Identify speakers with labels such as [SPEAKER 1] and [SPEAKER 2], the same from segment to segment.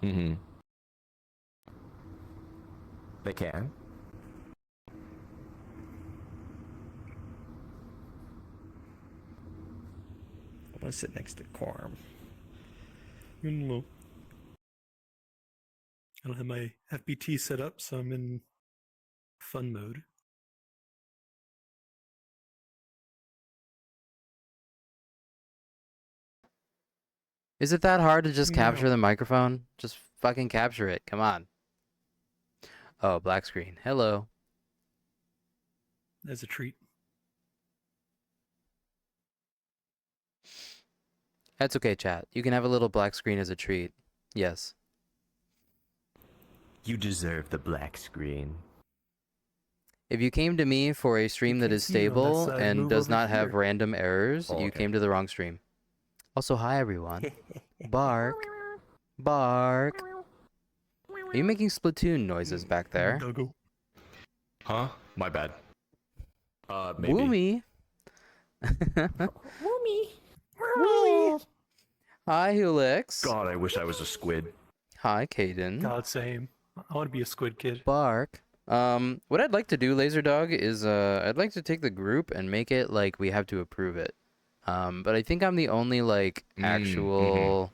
[SPEAKER 1] Mm-hmm. They can. I want to sit next to Quorum.
[SPEAKER 2] I don't have my FBT set up, so I'm in fun mode.
[SPEAKER 3] Is it that hard to just capture the microphone? Just fucking capture it. Come on. Oh, black screen. Hello.
[SPEAKER 2] As a treat.
[SPEAKER 3] That's okay, chat. You can have a little black screen as a treat. Yes.
[SPEAKER 1] You deserve the black screen.
[SPEAKER 3] If you came to me for a stream that is stable and does not have random errors, you came to the wrong stream. Also, hi everyone. Bark. Bark. Are you making Splatoon noises back there?
[SPEAKER 1] Huh? My bad. Maybe.
[SPEAKER 3] Woomy.
[SPEAKER 1] Woomy.
[SPEAKER 3] Woomy. Hi, Helix.
[SPEAKER 1] God, I wish I was a squid.
[SPEAKER 3] Hi, Caden.
[SPEAKER 2] God, same. I want to be a squid kid.
[SPEAKER 3] Bark. What I'd like to do, Laserdog, is I'd like to take the group and make it like we have to approve it. But I think I'm the only like actual.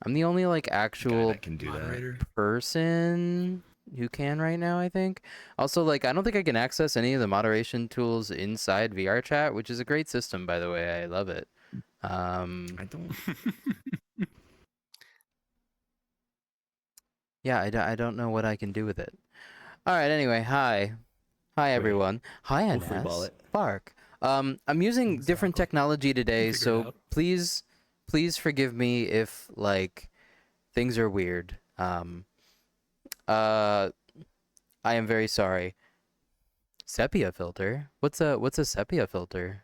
[SPEAKER 3] I'm the only like actual
[SPEAKER 1] can do that.
[SPEAKER 3] person who can right now, I think. Also, like, I don't think I can access any of the moderation tools inside VRChat, which is a great system, by the way. I love it.
[SPEAKER 1] I don't.
[SPEAKER 3] Yeah, I don't know what I can do with it. All right, anyway, hi. Hi, everyone. Hi,
[SPEAKER 1] We'll free ball
[SPEAKER 3] Ines.
[SPEAKER 1] it.
[SPEAKER 3] Bark. I'm using different technology today, so please forgive me if, like, things are weird. I am very sorry. Sepia filter? What's a sepia filter?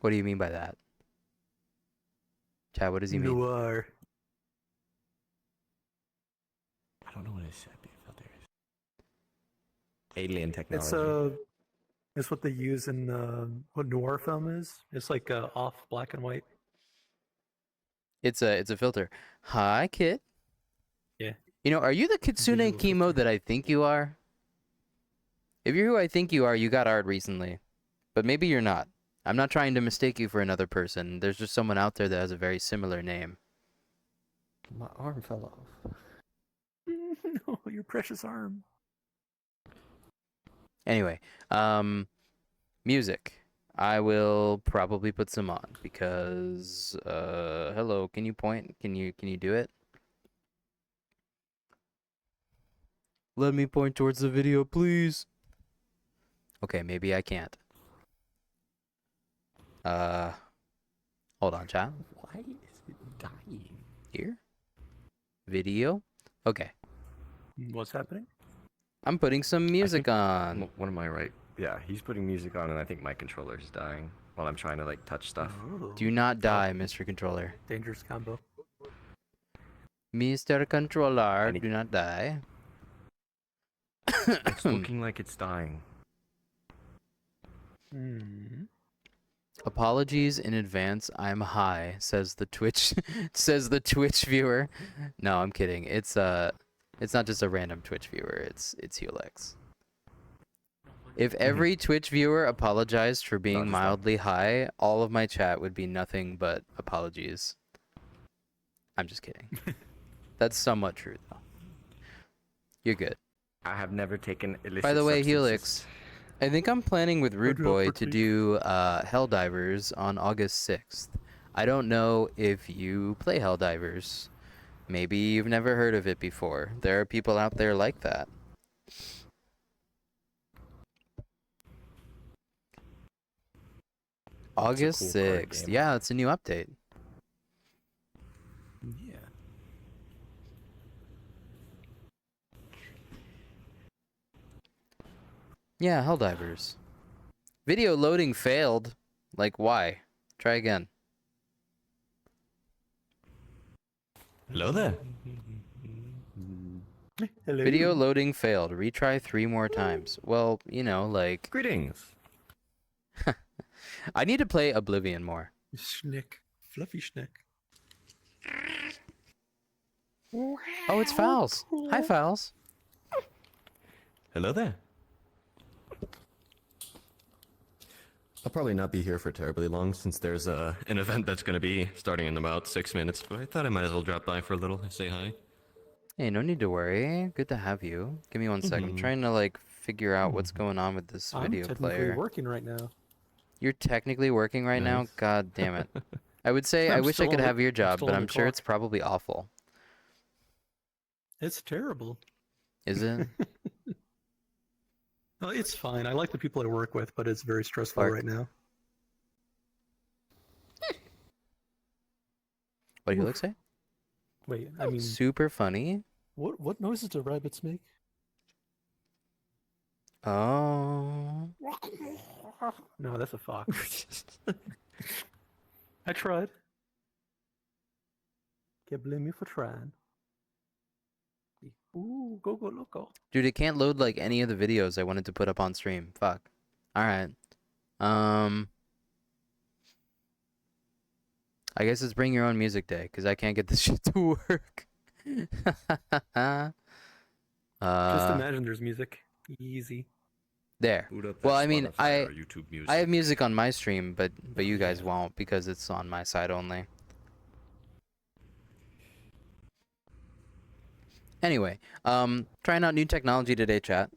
[SPEAKER 3] What do you mean by that? Chad, what does he mean?
[SPEAKER 2] Noir.
[SPEAKER 1] I don't know what a sepia filter is. Alien technology.
[SPEAKER 2] It's what they use in what noir film is. It's like off black and white.
[SPEAKER 3] It's a filter. Hi, Kit.
[SPEAKER 2] Yeah.
[SPEAKER 3] You know, are you the Kitsune Kimo that I think you are? If you're who I think you are, you got art recently. But maybe you're not. I'm not trying to mistake you for another person. There's just someone out there that has a very similar name.
[SPEAKER 1] My arm fell off.
[SPEAKER 2] No, your precious arm.
[SPEAKER 3] Anyway, music. I will probably put some on because hello, can you point? Can you do it? Let me point towards the video, please. Okay, maybe I can't. Hold on, chat.
[SPEAKER 1] Why is it dying?
[SPEAKER 3] Here? Video? Okay.
[SPEAKER 2] What's happening?
[SPEAKER 3] I'm putting some music on.
[SPEAKER 1] What am I right? Yeah, he's putting music on, and I think my controller is dying while I'm trying to like touch stuff.
[SPEAKER 2] Oh.
[SPEAKER 3] Do not die, Mr. Controller.
[SPEAKER 2] Dangerous combo.
[SPEAKER 3] Mr. Controller, do not die.
[SPEAKER 1] It's looking like it's dying.
[SPEAKER 3] Apologies in advance. I'm high, says the Twitch viewer. No, I'm kidding. It's not just a random Twitch viewer. It's Helix. If every Twitch viewer apologized for being mildly high, all of my chat would be nothing but apologies. I'm just kidding. That's somewhat true though. You're good.
[SPEAKER 1] I have never taken illicit
[SPEAKER 3] By the way,
[SPEAKER 1] substances.
[SPEAKER 3] Helix, I think I'm planning with Rude Boy to do Helldivers on August 6th. I don't know if you play Helldivers. Maybe you've never heard of it before. There are people out there like that. August 6th. Yeah, it's a new update.
[SPEAKER 1] Yeah.
[SPEAKER 3] Yeah, Helldivers. Video loading failed. Like, why? Try again.
[SPEAKER 1] Hello there.
[SPEAKER 2] Hello.
[SPEAKER 3] Video loading failed. Retry 3 more times. Well, you know, like...
[SPEAKER 1] Greetings.
[SPEAKER 3] I need to play Oblivion more.
[SPEAKER 2] Schnick. Fluffy schnick.
[SPEAKER 3] Oh, it's Fowls. Hi, Fowls.
[SPEAKER 1] Hello there. I'll probably not be here for terribly long since there's an event that's going to be starting in about 6 minutes, but I thought I might as well drop by for a little and say hi.
[SPEAKER 3] Hey, no need to worry. Good to have you. Give me one second. I'm trying to like figure out what's going on with this
[SPEAKER 2] I'm
[SPEAKER 3] video
[SPEAKER 2] technically
[SPEAKER 3] player.
[SPEAKER 2] working right now.
[SPEAKER 3] You're technically working right now?
[SPEAKER 1] Nice.
[SPEAKER 3] God damn it. I would say I
[SPEAKER 2] I'm
[SPEAKER 3] wish I
[SPEAKER 2] still
[SPEAKER 3] could
[SPEAKER 2] on the-
[SPEAKER 3] have your
[SPEAKER 2] I'm
[SPEAKER 3] job,
[SPEAKER 2] still
[SPEAKER 3] but
[SPEAKER 2] on
[SPEAKER 3] I'm
[SPEAKER 2] the
[SPEAKER 3] sure
[SPEAKER 2] clock.
[SPEAKER 3] it's probably awful.
[SPEAKER 2] It's terrible.
[SPEAKER 3] Is it?
[SPEAKER 2] Oh, it's fine. I like the people I work with, but it's very stressful
[SPEAKER 3] Bark.
[SPEAKER 2] right now.
[SPEAKER 3] What do you
[SPEAKER 2] Oof.
[SPEAKER 3] look say?
[SPEAKER 2] Wait, I mean,
[SPEAKER 3] Super funny.
[SPEAKER 2] what noises do rabbits make?
[SPEAKER 3] Oh.
[SPEAKER 2] No, that's a fox. I tried. Can't blame me for trying. Ooh, go loco.
[SPEAKER 3] Dude, it can't load like any of the videos I wanted to put up on stream. Fuck. Alright. I guess it's bring your own music day, because I can't get this shit to work.
[SPEAKER 2] Just imagine there's music. Easy.
[SPEAKER 3] There.
[SPEAKER 1] Boot up
[SPEAKER 3] Well,
[SPEAKER 1] that
[SPEAKER 3] I mean,
[SPEAKER 1] Spotify or YouTube music.
[SPEAKER 3] I have music on my stream, but you guys won't because it's on my side only. Anyway, trying out new technology today, chat.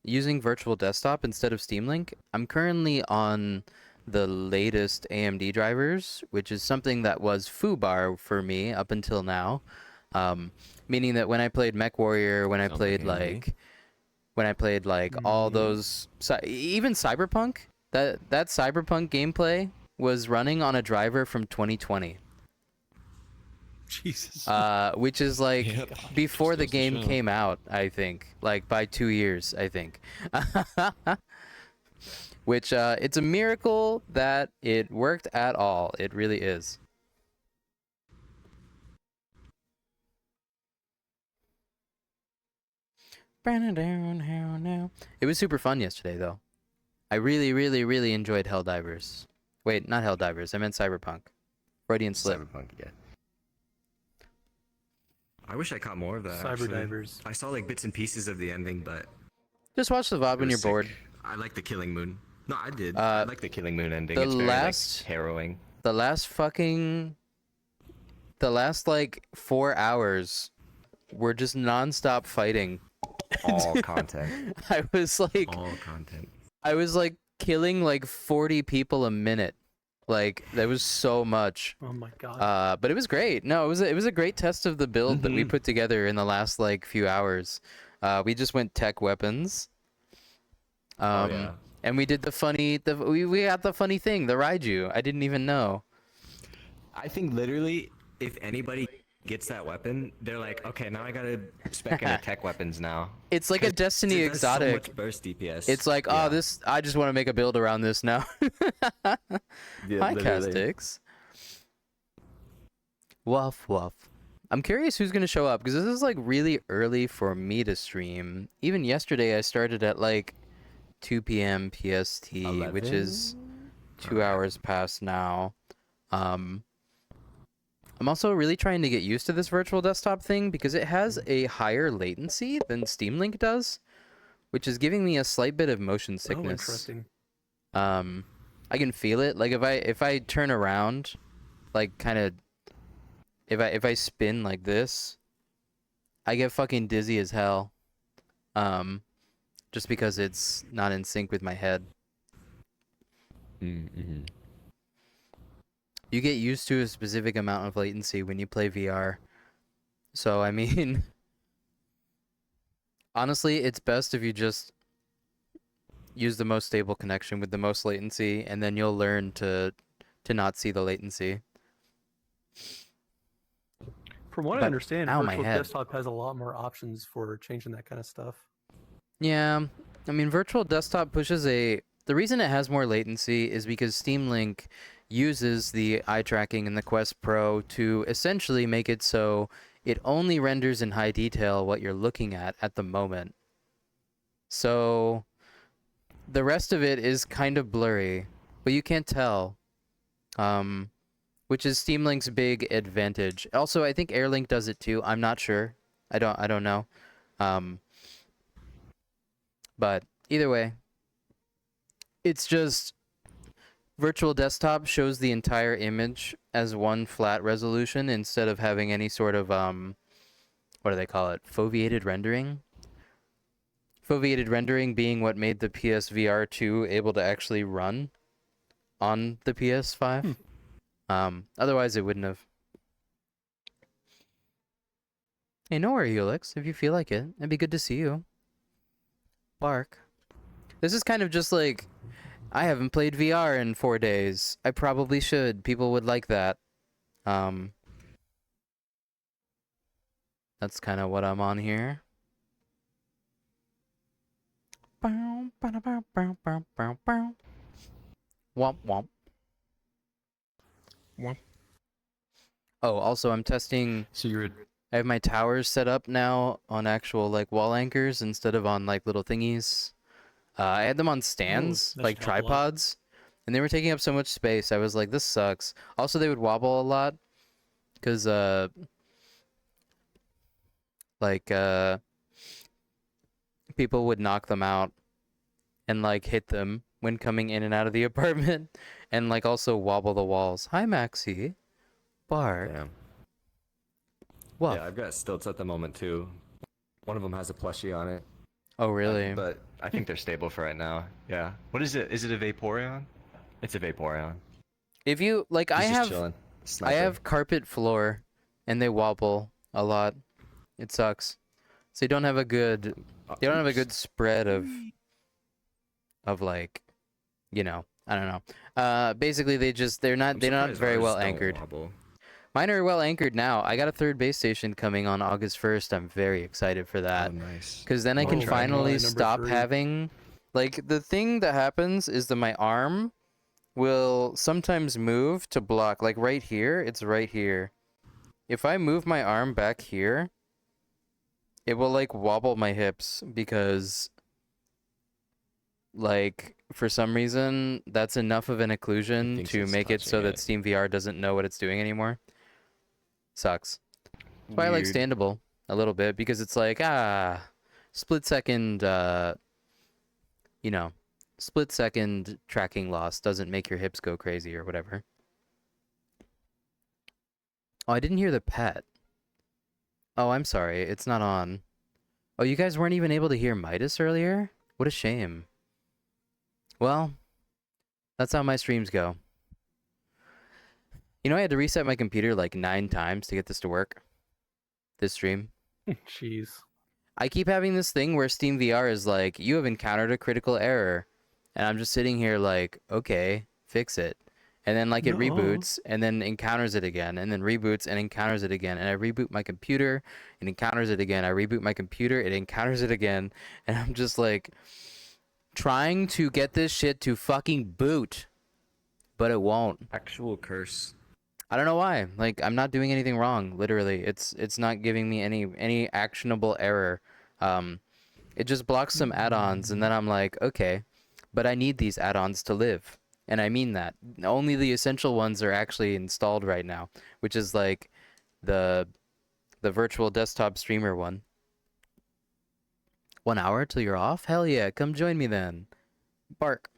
[SPEAKER 3] Using virtual desktop instead of Steam Link. I'm currently on the latest AMD drivers, which is something that was foobar for me up until now. Meaning that when I played MechWarrior, when I
[SPEAKER 1] Sounds
[SPEAKER 3] played
[SPEAKER 1] like AMD.
[SPEAKER 3] all those, even Cyberpunk, that Cyberpunk gameplay was running on a driver from 2020.
[SPEAKER 2] Jesus.
[SPEAKER 3] Which is like
[SPEAKER 1] Yep.
[SPEAKER 3] before the
[SPEAKER 1] Just goes to
[SPEAKER 3] game
[SPEAKER 1] show.
[SPEAKER 3] came out, I think, like by 2 years, I think. Which it's a miracle that it worked at all. It really is. It was super fun yesterday, though. I really, really, really enjoyed Helldivers. Wait, not Helldivers. I meant Cyberpunk. Freudian slip.
[SPEAKER 1] Cyberpunk, yeah. I wish I caught more of that.
[SPEAKER 2] Cyber
[SPEAKER 1] actually.
[SPEAKER 2] divers.
[SPEAKER 1] I saw like bits and pieces of the ending, but
[SPEAKER 3] Just watch the VOD
[SPEAKER 1] it
[SPEAKER 3] when
[SPEAKER 1] was
[SPEAKER 3] you're bored.
[SPEAKER 1] sick. I like the Killing Moon. No, I did.
[SPEAKER 3] Uh,
[SPEAKER 1] I like the Killing Moon ending.
[SPEAKER 3] the
[SPEAKER 1] It's very
[SPEAKER 3] last-
[SPEAKER 1] like, harrowing.
[SPEAKER 3] The last like 4 hours were just non-stop fighting.
[SPEAKER 1] All content.
[SPEAKER 3] I was like
[SPEAKER 1] All content.
[SPEAKER 3] killing like 40 people a minute. Like that was so much.
[SPEAKER 2] Oh my god.
[SPEAKER 3] But it was great. No, it was a great test of the build that we put together in the last like few hours. We just went tech weapons.
[SPEAKER 1] Oh, yeah.
[SPEAKER 3] And we did we got the funny thing, the Raiju. I didn't even know.
[SPEAKER 1] I think literally, if anybody gets that weapon, they're like, okay, now I gotta spec into tech weapons now.
[SPEAKER 3] It's like a Destiny
[SPEAKER 1] It does so
[SPEAKER 3] exotic.
[SPEAKER 1] much burst DPS.
[SPEAKER 3] It's like,
[SPEAKER 1] Yeah.
[SPEAKER 3] I just want to make a build around this now.
[SPEAKER 1] Yeah,
[SPEAKER 3] Hi,
[SPEAKER 1] literally.
[SPEAKER 3] Castix. Woof, woof. I'm curious who's going to show up, because this is, like, really early for me to stream. Even yesterday, I started at, like, 2 p.m. PST, which is 2 hours past now. I'm also really trying to get used to this virtual desktop thing, because it has a higher latency than Steam Link does, which is giving me a slight bit of motion
[SPEAKER 2] Oh,
[SPEAKER 3] sickness.
[SPEAKER 2] interesting.
[SPEAKER 3] I can feel it. Like if I turn around, like kind of, if I spin like this, I get fucking dizzy as hell. Just because it's not in sync with my head.
[SPEAKER 1] Mm-hmm.
[SPEAKER 3] You get used to a specific amount of latency when you play VR. So I mean, honestly, it's best if you just use the most stable connection with the most latency, and then you'll learn to not see the latency.
[SPEAKER 2] From what I
[SPEAKER 3] But-
[SPEAKER 2] understand,
[SPEAKER 3] ow, my
[SPEAKER 2] virtual
[SPEAKER 3] head.
[SPEAKER 2] desktop has a lot more options for changing that kind of stuff.
[SPEAKER 3] Yeah, I mean, virtual desktop pushes the reason it has more latency is because Steam Link uses the eye tracking in the Quest Pro to essentially make it so it only renders in high detail what you're looking at the moment. So the rest of it is kind of blurry, but you can't tell. which is Steam Link's big advantage. Also, I think Airlink does it too. I'm not sure. I don't know. But either way, it's just Virtual Desktop shows the entire image as one flat resolution instead of having any sort of what do they call it? Foveated rendering. Foveated rendering being what made the PSVR 2 able to actually run on the PS5. Otherwise it wouldn't have. Hey, no worry, Helix. If you feel like it, it'd be good to see you. Bark. This is kind of just like, I haven't played VR in 4 days. I probably should. People would like that. That's kind of what I'm on here. Womp womp.
[SPEAKER 1] Womp.
[SPEAKER 3] Oh, also I'm testing.
[SPEAKER 1] So you're
[SPEAKER 3] I have my towers set up now on actual like wall anchors instead of on like little thingies. I had them on stands,
[SPEAKER 2] that
[SPEAKER 3] like
[SPEAKER 2] should help a lot.
[SPEAKER 3] tripods, and they were taking up so much space. I was like, this sucks. Also, they would wobble a lot, because people would knock them out and like hit them when coming in and out of the apartment, and like also wobble the walls. Hi, Maxie. Bark.
[SPEAKER 1] damn.
[SPEAKER 3] What?
[SPEAKER 1] Yeah, I've got stilts at the moment too. One of them has a plushie on it.
[SPEAKER 3] Oh, really?
[SPEAKER 1] But I think they're stable for right now. Yeah. What is it? Is it a Vaporeon? It's a Vaporeon.
[SPEAKER 3] If you like, I
[SPEAKER 1] He's just
[SPEAKER 3] have.
[SPEAKER 1] chilling.
[SPEAKER 3] I
[SPEAKER 1] Sniper.
[SPEAKER 3] have carpet floor, and they wobble a lot. It sucks. So you don't have a good, they don't have a good spread of like, you know, I don't know. Basically they're not
[SPEAKER 1] I'm
[SPEAKER 3] very
[SPEAKER 1] surprised
[SPEAKER 3] well
[SPEAKER 1] ours don't
[SPEAKER 3] anchored.
[SPEAKER 1] wobble.
[SPEAKER 3] Mine are well anchored now. I got a third base station coming on August 1st. I'm very excited for that.
[SPEAKER 1] Oh, nice.
[SPEAKER 3] Because then I can
[SPEAKER 2] Oh,
[SPEAKER 3] finally
[SPEAKER 2] number
[SPEAKER 3] stop
[SPEAKER 2] 3.
[SPEAKER 3] having, like, the thing that happens is that my arm will sometimes move to block. Like right here, it's right here. If I move my arm back here, it will like wobble my hips because like for some reason that's enough of an occlusion
[SPEAKER 1] thinks
[SPEAKER 3] to
[SPEAKER 1] it's
[SPEAKER 3] make it so
[SPEAKER 1] touching
[SPEAKER 3] that
[SPEAKER 1] it.
[SPEAKER 3] Steam VR doesn't know what it's doing anymore. Sucks. That's why I like
[SPEAKER 1] Weird.
[SPEAKER 3] Standable a little bit, because it's like, split second, split second tracking loss doesn't make your hips go crazy or whatever. Oh, I didn't hear the pet. Oh, I'm sorry. It's not on. Oh, you guys weren't even able to hear Midas earlier? What a shame. Well, that's how my streams go. You know, I had to reset my computer like 9 times to get this to work. This stream.
[SPEAKER 2] Jeez.
[SPEAKER 3] I keep having this thing where Steam VR is like, you have encountered a critical error. And I'm just sitting here like, okay, fix it. And then like it
[SPEAKER 2] No.
[SPEAKER 3] reboots and then encounters it again, and then reboots and encounters it again. And I reboot my computer, it encounters it again. I reboot my computer, it encounters it again. And I'm just like trying to get this shit to fucking boot, but it won't.
[SPEAKER 1] Actual curse.
[SPEAKER 3] I don't know why. Like, I'm not doing anything wrong, literally. It's not giving me any actionable error. It just blocks some add-ons, and then I'm like, okay, but I need these add-ons to live. And I mean that. Only the essential ones are actually installed right now, which is like the virtual desktop streamer one. 1 hour till you're off? Hell yeah, come join me then. Bark.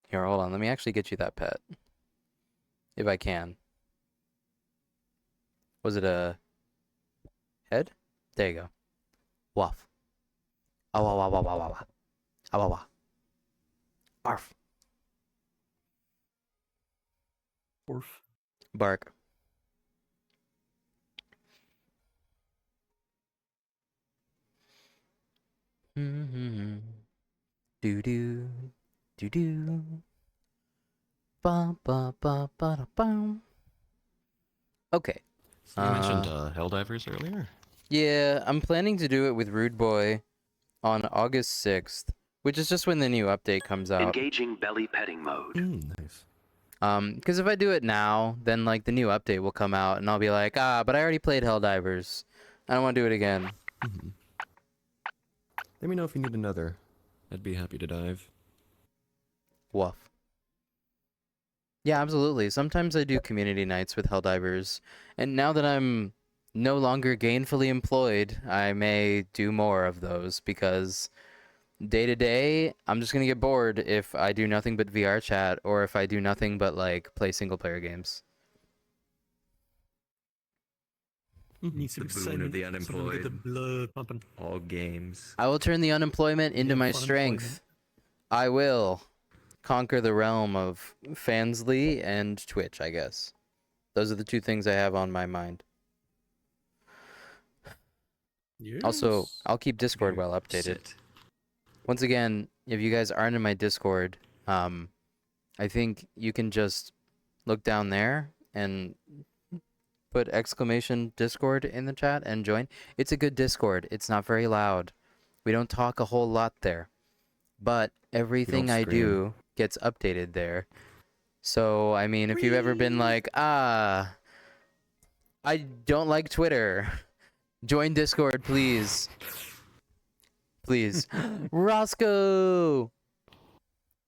[SPEAKER 3] Here, hold on. Let me actually get you that pet. If I can. Was it a head? There you go. Waff. Awa wa wa wa wa wa. Awa wa. Arf.
[SPEAKER 2] Orf.
[SPEAKER 3] Bark. Do do do do. Ba ba ba ba da bum. Okay.
[SPEAKER 1] So you mentioned Helldivers earlier?
[SPEAKER 3] Yeah, I'm planning to do it with Rude Boy on August 6th, which is just when the new update comes out.
[SPEAKER 4] Engaging belly petting mode.
[SPEAKER 1] Nice.
[SPEAKER 3] Because if I do it now, then like the new update will come out, and I'll be like, but I already played Helldivers. I don't want to do it again.
[SPEAKER 1] Let me know if you need another. I'd be happy to dive.
[SPEAKER 3] Woof. Yeah, absolutely. Sometimes I do community nights with Helldivers, and now that I'm no longer gainfully employed, I may do more of those because day to day, I'm just gonna get bored if I do nothing but VR chat or if I do nothing but like play single player games.
[SPEAKER 2] Need some
[SPEAKER 1] The boon of
[SPEAKER 2] excitement,
[SPEAKER 1] the
[SPEAKER 2] something to get
[SPEAKER 1] unemployed.
[SPEAKER 2] the blood pumping.
[SPEAKER 1] All games.
[SPEAKER 3] I will turn the unemployment into
[SPEAKER 2] Yeah,
[SPEAKER 3] my
[SPEAKER 2] fun
[SPEAKER 3] strength.
[SPEAKER 2] employment.
[SPEAKER 3] I will conquer the realm of Fansly and Twitch, I guess. Those are the two things I have on my mind. Also,
[SPEAKER 2] Yes.
[SPEAKER 3] I'll keep Discord well updated.
[SPEAKER 1] Sit.
[SPEAKER 3] Once again, if you guys aren't in my Discord, I think you can just look down there and put exclamation Discord in the chat and join. It's a good Discord. It's not very loud. We don't talk a whole lot there. But everything I
[SPEAKER 1] scream.
[SPEAKER 3] do gets updated there. So, I mean, if you've ever been like, I don't like Twitter, join Discord, please. Please. Roscoe!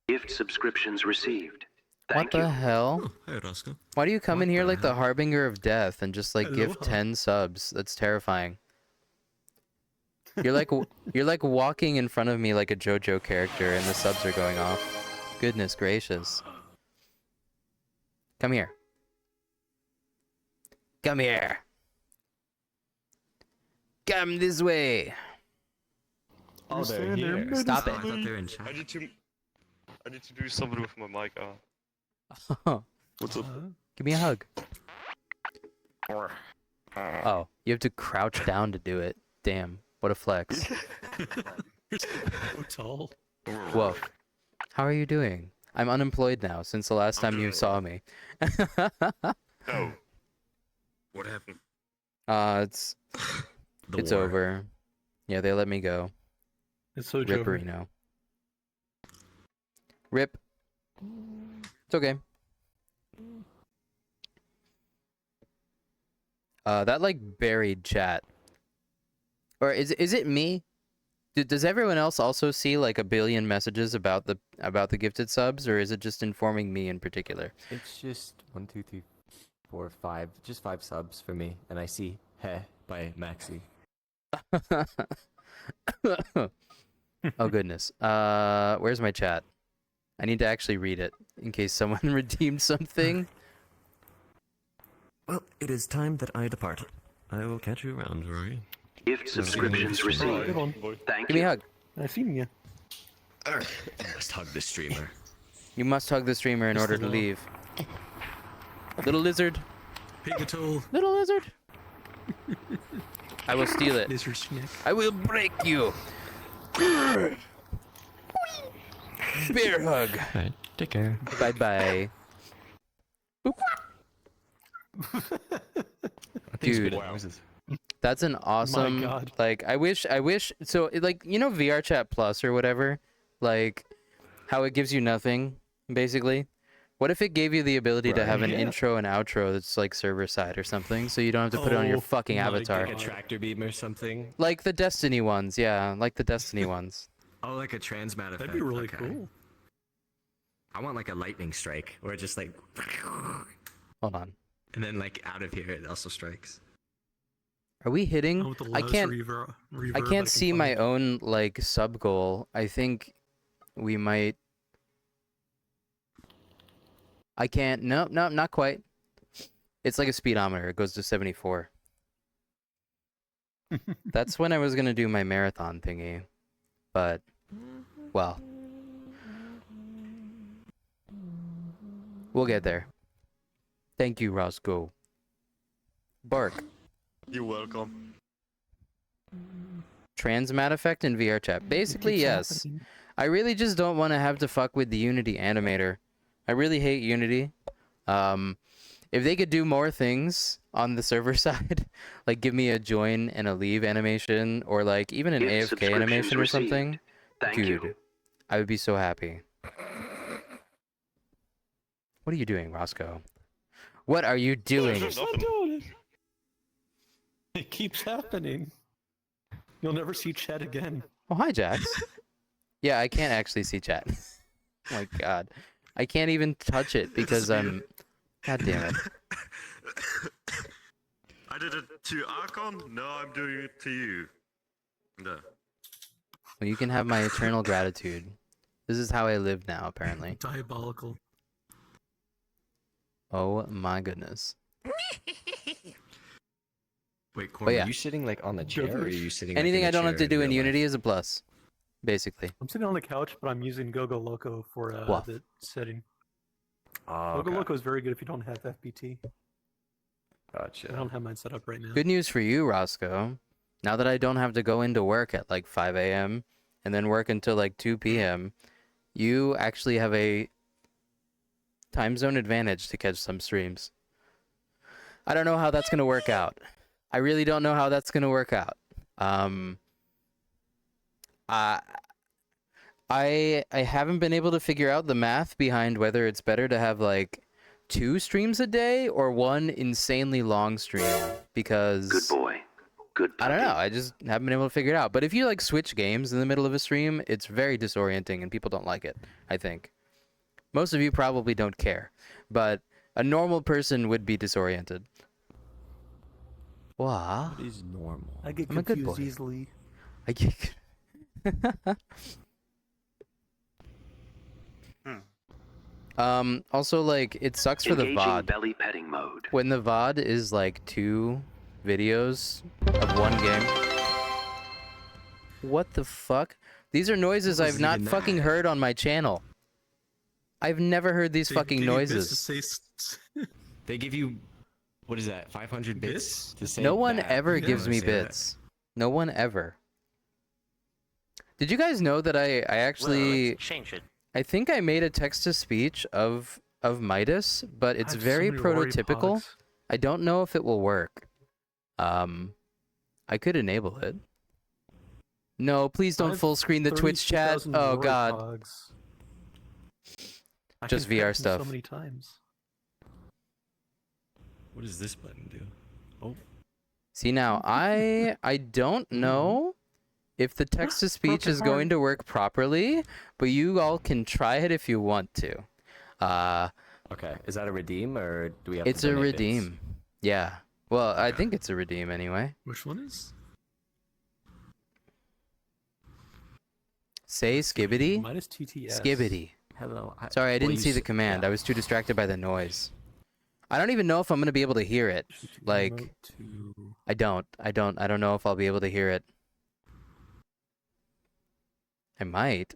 [SPEAKER 4] Gift subscriptions received.
[SPEAKER 3] What
[SPEAKER 4] Thank
[SPEAKER 3] the
[SPEAKER 4] you.
[SPEAKER 3] hell?
[SPEAKER 1] Oh, hey, Roscoe.
[SPEAKER 3] Why do you come in
[SPEAKER 1] What
[SPEAKER 3] here
[SPEAKER 1] the
[SPEAKER 3] like the
[SPEAKER 1] hell?
[SPEAKER 3] harbinger of death and just like give
[SPEAKER 2] Aloha.
[SPEAKER 3] 10 subs? That's terrifying. You're like walking in front of me like a JoJo character and the subs are going off. Goodness gracious. Come here. Come here. Come this way.
[SPEAKER 1] Oh, they're
[SPEAKER 2] Stand there,
[SPEAKER 1] here.
[SPEAKER 3] Stop
[SPEAKER 1] Oh,
[SPEAKER 3] it.
[SPEAKER 1] I thought they were in chat.
[SPEAKER 5] I need to do something with my mic. What's up?
[SPEAKER 3] Give me a hug. Oh, you have to crouch down to do it. Damn, what a flex.
[SPEAKER 2] So tall.
[SPEAKER 3] Whoa. How are you doing? I'm unemployed now since the last time you saw me.
[SPEAKER 5] Oh. What happened?
[SPEAKER 3] It's
[SPEAKER 1] The
[SPEAKER 3] it's
[SPEAKER 1] war.
[SPEAKER 3] over. Yeah, they let me go.
[SPEAKER 2] It's so
[SPEAKER 3] Rip
[SPEAKER 2] joking.
[SPEAKER 3] Reno. Rip. It's okay. That like buried chat. Or is it me? Does everyone else also see like a billion messages about the gifted subs, or is it just informing me in particular?
[SPEAKER 6] It's just 1, 2, 3, 4, 5, just 5 subs for me, and I see "Heh" by Maxi.
[SPEAKER 3] Oh goodness. Where's my chat? I need to actually read it in case someone redeemed something.
[SPEAKER 1] Well, it is time that I depart. I will catch you around, Rory.
[SPEAKER 4] Gift subscriptions
[SPEAKER 2] Good
[SPEAKER 4] received.
[SPEAKER 2] one.
[SPEAKER 4] Thank
[SPEAKER 3] Give me
[SPEAKER 4] you.
[SPEAKER 3] a hug.
[SPEAKER 2] I seen you.
[SPEAKER 1] I must hug the streamer.
[SPEAKER 3] You must hug the streamer in
[SPEAKER 2] Just
[SPEAKER 3] order
[SPEAKER 2] the
[SPEAKER 3] to
[SPEAKER 2] law.
[SPEAKER 3] leave. Little lizard.
[SPEAKER 1] Pikachu.
[SPEAKER 3] Little lizard. I will steal it.
[SPEAKER 2] Lizard snake.
[SPEAKER 3] I will break you. Bear hug.
[SPEAKER 1] Alright, take care.
[SPEAKER 3] Bye bye. Dude, that's an awesome.
[SPEAKER 2] God.
[SPEAKER 3] Like, I wish. So, like, you know, VRChat Plus or whatever, like, how it gives you nothing, basically. What if it gave you the ability to have an intro and outro that's like server side or something, so you don't have to put it on your
[SPEAKER 2] Oh
[SPEAKER 3] fucking
[SPEAKER 2] my
[SPEAKER 3] avatar,
[SPEAKER 1] Like a tractor beam or something.
[SPEAKER 3] like the Destiny ones. Yeah, like the Destiny ones.
[SPEAKER 1] Oh, like a transmat effect.
[SPEAKER 2] That'd be really
[SPEAKER 1] okay.
[SPEAKER 2] cool.
[SPEAKER 1] I want like a lightning strike, where it just like,
[SPEAKER 3] Hold on.
[SPEAKER 1] and then like out of here it also strikes.
[SPEAKER 3] Are we hitting?
[SPEAKER 2] With the
[SPEAKER 3] I
[SPEAKER 2] loudest
[SPEAKER 3] can't.
[SPEAKER 2] reverb
[SPEAKER 3] I
[SPEAKER 2] can
[SPEAKER 3] can't see my
[SPEAKER 2] find.
[SPEAKER 3] own like sub goal. I think we might. I can't. No, not quite. It's like a speedometer. It goes to 74. That's when I was gonna do my marathon thingy, but well, we'll get there. Thank you, Roscoe. Bark.
[SPEAKER 5] You're welcome.
[SPEAKER 3] Transmat effect in VRChat. Basically,
[SPEAKER 2] Keeps
[SPEAKER 3] yes.
[SPEAKER 2] happening.
[SPEAKER 3] I really just don't want to have to fuck with the Unity animator. I really hate Unity. If they could do more things on the server side, like give me a join and a leave animation, or like even an
[SPEAKER 4] Gift
[SPEAKER 3] AFK animation or
[SPEAKER 4] subscriptions
[SPEAKER 3] something,
[SPEAKER 4] received. Thank
[SPEAKER 3] dude,
[SPEAKER 4] you.
[SPEAKER 3] I would be so happy. What are you doing, Roscoe? What are you doing?
[SPEAKER 5] There's
[SPEAKER 2] I'm
[SPEAKER 5] nothing.
[SPEAKER 2] doing it. It keeps happening. You'll never see chat again.
[SPEAKER 3] Oh, hi, Jax. Yeah, I can't actually see chat. Oh my god. I can't even touch it because I'm. God damn it.
[SPEAKER 1] I did it to Archon. Now I'm doing it to you. No.
[SPEAKER 3] Well, you can have my eternal gratitude. This is how I live now, apparently.
[SPEAKER 2] Diabolical.
[SPEAKER 3] Oh my goodness.
[SPEAKER 6] Wait, Corey,
[SPEAKER 3] yeah.
[SPEAKER 6] are you sitting like on the chair, or are you sitting? like,
[SPEAKER 3] Anything
[SPEAKER 6] in a
[SPEAKER 3] I don't have
[SPEAKER 6] chair
[SPEAKER 3] to do in
[SPEAKER 6] real
[SPEAKER 3] Unity
[SPEAKER 6] life?
[SPEAKER 3] is a plus, basically.
[SPEAKER 2] I'm sitting on the couch, but I'm using Gogo Loco for
[SPEAKER 3] Wow.
[SPEAKER 2] the setting.
[SPEAKER 6] Oh,
[SPEAKER 2] Gogo
[SPEAKER 6] okay.
[SPEAKER 2] Loco is very good if you don't have FBT. I
[SPEAKER 6] Gotcha.
[SPEAKER 2] don't have mine set up right now.
[SPEAKER 3] Good news for you, Roscoe. Now that I don't have to go into work at like 5 a.m. and then work until like 2 p.m., you actually have a time zone advantage to catch some streams. I don't know how that's going to work out. I really don't know how that's going to work out. I haven't been able to figure out the math behind whether it's better to have like 2 streams a day or 1 insanely long stream, because
[SPEAKER 4] Good boy. Good
[SPEAKER 3] I don't
[SPEAKER 4] puppy.
[SPEAKER 3] know. I just haven't been able to figure it out. But if you like switch games in the middle of a stream, it's very disorienting and people don't like it, I think. Most of you probably don't care, but a normal person would be disoriented. What?
[SPEAKER 6] What is normal?
[SPEAKER 2] I get
[SPEAKER 3] I'm a good
[SPEAKER 2] confused
[SPEAKER 3] boy.
[SPEAKER 2] easily.
[SPEAKER 3] I get... Also, like, it sucks for the
[SPEAKER 4] Engaging
[SPEAKER 3] VOD.
[SPEAKER 4] belly petting mode.
[SPEAKER 3] When the VOD is like 2 videos of 1 game. What the fuck? These are noises
[SPEAKER 6] What
[SPEAKER 3] I've
[SPEAKER 6] was
[SPEAKER 3] not
[SPEAKER 6] even
[SPEAKER 3] fucking
[SPEAKER 6] that?
[SPEAKER 3] heard on my channel. I've never heard these fucking noises.
[SPEAKER 6] They give you, what is that? 500 bits to say
[SPEAKER 3] No one
[SPEAKER 6] that.
[SPEAKER 3] ever
[SPEAKER 6] You
[SPEAKER 3] gives
[SPEAKER 6] wanna
[SPEAKER 3] me
[SPEAKER 6] say that?
[SPEAKER 3] bits. No one ever. Did you guys know that I actually...
[SPEAKER 7] Change it.
[SPEAKER 3] I think I made a text-to-speech of Midas, but it's
[SPEAKER 2] I have so
[SPEAKER 3] very
[SPEAKER 2] many Rory
[SPEAKER 3] prototypical.
[SPEAKER 2] Pogs.
[SPEAKER 3] I don't know if it will work. I could enable it. No, please don't
[SPEAKER 2] I have
[SPEAKER 3] full screen the Twitch chat.
[SPEAKER 2] 32,000
[SPEAKER 3] Oh
[SPEAKER 2] Rory
[SPEAKER 3] god.
[SPEAKER 2] Pogs. I
[SPEAKER 3] Just
[SPEAKER 2] can
[SPEAKER 3] VR
[SPEAKER 2] hack them
[SPEAKER 3] stuff.
[SPEAKER 2] So many times.
[SPEAKER 1] What does this button do? Oh.
[SPEAKER 3] See now, I don't know if the text to speech is going to work properly, but you all can try it if you want to.
[SPEAKER 6] Okay, is that a redeem, or do we have
[SPEAKER 3] It's
[SPEAKER 6] to
[SPEAKER 3] a
[SPEAKER 6] donate bits?
[SPEAKER 3] redeem. Yeah. Well, I think it's a redeem anyway.
[SPEAKER 2] Which one is?
[SPEAKER 3] Say skibbity.
[SPEAKER 2] Minus TTS.
[SPEAKER 3] Skibbity.
[SPEAKER 6] Hello.
[SPEAKER 3] Sorry, I
[SPEAKER 6] well,
[SPEAKER 3] didn't
[SPEAKER 6] you
[SPEAKER 3] see the
[SPEAKER 6] s-
[SPEAKER 3] command.
[SPEAKER 6] yeah.
[SPEAKER 3] I was too distracted by the noise. I don't even know if I'm going to be able to hear it. Like,
[SPEAKER 2] Remote to...
[SPEAKER 3] I don't know if I'll be able to hear it. I might.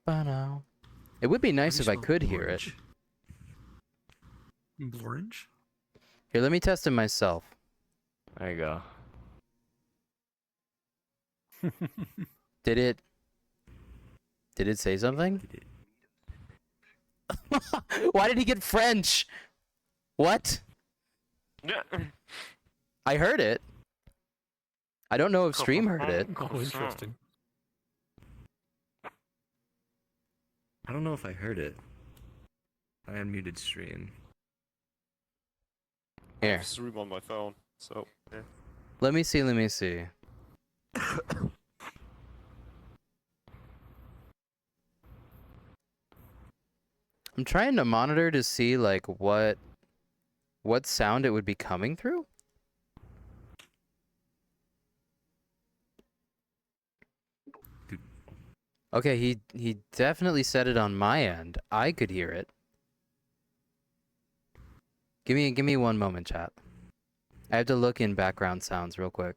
[SPEAKER 3] Ba-no. It would be nice if I could hear it.
[SPEAKER 2] Orange?
[SPEAKER 3] Here, let me test it myself.
[SPEAKER 6] There you go.
[SPEAKER 3] Did it say something? Why did he get French? What?
[SPEAKER 5] Yeah.
[SPEAKER 3] I heard it. I don't know if Stream heard it.
[SPEAKER 2] Oh, interesting.
[SPEAKER 1] I don't know if I heard it. I unmuted stream.
[SPEAKER 3] Here,
[SPEAKER 5] Stream on my phone. So yeah.
[SPEAKER 3] let me see, let me see. I'm trying to monitor to see like what sound it would be coming through. Okay, he definitely said it on my end. I could hear it. Give me 1 moment, chat. I have to look in background sounds real quick.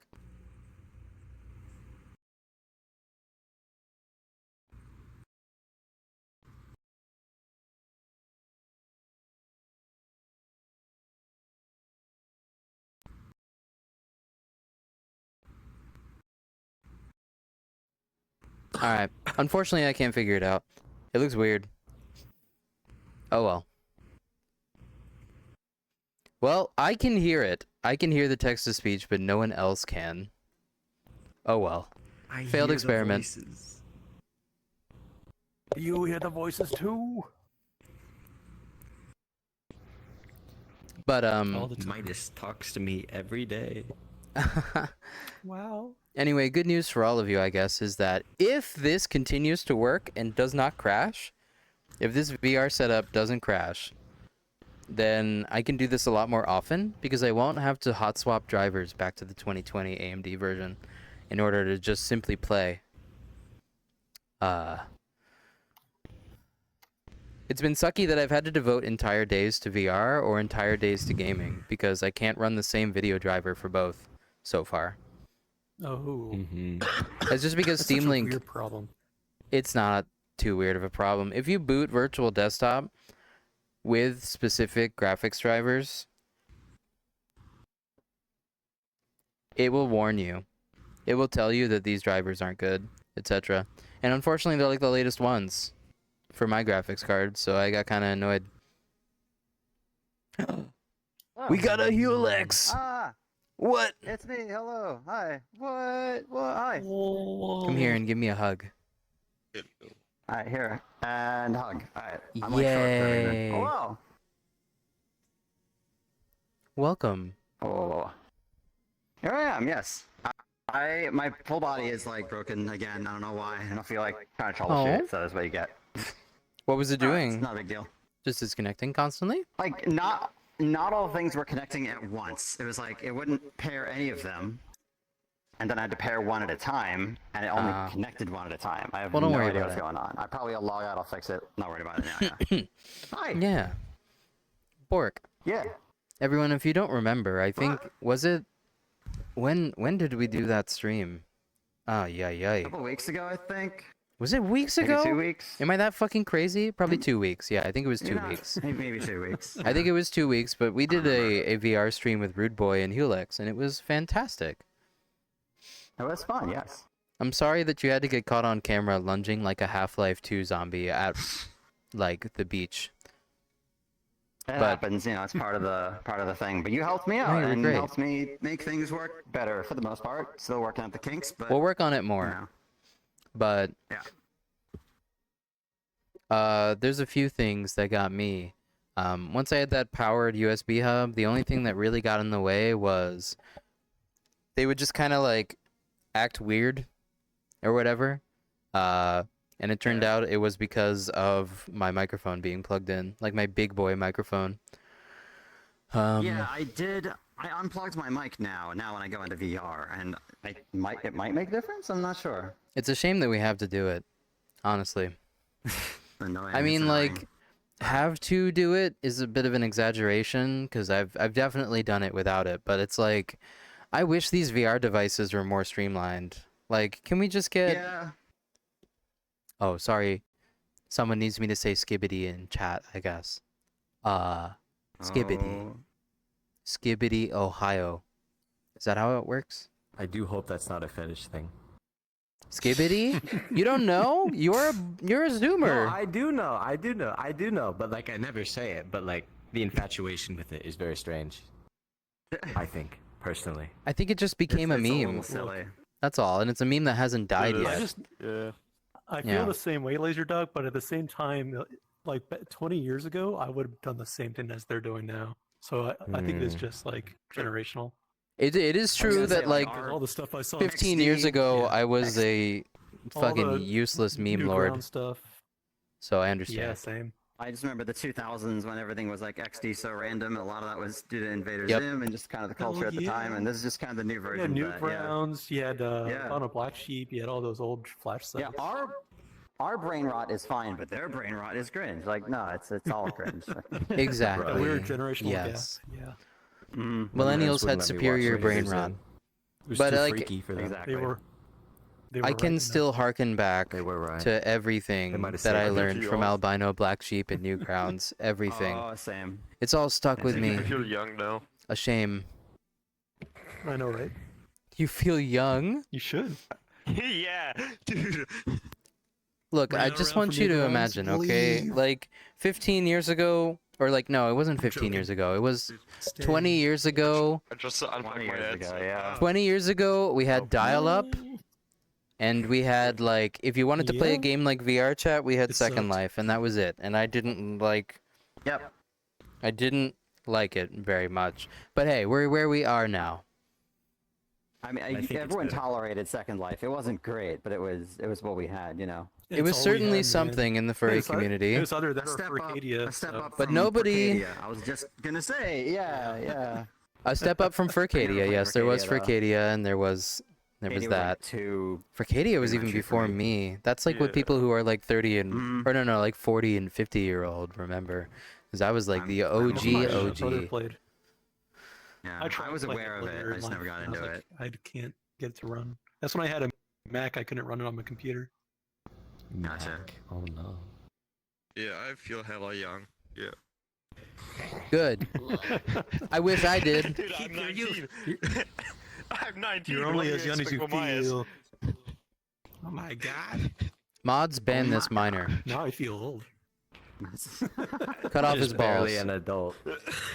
[SPEAKER 3] Alright. Unfortunately, I can't figure it out. It looks weird. Oh well. Well, I can hear it. I can hear the text-to-speech, but no one else can. Oh well. Failed experiment.
[SPEAKER 2] You hear the voices too?
[SPEAKER 3] But
[SPEAKER 2] All the time.
[SPEAKER 6] Midas talks to me every day.
[SPEAKER 2] Wow.
[SPEAKER 3] anyway, good news for all of you, I guess, is that if this continues to work and does not crash, if this VR setup doesn't crash, then I can do this a lot more often because I won't have to hot swap drivers back to the 2020 AMD version in order to just simply play. It's been sucky that I've had to devote entire days to VR or entire days to gaming because I can't run the same video driver for both so far.
[SPEAKER 2] Oh.
[SPEAKER 6] Mm-hmm.
[SPEAKER 3] It's just because
[SPEAKER 2] That's
[SPEAKER 3] Steam
[SPEAKER 2] such a
[SPEAKER 3] Link,
[SPEAKER 2] weird problem.
[SPEAKER 3] it's not too weird of a problem. If you boot Virtual Desktop with specific graphics drivers, it will warn you. It will tell you that these drivers aren't good, etc. And unfortunately, they're like the latest ones for my graphics card, so I got kind of annoyed. We got a Hulex!
[SPEAKER 7] Ah,
[SPEAKER 3] What?
[SPEAKER 7] it's me. Hello. Hi. What? Hi.
[SPEAKER 3] Come here and give me a hug.
[SPEAKER 7] All right, here. And hug. All right. I'm like short for a reason.
[SPEAKER 3] Yay.
[SPEAKER 7] Oh, wow.
[SPEAKER 3] Welcome.
[SPEAKER 7] Oh. Here I am, yes. My full body is like broken again. I don't know why. I don't feel like trying to troubleshoot it, so that's what you get.
[SPEAKER 3] What was it
[SPEAKER 7] It's
[SPEAKER 3] doing?
[SPEAKER 7] not a big deal.
[SPEAKER 3] Just disconnecting constantly?
[SPEAKER 7] Like, not all things were connecting at once. It was like, it wouldn't pair any of them. And then I had to pair one at a time, and it only connected one at a time. I have
[SPEAKER 3] Well, don't
[SPEAKER 7] no
[SPEAKER 3] worry
[SPEAKER 7] idea
[SPEAKER 3] about
[SPEAKER 7] what's
[SPEAKER 3] it.
[SPEAKER 7] going on. I probably will log out, I'll fix it. Not worried about it now, yeah. Hi.
[SPEAKER 3] Yeah. Bork.
[SPEAKER 7] Yeah.
[SPEAKER 3] Everyone, if you don't remember, I think, was it... When did we do that stream? Ah, yeah.
[SPEAKER 7] A couple weeks ago, I think.
[SPEAKER 3] Was it weeks
[SPEAKER 7] Maybe
[SPEAKER 3] ago?
[SPEAKER 7] 2 weeks.
[SPEAKER 3] Am I that fucking crazy? Probably 2 weeks. Yeah, I think it was 2
[SPEAKER 7] You're not-
[SPEAKER 3] weeks.
[SPEAKER 7] Maybe 2 weeks.
[SPEAKER 3] I think it was 2 weeks, but we did a VR stream with Rude Boy and Hulex, and it was fantastic.
[SPEAKER 7] It was fun, yes.
[SPEAKER 3] I'm sorry that you had to get caught on camera lunging like a Half-Life 2 zombie at, like, the beach.
[SPEAKER 7] It
[SPEAKER 3] But-
[SPEAKER 7] happens, you know, it's part of the thing. But you helped me out
[SPEAKER 3] No, you're
[SPEAKER 7] and
[SPEAKER 3] great.
[SPEAKER 7] helped me make things work better for the most part. Still working out the kinks, but
[SPEAKER 3] We'll work on it
[SPEAKER 7] you
[SPEAKER 3] more,
[SPEAKER 7] know,
[SPEAKER 3] but
[SPEAKER 7] yeah.
[SPEAKER 3] there's a few things that got me. Once I had that powered USB hub, the only thing that really got in the way was they would just kind of like act weird or whatever. And it turned out it was because of my microphone being plugged in, like my big boy microphone.
[SPEAKER 7] Yeah, I did. I unplugged my mic now when I go into VR, and it might make a difference. I'm not sure.
[SPEAKER 3] It's a shame that we have to do it, honestly.
[SPEAKER 7] Annoying.
[SPEAKER 3] I
[SPEAKER 7] it's
[SPEAKER 3] mean,
[SPEAKER 7] annoying.
[SPEAKER 3] like, have to do it is a bit of an exaggeration because I've definitely done it without it, but it's like, I wish these VR devices were more streamlined. Like, can we just get?
[SPEAKER 7] Yeah.
[SPEAKER 3] Oh, sorry, someone needs me to say skibbity in chat, I guess. Skibbity,
[SPEAKER 7] Oh.
[SPEAKER 3] Skibbity, Ohio. Is that how it works?
[SPEAKER 6] I do hope that's not a fetish thing.
[SPEAKER 3] Skibbity? You don't know? You're a Zoomer.
[SPEAKER 6] No, I do know. But like, I never say it. But like, the infatuation with it is very strange. I think, personally.
[SPEAKER 3] I think it just became
[SPEAKER 7] It's
[SPEAKER 3] a
[SPEAKER 7] a
[SPEAKER 3] meme.
[SPEAKER 7] little silly.
[SPEAKER 3] That's all, and it's a meme that hasn't died
[SPEAKER 5] It is.
[SPEAKER 3] yet.
[SPEAKER 5] Yeah.
[SPEAKER 2] I feel
[SPEAKER 3] Yeah.
[SPEAKER 2] the same way, Laser Dog, but at the same time, like 20 years ago, I would have done the same thing as they're doing now. So I think it's just like generational.
[SPEAKER 3] It is true
[SPEAKER 7] gonna say,
[SPEAKER 3] that like
[SPEAKER 7] our-
[SPEAKER 2] All the stuff I saw.
[SPEAKER 3] 15 years ago,
[SPEAKER 2] yeah,
[SPEAKER 3] I was a
[SPEAKER 2] All
[SPEAKER 3] fucking
[SPEAKER 2] the
[SPEAKER 3] useless meme lord,
[SPEAKER 2] Newground stuff.
[SPEAKER 3] so I
[SPEAKER 2] Yeah,
[SPEAKER 3] understand.
[SPEAKER 2] same.
[SPEAKER 7] I just remember the 2000s when everything was like XD so random. A lot of that was due to Invader
[SPEAKER 3] Yep.
[SPEAKER 7] Zim and just kind of the
[SPEAKER 2] Oh,
[SPEAKER 7] culture at the time.
[SPEAKER 2] yeah.
[SPEAKER 7] And this is just kind of the new
[SPEAKER 2] You
[SPEAKER 7] version.
[SPEAKER 2] had
[SPEAKER 7] of that, yeah.
[SPEAKER 2] Newgrounds. You had
[SPEAKER 7] Yeah.
[SPEAKER 2] on a Black Sheep. You had all those old Flash
[SPEAKER 7] Yeah,
[SPEAKER 2] sites.
[SPEAKER 7] our brain rot is fine, but their brain rot is cringe. Like, no, it's all cringe.
[SPEAKER 3] Exactly.
[SPEAKER 2] The weird generational
[SPEAKER 3] Yes.
[SPEAKER 2] gap. Yeah,
[SPEAKER 7] Mm.
[SPEAKER 3] Millennials had
[SPEAKER 6] Wouldn't let me watch
[SPEAKER 3] superior
[SPEAKER 6] Invader
[SPEAKER 3] brain
[SPEAKER 6] Zim.
[SPEAKER 3] rot.
[SPEAKER 6] It was
[SPEAKER 3] But,
[SPEAKER 6] too
[SPEAKER 3] like,
[SPEAKER 6] freaky for them.
[SPEAKER 7] Exactly.
[SPEAKER 2] they were. They
[SPEAKER 3] I
[SPEAKER 2] were
[SPEAKER 3] can
[SPEAKER 2] right in
[SPEAKER 3] still harken back
[SPEAKER 6] They were right.
[SPEAKER 3] to everything
[SPEAKER 6] They might have
[SPEAKER 3] that I
[SPEAKER 6] saved it.
[SPEAKER 3] learned from
[SPEAKER 5] Yours.
[SPEAKER 3] albino, black sheep, and Newgrounds. Everything.
[SPEAKER 7] Oh, same.
[SPEAKER 3] It's all stuck with me.
[SPEAKER 5] I feel young now.
[SPEAKER 3] A shame.
[SPEAKER 2] that. I know, right?
[SPEAKER 3] You feel young?
[SPEAKER 2] You should.
[SPEAKER 5] Yeah, dude.
[SPEAKER 3] Look, I
[SPEAKER 2] Ran
[SPEAKER 3] just
[SPEAKER 2] around
[SPEAKER 3] want
[SPEAKER 2] for
[SPEAKER 3] you to
[SPEAKER 2] Newgrounds,
[SPEAKER 3] imagine, okay?
[SPEAKER 2] believe.
[SPEAKER 3] Like 15 years ago, or like no, it wasn't 15
[SPEAKER 2] joking.
[SPEAKER 3] years ago. It was
[SPEAKER 2] Stay.
[SPEAKER 3] 20 years ago.
[SPEAKER 5] I just unplugged
[SPEAKER 7] 20
[SPEAKER 5] my
[SPEAKER 7] years
[SPEAKER 5] headset.
[SPEAKER 7] ago, yeah.
[SPEAKER 3] 20 years ago, we had
[SPEAKER 5] Oh.
[SPEAKER 3] dial-up, and we had like, if you wanted to play a
[SPEAKER 2] Yeah.
[SPEAKER 3] game like VRChat, we had
[SPEAKER 2] It
[SPEAKER 3] Second
[SPEAKER 2] sucked.
[SPEAKER 3] Life, and that was it. And I didn't like,
[SPEAKER 7] Yep.
[SPEAKER 3] I didn't like it very much. But hey, we're where we are now.
[SPEAKER 7] I mean,
[SPEAKER 6] I think it's
[SPEAKER 7] everyone
[SPEAKER 6] better.
[SPEAKER 7] tolerated Second Life. It wasn't great, but it was what we had, you know.
[SPEAKER 3] It was
[SPEAKER 2] It's all we
[SPEAKER 3] certainly
[SPEAKER 2] had, man.
[SPEAKER 3] something in the furry
[SPEAKER 2] It's
[SPEAKER 3] community.
[SPEAKER 2] It was either that
[SPEAKER 7] A
[SPEAKER 2] or
[SPEAKER 7] step
[SPEAKER 2] Arcadia.
[SPEAKER 7] up, a step up
[SPEAKER 3] But
[SPEAKER 7] from
[SPEAKER 3] nobody-
[SPEAKER 7] Arcadia. I was just gonna say, yeah.
[SPEAKER 3] A step up from Furcadia,
[SPEAKER 7] played
[SPEAKER 3] yes, there was
[SPEAKER 7] Furcadia, though.
[SPEAKER 3] Furcadia, and there was
[SPEAKER 7] Arcadia
[SPEAKER 3] that.
[SPEAKER 7] like two.
[SPEAKER 3] Furcadia was
[SPEAKER 7] pretty
[SPEAKER 3] even
[SPEAKER 7] much it for
[SPEAKER 3] before
[SPEAKER 7] me.
[SPEAKER 3] me. That's like what
[SPEAKER 5] Yeah.
[SPEAKER 3] people who are like 30 and
[SPEAKER 7] Mhm.
[SPEAKER 3] or no, like 40 and 50-year-old remember, because I was like
[SPEAKER 7] I'm-
[SPEAKER 3] the
[SPEAKER 7] I'm
[SPEAKER 3] OG
[SPEAKER 7] my
[SPEAKER 2] brother
[SPEAKER 3] OG.
[SPEAKER 2] played.
[SPEAKER 7] Yeah,
[SPEAKER 2] I tried
[SPEAKER 7] I was
[SPEAKER 2] playing
[SPEAKER 7] aware of it.
[SPEAKER 2] later
[SPEAKER 7] I
[SPEAKER 2] in
[SPEAKER 7] just never
[SPEAKER 2] life,
[SPEAKER 7] got
[SPEAKER 2] and I
[SPEAKER 7] into
[SPEAKER 2] was
[SPEAKER 7] it.
[SPEAKER 2] like, I can't get it to run. That's when I had a Mac. I couldn't run it on my computer.
[SPEAKER 7] Gotcha.
[SPEAKER 6] Mac. Oh no.
[SPEAKER 5] Yeah, I feel hella young. Yeah.
[SPEAKER 3] Good. I wish I did.
[SPEAKER 5] Dude, I'm 19. I'm 19.
[SPEAKER 2] You're
[SPEAKER 5] what
[SPEAKER 2] only
[SPEAKER 5] do
[SPEAKER 2] as young as you
[SPEAKER 5] expect from my ass?
[SPEAKER 2] feel. Oh my god!
[SPEAKER 3] Mods ban this minor.
[SPEAKER 2] Now I feel old.
[SPEAKER 3] Cut off
[SPEAKER 6] Just
[SPEAKER 3] his balls.
[SPEAKER 6] barely an adult.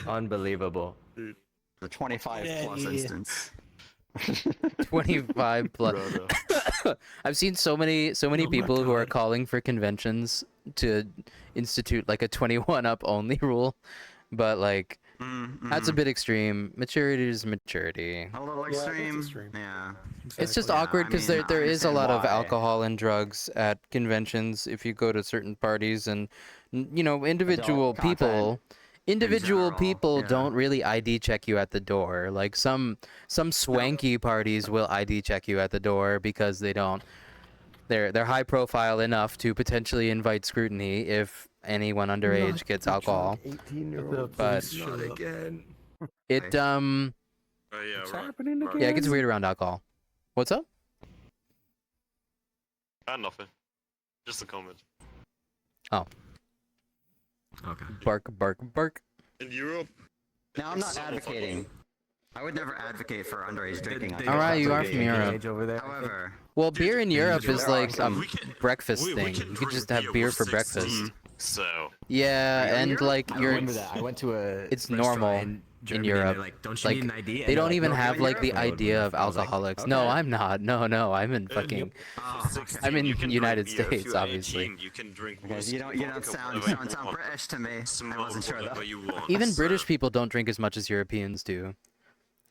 [SPEAKER 6] Unbelievable.
[SPEAKER 7] The 25 plus
[SPEAKER 2] Yeah.
[SPEAKER 7] instance.
[SPEAKER 3] 25 plus. I've seen so many
[SPEAKER 2] Oh my
[SPEAKER 3] people who are
[SPEAKER 2] God.
[SPEAKER 3] calling for conventions to institute like a 21 up only rule, but like that's a bit extreme. Maturity is maturity.
[SPEAKER 7] A little
[SPEAKER 2] Yeah, that's
[SPEAKER 7] extreme.
[SPEAKER 2] extreme.
[SPEAKER 7] Yeah.
[SPEAKER 3] It's just
[SPEAKER 7] Yeah,
[SPEAKER 3] awkward
[SPEAKER 7] I
[SPEAKER 3] because
[SPEAKER 7] mean,
[SPEAKER 3] there
[SPEAKER 7] I
[SPEAKER 3] is a
[SPEAKER 7] understand
[SPEAKER 3] lot of
[SPEAKER 7] why.
[SPEAKER 3] alcohol and drugs at conventions if you go to certain parties, and you know, individual
[SPEAKER 7] content
[SPEAKER 3] people
[SPEAKER 7] general,
[SPEAKER 3] people
[SPEAKER 7] yeah.
[SPEAKER 3] don't really ID check you at the door. Like some swanky parties will ID check you at the door because they're high profile enough to potentially invite scrutiny if anyone underage gets alcohol.
[SPEAKER 2] 18-year-old.
[SPEAKER 3] But-
[SPEAKER 2] Not
[SPEAKER 5] again.
[SPEAKER 3] It
[SPEAKER 5] Oh yeah,
[SPEAKER 2] What's
[SPEAKER 5] right.
[SPEAKER 2] happening
[SPEAKER 5] right.
[SPEAKER 2] again?
[SPEAKER 3] yeah, it gets weird around alcohol. What's up?
[SPEAKER 5] Nothing. Just a comment.
[SPEAKER 6] Okay.
[SPEAKER 3] Bark, bark, bark.
[SPEAKER 5] In Europe.
[SPEAKER 7] Now, I'm not
[SPEAKER 5] it's so
[SPEAKER 7] advocating. I would never advocate for underage drinking.
[SPEAKER 3] All right, you are from Europe.
[SPEAKER 6] Age over there.
[SPEAKER 7] However,
[SPEAKER 3] Well, beer in Europe
[SPEAKER 5] dude,
[SPEAKER 3] is
[SPEAKER 7] there are
[SPEAKER 3] like a
[SPEAKER 7] some-
[SPEAKER 3] breakfast
[SPEAKER 5] we
[SPEAKER 3] thing.
[SPEAKER 5] can
[SPEAKER 3] You could
[SPEAKER 5] drink
[SPEAKER 3] just have beer
[SPEAKER 5] with
[SPEAKER 3] for
[SPEAKER 5] 16,
[SPEAKER 3] breakfast.
[SPEAKER 5] So.
[SPEAKER 3] Yeah,
[SPEAKER 7] Are you in
[SPEAKER 3] and
[SPEAKER 7] Europe?
[SPEAKER 3] like
[SPEAKER 6] I
[SPEAKER 3] you're
[SPEAKER 6] remember that. I went to a.
[SPEAKER 3] It's
[SPEAKER 6] restaurant
[SPEAKER 3] normal
[SPEAKER 6] in Germany,
[SPEAKER 3] Europe.
[SPEAKER 6] And they're like, don't you
[SPEAKER 3] Like,
[SPEAKER 6] need an ID? And
[SPEAKER 3] they
[SPEAKER 6] they're
[SPEAKER 3] don't
[SPEAKER 6] like,
[SPEAKER 3] even
[SPEAKER 6] "No,
[SPEAKER 3] have
[SPEAKER 6] you're
[SPEAKER 3] like the
[SPEAKER 6] Europe."
[SPEAKER 3] idea of
[SPEAKER 6] I was like,
[SPEAKER 3] alcoholics.
[SPEAKER 6] okay.
[SPEAKER 3] No, I'm not. No, I'm in
[SPEAKER 5] Yep.
[SPEAKER 3] fucking.
[SPEAKER 7] oh,
[SPEAKER 5] For
[SPEAKER 7] okay.
[SPEAKER 5] 16,
[SPEAKER 3] I'm in
[SPEAKER 5] you can
[SPEAKER 3] United
[SPEAKER 5] drink beer. If
[SPEAKER 3] States,
[SPEAKER 5] you're
[SPEAKER 3] obviously.
[SPEAKER 5] 18, you can drink
[SPEAKER 7] Because
[SPEAKER 5] whiskey,
[SPEAKER 7] you don't
[SPEAKER 5] vodka,
[SPEAKER 7] sound
[SPEAKER 5] whatever you
[SPEAKER 7] sound
[SPEAKER 5] want.
[SPEAKER 7] British to me. I
[SPEAKER 5] Smoke
[SPEAKER 7] wasn't sure
[SPEAKER 5] whatever
[SPEAKER 7] though.
[SPEAKER 5] you want.
[SPEAKER 3] Even
[SPEAKER 5] So-
[SPEAKER 3] British people don't drink as much as Europeans do.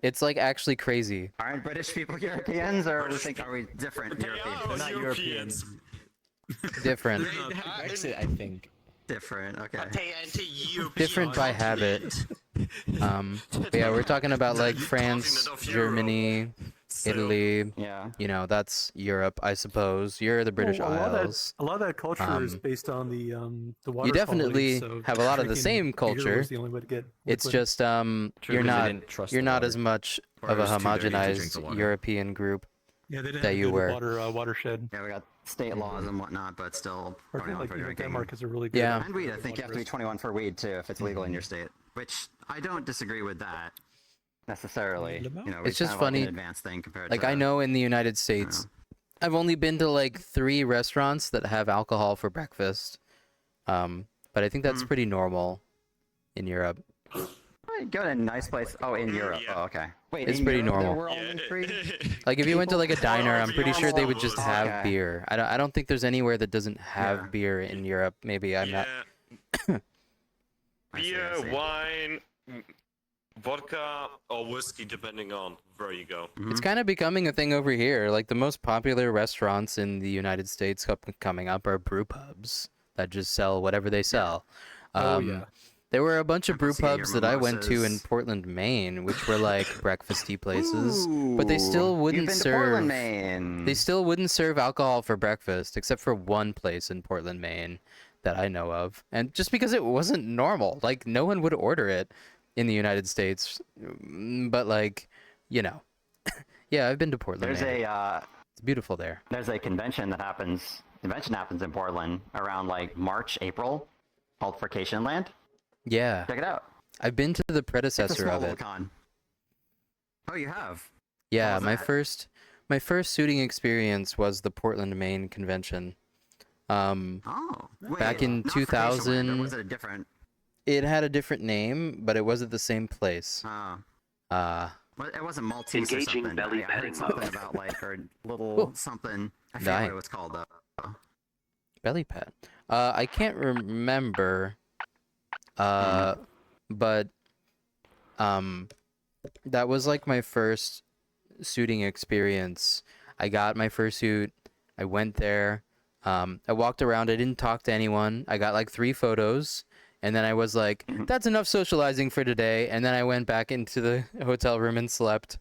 [SPEAKER 3] It's like actually crazy.
[SPEAKER 7] Aren't British people Europeans, or
[SPEAKER 5] British
[SPEAKER 7] are we different
[SPEAKER 5] They
[SPEAKER 7] Europeans?
[SPEAKER 5] are
[SPEAKER 6] not
[SPEAKER 5] Europeans.
[SPEAKER 3] Different.
[SPEAKER 6] Brexit, I think.
[SPEAKER 7] Different. Okay.
[SPEAKER 5] They anti-European.
[SPEAKER 3] Different by habit. But yeah, we're talking about like France,
[SPEAKER 5] Continent of
[SPEAKER 3] Germany,
[SPEAKER 5] So-
[SPEAKER 3] Italy.
[SPEAKER 7] Yeah.
[SPEAKER 3] You know, that's Europe, I suppose. You're the British
[SPEAKER 2] Well,
[SPEAKER 3] Isles.
[SPEAKER 2] A lot of that culture is
[SPEAKER 3] Um,
[SPEAKER 2] based on the water
[SPEAKER 3] You definitely
[SPEAKER 2] quality, so
[SPEAKER 3] have a lot of the
[SPEAKER 2] drinking
[SPEAKER 3] same
[SPEAKER 2] beer
[SPEAKER 3] culture.
[SPEAKER 2] was the only way to get
[SPEAKER 3] It's
[SPEAKER 2] liquid.
[SPEAKER 3] just
[SPEAKER 6] True,
[SPEAKER 3] you're
[SPEAKER 6] 'cause they
[SPEAKER 3] not
[SPEAKER 6] didn't trust
[SPEAKER 3] you're
[SPEAKER 6] the
[SPEAKER 3] not
[SPEAKER 6] water.
[SPEAKER 3] as much
[SPEAKER 6] Or
[SPEAKER 3] of
[SPEAKER 6] it
[SPEAKER 3] a
[SPEAKER 6] was too dirty to drink
[SPEAKER 3] homogenized
[SPEAKER 6] the water.
[SPEAKER 3] European group.
[SPEAKER 2] yeah, they didn't
[SPEAKER 3] that
[SPEAKER 2] have
[SPEAKER 3] you
[SPEAKER 2] good
[SPEAKER 3] were.
[SPEAKER 2] watershed.
[SPEAKER 7] Yeah, we got state laws and whatnot, but still
[SPEAKER 2] Or
[SPEAKER 7] going on
[SPEAKER 2] like
[SPEAKER 7] for
[SPEAKER 2] even
[SPEAKER 7] drinking.
[SPEAKER 2] Denmark is a really good.
[SPEAKER 3] Yeah.
[SPEAKER 7] And weed, I think you have to be
[SPEAKER 2] water
[SPEAKER 7] 21 for weed too if it's legal in your state. Which I don't disagree with that necessarily. You know,
[SPEAKER 3] It's just
[SPEAKER 7] kind of
[SPEAKER 3] funny.
[SPEAKER 7] Like an advanced thing compared
[SPEAKER 3] Like
[SPEAKER 7] to.
[SPEAKER 3] I know in the United States, I've only been to like 3 restaurants that have alcohol for breakfast. But I think that's pretty normal in Europe.
[SPEAKER 7] Hey, go to a nice place. Oh, in Europe.
[SPEAKER 5] yeah.
[SPEAKER 7] Oh, okay. Wait,
[SPEAKER 3] It's
[SPEAKER 7] in
[SPEAKER 3] pretty
[SPEAKER 7] Europe there
[SPEAKER 3] normal.
[SPEAKER 7] were only 3?
[SPEAKER 3] Like if you went to like a
[SPEAKER 7] People-
[SPEAKER 3] diner, I'm pretty sure they would just have
[SPEAKER 7] Okay.
[SPEAKER 3] beer. I don't think there's anywhere that doesn't have
[SPEAKER 7] Yeah.
[SPEAKER 3] beer in Europe. Maybe I'm not.
[SPEAKER 5] Yeah.
[SPEAKER 7] I see,
[SPEAKER 5] Beer,
[SPEAKER 7] I see.
[SPEAKER 5] wine, vodka, or whiskey, depending on where you go.
[SPEAKER 3] It's kind of becoming a thing over here. Like the most popular restaurants in the United States coming up are brew pubs that just sell whatever they sell.
[SPEAKER 2] Oh, yeah.
[SPEAKER 3] There were a bunch of brew
[SPEAKER 7] Let's get your
[SPEAKER 3] pubs that I went to in
[SPEAKER 7] mimosas.
[SPEAKER 3] Portland, Maine, which were like breakfasty places, but they still
[SPEAKER 7] Ooh,
[SPEAKER 3] wouldn't
[SPEAKER 7] You've been to
[SPEAKER 3] serve.
[SPEAKER 7] Portland, Maine.
[SPEAKER 3] They still wouldn't serve alcohol for breakfast, except for one place in Portland, Maine, that I know of, and just because it wasn't normal, like no one would order it in the United States. But like, you know, yeah, I've been to Portland.
[SPEAKER 7] There's
[SPEAKER 3] Maine.
[SPEAKER 7] a
[SPEAKER 3] It's beautiful there.
[SPEAKER 7] there's a convention that happens. Convention happens in Portland around like March, April, called Vacation Land.
[SPEAKER 3] Yeah,
[SPEAKER 7] Check it out.
[SPEAKER 3] I've been to the
[SPEAKER 7] It's a
[SPEAKER 3] predecessor
[SPEAKER 7] small
[SPEAKER 3] of
[SPEAKER 7] little
[SPEAKER 3] it.
[SPEAKER 7] con. Oh, you have.
[SPEAKER 3] Yeah,
[SPEAKER 7] was
[SPEAKER 3] my
[SPEAKER 7] that?
[SPEAKER 3] first shooting experience was the Portland, Maine convention.
[SPEAKER 7] Oh, wait,
[SPEAKER 3] Back in
[SPEAKER 7] not Vacation Land,
[SPEAKER 3] 2000
[SPEAKER 7] or was it a different?
[SPEAKER 3] It had a different name, but it was at the same place.
[SPEAKER 7] Well, it wasn't Maltese or
[SPEAKER 4] Engaging
[SPEAKER 7] something.
[SPEAKER 4] belly
[SPEAKER 7] I heard
[SPEAKER 4] petting
[SPEAKER 7] something
[SPEAKER 4] mode.
[SPEAKER 7] about like or little
[SPEAKER 3] Cool.
[SPEAKER 7] something. I forget
[SPEAKER 3] Dying.
[SPEAKER 7] what it was called though.
[SPEAKER 3] Belly pet. I can't remember. But that was like my first suiting experience. I got my fursuit. I went there. I walked around. I didn't talk to anyone. I got like 3 photos. And then I was like, that's enough socializing for today. And then I went back into the hotel room and slept.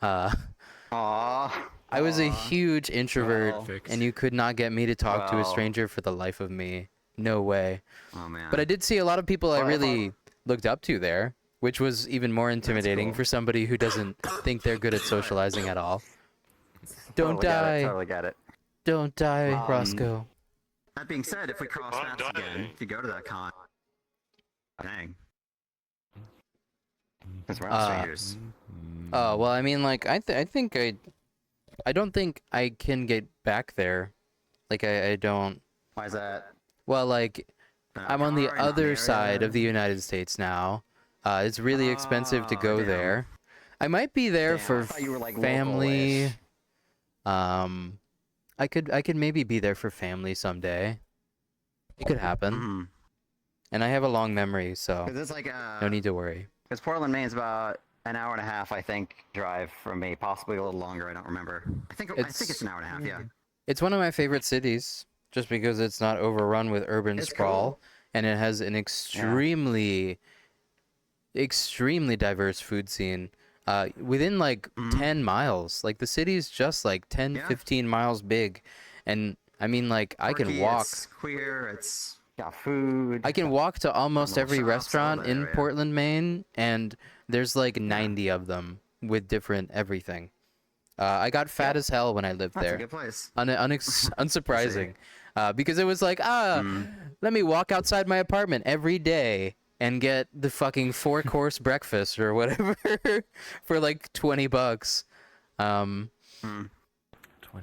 [SPEAKER 7] Aww.
[SPEAKER 3] I was a huge introvert,
[SPEAKER 7] Oh.
[SPEAKER 3] and you could not get me to talk to a
[SPEAKER 7] Well.
[SPEAKER 3] stranger for the life of me. No way.
[SPEAKER 7] Oh man.
[SPEAKER 3] But I did see a lot of people I
[SPEAKER 7] Well, if I-
[SPEAKER 3] really looked up to there, which was even more intimidating
[SPEAKER 7] cool.
[SPEAKER 3] for somebody who doesn't think they're good at socializing at all. Don't
[SPEAKER 7] Totally get it,
[SPEAKER 3] die.
[SPEAKER 7] Totally get it.
[SPEAKER 3] Don't die,
[SPEAKER 7] Um,
[SPEAKER 3] Roscoe.
[SPEAKER 7] That being said, if we cross
[SPEAKER 5] I'm
[SPEAKER 7] paths again,
[SPEAKER 5] dying.
[SPEAKER 7] if you go to that con, dang. Because we're not strangers.
[SPEAKER 3] Oh, well, I mean, like, I don't think I can get back there. Like, I don't.
[SPEAKER 7] Why is that?
[SPEAKER 3] Well, like,
[SPEAKER 7] Not
[SPEAKER 3] I'm on the
[SPEAKER 7] car, not
[SPEAKER 3] other
[SPEAKER 7] area?
[SPEAKER 3] side of the United States now. It's really expensive to
[SPEAKER 7] Oh,
[SPEAKER 3] go
[SPEAKER 7] damn.
[SPEAKER 3] there. I might be there
[SPEAKER 7] Damn,
[SPEAKER 3] for
[SPEAKER 7] I thought you were, like,
[SPEAKER 3] family.
[SPEAKER 7] local-ish.
[SPEAKER 3] I could maybe be there for family someday. It could happen.
[SPEAKER 7] Mm-hmm.
[SPEAKER 3] And I have a long memory, so
[SPEAKER 7] Because it's like
[SPEAKER 3] no need to worry.
[SPEAKER 7] Because Portland, Maine's about an hour and a half, I think, drive from me. Possibly a little longer. I don't remember. I think it's an hour and a half. Yeah.
[SPEAKER 3] It's one of my favorite cities, just because it's not overrun with urban
[SPEAKER 7] It's
[SPEAKER 3] sprawl,
[SPEAKER 7] cool.
[SPEAKER 3] and it has an extremely diverse food scene. Within like 10 miles, like the city's just like 10,
[SPEAKER 7] Yeah.
[SPEAKER 3] 15 miles big, and I mean, like, I can
[SPEAKER 7] Quirky,
[SPEAKER 3] walk.
[SPEAKER 7] It's queer. It's got food.
[SPEAKER 3] I can walk to almost
[SPEAKER 7] Little
[SPEAKER 3] every
[SPEAKER 7] shops, all
[SPEAKER 3] restaurant
[SPEAKER 7] there,
[SPEAKER 3] in
[SPEAKER 7] yeah.
[SPEAKER 3] Portland, Maine, and there's like 90 of them with different everything. I got fat as hell when I lived
[SPEAKER 7] That's a
[SPEAKER 3] there.
[SPEAKER 7] good place.
[SPEAKER 3] Unsurprising, because it was like, let me walk outside my apartment every day and get the fucking 4-course breakfast or whatever for like $20.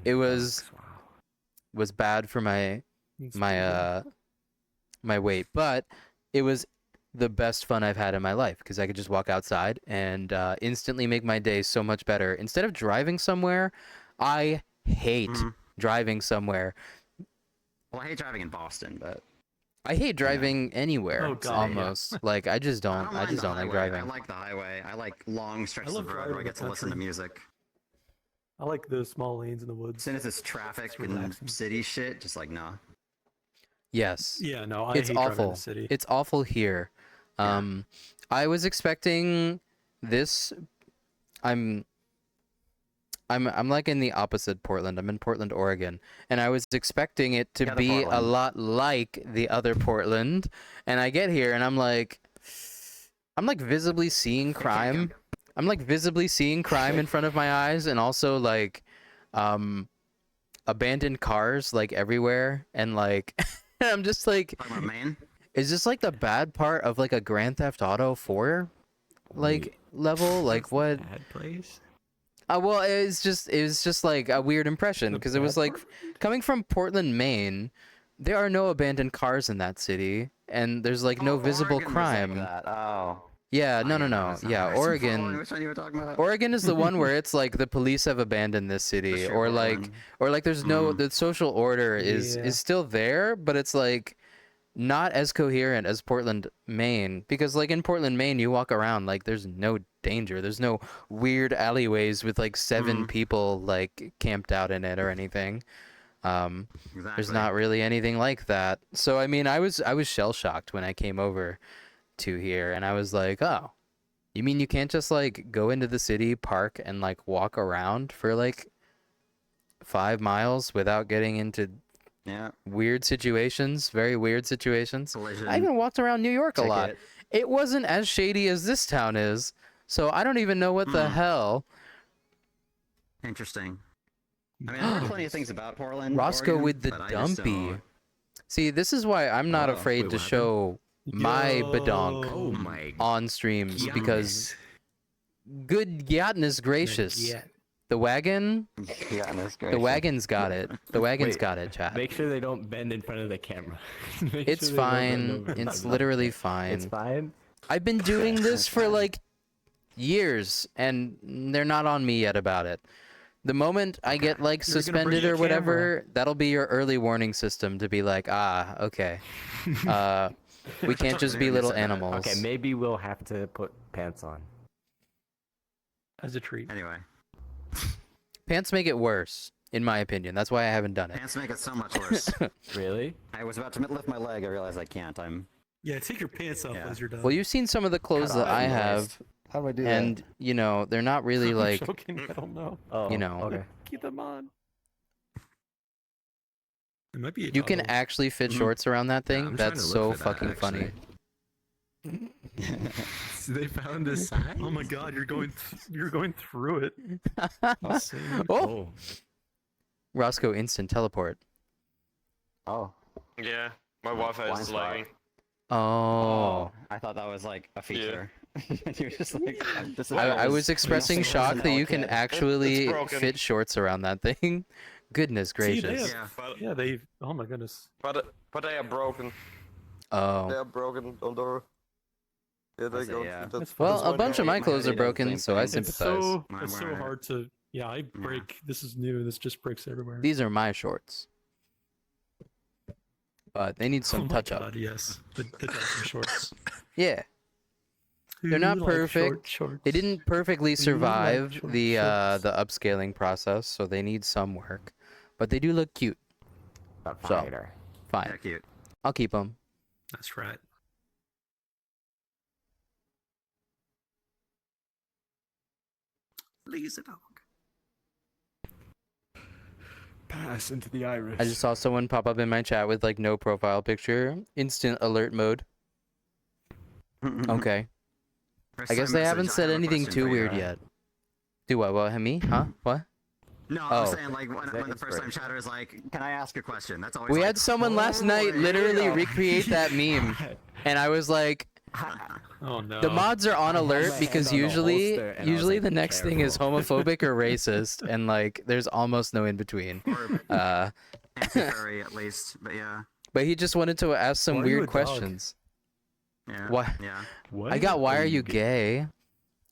[SPEAKER 3] It was bad for my my weight, but it was the best fun I've had in my life because I could just walk outside and instantly make my day so much better. Instead of driving somewhere, I hate driving somewhere.
[SPEAKER 7] Well, I hate driving in Boston, but
[SPEAKER 3] I hate driving anywhere
[SPEAKER 2] Oh, God, yeah.
[SPEAKER 3] almost. Like I just don't. I
[SPEAKER 7] mind
[SPEAKER 3] just
[SPEAKER 7] the
[SPEAKER 3] don't like
[SPEAKER 7] highway.
[SPEAKER 3] driving.
[SPEAKER 7] I like the highway. I like long stretches
[SPEAKER 2] love
[SPEAKER 7] of road where I
[SPEAKER 2] driving
[SPEAKER 7] get
[SPEAKER 2] the
[SPEAKER 7] to listen to
[SPEAKER 2] country.
[SPEAKER 7] music.
[SPEAKER 2] I like those small lanes in the
[SPEAKER 7] As
[SPEAKER 2] woods.
[SPEAKER 7] soon as it's traffic
[SPEAKER 2] It's
[SPEAKER 7] and
[SPEAKER 2] relaxing.
[SPEAKER 7] city shit, just like nah.
[SPEAKER 3] Yes.
[SPEAKER 2] Yeah, no, I
[SPEAKER 3] It's
[SPEAKER 2] hate driving in
[SPEAKER 3] awful.
[SPEAKER 2] the city.
[SPEAKER 3] It's awful here. I was expecting this. I'm like in the opposite Portland. I'm in Portland, Oregon, and I was expecting it to
[SPEAKER 7] The other
[SPEAKER 3] be a
[SPEAKER 7] Portland.
[SPEAKER 3] lot like the other Portland, and I get here and I'm like visibly seeing crime. I'm like visibly seeing crime in front of my eyes, and also like abandoned cars like everywhere, and like I'm just like,
[SPEAKER 7] Talking about Maine?
[SPEAKER 3] is this like the bad part of like a Grand Theft Auto 4 like level? Like what?
[SPEAKER 6] Bad place.
[SPEAKER 3] Well, it was just like a weird impression
[SPEAKER 2] The
[SPEAKER 3] because it was
[SPEAKER 2] bad
[SPEAKER 3] like coming from Portland, Maine. There are no abandoned cars in that city, and there's like no
[SPEAKER 7] Oh,
[SPEAKER 3] visible
[SPEAKER 7] Oregon was like
[SPEAKER 3] crime.
[SPEAKER 7] that. Oh.
[SPEAKER 3] Yeah, no.
[SPEAKER 7] That's not
[SPEAKER 3] Yeah,
[SPEAKER 7] right. So
[SPEAKER 3] Oregon.
[SPEAKER 7] following which one you were talking about?
[SPEAKER 3] Oregon is the one where it's like the police have abandoned this city,
[SPEAKER 7] sure,
[SPEAKER 3] or like,
[SPEAKER 7] Portland.
[SPEAKER 3] there's no the social order is
[SPEAKER 2] Yeah.
[SPEAKER 3] still there, but it's like not as coherent as Portland, Maine, because like in Portland, Maine, you walk around like there's no danger, there's no weird alleyways with like 7 people like camped out in it or anything. There's
[SPEAKER 7] Exactly.
[SPEAKER 3] not really anything like that. So I mean, I was shell shocked when I came over to here, and I was like, oh. You mean you can't just like go into the city, park, and like walk around for like 5 miles without getting into
[SPEAKER 7] Yeah.
[SPEAKER 3] weird situations, very weird situations?
[SPEAKER 7] Collision.
[SPEAKER 3] I even walked around New York a lot.
[SPEAKER 7] ticket.
[SPEAKER 3] It wasn't as shady as this town is, so I don't even know what the hell.
[SPEAKER 7] Interesting. I mean, I've heard plenty of things about Portland.
[SPEAKER 3] Roscoe
[SPEAKER 7] Oregon,
[SPEAKER 3] with the
[SPEAKER 7] but I just
[SPEAKER 3] dumpy.
[SPEAKER 7] don't-
[SPEAKER 3] See, this is why I'm not
[SPEAKER 7] Oh,
[SPEAKER 3] afraid
[SPEAKER 6] wait,
[SPEAKER 3] to
[SPEAKER 6] what happened?
[SPEAKER 3] show my badonk
[SPEAKER 6] Oh my.
[SPEAKER 3] on streams because goodness gracious,
[SPEAKER 2] Yeah.
[SPEAKER 3] the wagon.
[SPEAKER 7] Yeah, that's great.
[SPEAKER 3] The wagon's got it. The wagon's
[SPEAKER 6] Wait,
[SPEAKER 3] got it, chat.
[SPEAKER 6] Make sure they don't bend in front of the camera. Make
[SPEAKER 3] It's
[SPEAKER 6] sure they don't bend
[SPEAKER 3] fine.
[SPEAKER 6] over in
[SPEAKER 3] It's
[SPEAKER 6] front of
[SPEAKER 3] literally
[SPEAKER 6] the-
[SPEAKER 3] fine.
[SPEAKER 6] It's fine.
[SPEAKER 3] I've been doing this for like years, and they're not on me yet about it. The moment I get like
[SPEAKER 2] You're gonna bring
[SPEAKER 3] suspended
[SPEAKER 2] your
[SPEAKER 3] or whatever, that'll be your early warning system to be like, okay. We can't just be
[SPEAKER 7] You
[SPEAKER 3] little
[SPEAKER 7] said that.
[SPEAKER 3] animals.
[SPEAKER 6] Okay, maybe we'll have to put pants on.
[SPEAKER 2] As a treat.
[SPEAKER 7] Anyway,
[SPEAKER 3] Pants make it worse, in my opinion. That's why I haven't done it.
[SPEAKER 7] pants make it so much worse.
[SPEAKER 6] Really?
[SPEAKER 7] I was about to lift my leg. I realized I can't.
[SPEAKER 2] Yeah, take your pants off
[SPEAKER 7] Yeah.
[SPEAKER 2] as you're done.
[SPEAKER 3] Well, you've seen some of the clothes
[SPEAKER 6] Cut
[SPEAKER 3] that
[SPEAKER 6] off
[SPEAKER 3] I
[SPEAKER 6] the waist.
[SPEAKER 3] have,
[SPEAKER 8] How do I do
[SPEAKER 3] and you know they're not really
[SPEAKER 2] I'm
[SPEAKER 3] like.
[SPEAKER 2] joking, I don't know.
[SPEAKER 6] Oh,
[SPEAKER 3] You know.
[SPEAKER 6] Okay.
[SPEAKER 2] Keep them on. It might be. A
[SPEAKER 3] You can
[SPEAKER 2] toggle.
[SPEAKER 3] actually fit
[SPEAKER 7] Mhm.
[SPEAKER 3] shorts around that thing.
[SPEAKER 1] I'm trying
[SPEAKER 3] That's
[SPEAKER 1] to
[SPEAKER 3] so
[SPEAKER 1] look for that,
[SPEAKER 3] fucking funny.
[SPEAKER 1] They found a sign.
[SPEAKER 2] Oh my god, you're going through it. Insane.
[SPEAKER 3] Oh, Roscoe instant teleport.
[SPEAKER 6] Oh.
[SPEAKER 5] Yeah, my Wi-Fi
[SPEAKER 6] blind
[SPEAKER 5] is
[SPEAKER 6] spot.
[SPEAKER 5] lagging.
[SPEAKER 3] Oh.
[SPEAKER 7] I thought that was like a feature. You're just like. This is
[SPEAKER 3] I was expressing
[SPEAKER 7] Yes,
[SPEAKER 3] shock
[SPEAKER 7] it's
[SPEAKER 3] that you can
[SPEAKER 7] broken.
[SPEAKER 3] actually
[SPEAKER 5] broken.
[SPEAKER 3] fit shorts around that thing. Goodness
[SPEAKER 2] See, they
[SPEAKER 3] gracious.
[SPEAKER 2] have-
[SPEAKER 7] Yeah.
[SPEAKER 5] But,
[SPEAKER 2] Yeah, they. Oh my goodness.
[SPEAKER 5] but they are broken. They
[SPEAKER 3] Oh.
[SPEAKER 5] are broken, although... Yeah, they
[SPEAKER 7] That's it,
[SPEAKER 5] go.
[SPEAKER 7] yeah.
[SPEAKER 5] That's
[SPEAKER 3] Well,
[SPEAKER 5] that's
[SPEAKER 3] a
[SPEAKER 5] why
[SPEAKER 3] bunch of
[SPEAKER 5] they-
[SPEAKER 3] my clothes are
[SPEAKER 7] idea does the
[SPEAKER 3] broken,
[SPEAKER 7] same
[SPEAKER 3] so I
[SPEAKER 7] thing.
[SPEAKER 2] It's
[SPEAKER 3] sympathize.
[SPEAKER 2] so
[SPEAKER 7] I'm
[SPEAKER 2] it's so
[SPEAKER 7] wearing it.
[SPEAKER 2] hard to. Yeah, I break. This is new. This just breaks everywhere.
[SPEAKER 3] These are my shorts. But they need some
[SPEAKER 2] oh my
[SPEAKER 3] touch up.
[SPEAKER 2] God, yes, the Delta shorts.
[SPEAKER 3] Yeah. They're not
[SPEAKER 2] Who likes
[SPEAKER 3] perfect.
[SPEAKER 2] short shorts?
[SPEAKER 3] They didn't perfectly
[SPEAKER 2] like
[SPEAKER 3] survive
[SPEAKER 2] short
[SPEAKER 3] the
[SPEAKER 2] shorts?
[SPEAKER 3] the upscaling process, so they need some work. But they do look cute.
[SPEAKER 6] A
[SPEAKER 3] So.
[SPEAKER 6] fighter.
[SPEAKER 3] Fine.
[SPEAKER 7] Yeah, cute.
[SPEAKER 3] I'll keep them.
[SPEAKER 2] That's right. Lazy dog.
[SPEAKER 6] Pass into the iris.
[SPEAKER 3] I just saw someone pop up in my chat with like no profile picture. Instant alert mode. Okay.
[SPEAKER 7] First
[SPEAKER 3] I guess
[SPEAKER 7] time
[SPEAKER 3] they
[SPEAKER 7] message,
[SPEAKER 3] haven't
[SPEAKER 7] I
[SPEAKER 3] said
[SPEAKER 7] have a
[SPEAKER 3] anything
[SPEAKER 7] question
[SPEAKER 3] too
[SPEAKER 7] for you,
[SPEAKER 3] weird
[SPEAKER 7] right?
[SPEAKER 3] yet. Do what, me? Huh? What?
[SPEAKER 7] No,
[SPEAKER 3] Oh.
[SPEAKER 7] I'm saying like when
[SPEAKER 6] that
[SPEAKER 7] the first time
[SPEAKER 6] inspiration?
[SPEAKER 7] chatter is like, "Can I ask a question?" That's always.
[SPEAKER 3] We
[SPEAKER 7] like,
[SPEAKER 3] had someone last
[SPEAKER 7] "Oh,
[SPEAKER 3] night literally
[SPEAKER 7] yeah."
[SPEAKER 3] recreate that meme. And I was like,
[SPEAKER 2] Oh no.
[SPEAKER 3] the mods are on
[SPEAKER 6] I had
[SPEAKER 3] alert
[SPEAKER 6] my
[SPEAKER 3] because
[SPEAKER 6] hand on the
[SPEAKER 3] usually
[SPEAKER 6] holster, and I was
[SPEAKER 3] usually
[SPEAKER 6] like,
[SPEAKER 3] the next thing is
[SPEAKER 6] "Careful."
[SPEAKER 3] homophobic or racist, and like there's almost no in between.
[SPEAKER 7] Or
[SPEAKER 3] Uh,
[SPEAKER 7] anti-furry at least, but yeah,
[SPEAKER 3] but he just wanted to ask some
[SPEAKER 2] Why are you
[SPEAKER 3] weird
[SPEAKER 2] a dog?
[SPEAKER 3] questions.
[SPEAKER 7] yeah.
[SPEAKER 3] Why?
[SPEAKER 7] Yeah.
[SPEAKER 3] I got why are you gay?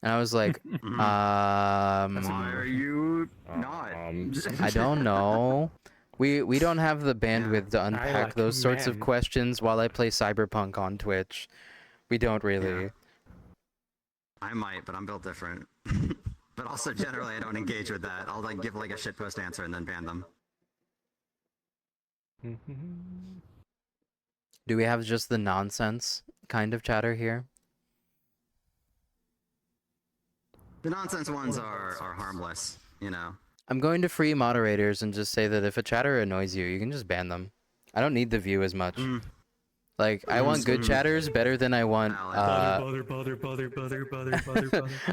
[SPEAKER 3] And I was like,
[SPEAKER 7] Mhm. Why are you not?
[SPEAKER 3] I don't know. We don't have the bandwidth to unpack
[SPEAKER 2] like
[SPEAKER 3] those sorts of
[SPEAKER 2] men.
[SPEAKER 3] questions while I play Cyberpunk on Twitch. We don't really.
[SPEAKER 7] Yeah. I might, but I'm built different. But also generally, I don't engage with that. I'll like give like a shitpost answer and then ban them.
[SPEAKER 3] Do we have just the nonsense kind of chatter here?
[SPEAKER 7] The nonsense ones are harmless, you know.
[SPEAKER 3] I'm going to free moderators and just say that if a chatter annoys you, you can just ban them. I don't need the view as much.
[SPEAKER 7] Mm.
[SPEAKER 3] Like, I want good chatters better than I want.
[SPEAKER 2] Bother.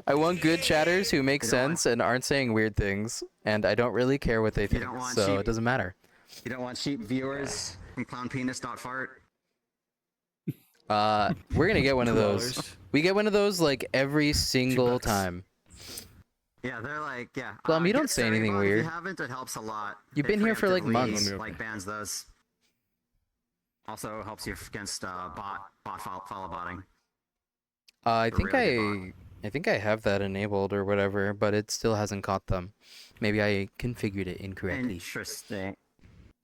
[SPEAKER 3] I want good chatters who make
[SPEAKER 7] You don't want-
[SPEAKER 3] sense and aren't saying weird things, and I don't really care what they think,
[SPEAKER 7] don't want
[SPEAKER 3] so
[SPEAKER 7] sheep.
[SPEAKER 3] it doesn't matter.
[SPEAKER 7] You don't want sheep viewers and clownpenis.fart.
[SPEAKER 3] We're gonna get one of those. We get one of those like every single
[SPEAKER 2] bucks.
[SPEAKER 3] time.
[SPEAKER 7] Yeah, they're like, yeah.
[SPEAKER 3] Plum, you don't
[SPEAKER 7] get
[SPEAKER 3] say anything
[SPEAKER 7] Stereo Bot.
[SPEAKER 3] weird.
[SPEAKER 7] If you haven't, it helps a lot.
[SPEAKER 3] You've
[SPEAKER 7] They
[SPEAKER 3] been here for, like,
[SPEAKER 7] preemptively,
[SPEAKER 3] months.
[SPEAKER 7] Like bans those. Also helps you against bot follow botting.
[SPEAKER 3] I think
[SPEAKER 7] really good
[SPEAKER 3] I think I have that enabled or whatever, but it still hasn't caught them. Maybe I configured it incorrectly.
[SPEAKER 7] Interesting.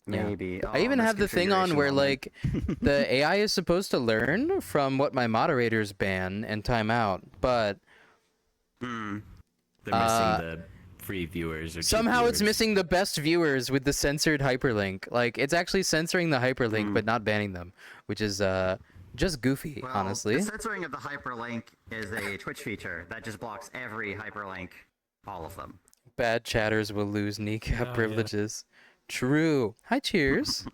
[SPEAKER 3] Yeah.
[SPEAKER 7] Maybe.
[SPEAKER 3] I even have the thing on where like the AI is supposed to learn from what my moderators ban and time out, but
[SPEAKER 7] Hmm.
[SPEAKER 6] They're missing the free viewers or cheap
[SPEAKER 3] somehow it's
[SPEAKER 6] viewers.
[SPEAKER 3] missing the best viewers with the censored hyperlink. Like it's actually censoring the hyperlink but not banning them, which is just goofy,
[SPEAKER 7] Well,
[SPEAKER 3] honestly.
[SPEAKER 7] the censoring of the hyperlink is a Twitch feature that just blocks every hyperlink, all of them.
[SPEAKER 3] Bad chatters will lose kneecap
[SPEAKER 2] Yeah.
[SPEAKER 3] privileges. True. Hi, cheers.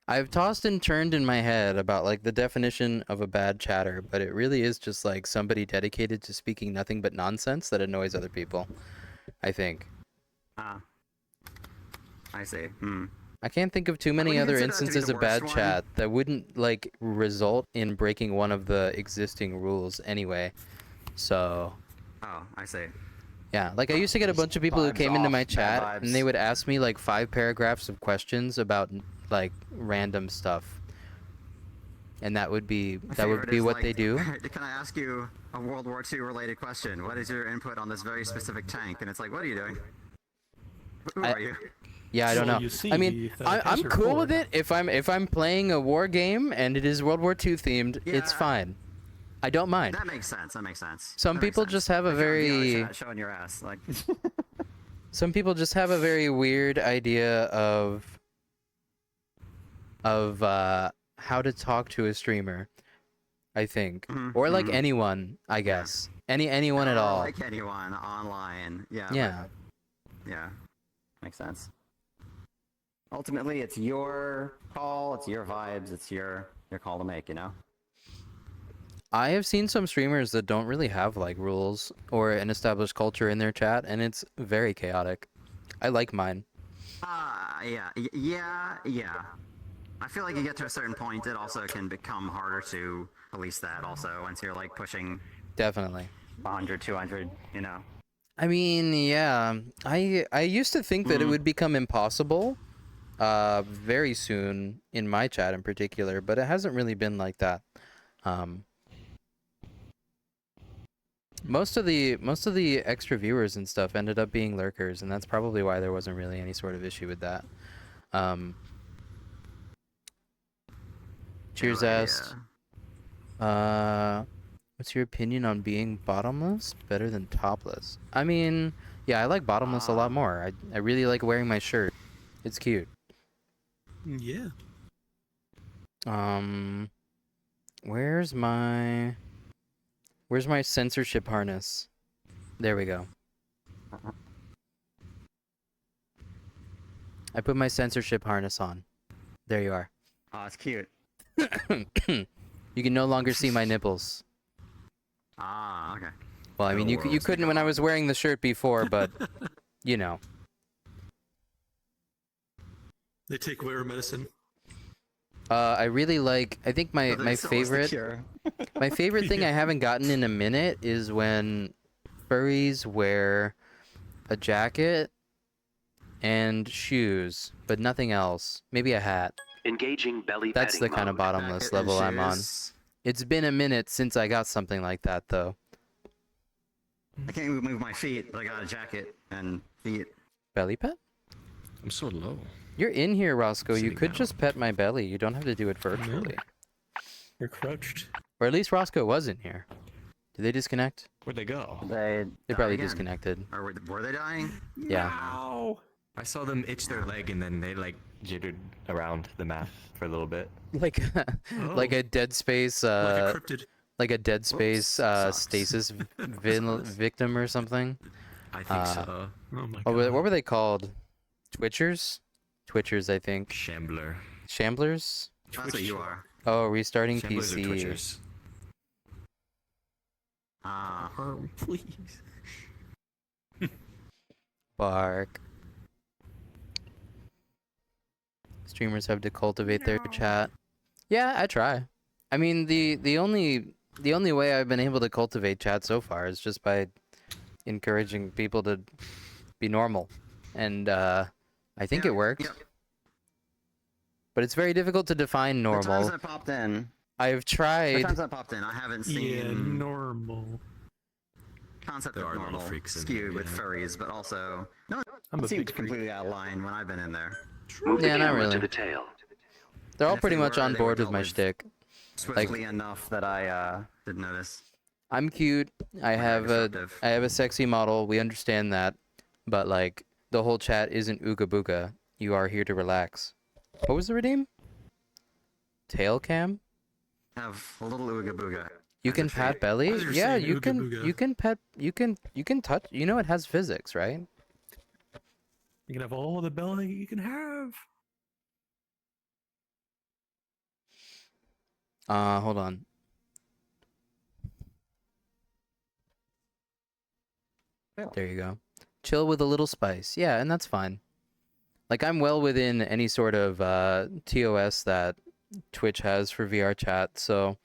[SPEAKER 3] I've tossed and turned in my head about like the definition of a bad chatter, but it really is just like somebody dedicated to speaking nothing but nonsense that annoys other people. I think.
[SPEAKER 7] Ah. I see. Hmm.
[SPEAKER 3] I can't think of too many
[SPEAKER 7] you
[SPEAKER 3] other
[SPEAKER 7] consider that to be
[SPEAKER 3] instances
[SPEAKER 7] the
[SPEAKER 3] of bad
[SPEAKER 7] worst one?
[SPEAKER 3] chat that wouldn't like result in breaking one of the existing rules anyway. So,
[SPEAKER 7] Oh, I see.
[SPEAKER 3] yeah, like I used to get a bunch of people who
[SPEAKER 7] vibes
[SPEAKER 3] came into
[SPEAKER 7] off,
[SPEAKER 3] my
[SPEAKER 7] bad
[SPEAKER 3] chat and they
[SPEAKER 7] vibes.
[SPEAKER 3] would ask me like 5 paragraphs of questions about like random stuff. And that would be
[SPEAKER 7] My
[SPEAKER 3] that would
[SPEAKER 7] favorite
[SPEAKER 3] be
[SPEAKER 7] is,
[SPEAKER 3] what
[SPEAKER 7] like,
[SPEAKER 3] they do.
[SPEAKER 7] Can I ask you a World War II related question? What is your input on this very specific tank? And it's like, what are you doing? Who
[SPEAKER 3] I-
[SPEAKER 7] are you?
[SPEAKER 3] Yeah, I don't
[SPEAKER 2] Well,
[SPEAKER 3] know.
[SPEAKER 2] you see,
[SPEAKER 3] I mean,
[SPEAKER 2] the
[SPEAKER 3] I'm
[SPEAKER 2] Hazard
[SPEAKER 3] cool with
[SPEAKER 2] Board-
[SPEAKER 3] it if I'm playing a war game and it is World War II themed. It's
[SPEAKER 7] Yeah.
[SPEAKER 3] fine. I don't mind.
[SPEAKER 7] That makes sense. That makes sense.
[SPEAKER 3] Some
[SPEAKER 7] That makes
[SPEAKER 3] people
[SPEAKER 7] sense.
[SPEAKER 3] just have a
[SPEAKER 7] Like, you're on
[SPEAKER 3] very-
[SPEAKER 7] VRChat showing your ass. Like,
[SPEAKER 3] Some people just have a very weird idea of how to talk to a streamer, I think,
[SPEAKER 7] Mhm,
[SPEAKER 3] or like
[SPEAKER 7] mhm.
[SPEAKER 3] anyone, I guess. Anyone at
[SPEAKER 7] or
[SPEAKER 3] all.
[SPEAKER 7] like anyone online. Yeah. but-
[SPEAKER 3] Yeah.
[SPEAKER 7] yeah. Makes sense. Ultimately, it's your call. It's your vibes. It's your call to make. You know.
[SPEAKER 3] I have seen some streamers that don't really have like rules or an established culture in their chat, and it's very chaotic. I like mine.
[SPEAKER 7] Yeah. I feel like you get to a certain point, it also can become harder to police that. Also, once you're like pushing
[SPEAKER 3] Definitely.
[SPEAKER 7] 100, 200, you know.
[SPEAKER 3] I mean, yeah. I used to think that it would become impossible very soon in my chat in particular, but it hasn't really been like that. Most of the extra viewers and stuff ended up being lurkers, and that's probably why there wasn't really any sort of issue with that. Cheers
[SPEAKER 7] Anyway,
[SPEAKER 3] asked, what's your opinion on being bottomless better than topless? I mean, yeah, I like bottomless a lot more. I really like wearing my shirt. It's cute.
[SPEAKER 2] Yeah.
[SPEAKER 3] Where's my censorship harness? There we go. I put my censorship harness on. There you are.
[SPEAKER 7] Oh, it's cute.
[SPEAKER 3] You can no longer see my nipples.
[SPEAKER 7] Ah, okay.
[SPEAKER 3] Well, I mean, you
[SPEAKER 1] world's
[SPEAKER 3] couldn't when I was wearing the shirt before, but you know.
[SPEAKER 2] They take away our medicine.
[SPEAKER 3] I really like. I think my favorite my favorite thing I haven't gotten in a minute is when furries wear a jacket and shoes, but nothing else. Maybe a hat.
[SPEAKER 4] Engaging belly
[SPEAKER 3] That's the
[SPEAKER 4] petting
[SPEAKER 3] kind of
[SPEAKER 4] mode.
[SPEAKER 3] bottomless level I'm on. It's been a minute since I got something like that, though.
[SPEAKER 7] I can't even move my feet, but I got a jacket and feet.
[SPEAKER 3] Belly pet?
[SPEAKER 1] I'm so low.
[SPEAKER 3] You're in here, Roscoe. You
[SPEAKER 1] Sitting
[SPEAKER 3] could
[SPEAKER 1] down.
[SPEAKER 3] just pet my belly. You don't have to do it virtually.
[SPEAKER 2] You're crouched.
[SPEAKER 3] Or at least Roscoe was in here. Did they disconnect?
[SPEAKER 1] Where'd they go?
[SPEAKER 7] They
[SPEAKER 3] They
[SPEAKER 7] died
[SPEAKER 3] probably
[SPEAKER 7] again.
[SPEAKER 3] disconnected.
[SPEAKER 7] Or were they dying?
[SPEAKER 3] Yeah.
[SPEAKER 2] Ow!
[SPEAKER 6] I saw them itch their leg and then they like jittered around the map for a little bit.
[SPEAKER 3] Like like a Dead Space
[SPEAKER 2] Like a cryptid.
[SPEAKER 3] like a Dead Space
[SPEAKER 6] sucks.
[SPEAKER 3] stasis victim or something.
[SPEAKER 6] I think so.
[SPEAKER 2] Oh my
[SPEAKER 3] Oh,
[SPEAKER 2] god.
[SPEAKER 3] what were they called? Twitchers? Twitchers, I think.
[SPEAKER 6] Shambler.
[SPEAKER 3] Shamblers?
[SPEAKER 7] That's what you are.
[SPEAKER 3] Oh, restarting
[SPEAKER 6] Shamblers are
[SPEAKER 3] PC.
[SPEAKER 6] twitchers.
[SPEAKER 7] Ah.
[SPEAKER 2] Please.
[SPEAKER 3] Bark. Streamers have to cultivate their chat. Yeah, I try. I mean, the only way I've been able to cultivate chat so far is just by encouraging people to be normal, and I think it worked.
[SPEAKER 7] Yep.
[SPEAKER 3] But it's very difficult to define
[SPEAKER 7] The times
[SPEAKER 3] normal.
[SPEAKER 7] I popped in,
[SPEAKER 3] I've
[SPEAKER 7] the
[SPEAKER 3] tried.
[SPEAKER 7] times I popped in, I haven't
[SPEAKER 2] Yeah,
[SPEAKER 7] seen
[SPEAKER 2] normal.
[SPEAKER 7] concept
[SPEAKER 6] There
[SPEAKER 7] of
[SPEAKER 6] are a lot of
[SPEAKER 7] normal
[SPEAKER 6] freaks in
[SPEAKER 7] skewed
[SPEAKER 6] there,
[SPEAKER 7] with
[SPEAKER 6] yeah.
[SPEAKER 7] furries, but also no,
[SPEAKER 2] I'm a
[SPEAKER 7] it seemed
[SPEAKER 2] big freak.
[SPEAKER 7] completely out of line when I've been in there.
[SPEAKER 4] Move the
[SPEAKER 3] Yeah, not
[SPEAKER 4] camera
[SPEAKER 3] really.
[SPEAKER 4] to the tail.
[SPEAKER 3] They're all
[SPEAKER 7] if
[SPEAKER 3] pretty
[SPEAKER 7] they
[SPEAKER 3] much
[SPEAKER 7] were,
[SPEAKER 3] on
[SPEAKER 7] they were
[SPEAKER 3] board with
[SPEAKER 7] dealt
[SPEAKER 3] my
[SPEAKER 7] with
[SPEAKER 3] shtick.
[SPEAKER 7] Swiftly enough that I didn't notice.
[SPEAKER 3] I'm cute. I have a
[SPEAKER 7] disruptive.
[SPEAKER 3] sexy model. We understand that, but like the whole chat isn't ooga booga. You are here to relax. What was the redeem? Tail cam?
[SPEAKER 7] Have a little ooga booga.
[SPEAKER 3] You
[SPEAKER 7] as
[SPEAKER 3] can
[SPEAKER 7] a
[SPEAKER 3] pat
[SPEAKER 7] treat.
[SPEAKER 3] belly?
[SPEAKER 2] As you're
[SPEAKER 3] Yeah,
[SPEAKER 2] saying
[SPEAKER 3] you
[SPEAKER 2] ooga
[SPEAKER 3] can.
[SPEAKER 2] booga.
[SPEAKER 3] You can pet. You can touch. You know it has physics, right?
[SPEAKER 2] You can have all the belly you can have.
[SPEAKER 3] Hold on. There you go. Chill with a little spice. Yeah, and that's fine. Like I'm well within any sort of TOS that Twitch has for VR chat, so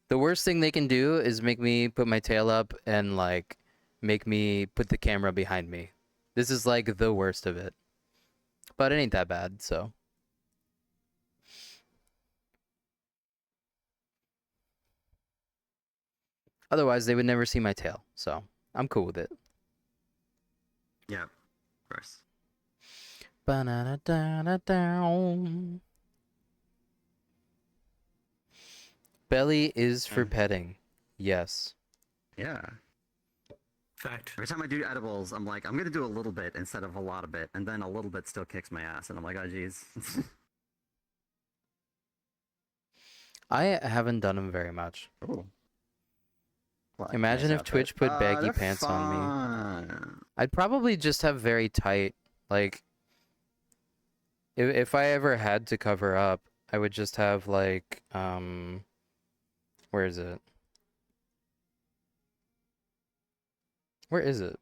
[SPEAKER 3] the worst thing they can do is make me put my tail up and like make me put the camera behind me. This is like the worst of it. But it ain't that bad, so. Otherwise, they would never see my tail, so I'm cool with it.
[SPEAKER 7] Yeah, of course.
[SPEAKER 3] Ba-na-na-da-na-down. Belly is for petting. Yes.
[SPEAKER 7] Yeah.
[SPEAKER 2] Fact.
[SPEAKER 7] Every time I do edibles, I'm like, I'm gonna do a little bit instead of a lot of it, and then a little bit still kicks my ass, and I'm like, oh jeez.
[SPEAKER 3] I haven't done them very much.
[SPEAKER 7] Ooh. Well,
[SPEAKER 3] Imagine
[SPEAKER 7] nice
[SPEAKER 3] if
[SPEAKER 7] outfit.
[SPEAKER 3] Twitch put baggy
[SPEAKER 7] They're
[SPEAKER 3] pants on me.
[SPEAKER 7] fun.
[SPEAKER 3] I'd probably just have very tight, like, if I ever had to cover up, I would just have like, where is it? Where is it?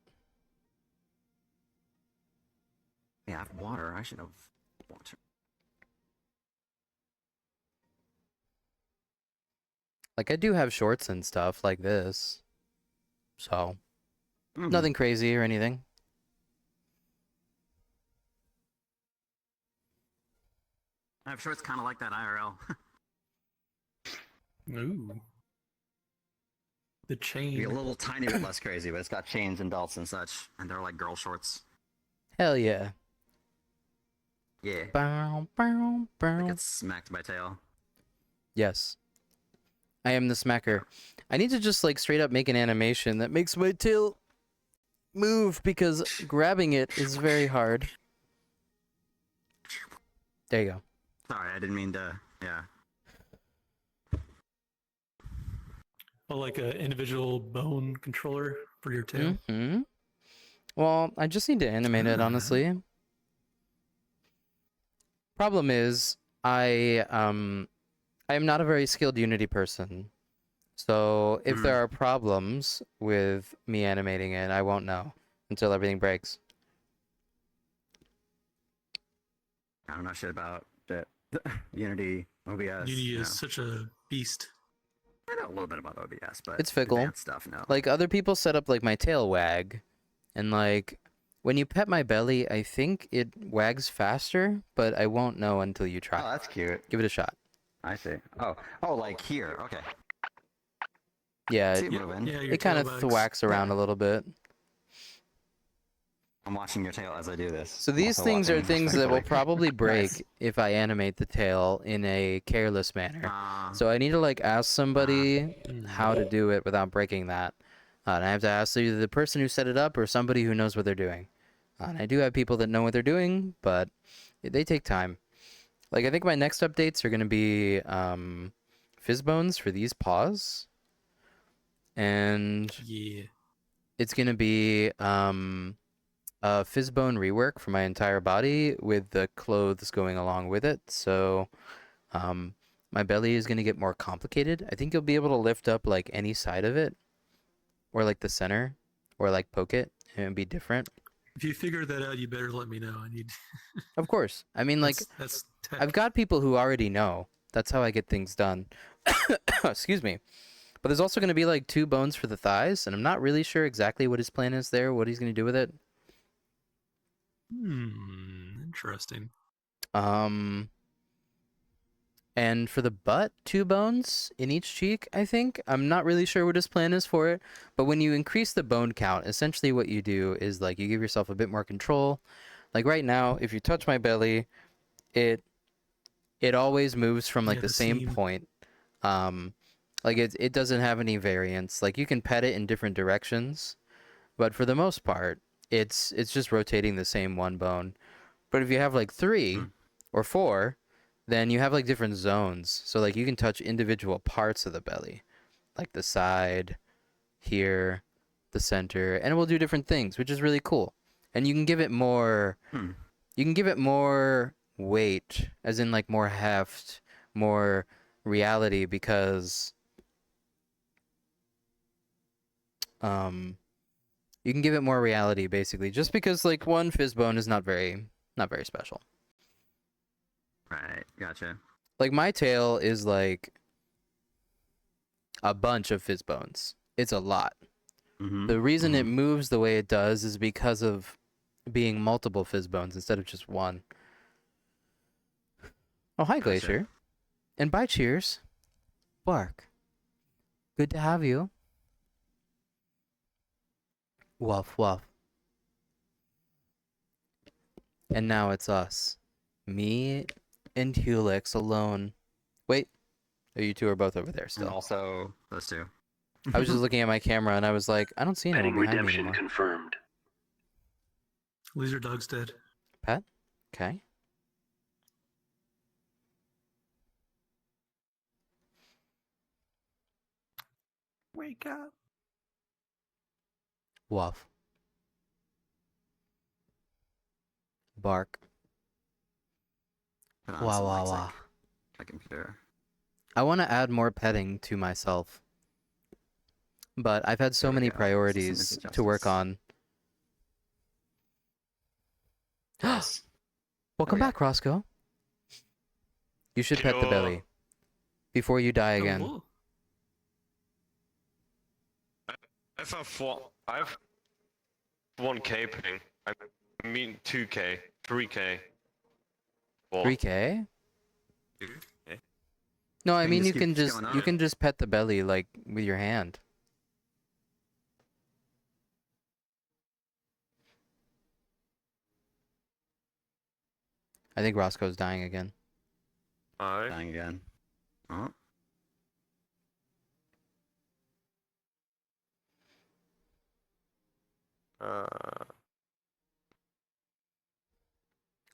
[SPEAKER 7] Yeah, I have water. I should have water.
[SPEAKER 3] Like, I do have shorts and stuff like this. So,
[SPEAKER 7] Mhm.
[SPEAKER 3] nothing crazy or anything.
[SPEAKER 7] I have shorts kind of like that IRL.
[SPEAKER 2] Ooh. The
[SPEAKER 7] Be
[SPEAKER 2] chain.
[SPEAKER 7] a little tiny bit less crazy, but it's got chains and belts and such, and they're like girl shorts.
[SPEAKER 3] Hell yeah.
[SPEAKER 7] Yeah.
[SPEAKER 3] Bow, bow,
[SPEAKER 7] That
[SPEAKER 3] bow.
[SPEAKER 7] gets smacked by tail.
[SPEAKER 3] Yes. I am the smacker. I need to just like straight up make an animation that makes my tail move because grabbing it is very hard. There you go.
[SPEAKER 7] Sorry, I didn't mean to. Yeah.
[SPEAKER 2] Oh, like an individual bone controller for your tail.
[SPEAKER 3] Mm-hmm. Well, I just need to animate it, honestly. Problem is, I am not a very skilled Unity person. So if there are problems with me animating it, I won't know until everything breaks.
[SPEAKER 7] I don't know shit about it. Unity, OBS.
[SPEAKER 2] Unity
[SPEAKER 7] no.
[SPEAKER 2] is such a beast.
[SPEAKER 7] I know a little bit about OBS, but
[SPEAKER 3] It's fickle.
[SPEAKER 7] advanced stuff, no.
[SPEAKER 3] Like other people set up like my tail wag, and like when you pet my belly, I think it wags faster, but I won't know until you
[SPEAKER 7] Oh,
[SPEAKER 3] try.
[SPEAKER 7] that's cute.
[SPEAKER 3] Give it a shot.
[SPEAKER 7] I see. Oh, like here. Okay.
[SPEAKER 3] Yeah,
[SPEAKER 7] See it moving.
[SPEAKER 2] Yeah, your
[SPEAKER 3] it kind
[SPEAKER 2] tail
[SPEAKER 3] of
[SPEAKER 2] wags.
[SPEAKER 3] thwacks around a little bit.
[SPEAKER 7] I'm watching your tail as I do this.
[SPEAKER 3] So
[SPEAKER 7] I'm
[SPEAKER 3] these
[SPEAKER 7] also
[SPEAKER 3] things are
[SPEAKER 7] watching
[SPEAKER 3] things that will
[SPEAKER 7] respectfully.
[SPEAKER 3] probably break
[SPEAKER 7] Nice.
[SPEAKER 3] if I animate the tail in a careless manner.
[SPEAKER 7] Uh,
[SPEAKER 3] So I need to like ask somebody how to do it without breaking that. And I have to ask either the person who set it up or somebody who knows what they're doing. And I do have people that know what they're doing, but they take time. Like I think my next updates are going to be fizz bones for these paws. And
[SPEAKER 2] Yeah.
[SPEAKER 3] it's going to be fizz bone rework for my entire body with the clothes going along with it. So my belly is going to get more complicated. I think you'll be able to lift up like any side of it or like the center or like poke it and it'd be different.
[SPEAKER 2] If you figure that out, you better let me know. I need.
[SPEAKER 3] Of course. I mean, like,
[SPEAKER 2] that's tech.
[SPEAKER 3] I've got people who already know. That's how I get things done. Excuse me. But there's also going to be like 2 bones for the thighs, and I'm not really sure exactly what his plan is there, what he's going to do with it.
[SPEAKER 2] Interesting.
[SPEAKER 3] And for the butt, 2 bones in each cheek, I think. I'm not really sure what his plan is for it. But when you increase the bone count, essentially what you do is like you give yourself a bit more control. Like right now, if you touch my belly, it always moves from like
[SPEAKER 2] Yeah,
[SPEAKER 3] the
[SPEAKER 2] the
[SPEAKER 3] same
[SPEAKER 2] seam.
[SPEAKER 3] point. Like it doesn't have any variance. Like you can pet it in different directions, but for the most part, it's just rotating the same one bone. But if you have like 3 or 4, then you have like different zones. So like you can touch individual parts of the belly, like the side, here, the center, and it will do different things, which is really cool. And you can give it more you can give it more weight, as in like more heft, more reality, because you can give it more reality basically, just because like one fizz bone is not very special.
[SPEAKER 7] Right. Gotcha.
[SPEAKER 3] Like my tail is like a bunch of fizz bones. It's a lot. The reason it moves the way it does is because of being multiple fizz bones instead of just one. Oh, hi,
[SPEAKER 7] Gotcha.
[SPEAKER 3] Glacier. And bye, Cheers. Bark. Good to have you. Woof, woof. And now it's us. Me and Helix alone. Wait. Oh, you two are both over there
[SPEAKER 7] And
[SPEAKER 3] still.
[SPEAKER 7] also those two.
[SPEAKER 3] I was just looking at my camera and I was like, I don't see anyone
[SPEAKER 4] Petting
[SPEAKER 3] behind me
[SPEAKER 4] redemption
[SPEAKER 3] anymore.
[SPEAKER 4] confirmed.
[SPEAKER 2] Laser dog's dead.
[SPEAKER 3] Pet? Okay.
[SPEAKER 2] Wake up.
[SPEAKER 3] Woof. Bark.
[SPEAKER 7] Put on
[SPEAKER 3] Wah
[SPEAKER 7] some
[SPEAKER 3] wah
[SPEAKER 7] lights,
[SPEAKER 3] wah.
[SPEAKER 7] like, my computer.
[SPEAKER 3] I want to add more petting to myself. But I've had so
[SPEAKER 7] There we
[SPEAKER 3] many
[SPEAKER 7] go.
[SPEAKER 3] priorities
[SPEAKER 7] System
[SPEAKER 3] to work
[SPEAKER 7] justice.
[SPEAKER 3] on.
[SPEAKER 7] Yes.
[SPEAKER 3] Welcome
[SPEAKER 7] yeah.
[SPEAKER 3] back, Roscoe. You should pet the
[SPEAKER 5] Yo.
[SPEAKER 3] belly before you die again.
[SPEAKER 2] Hello.
[SPEAKER 5] I have 1k ping. I mean 2k, 3k.
[SPEAKER 3] 3K?
[SPEAKER 1] Okay.
[SPEAKER 3] No, I
[SPEAKER 7] Thing
[SPEAKER 3] mean
[SPEAKER 7] just
[SPEAKER 3] you can
[SPEAKER 7] keeps
[SPEAKER 3] just
[SPEAKER 7] going
[SPEAKER 3] you
[SPEAKER 7] up.
[SPEAKER 3] can just pet the belly like with your hand. I think Roscoe's dying again.
[SPEAKER 5] Alright.
[SPEAKER 7] Dying again. Oh.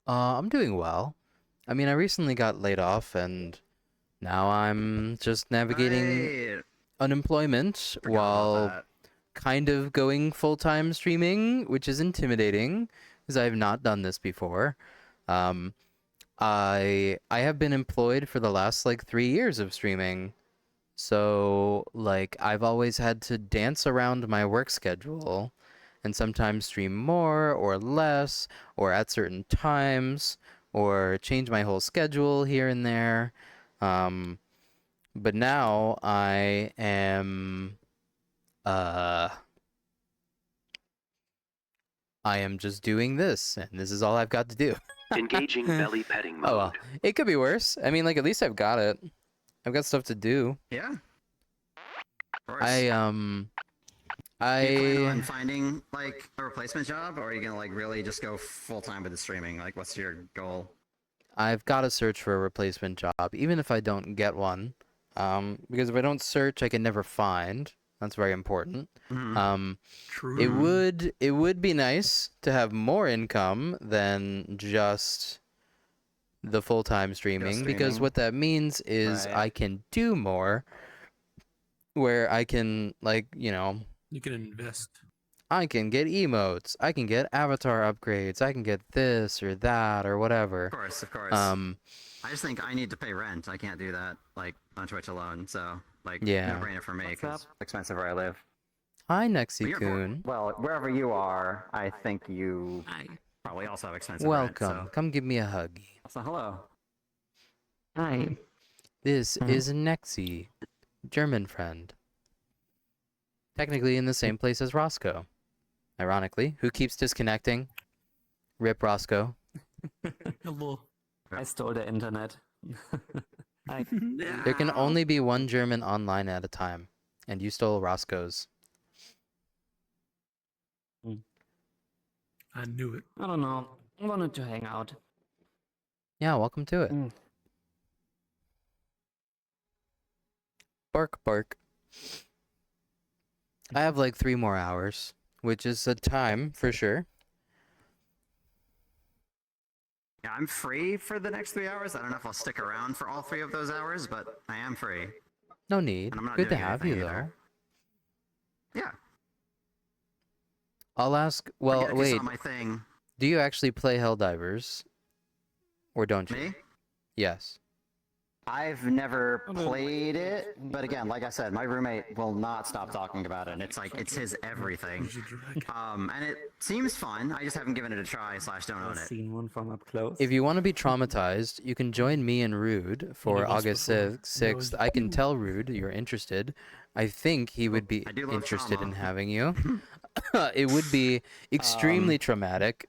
[SPEAKER 3] I'm doing well. I mean, I recently got laid off and now I'm just navigating
[SPEAKER 7] Right.
[SPEAKER 3] unemployment
[SPEAKER 7] Forgot
[SPEAKER 3] while
[SPEAKER 7] about
[SPEAKER 3] kind of going full-time streaming, which is intimidating because I have not done this before. Um, I have been employed for the last like 3 years of streaming. So like I've always had to dance around my work schedule and sometimes stream more or less or at certain times or change my whole schedule here and there. But now I am I am just doing this, and this is all I've got to do.
[SPEAKER 4] Engaging belly petting mode.
[SPEAKER 3] Oh well, it could be worse. I mean, like at least I've got it. I've got stuff to do.
[SPEAKER 7] Yeah. Of course.
[SPEAKER 3] I
[SPEAKER 7] Do you plan on
[SPEAKER 3] I
[SPEAKER 7] finding like a replacement job, or are you gonna like really just go full time with the streaming? Like, what's your goal?
[SPEAKER 3] I've got to search for a replacement job, even if I don't get one. Because if I don't search, I can never find. That's very important.
[SPEAKER 7] Mhm.
[SPEAKER 2] True.
[SPEAKER 3] It would be nice to have more income than just the full-time streaming, because
[SPEAKER 7] streaming.
[SPEAKER 3] what that means is
[SPEAKER 7] Right.
[SPEAKER 3] I can do more where I can like, you know,
[SPEAKER 2] You can invest.
[SPEAKER 3] I can get emotes, I can get avatar upgrades, I can get this or that or whatever.
[SPEAKER 7] Of course, of course. I just think I need to pay rent. I can't do that like on Twitch alone. So like,
[SPEAKER 3] Yeah.
[SPEAKER 7] no brainer for me because it's expensive where I live.
[SPEAKER 3] Hi
[SPEAKER 7] But
[SPEAKER 3] Nexi-kun.
[SPEAKER 7] well, wherever you are, I think you probably also have expensive
[SPEAKER 3] Welcome.
[SPEAKER 7] rent.
[SPEAKER 3] Come give me a hug.
[SPEAKER 7] So hello. Hi.
[SPEAKER 3] This is Nexi, German friend. Technically in the same place as Roscoe. Ironically, who keeps disconnecting? Rip Roscoe.
[SPEAKER 2] Hello.
[SPEAKER 8] I stole the internet.
[SPEAKER 3] There can only be one German online at a time, and you stole Roscoe's.
[SPEAKER 2] I knew it.
[SPEAKER 8] I don't know. I wanted to hang out.
[SPEAKER 3] Yeah, welcome to it. Bark, bark. I have like 3 more hours, which is a time for sure.
[SPEAKER 7] Yeah, I'm free for the next 3 hours. I don't know if I'll stick around for all 3 of those hours, but I am free.
[SPEAKER 3] No need.
[SPEAKER 7] And I'm not
[SPEAKER 3] Good to
[SPEAKER 7] doing
[SPEAKER 3] have you
[SPEAKER 7] anything
[SPEAKER 3] though.
[SPEAKER 7] either. Yeah.
[SPEAKER 3] I'll ask.
[SPEAKER 7] I
[SPEAKER 3] Well,
[SPEAKER 7] guess you
[SPEAKER 3] wait.
[SPEAKER 7] saw my thing.
[SPEAKER 3] Do you actually play Helldivers, or don't you?
[SPEAKER 7] Me?
[SPEAKER 3] Yes.
[SPEAKER 7] I've never played it, but again, like I said, my roommate will not stop talking about it, and it's like it's his everything. And it seems fun. I just haven't given it a try / don't own
[SPEAKER 8] I've
[SPEAKER 7] it.
[SPEAKER 8] seen one from up close.
[SPEAKER 3] If you want to be traumatized, you can join me and Rude for
[SPEAKER 2] One of us
[SPEAKER 3] August
[SPEAKER 2] before
[SPEAKER 3] 6th.
[SPEAKER 2] knows
[SPEAKER 3] I can tell Rude you're interested. I think he would be
[SPEAKER 7] I do love
[SPEAKER 3] interested in
[SPEAKER 7] trauma.
[SPEAKER 3] having you. It would be extremely traumatic.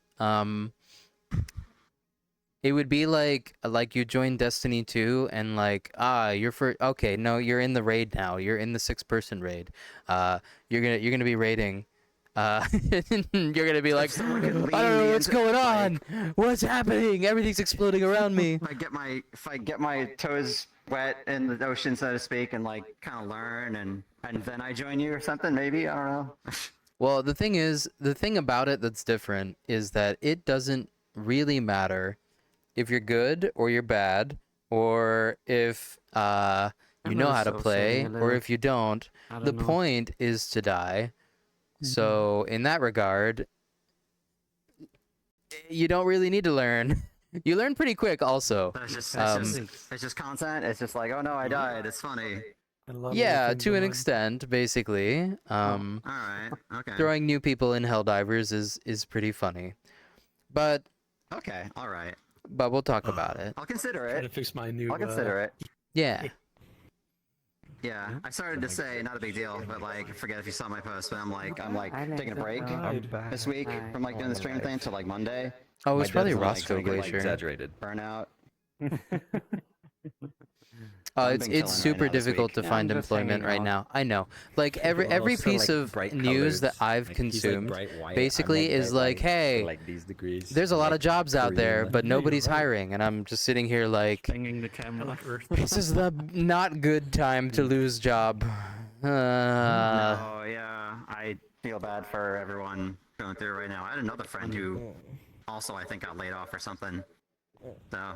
[SPEAKER 3] It would be like you join Destiny 2 and like you're you're in the raid now. You're in the 6-person raid. You're gonna be raiding You're gonna be like, I
[SPEAKER 7] someone
[SPEAKER 3] don't
[SPEAKER 7] could lean
[SPEAKER 3] know
[SPEAKER 7] me
[SPEAKER 3] what's
[SPEAKER 7] into-
[SPEAKER 3] going
[SPEAKER 7] like-
[SPEAKER 3] on. What's happening? Everything's exploding around me.
[SPEAKER 7] If I get my toes wet in the ocean, so to speak, and like kind of learn, and then I join you or something, maybe, I don't know.
[SPEAKER 3] Well, the thing about it that's different is that it doesn't really matter if you're good or you're bad, or if you
[SPEAKER 8] I'm
[SPEAKER 3] know
[SPEAKER 8] not
[SPEAKER 3] how to play
[SPEAKER 8] associating a
[SPEAKER 3] or
[SPEAKER 8] little.
[SPEAKER 3] if you don't.
[SPEAKER 8] I
[SPEAKER 3] The
[SPEAKER 8] don't know.
[SPEAKER 3] point is to die. So in that regard, you don't really need to learn. You learn pretty quick, also.
[SPEAKER 7] That's just,
[SPEAKER 3] Um,
[SPEAKER 7] it's just content. It's just like, oh no, I died. It's funny.
[SPEAKER 2] And level
[SPEAKER 3] Yeah,
[SPEAKER 2] things
[SPEAKER 3] to an
[SPEAKER 2] online.
[SPEAKER 3] extent, basically.
[SPEAKER 7] All right. Okay.
[SPEAKER 3] Throwing new people in Helldivers is pretty funny, but
[SPEAKER 7] Okay. All right.
[SPEAKER 3] we'll talk about it.
[SPEAKER 7] I'll consider
[SPEAKER 2] Trying to
[SPEAKER 7] it.
[SPEAKER 2] fix my new.
[SPEAKER 7] I'll consider it.
[SPEAKER 3] Yeah.
[SPEAKER 7] Yeah, I started to say not a big deal, but like, I forget if you saw my post, but I'm like
[SPEAKER 8] I like
[SPEAKER 7] taking a
[SPEAKER 8] the
[SPEAKER 7] break
[SPEAKER 8] vibe.
[SPEAKER 7] this week from like doing the stream thing until like Monday.
[SPEAKER 3] Oh, it's
[SPEAKER 6] My
[SPEAKER 3] probably
[SPEAKER 6] dad's like,
[SPEAKER 3] Roscoe
[SPEAKER 7] trying to get, like,
[SPEAKER 3] Glacier.
[SPEAKER 6] Exaggerated.
[SPEAKER 7] Burnout.
[SPEAKER 3] It's
[SPEAKER 7] I've been killing
[SPEAKER 3] super
[SPEAKER 7] right now this
[SPEAKER 3] difficult
[SPEAKER 7] week.
[SPEAKER 3] to
[SPEAKER 8] Yeah,
[SPEAKER 3] find
[SPEAKER 8] I'm just
[SPEAKER 3] employment
[SPEAKER 8] hanging
[SPEAKER 3] right
[SPEAKER 8] out.
[SPEAKER 3] now. I know. Like every
[SPEAKER 6] Also,
[SPEAKER 3] piece
[SPEAKER 6] like,
[SPEAKER 3] of
[SPEAKER 6] bright
[SPEAKER 3] news that
[SPEAKER 6] colors.
[SPEAKER 3] I've
[SPEAKER 6] Like, he's, like,
[SPEAKER 3] consumed
[SPEAKER 6] bright white, I'm,
[SPEAKER 3] basically is
[SPEAKER 6] bright
[SPEAKER 3] like,
[SPEAKER 6] white,
[SPEAKER 3] hey,
[SPEAKER 6] like these degrees.
[SPEAKER 3] there's a lot
[SPEAKER 6] like,
[SPEAKER 3] of jobs out there,
[SPEAKER 6] Korean.
[SPEAKER 3] but
[SPEAKER 2] Yeah, you're
[SPEAKER 3] nobody's
[SPEAKER 2] right.
[SPEAKER 3] hiring, and I'm just sitting here like,
[SPEAKER 8] Banging the
[SPEAKER 2] I
[SPEAKER 8] camera.
[SPEAKER 2] like Earth.
[SPEAKER 3] this is the not good time to lose job.
[SPEAKER 7] Oh yeah, I feel bad for everyone going through right now. I had another friend who also I think got laid off or something. So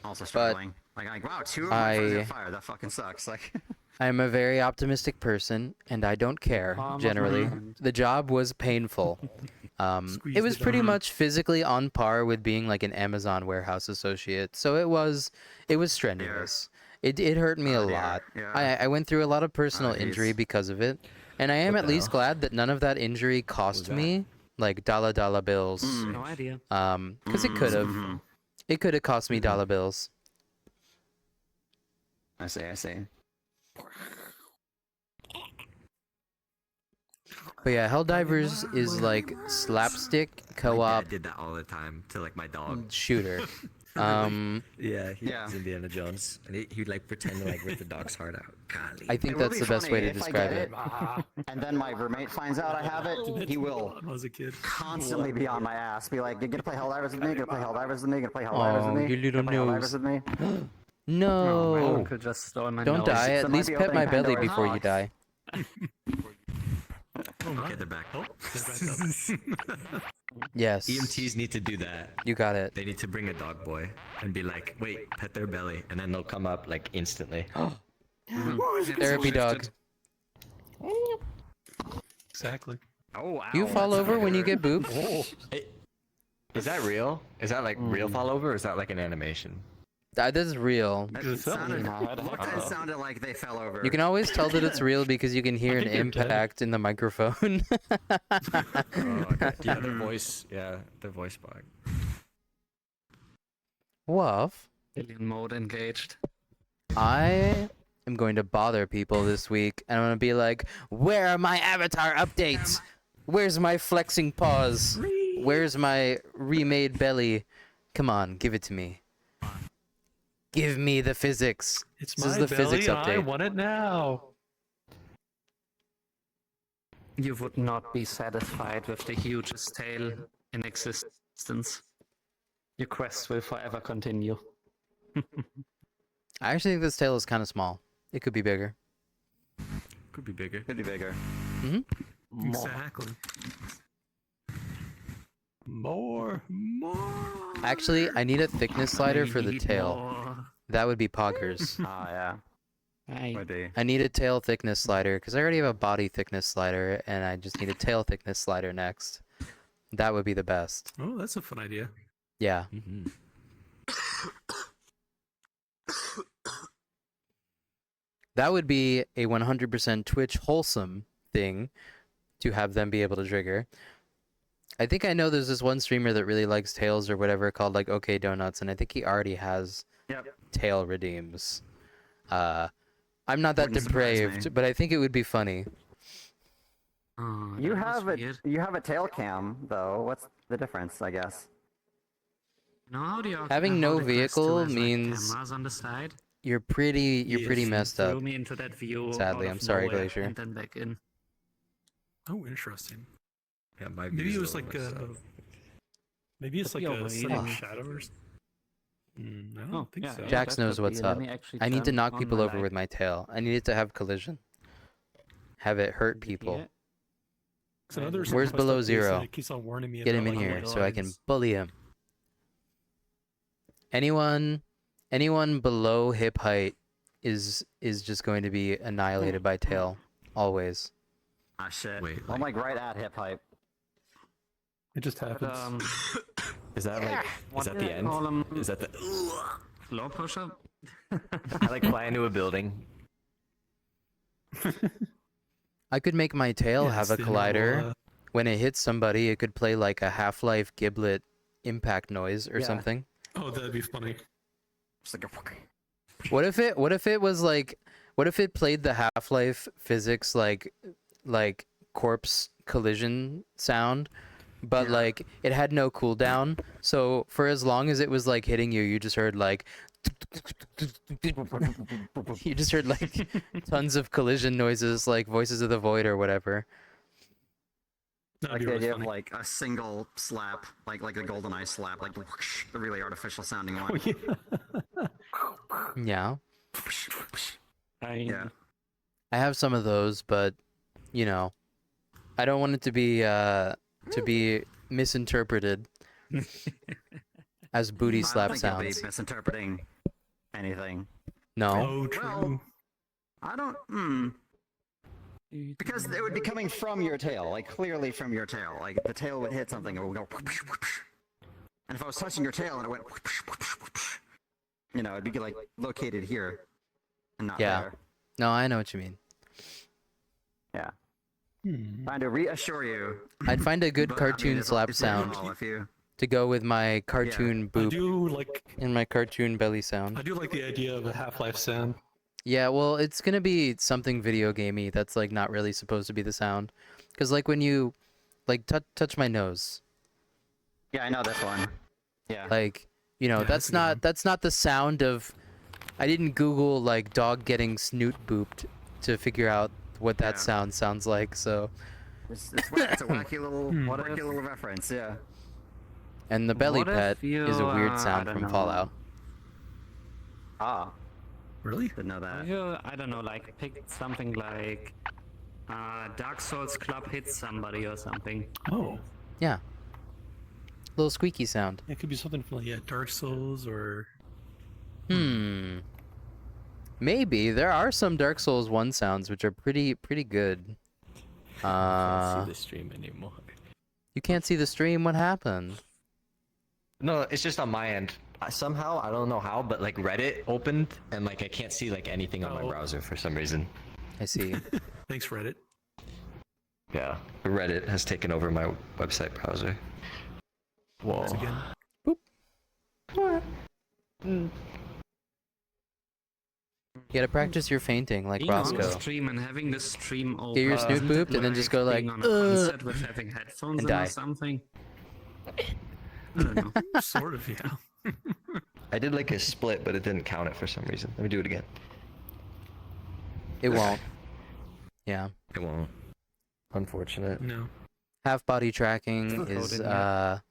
[SPEAKER 7] also struggling. Like wow, two of my friends got fired. That fucking sucks. Like
[SPEAKER 3] I'm a very optimistic person, and I don't care,
[SPEAKER 8] Palm of my
[SPEAKER 3] generally.
[SPEAKER 8] hand.
[SPEAKER 3] The job was painful. It
[SPEAKER 2] Squeeze
[SPEAKER 3] was
[SPEAKER 2] the
[SPEAKER 3] pretty
[SPEAKER 2] dime.
[SPEAKER 3] much physically on par with being like an Amazon warehouse associate, so it was strenuous. It hurt me a
[SPEAKER 7] Oh, dear.
[SPEAKER 3] lot.
[SPEAKER 7] Yeah.
[SPEAKER 3] I went through a lot of personal
[SPEAKER 7] jeez.
[SPEAKER 3] injury because of it, and I am
[SPEAKER 6] What
[SPEAKER 3] at
[SPEAKER 6] the
[SPEAKER 3] least
[SPEAKER 6] hell?
[SPEAKER 3] glad that none of that injury cost
[SPEAKER 6] that?
[SPEAKER 3] me like dollar bills.
[SPEAKER 8] No idea.
[SPEAKER 3] Because it could have.
[SPEAKER 7] Mhm.
[SPEAKER 3] It could have cost me dollar bills.
[SPEAKER 7] I see.
[SPEAKER 3] But yeah, Helldivers is like slapstick
[SPEAKER 6] My
[SPEAKER 3] co-op
[SPEAKER 6] dad did that all the time to like my dog.
[SPEAKER 3] shooter.
[SPEAKER 6] Yeah,
[SPEAKER 7] Yeah.
[SPEAKER 6] was Indiana Jones, and he would like pretend to like rip the dog's heart out. Golly.
[SPEAKER 3] I think
[SPEAKER 7] It will
[SPEAKER 3] that's
[SPEAKER 7] be
[SPEAKER 3] the best way
[SPEAKER 7] funny
[SPEAKER 3] to
[SPEAKER 7] if I
[SPEAKER 3] describe
[SPEAKER 7] get
[SPEAKER 3] it.
[SPEAKER 2] Ah,
[SPEAKER 7] And then my roommate finds out I have it. He will
[SPEAKER 2] when I was a kid.
[SPEAKER 7] constantly be on my ass. Be like, "You gonna play Helldivers with me? Gonna play Helldivers with me? Gonna play Helldivers
[SPEAKER 3] Oh,
[SPEAKER 7] with me?
[SPEAKER 3] you little
[SPEAKER 7] Gonna play Helldivers
[SPEAKER 3] nose.
[SPEAKER 7] with me?"
[SPEAKER 8] My
[SPEAKER 3] No!
[SPEAKER 8] uncle just stole my
[SPEAKER 3] Don't
[SPEAKER 8] nose.
[SPEAKER 3] die.
[SPEAKER 7] So
[SPEAKER 3] At
[SPEAKER 7] might
[SPEAKER 3] least
[SPEAKER 7] be
[SPEAKER 3] pet my
[SPEAKER 7] opening
[SPEAKER 3] belly
[SPEAKER 7] Pandora's
[SPEAKER 3] before you
[SPEAKER 7] box.
[SPEAKER 3] die.
[SPEAKER 6] Okay, they're back.
[SPEAKER 2] Oh, they're back up.
[SPEAKER 3] Yes.
[SPEAKER 6] EMTs need to do that.
[SPEAKER 3] You got it.
[SPEAKER 6] They need to bring a dog boy and be like, wait, pet their belly, and then they'll come up like instantly.
[SPEAKER 3] Therapy dog.
[SPEAKER 2] Exactly.
[SPEAKER 6] Oh wow.
[SPEAKER 3] Do you fall over when you get booped?
[SPEAKER 6] Is that real? Is that like real fall over, or is that like an animation?
[SPEAKER 3] This is real.
[SPEAKER 7] It sounded like they fell over.
[SPEAKER 3] You can always tell that it's real because you can hear an
[SPEAKER 2] think they're dead.
[SPEAKER 3] impact in the microphone.
[SPEAKER 6] Oh, okay. Yeah, their voice. Yeah, their voice box.
[SPEAKER 3] Woof.
[SPEAKER 8] Alien mode engaged.
[SPEAKER 3] I am going to bother people this week, and I'm going to be like, where are my avatar updates? Where's my flexing paws? Where's my remade belly? Come on, give it to me. Give me the physics.
[SPEAKER 2] It's
[SPEAKER 3] This
[SPEAKER 2] my
[SPEAKER 3] is the
[SPEAKER 2] belly.
[SPEAKER 3] physics
[SPEAKER 2] and I
[SPEAKER 3] update.
[SPEAKER 2] want it now.
[SPEAKER 8] You would not be satisfied with the hugest tail in existence. Your quest will forever continue.
[SPEAKER 3] I actually think this tail is kind of small. It could be bigger.
[SPEAKER 6] Could be bigger.
[SPEAKER 7] Could be bigger.
[SPEAKER 2] Exactly. More.
[SPEAKER 3] Actually, I need a thickness slider for the
[SPEAKER 8] Need
[SPEAKER 3] tail.
[SPEAKER 8] more.
[SPEAKER 3] That would be poggers.
[SPEAKER 7] Oh yeah.
[SPEAKER 8] Hey,
[SPEAKER 7] Would be.
[SPEAKER 3] I need a tail thickness slider because I already have a body thickness slider, and I just need a tail thickness slider next. That would be the best.
[SPEAKER 2] Oh, that's a fun idea.
[SPEAKER 3] Yeah.
[SPEAKER 6] Mm-hmm.
[SPEAKER 3] That would be a 100% Twitch wholesome thing to have them be able to trigger. I think I know there's this one streamer that really likes tails or whatever called like OK Donuts, and I think he already has
[SPEAKER 7] Yep.
[SPEAKER 3] tail redeems. I'm not that
[SPEAKER 7] Wouldn't surprise me.
[SPEAKER 3] depraved, but I think it would be funny.
[SPEAKER 8] oh,
[SPEAKER 7] You
[SPEAKER 8] that was
[SPEAKER 7] have a
[SPEAKER 8] weird.
[SPEAKER 7] you have a tail cam though. What's the difference? I guess.
[SPEAKER 8] Now, how do you
[SPEAKER 3] Having
[SPEAKER 8] how
[SPEAKER 3] no
[SPEAKER 8] the quest
[SPEAKER 3] vehicle
[SPEAKER 8] to have, like,
[SPEAKER 3] means
[SPEAKER 8] cameras on the side.
[SPEAKER 3] You're pretty
[SPEAKER 2] Yes,
[SPEAKER 3] messed up.
[SPEAKER 8] Threw me into that view.
[SPEAKER 3] Sadly,
[SPEAKER 8] out
[SPEAKER 3] I'm
[SPEAKER 8] of
[SPEAKER 3] sorry,
[SPEAKER 8] nowhere
[SPEAKER 3] Glacier.
[SPEAKER 8] And then back in.
[SPEAKER 2] Oh, interesting.
[SPEAKER 6] Yeah, my
[SPEAKER 2] Maybe
[SPEAKER 6] views
[SPEAKER 2] it
[SPEAKER 6] are
[SPEAKER 2] was
[SPEAKER 6] a
[SPEAKER 2] like
[SPEAKER 6] little
[SPEAKER 2] a.
[SPEAKER 6] messed up.
[SPEAKER 2] Maybe it's
[SPEAKER 8] Could
[SPEAKER 2] like
[SPEAKER 8] be
[SPEAKER 2] a
[SPEAKER 8] overheating.
[SPEAKER 2] sudden shadow or something. I don't
[SPEAKER 8] Oh,
[SPEAKER 2] think
[SPEAKER 8] yeah,
[SPEAKER 2] so.
[SPEAKER 8] yeah.
[SPEAKER 3] Jax
[SPEAKER 8] that
[SPEAKER 3] knows
[SPEAKER 8] could
[SPEAKER 3] what's
[SPEAKER 8] be. Let
[SPEAKER 3] up.
[SPEAKER 8] me actually
[SPEAKER 3] I need to
[SPEAKER 8] turn
[SPEAKER 3] knock
[SPEAKER 8] on
[SPEAKER 3] people
[SPEAKER 8] my
[SPEAKER 3] over
[SPEAKER 8] light.
[SPEAKER 3] with my tail. I need it to have collision. Have it hurt
[SPEAKER 8] Maybe
[SPEAKER 3] people.
[SPEAKER 8] here.
[SPEAKER 2] So another
[SPEAKER 3] Where's
[SPEAKER 2] request
[SPEAKER 3] below
[SPEAKER 2] update
[SPEAKER 3] zero?
[SPEAKER 2] said it keeps on warning me
[SPEAKER 3] Get
[SPEAKER 2] about
[SPEAKER 3] him in
[SPEAKER 2] like
[SPEAKER 3] here
[SPEAKER 2] white
[SPEAKER 3] so I can
[SPEAKER 2] lines.
[SPEAKER 3] bully him. Anyone below hip height is just going to be annihilated by tail. Always.
[SPEAKER 7] Ah, shit.
[SPEAKER 6] Wait,
[SPEAKER 7] I'm like right at hip height.
[SPEAKER 2] It just
[SPEAKER 8] But,
[SPEAKER 2] happens.
[SPEAKER 6] is that like
[SPEAKER 8] what
[SPEAKER 6] is that
[SPEAKER 8] do
[SPEAKER 6] the
[SPEAKER 8] I
[SPEAKER 6] end?
[SPEAKER 8] call 'em?
[SPEAKER 6] Is that the?
[SPEAKER 8] Floor pusher?
[SPEAKER 6] I like fly into a building.
[SPEAKER 3] I could make my tail
[SPEAKER 2] Yeah,
[SPEAKER 3] have
[SPEAKER 2] it's
[SPEAKER 3] a
[SPEAKER 2] the normal,
[SPEAKER 3] collider. When it hits somebody, it could play like a Half-Life Giblet impact noise or
[SPEAKER 6] Yeah.
[SPEAKER 3] something.
[SPEAKER 2] Oh, that'd be funny.
[SPEAKER 7] Just like a
[SPEAKER 3] What if it was like, what if it played the Half-Life physics like corpse collision sound, but
[SPEAKER 7] Yeah.
[SPEAKER 3] like it had no cooldown, so for as long as it was like hitting you, you just heard like you just heard like tons of collision noises, like Voices of the Void or whatever.
[SPEAKER 2] That'd
[SPEAKER 7] like
[SPEAKER 2] be
[SPEAKER 7] the
[SPEAKER 2] really
[SPEAKER 7] idea
[SPEAKER 2] funny.
[SPEAKER 7] of like a single slap, like the golden eye slap, like whoosh, the really artificial sounding
[SPEAKER 2] Oh
[SPEAKER 7] one.
[SPEAKER 2] yeah.
[SPEAKER 3] Yeah,
[SPEAKER 7] Yeah.
[SPEAKER 3] I have some of those, but you know, I don't want it to be misinterpreted as booty
[SPEAKER 7] I don't
[SPEAKER 3] slap
[SPEAKER 7] think you'll be
[SPEAKER 3] sounds.
[SPEAKER 7] misinterpreting anything.
[SPEAKER 3] No.
[SPEAKER 2] Oh, true.
[SPEAKER 7] I don't. Because it would be coming from your tail, like clearly from your tail. Like the tail would hit something, it would go. And if I was touching your tail and it went, you know, it'd be like located here, and not
[SPEAKER 3] Yeah.
[SPEAKER 7] there.
[SPEAKER 3] No, I know what you mean.
[SPEAKER 7] Yeah.
[SPEAKER 2] Hmm.
[SPEAKER 7] Trying to reassure you.
[SPEAKER 3] I'd find a good
[SPEAKER 7] but, I mean,
[SPEAKER 3] cartoon
[SPEAKER 7] it's
[SPEAKER 3] slap
[SPEAKER 7] it's not
[SPEAKER 3] sound
[SPEAKER 7] all if you.
[SPEAKER 3] to go with my cartoon
[SPEAKER 2] I
[SPEAKER 3] boop
[SPEAKER 2] do like.
[SPEAKER 3] and my cartoon belly
[SPEAKER 2] I
[SPEAKER 3] sound.
[SPEAKER 2] do like the idea of a Half-Life sound.
[SPEAKER 3] Yeah, well, it's gonna be something video gamey that's like not really supposed to be the sound, because like when you like touch my nose,
[SPEAKER 7] Yeah, I know this one. Yeah.
[SPEAKER 3] like you know
[SPEAKER 2] Yeah, that's a good one.
[SPEAKER 3] that's not the sound of. I didn't Google like dog getting snoot booped to figure out what that
[SPEAKER 7] Yeah.
[SPEAKER 3] sounds like. So
[SPEAKER 7] It's a wacky little, wacky little reference. Yeah.
[SPEAKER 3] and the belly
[SPEAKER 8] What if
[SPEAKER 3] pet is a
[SPEAKER 8] you,
[SPEAKER 3] weird
[SPEAKER 8] I
[SPEAKER 3] sound
[SPEAKER 8] don't
[SPEAKER 3] from
[SPEAKER 8] know.
[SPEAKER 3] Fallout.
[SPEAKER 7] Ah,
[SPEAKER 2] Really?
[SPEAKER 7] didn't know that.
[SPEAKER 8] You, I don't know, like pick something like Dark Souls Club hits somebody or something.
[SPEAKER 2] Oh.
[SPEAKER 3] Yeah, little squeaky sound.
[SPEAKER 2] It could be something from like Dark Souls or.
[SPEAKER 3] Maybe there are some Dark Souls 1 sounds which are pretty good.
[SPEAKER 6] I can't see the stream anymore.
[SPEAKER 3] You can't see the stream. What happened?
[SPEAKER 6] No, it's just on my end. Somehow, I don't know how, but like Reddit opened and like I can't see like anything on my
[SPEAKER 2] Oh.
[SPEAKER 6] browser for some reason.
[SPEAKER 3] I see.
[SPEAKER 2] Thanks, Reddit.
[SPEAKER 6] Yeah, Reddit has taken over my website browser. Whoa.
[SPEAKER 2] Once again.
[SPEAKER 3] You gotta practice your fainting like
[SPEAKER 8] Being on the
[SPEAKER 3] Roscoe.
[SPEAKER 8] stream and having the stream open.
[SPEAKER 3] Get your snoot
[SPEAKER 8] isn't it
[SPEAKER 3] booped and then just go like,
[SPEAKER 8] being on a concert with having headphones
[SPEAKER 3] and
[SPEAKER 8] in
[SPEAKER 3] die.
[SPEAKER 8] or something. I don't know.
[SPEAKER 2] Sort of, yeah.
[SPEAKER 6] I did like a split, but it didn't count it for some reason. Let me do it again.
[SPEAKER 3] It won't. Yeah.
[SPEAKER 6] It won't. Unfortunate.
[SPEAKER 2] No.
[SPEAKER 3] Half body tracking
[SPEAKER 8] Still
[SPEAKER 3] is
[SPEAKER 8] coding,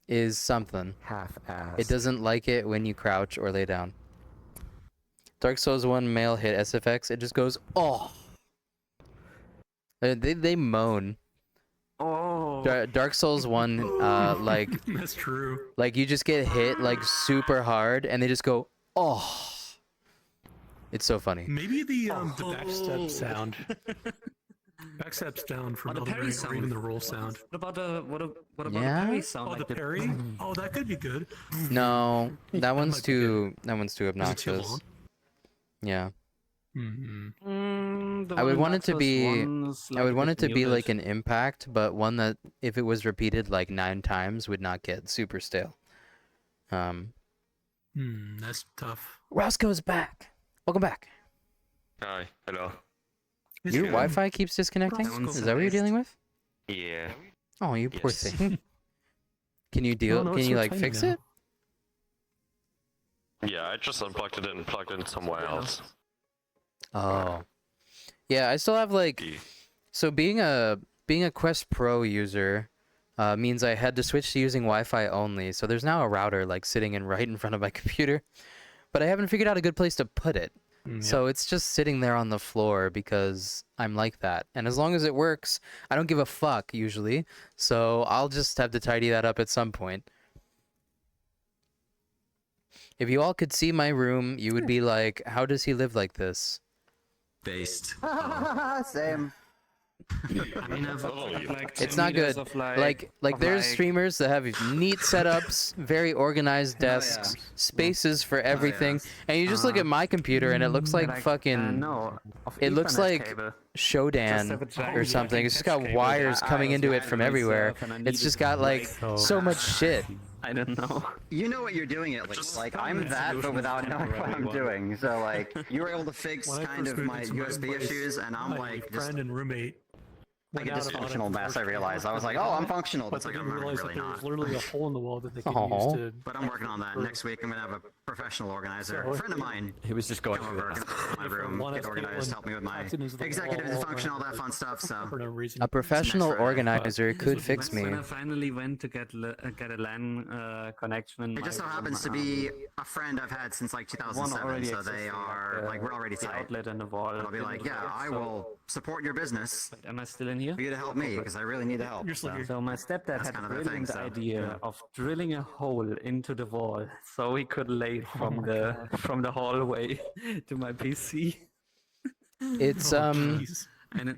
[SPEAKER 3] is something.
[SPEAKER 6] Half-ass.
[SPEAKER 3] It doesn't like it when you crouch or lay down. Dark Souls 1 male hit SFX, it just goes, oh. They moan.
[SPEAKER 8] Oh.
[SPEAKER 3] Dark Souls 1, like
[SPEAKER 2] That's true.
[SPEAKER 3] you just get hit like super hard and they just go, oh. It's so funny.
[SPEAKER 2] Maybe the backstep sound. Backstep sound from
[SPEAKER 8] Oh, the
[SPEAKER 2] Elden
[SPEAKER 8] parry
[SPEAKER 2] Ring, or even
[SPEAKER 8] sound.
[SPEAKER 2] the roll sound.
[SPEAKER 8] What about the what about
[SPEAKER 3] Yeah?
[SPEAKER 8] the parry sound?
[SPEAKER 2] Oh,
[SPEAKER 8] like
[SPEAKER 2] the parry? Oh, that could be good.
[SPEAKER 3] No, that one's
[SPEAKER 2] might be good.
[SPEAKER 3] too
[SPEAKER 2] Is it too
[SPEAKER 3] obnoxious.
[SPEAKER 2] long?
[SPEAKER 3] Yeah.
[SPEAKER 2] Mm-hmm.
[SPEAKER 8] The
[SPEAKER 3] I
[SPEAKER 8] one
[SPEAKER 3] would
[SPEAKER 8] in
[SPEAKER 3] want
[SPEAKER 8] Dark
[SPEAKER 3] it to
[SPEAKER 8] Souls
[SPEAKER 3] be
[SPEAKER 8] 1 is, like,
[SPEAKER 3] I would
[SPEAKER 8] a
[SPEAKER 3] want it
[SPEAKER 8] bit
[SPEAKER 3] to be like
[SPEAKER 8] muted.
[SPEAKER 3] an impact, but one that if it was repeated like 9 times would not get super stale.
[SPEAKER 2] That's tough.
[SPEAKER 3] Roscoe's back. Welcome back.
[SPEAKER 5] Hi, hello.
[SPEAKER 2] It's
[SPEAKER 3] Your
[SPEAKER 2] good.
[SPEAKER 3] Wi-Fi keeps disconnecting?
[SPEAKER 2] Roscoe.
[SPEAKER 3] Is that what you're dealing with?
[SPEAKER 5] Yeah.
[SPEAKER 3] Oh, you poor
[SPEAKER 5] Yes.
[SPEAKER 3] thing. Can you deal?
[SPEAKER 2] no,
[SPEAKER 3] Can
[SPEAKER 2] it's
[SPEAKER 3] you
[SPEAKER 2] so
[SPEAKER 3] like
[SPEAKER 2] tiny
[SPEAKER 3] fix
[SPEAKER 2] now.
[SPEAKER 3] it?
[SPEAKER 5] Yeah, I just unplugged it and plugged it in somewhere else.
[SPEAKER 3] Oh. Yeah, I still have like
[SPEAKER 5] Yeah.
[SPEAKER 3] so being a being a Quest Pro user means I had to switch to using Wi-Fi only. So there's now a router like sitting right in front of my computer, but I haven't figured out a good place to put it. So it's just sitting there on the floor because I'm like that. And as long as it works, I don't give a fuck usually. So I'll just have to tidy that up at some point. If you all could see my room, you would be like, how does he live like this?
[SPEAKER 6] Based.
[SPEAKER 7] Same.
[SPEAKER 8] I mean, I've like 10
[SPEAKER 3] It's not
[SPEAKER 8] meters
[SPEAKER 3] good.
[SPEAKER 8] of,
[SPEAKER 3] Like
[SPEAKER 8] of,
[SPEAKER 3] there's streamers that have neat setups, very organized desks, spaces for everything, and you just look at my computer and it looks like fucking.
[SPEAKER 8] no, of
[SPEAKER 3] It looks
[SPEAKER 8] Ethernet
[SPEAKER 3] like
[SPEAKER 8] cable.
[SPEAKER 3] Shodan
[SPEAKER 8] have a giant
[SPEAKER 3] or something. It's just got
[SPEAKER 8] cable that
[SPEAKER 3] wires
[SPEAKER 8] I
[SPEAKER 3] coming
[SPEAKER 8] was
[SPEAKER 3] into it
[SPEAKER 8] wired
[SPEAKER 3] from
[SPEAKER 8] myself,
[SPEAKER 3] everywhere.
[SPEAKER 8] and I
[SPEAKER 3] It's
[SPEAKER 8] needed
[SPEAKER 3] just got like so much shit.
[SPEAKER 8] I don't know.
[SPEAKER 7] You know what you're doing at least. Like, I'm that, but without knowing what I'm doing. So, like, you were able to fix
[SPEAKER 2] When I
[SPEAKER 7] kind
[SPEAKER 2] first
[SPEAKER 7] of
[SPEAKER 2] moved
[SPEAKER 7] my
[SPEAKER 2] into my
[SPEAKER 7] USB
[SPEAKER 2] place,
[SPEAKER 7] issues, and I'm
[SPEAKER 2] my
[SPEAKER 7] like, just
[SPEAKER 2] friend and roommate.
[SPEAKER 7] like a
[SPEAKER 2] went out on it
[SPEAKER 7] dysfunctional mess. I
[SPEAKER 2] for
[SPEAKER 7] realized. I was like,
[SPEAKER 2] work
[SPEAKER 7] oh, I'm
[SPEAKER 2] on it,
[SPEAKER 7] functional.
[SPEAKER 2] But
[SPEAKER 7] It's
[SPEAKER 2] they
[SPEAKER 7] like,
[SPEAKER 2] didn't
[SPEAKER 7] I'm
[SPEAKER 2] realize
[SPEAKER 7] really
[SPEAKER 2] that there was
[SPEAKER 7] not.
[SPEAKER 2] literally a hole in the wall that they could
[SPEAKER 3] Aw.
[SPEAKER 2] use to.
[SPEAKER 7] But I'm working on that. Next week, I'm gonna have a professional organizer.
[SPEAKER 2] So-
[SPEAKER 7] A friend of mine
[SPEAKER 6] He was just going
[SPEAKER 7] come
[SPEAKER 6] through
[SPEAKER 7] over,
[SPEAKER 6] it.
[SPEAKER 7] come to my room,
[SPEAKER 2] One
[SPEAKER 7] get
[SPEAKER 2] has
[SPEAKER 7] organized,
[SPEAKER 2] cable
[SPEAKER 7] help me with my
[SPEAKER 2] tucked into the
[SPEAKER 7] executive
[SPEAKER 2] wall,
[SPEAKER 7] dysfunction, all
[SPEAKER 2] and
[SPEAKER 7] that fun stuff. So
[SPEAKER 2] For no reason.
[SPEAKER 3] A professional
[SPEAKER 7] Friday.
[SPEAKER 3] organizer could fix me.
[SPEAKER 8] When I finally went to get a LAN connection in
[SPEAKER 7] it
[SPEAKER 8] my
[SPEAKER 7] just so
[SPEAKER 8] room,
[SPEAKER 7] happens to be a friend I've had since like
[SPEAKER 8] one
[SPEAKER 7] 2007.
[SPEAKER 8] already
[SPEAKER 7] So they
[SPEAKER 8] existed,
[SPEAKER 7] are like we're already
[SPEAKER 8] the
[SPEAKER 7] tight.
[SPEAKER 8] outlet and the wall.
[SPEAKER 7] I'll be like,
[SPEAKER 8] didn't
[SPEAKER 7] yeah,
[SPEAKER 8] work,
[SPEAKER 7] I
[SPEAKER 8] so-
[SPEAKER 7] will support your business
[SPEAKER 8] Wait, am I still in here?
[SPEAKER 7] for you to help me because I really need the help.
[SPEAKER 2] You're still
[SPEAKER 7] So.
[SPEAKER 2] here.
[SPEAKER 8] So my stepdad
[SPEAKER 7] That's
[SPEAKER 8] had
[SPEAKER 7] kind
[SPEAKER 8] a
[SPEAKER 7] of the thing,
[SPEAKER 8] brilliant
[SPEAKER 7] so,
[SPEAKER 8] idea
[SPEAKER 7] yeah.
[SPEAKER 8] of drilling a hole into the wall so he could lay
[SPEAKER 7] Oh
[SPEAKER 8] from the hallway to my PC.
[SPEAKER 3] It's
[SPEAKER 2] Jeez.
[SPEAKER 8] And it,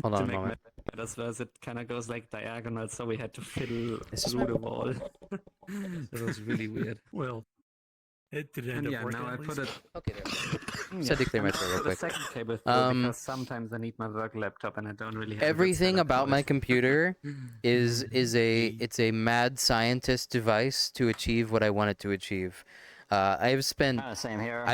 [SPEAKER 3] Hold on
[SPEAKER 8] to
[SPEAKER 3] a
[SPEAKER 8] make
[SPEAKER 3] moment.
[SPEAKER 8] matters worse, it kind of goes like diagonal, so we had to fiddle
[SPEAKER 3] This is
[SPEAKER 8] through the wall. It was really weird.
[SPEAKER 2] Well, it did end
[SPEAKER 8] And
[SPEAKER 2] up
[SPEAKER 8] yeah,
[SPEAKER 2] working.
[SPEAKER 8] now I
[SPEAKER 2] at
[SPEAKER 8] put
[SPEAKER 2] least.
[SPEAKER 8] it.
[SPEAKER 3] Okay, there. Said to clear my throat real
[SPEAKER 8] The
[SPEAKER 3] quick.
[SPEAKER 8] second cable through because sometimes I need my work laptop and I don't really have a good
[SPEAKER 3] Everything
[SPEAKER 8] setup
[SPEAKER 3] about
[SPEAKER 8] for
[SPEAKER 3] my
[SPEAKER 8] it.
[SPEAKER 3] computer is a mad scientist device to achieve what I want it to achieve. I've spent
[SPEAKER 7] Same here.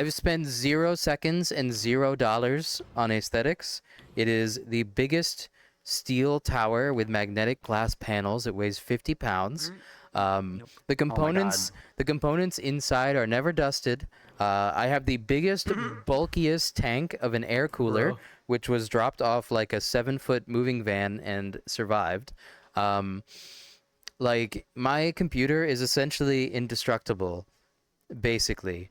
[SPEAKER 3] 0 seconds and $0 on aesthetics. It is the biggest steel tower with magnetic glass panels. It weighs 50 pounds. The components inside are never dusted. I have the biggest, bulkiest tank of an air cooler,
[SPEAKER 2] Bro.
[SPEAKER 3] which was dropped off like a 7-foot moving van and survived. Like my computer is essentially indestructible, basically.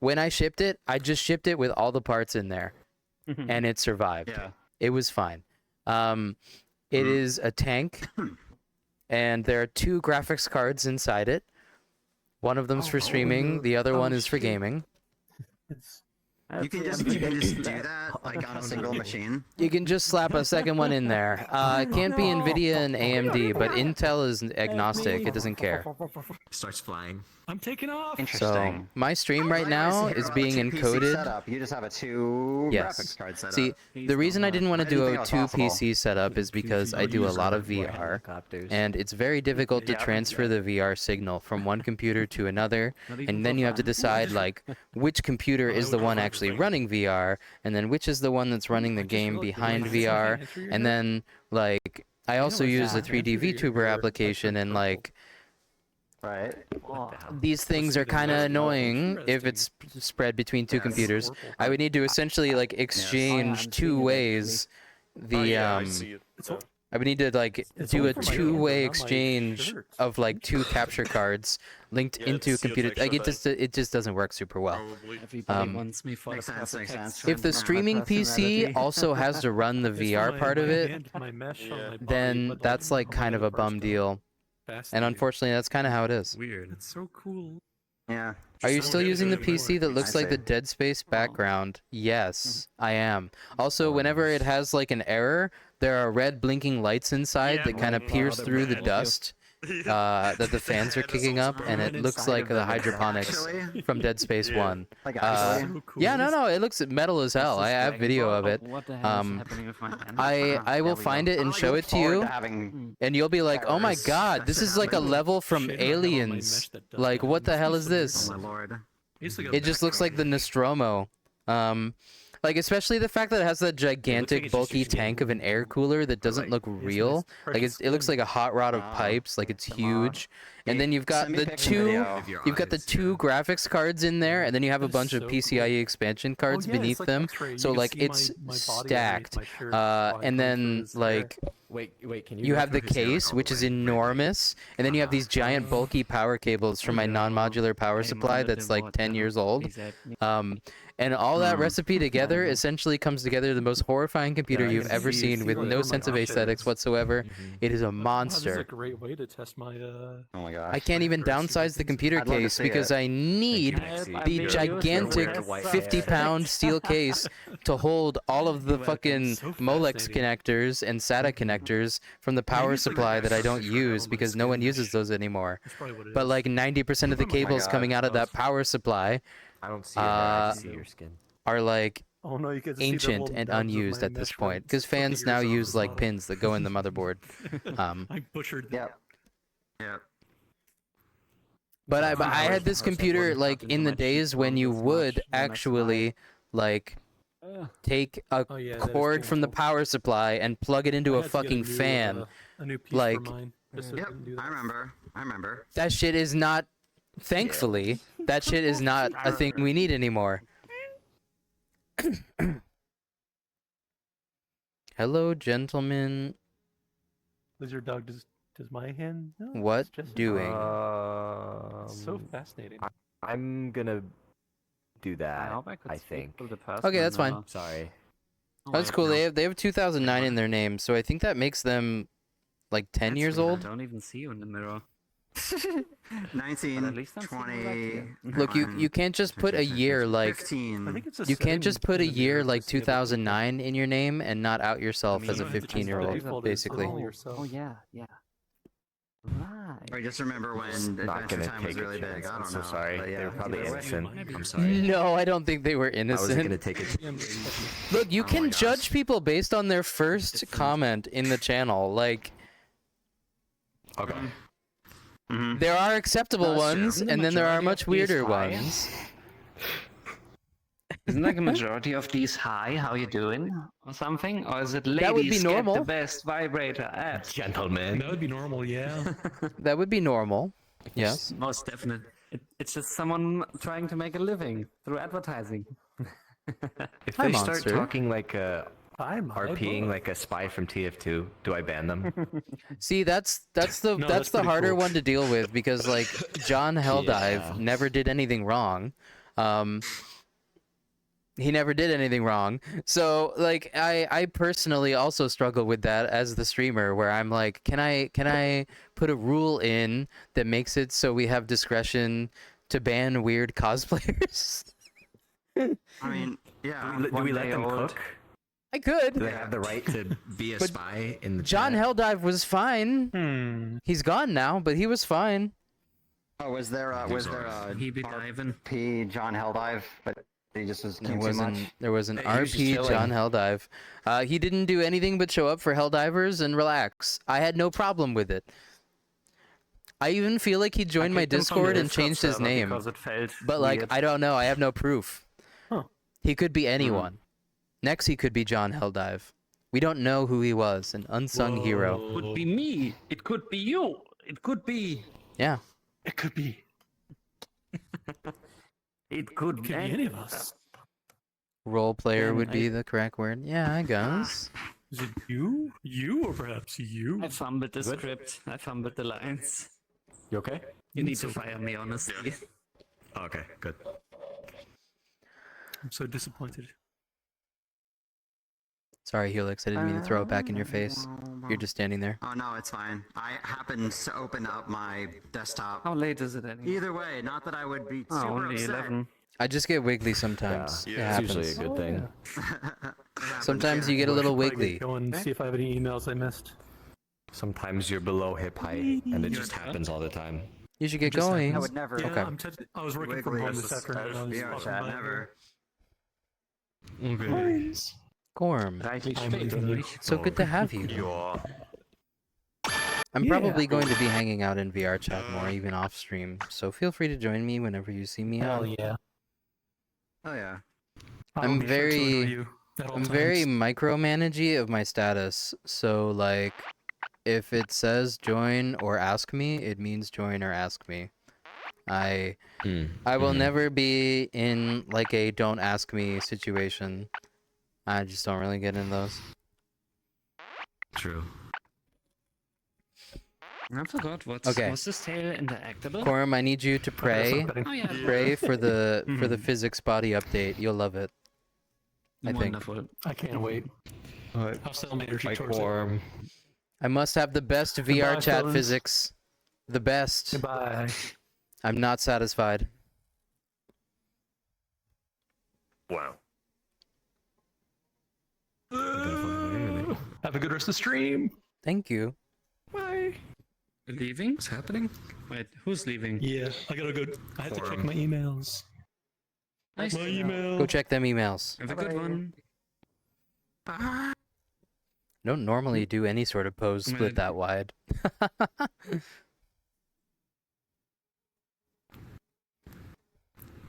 [SPEAKER 3] When I shipped it, I just shipped it with all the parts in there, and it survived.
[SPEAKER 7] Yeah.
[SPEAKER 3] It was fine. It is a tank, and there are 2 graphics cards inside it. One of them's for streaming, the other one is for gaming.
[SPEAKER 2] It's,
[SPEAKER 7] You can just do that like on a single machine.
[SPEAKER 3] You can just slap a second one in there. It can't be NVIDIA and AMD, but Intel is agnostic. It doesn't care.
[SPEAKER 6] Starts flying.
[SPEAKER 2] I'm taking off.
[SPEAKER 3] So
[SPEAKER 7] Interesting.
[SPEAKER 3] my stream right
[SPEAKER 7] I
[SPEAKER 3] now
[SPEAKER 7] see
[SPEAKER 3] is
[SPEAKER 7] here,
[SPEAKER 3] being
[SPEAKER 7] a 2 PC
[SPEAKER 3] encoded.
[SPEAKER 7] Setup. You just have a 2
[SPEAKER 3] Yes.
[SPEAKER 7] graphics card setup.
[SPEAKER 3] See, the reason I didn't want to
[SPEAKER 7] I didn't
[SPEAKER 3] do
[SPEAKER 7] think
[SPEAKER 3] a
[SPEAKER 7] that
[SPEAKER 3] 2
[SPEAKER 7] was possible.
[SPEAKER 3] PC setup is because I do a lot of VR,
[SPEAKER 6] Helicopters.
[SPEAKER 3] and it's very difficult to transfer the VR signal from one computer to another, and then you have to decide like which computer is the one actually running VR, and then which is the one that's running the game behind VR, and then like I also use the 3D VTuber application, and like
[SPEAKER 7] Right.
[SPEAKER 3] these things are kind of annoying if it's spread between 2 computers. I would need to essentially like exchange 2 ways. The
[SPEAKER 5] Yeah, I see it.
[SPEAKER 3] I would need to like
[SPEAKER 2] It's
[SPEAKER 3] do
[SPEAKER 2] only
[SPEAKER 3] a
[SPEAKER 2] for my hands,
[SPEAKER 3] 2-way
[SPEAKER 2] not my
[SPEAKER 3] exchange
[SPEAKER 2] shirt.
[SPEAKER 3] of like 2 capture cards linked
[SPEAKER 5] Yeah,
[SPEAKER 3] into a
[SPEAKER 5] it seals
[SPEAKER 3] computer. Like
[SPEAKER 5] extra
[SPEAKER 3] it just doesn't work super well.
[SPEAKER 5] Probably.
[SPEAKER 8] Everybody wants me for
[SPEAKER 7] Makes
[SPEAKER 8] the
[SPEAKER 7] sense,
[SPEAKER 8] perfect
[SPEAKER 7] makes sense.
[SPEAKER 8] extra
[SPEAKER 3] If the
[SPEAKER 8] of my
[SPEAKER 3] streaming PC
[SPEAKER 8] personality.
[SPEAKER 3] also has to run the
[SPEAKER 2] It's for
[SPEAKER 3] VR
[SPEAKER 2] my-
[SPEAKER 3] part of
[SPEAKER 2] my
[SPEAKER 3] it,
[SPEAKER 2] hand, my mesh on my body,
[SPEAKER 3] then
[SPEAKER 2] but,
[SPEAKER 3] that's like
[SPEAKER 2] on
[SPEAKER 3] kind
[SPEAKER 2] my
[SPEAKER 3] of a
[SPEAKER 2] other
[SPEAKER 3] bum
[SPEAKER 2] parts,
[SPEAKER 3] deal. And
[SPEAKER 2] fascinating.
[SPEAKER 3] unfortunately, that's kind of how it is.
[SPEAKER 1] Weird.
[SPEAKER 2] It's so cool.
[SPEAKER 7] Yeah.
[SPEAKER 3] Are you
[SPEAKER 2] Just
[SPEAKER 3] still
[SPEAKER 2] don't
[SPEAKER 3] using the
[SPEAKER 2] do it anymore.
[SPEAKER 3] PC that looks
[SPEAKER 7] I
[SPEAKER 3] like the
[SPEAKER 7] see.
[SPEAKER 3] Dead Space background? Yes, I am. Also, whenever it has like an error, there are red blinking lights inside that kind of pierce through the dust that the fans are kicking up, and it looks like the hydroponics
[SPEAKER 7] Actually,
[SPEAKER 3] from Dead Space 1.
[SPEAKER 7] like
[SPEAKER 3] Uh,
[SPEAKER 7] actually.
[SPEAKER 2] So cool.
[SPEAKER 3] Yeah, no, it looks metal as hell. I have video of it.
[SPEAKER 8] What the hell is
[SPEAKER 3] Um,
[SPEAKER 8] happening with my hand?
[SPEAKER 3] I will
[SPEAKER 7] we
[SPEAKER 3] find
[SPEAKER 7] go.
[SPEAKER 3] it and
[SPEAKER 7] I
[SPEAKER 3] show
[SPEAKER 7] look
[SPEAKER 3] it to
[SPEAKER 7] forward
[SPEAKER 3] you,
[SPEAKER 7] to having
[SPEAKER 3] and you'll be like, "Oh my
[SPEAKER 7] Terrorists.
[SPEAKER 3] god, this is like a level from
[SPEAKER 2] Shit, I have all my
[SPEAKER 3] Aliens.
[SPEAKER 2] mesh that does
[SPEAKER 3] Like,
[SPEAKER 2] that.
[SPEAKER 3] what the
[SPEAKER 2] It's
[SPEAKER 3] hell is
[SPEAKER 2] so good.
[SPEAKER 3] this?"
[SPEAKER 7] oh my lord.
[SPEAKER 2] It's like a
[SPEAKER 3] It just looks like the
[SPEAKER 2] background.
[SPEAKER 3] Nostromo. Like, especially the fact that it has that gigantic,
[SPEAKER 2] it's just
[SPEAKER 3] bulky
[SPEAKER 2] using
[SPEAKER 3] tank of an air cooler that doesn't look real. Like, it looks like a hot rod of pipes. Like, it's huge. And then you've got
[SPEAKER 7] Send me
[SPEAKER 3] the
[SPEAKER 7] picture video.
[SPEAKER 3] you've got the two graphics cards in there, and then you have a
[SPEAKER 2] That is
[SPEAKER 3] bunch of
[SPEAKER 2] so
[SPEAKER 3] PCIe expansion cards
[SPEAKER 2] yeah, it's
[SPEAKER 3] beneath
[SPEAKER 2] like
[SPEAKER 3] them.
[SPEAKER 2] X-ray. You
[SPEAKER 3] So
[SPEAKER 2] can
[SPEAKER 3] like
[SPEAKER 2] see
[SPEAKER 3] it's
[SPEAKER 2] my body underneath
[SPEAKER 3] stacked.
[SPEAKER 2] my shirt, so I'm
[SPEAKER 3] And
[SPEAKER 2] pretty sure
[SPEAKER 3] then
[SPEAKER 2] it's there.
[SPEAKER 3] like
[SPEAKER 6] Wait, can you?
[SPEAKER 3] you
[SPEAKER 6] go
[SPEAKER 3] have the
[SPEAKER 6] through his hair, like,
[SPEAKER 3] case,
[SPEAKER 6] all the
[SPEAKER 3] which is
[SPEAKER 6] way?
[SPEAKER 3] enormous, and then you have these giant bulky power cables from my non-modular power supply that's like 10 years old. And all that recipe together essentially comes together the most horrifying computer
[SPEAKER 6] I
[SPEAKER 3] you've
[SPEAKER 6] can
[SPEAKER 3] ever
[SPEAKER 6] see-
[SPEAKER 3] seen
[SPEAKER 6] see,
[SPEAKER 3] with
[SPEAKER 6] like,
[SPEAKER 3] no
[SPEAKER 6] oh my
[SPEAKER 3] sense of
[SPEAKER 6] gosh,
[SPEAKER 3] aesthetics
[SPEAKER 6] it's-
[SPEAKER 3] whatsoever. It is a
[SPEAKER 2] Wow, this is a
[SPEAKER 3] monster.
[SPEAKER 2] great way to test my.
[SPEAKER 7] Oh my gosh.
[SPEAKER 3] I can't even downsize the computer
[SPEAKER 7] I'd love to
[SPEAKER 3] case
[SPEAKER 7] see
[SPEAKER 3] because
[SPEAKER 7] it.
[SPEAKER 3] I need
[SPEAKER 6] Maxi.
[SPEAKER 3] the
[SPEAKER 6] Your
[SPEAKER 3] gigantic
[SPEAKER 6] weird white hair.
[SPEAKER 3] 50-pound steel case to hold all of the fucking
[SPEAKER 2] So
[SPEAKER 3] Molex
[SPEAKER 2] fascinating.
[SPEAKER 3] connectors and SATA connectors from the power
[SPEAKER 2] it's like
[SPEAKER 3] supply
[SPEAKER 2] the
[SPEAKER 3] that I don't
[SPEAKER 2] best
[SPEAKER 3] use
[SPEAKER 2] on my
[SPEAKER 3] because no one
[SPEAKER 2] skin.
[SPEAKER 3] uses those anymore.
[SPEAKER 2] That's probably what it
[SPEAKER 3] But
[SPEAKER 2] is.
[SPEAKER 3] like 90% of the
[SPEAKER 7] my
[SPEAKER 3] cables
[SPEAKER 7] God.
[SPEAKER 3] coming out of that power supply
[SPEAKER 6] I don't see it. I
[SPEAKER 3] Uh,
[SPEAKER 6] just see your skin.
[SPEAKER 3] are like
[SPEAKER 2] Oh no, you get to see the
[SPEAKER 3] ancient
[SPEAKER 2] little
[SPEAKER 3] and
[SPEAKER 2] nubs of
[SPEAKER 3] unused
[SPEAKER 2] my
[SPEAKER 3] at this
[SPEAKER 2] mesh
[SPEAKER 3] point
[SPEAKER 2] rings
[SPEAKER 3] because
[SPEAKER 2] from the
[SPEAKER 3] fans now
[SPEAKER 2] ears off
[SPEAKER 3] use
[SPEAKER 2] this
[SPEAKER 3] like
[SPEAKER 2] model.
[SPEAKER 3] pins that go in the motherboard.
[SPEAKER 2] I butchered that.
[SPEAKER 7] Yep. Yep.
[SPEAKER 3] But I
[SPEAKER 2] Wow.
[SPEAKER 3] had this
[SPEAKER 8] How's that
[SPEAKER 3] computer
[SPEAKER 8] one
[SPEAKER 3] like
[SPEAKER 8] cut into
[SPEAKER 3] in the
[SPEAKER 8] my cheek
[SPEAKER 3] days when
[SPEAKER 8] bone
[SPEAKER 3] you
[SPEAKER 8] this
[SPEAKER 3] would
[SPEAKER 8] much when I
[SPEAKER 3] actually like take a
[SPEAKER 2] Oh yeah, that is
[SPEAKER 3] cord from the
[SPEAKER 2] painful.
[SPEAKER 3] power supply and plug it into
[SPEAKER 2] I
[SPEAKER 3] a
[SPEAKER 2] had to get
[SPEAKER 3] fucking
[SPEAKER 2] new,
[SPEAKER 3] fan.
[SPEAKER 2] a new piece
[SPEAKER 3] like-
[SPEAKER 2] for mine. Just so it
[SPEAKER 7] Yep.
[SPEAKER 2] didn't do
[SPEAKER 7] I
[SPEAKER 2] that.
[SPEAKER 7] remember. I remember.
[SPEAKER 3] That shit is not. Thankfully, that shit is not a thing we need anymore. Hello, gentlemen.
[SPEAKER 2] Lizard dog, does my hand? No,
[SPEAKER 3] What
[SPEAKER 2] it's just
[SPEAKER 3] doing?
[SPEAKER 2] so fascinating.
[SPEAKER 6] I'm gonna do that.
[SPEAKER 8] hope I could
[SPEAKER 6] I
[SPEAKER 8] speak
[SPEAKER 6] think.
[SPEAKER 8] for the person
[SPEAKER 3] Okay, that's
[SPEAKER 8] and,
[SPEAKER 3] fine.
[SPEAKER 6] Sorry.
[SPEAKER 3] That's cool. They have 2009 in their name, so I think that makes them like 10
[SPEAKER 8] That's
[SPEAKER 3] years
[SPEAKER 8] weird,
[SPEAKER 3] old.
[SPEAKER 8] I don't even see you in the mirror.
[SPEAKER 7] 19,
[SPEAKER 8] But at least I'm seeing you back
[SPEAKER 7] 20.
[SPEAKER 8] here.
[SPEAKER 3] Look, you can't just put a year like
[SPEAKER 7] 15.
[SPEAKER 2] I think it's a
[SPEAKER 3] you can't just put a
[SPEAKER 2] setting in the
[SPEAKER 3] year
[SPEAKER 2] mirror
[SPEAKER 3] like
[SPEAKER 2] to see if it can-
[SPEAKER 3] 2009 in your name and not out yourself
[SPEAKER 2] mean,
[SPEAKER 3] as
[SPEAKER 2] you
[SPEAKER 3] a
[SPEAKER 2] don't have to change the
[SPEAKER 3] 15-year-old,
[SPEAKER 2] default, it's
[SPEAKER 3] basically.
[SPEAKER 2] all yourself.
[SPEAKER 8] Oh yeah. Right.
[SPEAKER 7] Or just remember when
[SPEAKER 6] Not
[SPEAKER 7] Adventure
[SPEAKER 6] gonna
[SPEAKER 7] Time was
[SPEAKER 6] take a
[SPEAKER 7] really big.
[SPEAKER 6] chance.
[SPEAKER 7] I
[SPEAKER 6] I'm
[SPEAKER 7] don't
[SPEAKER 6] so
[SPEAKER 7] know.
[SPEAKER 6] sorry.
[SPEAKER 7] But
[SPEAKER 6] They
[SPEAKER 7] yeah,
[SPEAKER 6] were probably
[SPEAKER 7] either way.
[SPEAKER 6] innocent.
[SPEAKER 2] might be
[SPEAKER 6] I'm
[SPEAKER 2] right.
[SPEAKER 6] sorry.
[SPEAKER 3] No, I don't think they were
[SPEAKER 6] I wasn't gonna
[SPEAKER 3] innocent.
[SPEAKER 6] take it.
[SPEAKER 3] Look, you
[SPEAKER 7] Oh
[SPEAKER 3] can
[SPEAKER 7] my gosh.
[SPEAKER 3] judge people based on their first comment in the channel. Like,
[SPEAKER 6] Okay.
[SPEAKER 3] there are acceptable
[SPEAKER 7] That's true.
[SPEAKER 3] ones,
[SPEAKER 8] Isn't the
[SPEAKER 3] and then there are
[SPEAKER 8] majority
[SPEAKER 3] much
[SPEAKER 8] of these
[SPEAKER 3] weirder
[SPEAKER 8] high?
[SPEAKER 3] ones.
[SPEAKER 8] Isn't like a majority of these hi, how you doing, or something? Or is it ladies
[SPEAKER 3] That would be
[SPEAKER 8] get
[SPEAKER 3] normal.
[SPEAKER 8] the best vibrator at?
[SPEAKER 6] Gentlemen.
[SPEAKER 2] That would be normal, yeah.
[SPEAKER 3] That would be normal. Yes.
[SPEAKER 8] Most definite. It's just someone trying to make a living through advertising.
[SPEAKER 6] If
[SPEAKER 3] Hi,
[SPEAKER 6] they start
[SPEAKER 3] Monster.
[SPEAKER 6] talking like
[SPEAKER 2] I'm
[SPEAKER 6] RPing like a spy from TF2, do I ban them?
[SPEAKER 3] See, that's the
[SPEAKER 2] No,
[SPEAKER 3] that's
[SPEAKER 2] that's
[SPEAKER 3] the
[SPEAKER 2] pretty
[SPEAKER 3] harder
[SPEAKER 2] cool.
[SPEAKER 3] one to deal with because like John Helldive
[SPEAKER 6] Yeah.
[SPEAKER 3] never did anything wrong. He never did anything wrong. So like I personally also struggle with that as the streamer where I'm like, can I put a rule in that makes it so we have discretion to ban weird cosplayers?
[SPEAKER 7] I mean, yeah.
[SPEAKER 6] Do we let
[SPEAKER 8] day
[SPEAKER 6] them
[SPEAKER 8] old.
[SPEAKER 6] cook?
[SPEAKER 3] I
[SPEAKER 6] Do
[SPEAKER 3] could.
[SPEAKER 6] they have the right to be a
[SPEAKER 3] But
[SPEAKER 6] spy in the
[SPEAKER 3] John
[SPEAKER 6] chat?
[SPEAKER 3] Helldive was fine. He's gone now, but he was fine.
[SPEAKER 7] Oh, was there a
[SPEAKER 8] He be diving.
[SPEAKER 7] RP John Helldive, but he just was
[SPEAKER 3] There
[SPEAKER 7] came too much?
[SPEAKER 3] was an
[SPEAKER 6] He was just
[SPEAKER 3] RP John
[SPEAKER 6] chilling.
[SPEAKER 3] Helldive. He didn't do anything but show up for Helldivers and relax. I had no problem with it. I even feel like he joined my Discord and changed his name.
[SPEAKER 8] Because it felt
[SPEAKER 3] But like,
[SPEAKER 8] weird.
[SPEAKER 3] I don't know. I have no proof.
[SPEAKER 2] Huh.
[SPEAKER 3] He could be anyone. Next, he could be John Helldive. We don't know who he was. An unsung hero.
[SPEAKER 8] Could be me. It could be you. It could be.
[SPEAKER 3] Yeah.
[SPEAKER 2] It could be.
[SPEAKER 8] It could
[SPEAKER 2] Could be any of us.
[SPEAKER 3] Role player
[SPEAKER 8] And
[SPEAKER 3] would be the correct word. Yeah, I guess.
[SPEAKER 2] Is it you? You or perhaps you?
[SPEAKER 8] I fumbled the script. I fumbled the lines.
[SPEAKER 6] You okay?
[SPEAKER 8] You need to fire me, honestly.
[SPEAKER 6] Okay, good.
[SPEAKER 2] I'm so disappointed.
[SPEAKER 3] Sorry, Helix. I didn't mean to throw it back in your face. You're just standing there.
[SPEAKER 7] Oh no, it's fine. I happened to open up my desktop.
[SPEAKER 8] How late is it anyway?
[SPEAKER 7] Either way, not that I would be
[SPEAKER 8] Oh,
[SPEAKER 7] super
[SPEAKER 8] only
[SPEAKER 7] upset.
[SPEAKER 8] 11.
[SPEAKER 3] I just get wiggly sometimes. It
[SPEAKER 6] It's usually a
[SPEAKER 3] happens.
[SPEAKER 6] good thing.
[SPEAKER 7] It happens,
[SPEAKER 3] Sometimes
[SPEAKER 7] yeah.
[SPEAKER 3] you get a little
[SPEAKER 2] Probably get
[SPEAKER 3] wiggly.
[SPEAKER 2] Go and see if I have any emails I missed.
[SPEAKER 6] Sometimes you're below hip height, and it just happens all the time.
[SPEAKER 3] You should get
[SPEAKER 2] Just
[SPEAKER 3] going.
[SPEAKER 7] I would never.
[SPEAKER 2] Yeah,
[SPEAKER 3] Okay.
[SPEAKER 2] I was working from
[SPEAKER 7] Wiggly
[SPEAKER 2] home
[SPEAKER 7] is
[SPEAKER 2] this
[SPEAKER 7] the
[SPEAKER 2] afternoon. I was
[SPEAKER 7] VR
[SPEAKER 2] walking
[SPEAKER 7] chat,
[SPEAKER 2] by
[SPEAKER 7] never.
[SPEAKER 3] Gorm.
[SPEAKER 8] Reichlich
[SPEAKER 2] I'm
[SPEAKER 8] spät,
[SPEAKER 2] leaving.
[SPEAKER 8] oder nicht?
[SPEAKER 3] So good to have you. I'm probably going to be hanging out in VR chat more, even off stream. So feel free to join me whenever you see me out.
[SPEAKER 2] Hell yeah.
[SPEAKER 7] Oh yeah.
[SPEAKER 2] I will
[SPEAKER 3] I'm
[SPEAKER 2] be sure to annoy
[SPEAKER 3] very-
[SPEAKER 2] you at all
[SPEAKER 3] I'm very
[SPEAKER 2] times.
[SPEAKER 3] micromanagey of my status. So like, if it says join or ask me, it means join or ask me. I will never be in like a don't ask me situation. I just don't really get in those.
[SPEAKER 6] True.
[SPEAKER 8] I forgot what's
[SPEAKER 3] Okay.
[SPEAKER 8] was this tail interactable?
[SPEAKER 3] Quorum, I need you to pray.
[SPEAKER 8] Oh yeah,
[SPEAKER 3] Pray for the physics body update. You'll love it. I think.
[SPEAKER 8] wonderful.
[SPEAKER 2] I can't wait. I'll sell my energy
[SPEAKER 1] Like
[SPEAKER 2] towards it.
[SPEAKER 1] Quorum.
[SPEAKER 3] I must have the best VR chat
[SPEAKER 2] fellas.
[SPEAKER 3] physics. The best.
[SPEAKER 2] Goodbye.
[SPEAKER 3] I'm not satisfied.
[SPEAKER 5] Wow.
[SPEAKER 2] Have a good rest of the stream.
[SPEAKER 3] Thank you.
[SPEAKER 8] Leaving? What's happening? Wait, who's leaving?
[SPEAKER 2] Yeah, I gotta go. I have to check my emails.
[SPEAKER 8] Nice.
[SPEAKER 2] My email.
[SPEAKER 3] Go check them emails.
[SPEAKER 8] Have a good one.
[SPEAKER 3] Don't normally do any sort of pose split that wide.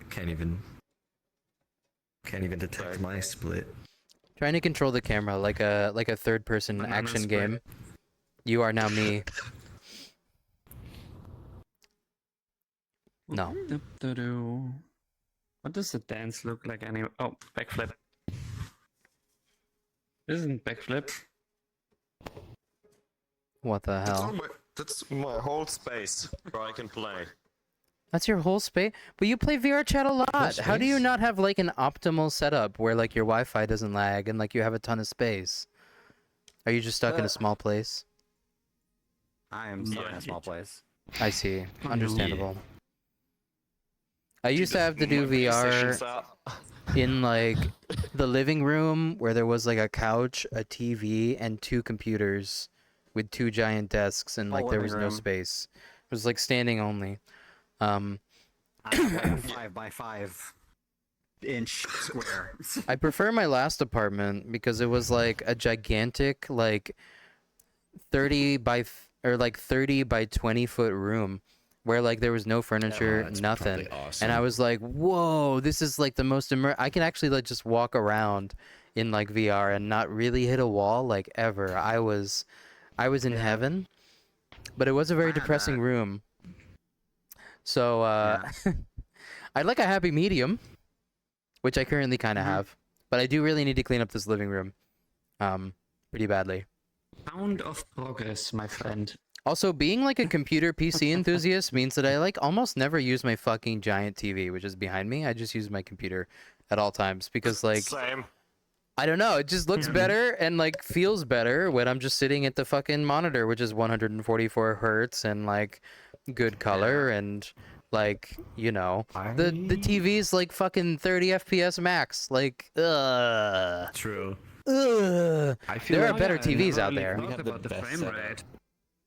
[SPEAKER 6] Can't even detect my split.
[SPEAKER 3] Trying to control the camera like a third person
[SPEAKER 8] Banana
[SPEAKER 3] action
[SPEAKER 8] split.
[SPEAKER 3] game. You are now me. No.
[SPEAKER 8] What does the dance look like anyway? Oh, backflip. This isn't backflip.
[SPEAKER 3] What the hell?
[SPEAKER 5] That's my whole space where I can play.
[SPEAKER 3] That's your whole space? But you play VR chat a lot. How do you
[SPEAKER 6] space?
[SPEAKER 3] not have like an optimal setup where like your Wi-Fi doesn't lag and like you have a ton of space? Are you just stuck in a small place?
[SPEAKER 7] I am stuck in
[SPEAKER 5] Yeah.
[SPEAKER 7] a small place.
[SPEAKER 3] I see. Understandable. I used to have to do
[SPEAKER 5] My PlayStation's
[SPEAKER 3] VR
[SPEAKER 5] out.
[SPEAKER 3] in like the living room where there was like a couch, a TV, and 2 computers with 2 giant desks and like there was
[SPEAKER 7] living
[SPEAKER 3] no
[SPEAKER 7] room.
[SPEAKER 3] space. It was like standing only.
[SPEAKER 7] I have like a 5 by 5 inch square.
[SPEAKER 3] I prefer my last apartment because it was like a gigantic like 30 by 20-foot room where like there was no furniture,
[SPEAKER 6] that's
[SPEAKER 3] nothing.
[SPEAKER 6] probably awesome.
[SPEAKER 3] And I was like, "Whoa, this is like the most I can actually like just walk around in like VR and not really hit a wall like ever." I was in heaven. But it was a very
[SPEAKER 7] I had
[SPEAKER 3] depressing
[SPEAKER 7] that.
[SPEAKER 3] room. So I'd like a happy medium, which I currently kind of have, but I do really need to clean up this living room pretty badly.
[SPEAKER 8] Pound of progress, my friend.
[SPEAKER 3] Also, being like a computer PC enthusiast means that I like almost never use my fucking giant TV, which is behind me. I just use my computer at all times because like
[SPEAKER 5] Same.
[SPEAKER 3] I don't know, it just looks better and like feels better when I'm just sitting at the fucking monitor, which is 144 hertz and like good color and like, you know, the TV's like fucking 30 FPS max. Like
[SPEAKER 6] True. I feel
[SPEAKER 3] there are
[SPEAKER 6] like
[SPEAKER 3] better TVs out
[SPEAKER 8] really
[SPEAKER 3] there.
[SPEAKER 8] thought
[SPEAKER 6] have the
[SPEAKER 8] about the
[SPEAKER 6] best
[SPEAKER 8] frame
[SPEAKER 6] setup.
[SPEAKER 8] rate.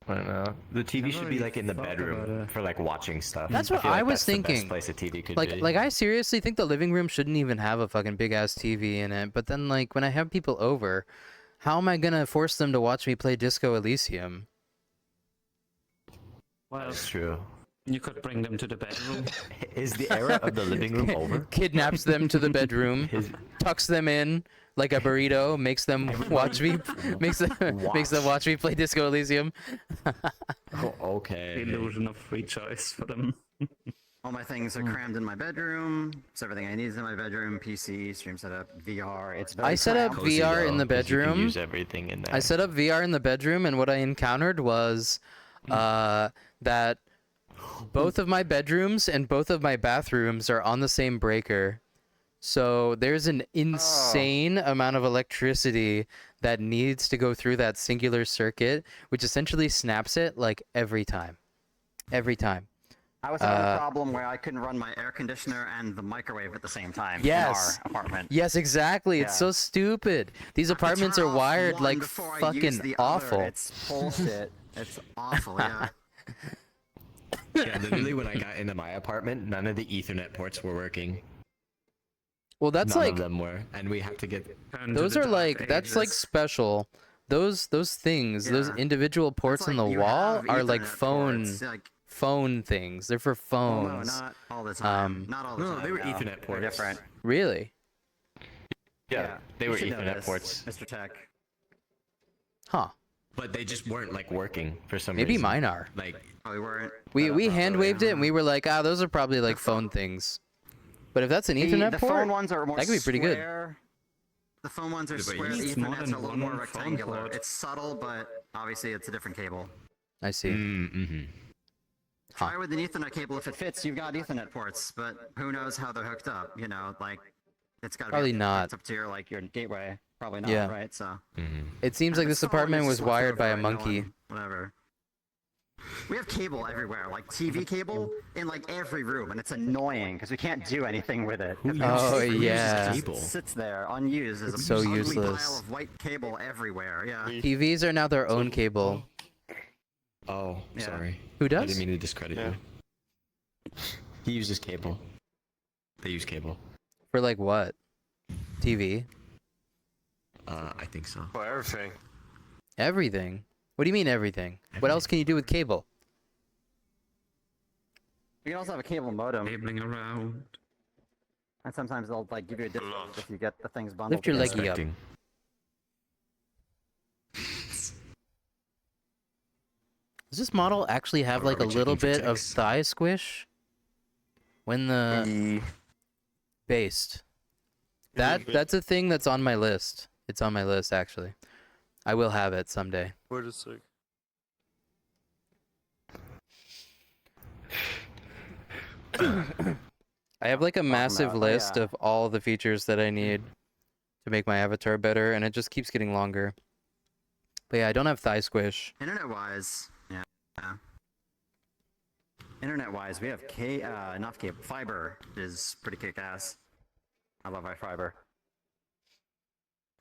[SPEAKER 6] I don't know. The TV
[SPEAKER 8] Never
[SPEAKER 6] should be
[SPEAKER 8] really
[SPEAKER 6] like in the
[SPEAKER 8] thought about
[SPEAKER 6] bedroom
[SPEAKER 8] it.
[SPEAKER 6] for like watching stuff.
[SPEAKER 3] That's what
[SPEAKER 6] feel like
[SPEAKER 3] I was
[SPEAKER 6] that's the
[SPEAKER 3] thinking.
[SPEAKER 6] best place a TV could
[SPEAKER 3] Like
[SPEAKER 6] be.
[SPEAKER 3] like I seriously think the living room shouldn't even have a fucking big ass TV in it. But then like when I have people over, how am I gonna force them to watch me play Disco Elysium?
[SPEAKER 8] Well,
[SPEAKER 6] That's true.
[SPEAKER 8] you could bring them to the bedroom.
[SPEAKER 6] Is the era of the living room over?
[SPEAKER 3] Kidnaps them to the bedroom, tucks them in like a burrito, makes them watch me, makes them watch me play Disco Elysium.
[SPEAKER 6] Oh, okay.
[SPEAKER 8] Illusion of free choice for them.
[SPEAKER 7] All my things are crammed in my bedroom. So everything I need is in my bedroom. PC, stream setup, VR. It's very
[SPEAKER 3] I set up
[SPEAKER 7] cramped.
[SPEAKER 6] Cozy,
[SPEAKER 3] VR in
[SPEAKER 6] though,
[SPEAKER 3] the
[SPEAKER 6] 'cause you can
[SPEAKER 3] bedroom.
[SPEAKER 6] use everything in there.
[SPEAKER 3] I set up VR in the bedroom, and what I encountered was that both of my bedrooms and both of my bathrooms are on the same breaker. So there's an insane amount of electricity that needs to go through that singular circuit, which essentially snaps it like every time. Every time.
[SPEAKER 7] I was having a problem where I couldn't run my air conditioner and the microwave at the same time
[SPEAKER 3] Yes.
[SPEAKER 7] in our apartment.
[SPEAKER 3] Yes, exactly. It's
[SPEAKER 7] Yeah.
[SPEAKER 3] so stupid. These
[SPEAKER 7] I have to
[SPEAKER 3] apartments
[SPEAKER 7] turn
[SPEAKER 3] are
[SPEAKER 7] off
[SPEAKER 3] wired
[SPEAKER 7] one
[SPEAKER 3] like
[SPEAKER 7] before I use
[SPEAKER 3] fucking
[SPEAKER 7] the other.
[SPEAKER 3] awful.
[SPEAKER 7] It's bullshit. It's awful, yeah.
[SPEAKER 6] Yeah, literally when I got into my apartment, none of the Ethernet ports were working.
[SPEAKER 3] Well, that's
[SPEAKER 6] None
[SPEAKER 3] like
[SPEAKER 6] of them were, and we have to get.
[SPEAKER 8] Turn to
[SPEAKER 3] those
[SPEAKER 8] the
[SPEAKER 3] are
[SPEAKER 8] dark
[SPEAKER 3] like that's like
[SPEAKER 8] ages.
[SPEAKER 3] special. Those things, those
[SPEAKER 7] Yeah.
[SPEAKER 3] individual ports
[SPEAKER 7] It's
[SPEAKER 3] in
[SPEAKER 7] like
[SPEAKER 3] the
[SPEAKER 7] you
[SPEAKER 3] wall
[SPEAKER 7] have
[SPEAKER 3] are like
[SPEAKER 7] Ethernet
[SPEAKER 3] phone
[SPEAKER 7] ports, like,
[SPEAKER 3] phone things. They're for
[SPEAKER 7] well, no,
[SPEAKER 3] phones.
[SPEAKER 7] not all the time.
[SPEAKER 3] Um,
[SPEAKER 7] Not all the
[SPEAKER 6] No,
[SPEAKER 7] time.
[SPEAKER 6] they were
[SPEAKER 7] no.
[SPEAKER 6] Ethernet
[SPEAKER 7] They're
[SPEAKER 6] ports.
[SPEAKER 7] different.
[SPEAKER 3] Really?
[SPEAKER 6] Yeah, they
[SPEAKER 7] you
[SPEAKER 6] were
[SPEAKER 7] should know
[SPEAKER 6] Ethernet
[SPEAKER 7] this,
[SPEAKER 6] ports,
[SPEAKER 7] Mr. Tech.
[SPEAKER 3] Huh?
[SPEAKER 6] but they just weren't like working for some
[SPEAKER 3] Maybe
[SPEAKER 6] reason.
[SPEAKER 3] mine are.
[SPEAKER 6] Like,
[SPEAKER 7] Probably weren't.
[SPEAKER 3] We hand waved it and we
[SPEAKER 7] yeah.
[SPEAKER 3] were like, ah, those are probably like phone things. But if that's an Ethernet
[SPEAKER 7] The
[SPEAKER 3] port,
[SPEAKER 7] phone ones are more
[SPEAKER 3] that could be pretty good.
[SPEAKER 7] square. The phone ones are
[SPEAKER 6] Yeah, but
[SPEAKER 7] square.
[SPEAKER 6] you
[SPEAKER 7] The
[SPEAKER 8] need more
[SPEAKER 7] Ethernet's
[SPEAKER 8] than
[SPEAKER 7] a little more
[SPEAKER 8] one phone
[SPEAKER 7] rectangular.
[SPEAKER 8] port.
[SPEAKER 7] It's subtle, but obviously it's a different cable.
[SPEAKER 3] I see.
[SPEAKER 6] mm-hmm.
[SPEAKER 7] Try with an Ethernet cable if it fits. You've got Ethernet ports, but who knows how they're hooked up? You know, like it's got to
[SPEAKER 3] Probably
[SPEAKER 7] be
[SPEAKER 3] not.
[SPEAKER 7] hooked up to your gateway. Probably not,
[SPEAKER 3] Yeah.
[SPEAKER 7] right? So
[SPEAKER 3] It seems
[SPEAKER 7] And
[SPEAKER 3] like
[SPEAKER 7] if
[SPEAKER 3] this
[SPEAKER 7] it's small,
[SPEAKER 3] apartment
[SPEAKER 7] it's
[SPEAKER 3] was
[SPEAKER 7] just left
[SPEAKER 3] wired by a
[SPEAKER 7] over and no
[SPEAKER 3] monkey.
[SPEAKER 7] one- Whatever. We have cable everywhere, like TV cable in like every room, and it's annoying because we can't do anything with it.
[SPEAKER 3] Oh, yeah.
[SPEAKER 7] It just sits there unused as
[SPEAKER 3] It's
[SPEAKER 7] a
[SPEAKER 3] so
[SPEAKER 7] ugly
[SPEAKER 3] useless.
[SPEAKER 7] pile of white cable everywhere. Yeah.
[SPEAKER 3] TVs are now their own cable.
[SPEAKER 6] Oh,
[SPEAKER 7] Yeah.
[SPEAKER 6] sorry.
[SPEAKER 3] Who
[SPEAKER 6] I
[SPEAKER 3] does?
[SPEAKER 6] didn't mean to discredit
[SPEAKER 5] Yeah.
[SPEAKER 6] you. He uses cable. They use cable.
[SPEAKER 3] For like what? TV?
[SPEAKER 6] I think so.
[SPEAKER 5] For everything.
[SPEAKER 3] Everything. What do you mean everything? What else can you do with cable?
[SPEAKER 7] You can also have a cable modem,
[SPEAKER 8] Cabling around.
[SPEAKER 7] and sometimes they'll like give you a discount
[SPEAKER 5] lot.
[SPEAKER 7] if you get the things bundled.
[SPEAKER 3] Lift your
[SPEAKER 7] together.
[SPEAKER 3] leggy up.
[SPEAKER 6] Expecting.
[SPEAKER 3] Does this model actually have
[SPEAKER 6] Are
[SPEAKER 3] like a
[SPEAKER 6] we
[SPEAKER 3] little
[SPEAKER 6] checking for
[SPEAKER 3] bit of
[SPEAKER 6] ticks?
[SPEAKER 3] thigh squish? When the based. That's a thing that's on my list. It's on my list actually. I will have it someday.
[SPEAKER 5] Wait a sec.
[SPEAKER 3] I have like a massive
[SPEAKER 7] Oh,
[SPEAKER 3] list
[SPEAKER 7] yeah.
[SPEAKER 3] of all the features that I need to make my avatar better, and it just keeps getting longer. But yeah, I don't have thigh squish.
[SPEAKER 7] Internet-wise, yeah. Internet-wise, we have enough cable. Fiber is pretty kick-ass. I love our fiber.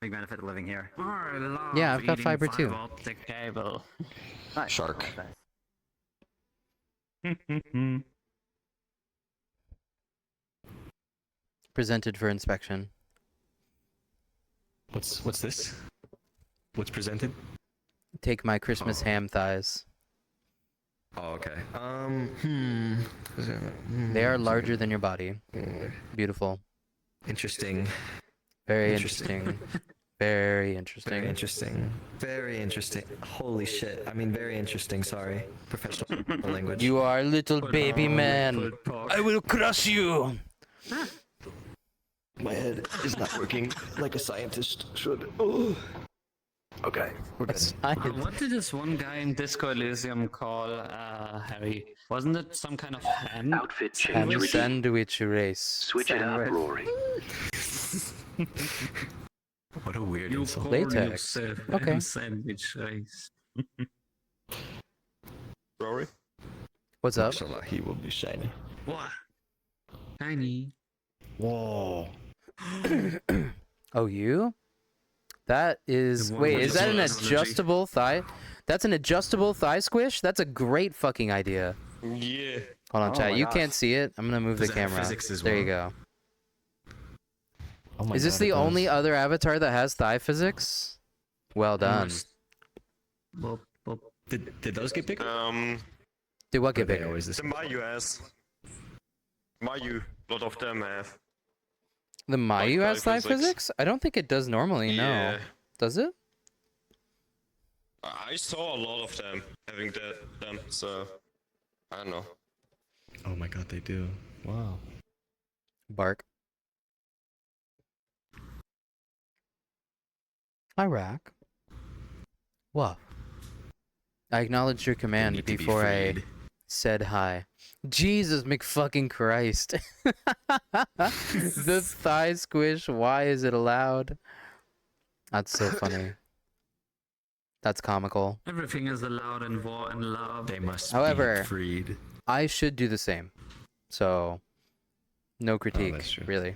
[SPEAKER 7] Big benefit of living here.
[SPEAKER 8] Oh, I love
[SPEAKER 3] Yeah, I've got
[SPEAKER 8] eating
[SPEAKER 3] fiber too.
[SPEAKER 8] Optic cable.
[SPEAKER 7] Nice.
[SPEAKER 6] Shark.
[SPEAKER 7] Nice.
[SPEAKER 3] Presented for inspection.
[SPEAKER 6] What's this? What's presented?
[SPEAKER 3] Take my Christmas
[SPEAKER 6] Oh.
[SPEAKER 3] ham thighs.
[SPEAKER 6] Oh, okay.
[SPEAKER 3] They are larger than your body. Beautiful.
[SPEAKER 6] Interesting.
[SPEAKER 3] Very
[SPEAKER 6] Interesting.
[SPEAKER 3] interesting. Very interesting.
[SPEAKER 6] Very interesting. Very interesting. Holy shit. I mean, very interesting. Sorry. Professional language.
[SPEAKER 3] You are a little baby man. I will crush you.
[SPEAKER 6] My head is not working like a scientist should. Oh. Okay, we're good.
[SPEAKER 8] What did this one guy in Disco Elysium call Harry? Wasn't it some kind of ham?
[SPEAKER 4] Outfit change
[SPEAKER 3] Ham
[SPEAKER 4] redeemed.
[SPEAKER 3] sandwich race.
[SPEAKER 4] Switch it up, Rory.
[SPEAKER 6] What a weird
[SPEAKER 8] You
[SPEAKER 6] insult.
[SPEAKER 8] call
[SPEAKER 3] Latex.
[SPEAKER 8] yourself
[SPEAKER 3] Okay.
[SPEAKER 8] ham sandwich race.
[SPEAKER 5] Rory?
[SPEAKER 3] What's up?
[SPEAKER 6] Mashallah, he will be shiny.
[SPEAKER 8] What? Tiny.
[SPEAKER 6] Whoa.
[SPEAKER 3] Oh, you? That is.
[SPEAKER 8] The one
[SPEAKER 3] Wait,
[SPEAKER 8] with
[SPEAKER 3] is
[SPEAKER 8] the
[SPEAKER 3] that an
[SPEAKER 8] technology.
[SPEAKER 3] adjustable thigh? That's an adjustable thigh squish? That's a great fucking idea.
[SPEAKER 5] Yeah.
[SPEAKER 3] Hold on,
[SPEAKER 7] Oh
[SPEAKER 3] chat.
[SPEAKER 7] my
[SPEAKER 3] You
[SPEAKER 7] gosh.
[SPEAKER 3] can't see it. I'm gonna move the
[SPEAKER 6] Does it have
[SPEAKER 3] camera.
[SPEAKER 6] physics as
[SPEAKER 3] There you
[SPEAKER 6] well?
[SPEAKER 3] go.
[SPEAKER 6] Oh my
[SPEAKER 3] Is this
[SPEAKER 6] God,
[SPEAKER 3] the
[SPEAKER 6] it does.
[SPEAKER 3] only other avatar that has thigh physics? Well done.
[SPEAKER 8] Boop, boop.
[SPEAKER 6] Did those get bigger?
[SPEAKER 3] Did what
[SPEAKER 6] Or
[SPEAKER 3] get
[SPEAKER 6] they
[SPEAKER 3] bigger?
[SPEAKER 6] always the
[SPEAKER 5] The
[SPEAKER 6] same?
[SPEAKER 5] Mayu has. Mayu, a lot of them have.
[SPEAKER 3] The Mayu
[SPEAKER 5] thigh
[SPEAKER 3] has thigh
[SPEAKER 5] physics.
[SPEAKER 3] physics? I don't think it does normally.
[SPEAKER 5] Yeah.
[SPEAKER 3] No. Does it?
[SPEAKER 5] I saw a lot of them having them, so I don't know.
[SPEAKER 6] Oh my God, they do. Wow.
[SPEAKER 3] Bark. Iraq. What? I acknowledged your command
[SPEAKER 6] Need to be
[SPEAKER 3] before I
[SPEAKER 6] freed.
[SPEAKER 3] said hi. Jesus McFucking Christ. The thigh squish, why is it allowed? That's so funny. That's comical.
[SPEAKER 8] Everything is allowed in war and love.
[SPEAKER 6] They must
[SPEAKER 3] However-
[SPEAKER 6] be freed.
[SPEAKER 3] I should do the same. So, no critique,
[SPEAKER 6] that's true.
[SPEAKER 3] really.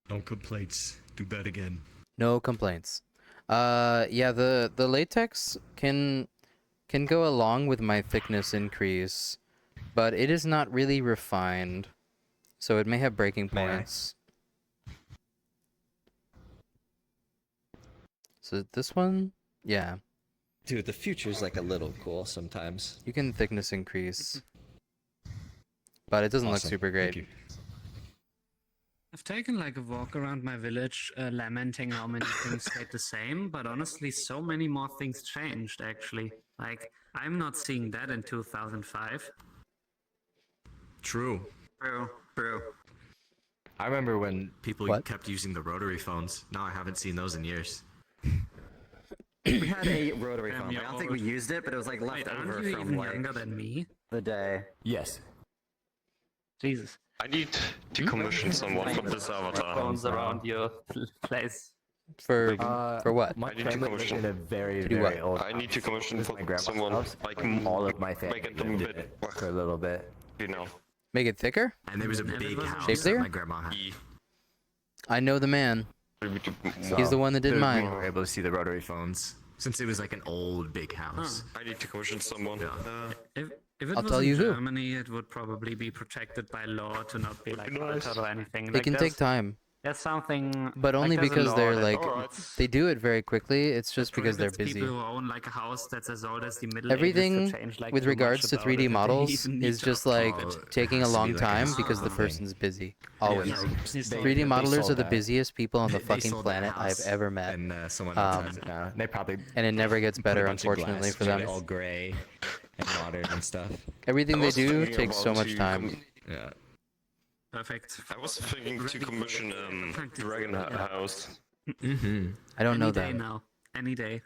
[SPEAKER 6] No complaints. Do that again.
[SPEAKER 3] No complaints. Yeah, the latex can go along with my thickness increase, but it is not really refined, so it may have breaking
[SPEAKER 6] May I?
[SPEAKER 3] points. So this one, yeah,
[SPEAKER 6] Dude, the future's like a little cool sometimes.
[SPEAKER 3] you can thickness increase, but it doesn't look
[SPEAKER 6] Awesome.
[SPEAKER 3] super
[SPEAKER 6] Thank
[SPEAKER 3] great.
[SPEAKER 6] you.
[SPEAKER 8] I've taken like a walk around my village, lamenting how many things stayed the same, but honestly, so many more things changed actually. Like, I'm not seeing that in 2005.
[SPEAKER 6] True.
[SPEAKER 7] True. True.
[SPEAKER 6] I remember when people
[SPEAKER 3] What?
[SPEAKER 6] kept using the rotary phones. Now I haven't seen those in years.
[SPEAKER 7] We had a rotary
[SPEAKER 8] Damn,
[SPEAKER 7] phone.
[SPEAKER 8] you're
[SPEAKER 7] I don't think we
[SPEAKER 8] old.
[SPEAKER 7] used it, but it was like left
[SPEAKER 8] Wait, aren't
[SPEAKER 7] over
[SPEAKER 8] you
[SPEAKER 7] from
[SPEAKER 8] even
[SPEAKER 7] like
[SPEAKER 8] younger than me?
[SPEAKER 7] the day.
[SPEAKER 6] Yes.
[SPEAKER 8] Jesus.
[SPEAKER 5] I need to commission someone for this avatar.
[SPEAKER 8] Phones around your place.
[SPEAKER 3] For what?
[SPEAKER 6] My
[SPEAKER 5] I need to
[SPEAKER 6] family lived
[SPEAKER 5] commission.
[SPEAKER 6] in a very,
[SPEAKER 3] To do
[SPEAKER 6] very
[SPEAKER 3] what?
[SPEAKER 6] old
[SPEAKER 5] I need to commission
[SPEAKER 6] This is
[SPEAKER 5] for
[SPEAKER 6] my grandma's
[SPEAKER 5] someone
[SPEAKER 6] house.
[SPEAKER 5] like
[SPEAKER 6] all of my family
[SPEAKER 5] make it a
[SPEAKER 6] lived in
[SPEAKER 5] bit,
[SPEAKER 6] it for a little bit.
[SPEAKER 5] you know.
[SPEAKER 3] Make it thicker?
[SPEAKER 6] And there was a
[SPEAKER 8] And it
[SPEAKER 6] big
[SPEAKER 8] was
[SPEAKER 6] house
[SPEAKER 3] Shape
[SPEAKER 6] that
[SPEAKER 3] there?
[SPEAKER 6] my grandma had.
[SPEAKER 3] I know the man. He's the one that did
[SPEAKER 6] We
[SPEAKER 3] mine.
[SPEAKER 6] were able to see the rotary phones since it was like an old big house.
[SPEAKER 5] I need to commission someone.
[SPEAKER 8] If it
[SPEAKER 3] I'll
[SPEAKER 8] was
[SPEAKER 3] tell
[SPEAKER 8] in
[SPEAKER 3] you who.
[SPEAKER 8] Germany, it would probably be protected by law to not be like
[SPEAKER 5] nice.
[SPEAKER 8] altered or anything.
[SPEAKER 3] It
[SPEAKER 8] Like,
[SPEAKER 3] can take time,
[SPEAKER 8] There's something,
[SPEAKER 3] but
[SPEAKER 8] like,
[SPEAKER 3] only
[SPEAKER 8] there's a
[SPEAKER 3] because
[SPEAKER 8] law
[SPEAKER 3] they're
[SPEAKER 8] that
[SPEAKER 3] like
[SPEAKER 5] Alright.
[SPEAKER 3] they do it very quickly. It's just because they're
[SPEAKER 8] prohibits
[SPEAKER 3] busy.
[SPEAKER 8] people who own like a house that's as old as the Middle
[SPEAKER 3] Everything
[SPEAKER 8] Ages to change, like,
[SPEAKER 3] with
[SPEAKER 8] too much
[SPEAKER 3] regards to
[SPEAKER 8] about
[SPEAKER 3] 3D
[SPEAKER 8] it if they
[SPEAKER 3] models
[SPEAKER 8] even need
[SPEAKER 3] is
[SPEAKER 8] to
[SPEAKER 3] just
[SPEAKER 8] update
[SPEAKER 3] like
[SPEAKER 8] it.
[SPEAKER 6] it
[SPEAKER 3] taking
[SPEAKER 6] has
[SPEAKER 3] a
[SPEAKER 6] to be
[SPEAKER 3] long
[SPEAKER 6] like a
[SPEAKER 3] time
[SPEAKER 6] super
[SPEAKER 3] because the
[SPEAKER 6] thing.
[SPEAKER 3] person's busy. Always.
[SPEAKER 6] They-
[SPEAKER 3] 3D
[SPEAKER 6] they
[SPEAKER 3] modelers
[SPEAKER 6] sold
[SPEAKER 3] are the
[SPEAKER 6] that.
[SPEAKER 3] busiest people on the
[SPEAKER 6] They
[SPEAKER 3] fucking
[SPEAKER 6] sold that
[SPEAKER 3] planet I've
[SPEAKER 6] house,
[SPEAKER 3] ever met,
[SPEAKER 6] And someone else
[SPEAKER 3] Um,
[SPEAKER 6] has it now. They probably
[SPEAKER 3] and it never gets
[SPEAKER 6] put a
[SPEAKER 3] better,
[SPEAKER 6] bunch of
[SPEAKER 3] unfortunately,
[SPEAKER 6] glass,
[SPEAKER 3] for
[SPEAKER 6] made
[SPEAKER 3] them.
[SPEAKER 6] it all gray and modern and stuff.
[SPEAKER 3] Everything
[SPEAKER 5] I
[SPEAKER 3] they
[SPEAKER 5] was
[SPEAKER 3] do
[SPEAKER 5] thinking
[SPEAKER 3] takes so
[SPEAKER 5] about
[SPEAKER 3] much
[SPEAKER 5] to
[SPEAKER 3] time.
[SPEAKER 6] Yeah.
[SPEAKER 8] Perfect.
[SPEAKER 5] I was thinking to commission Dragon House.
[SPEAKER 6] Mm-hmm.
[SPEAKER 3] I don't know
[SPEAKER 8] Any day
[SPEAKER 3] them.
[SPEAKER 8] now. Any day.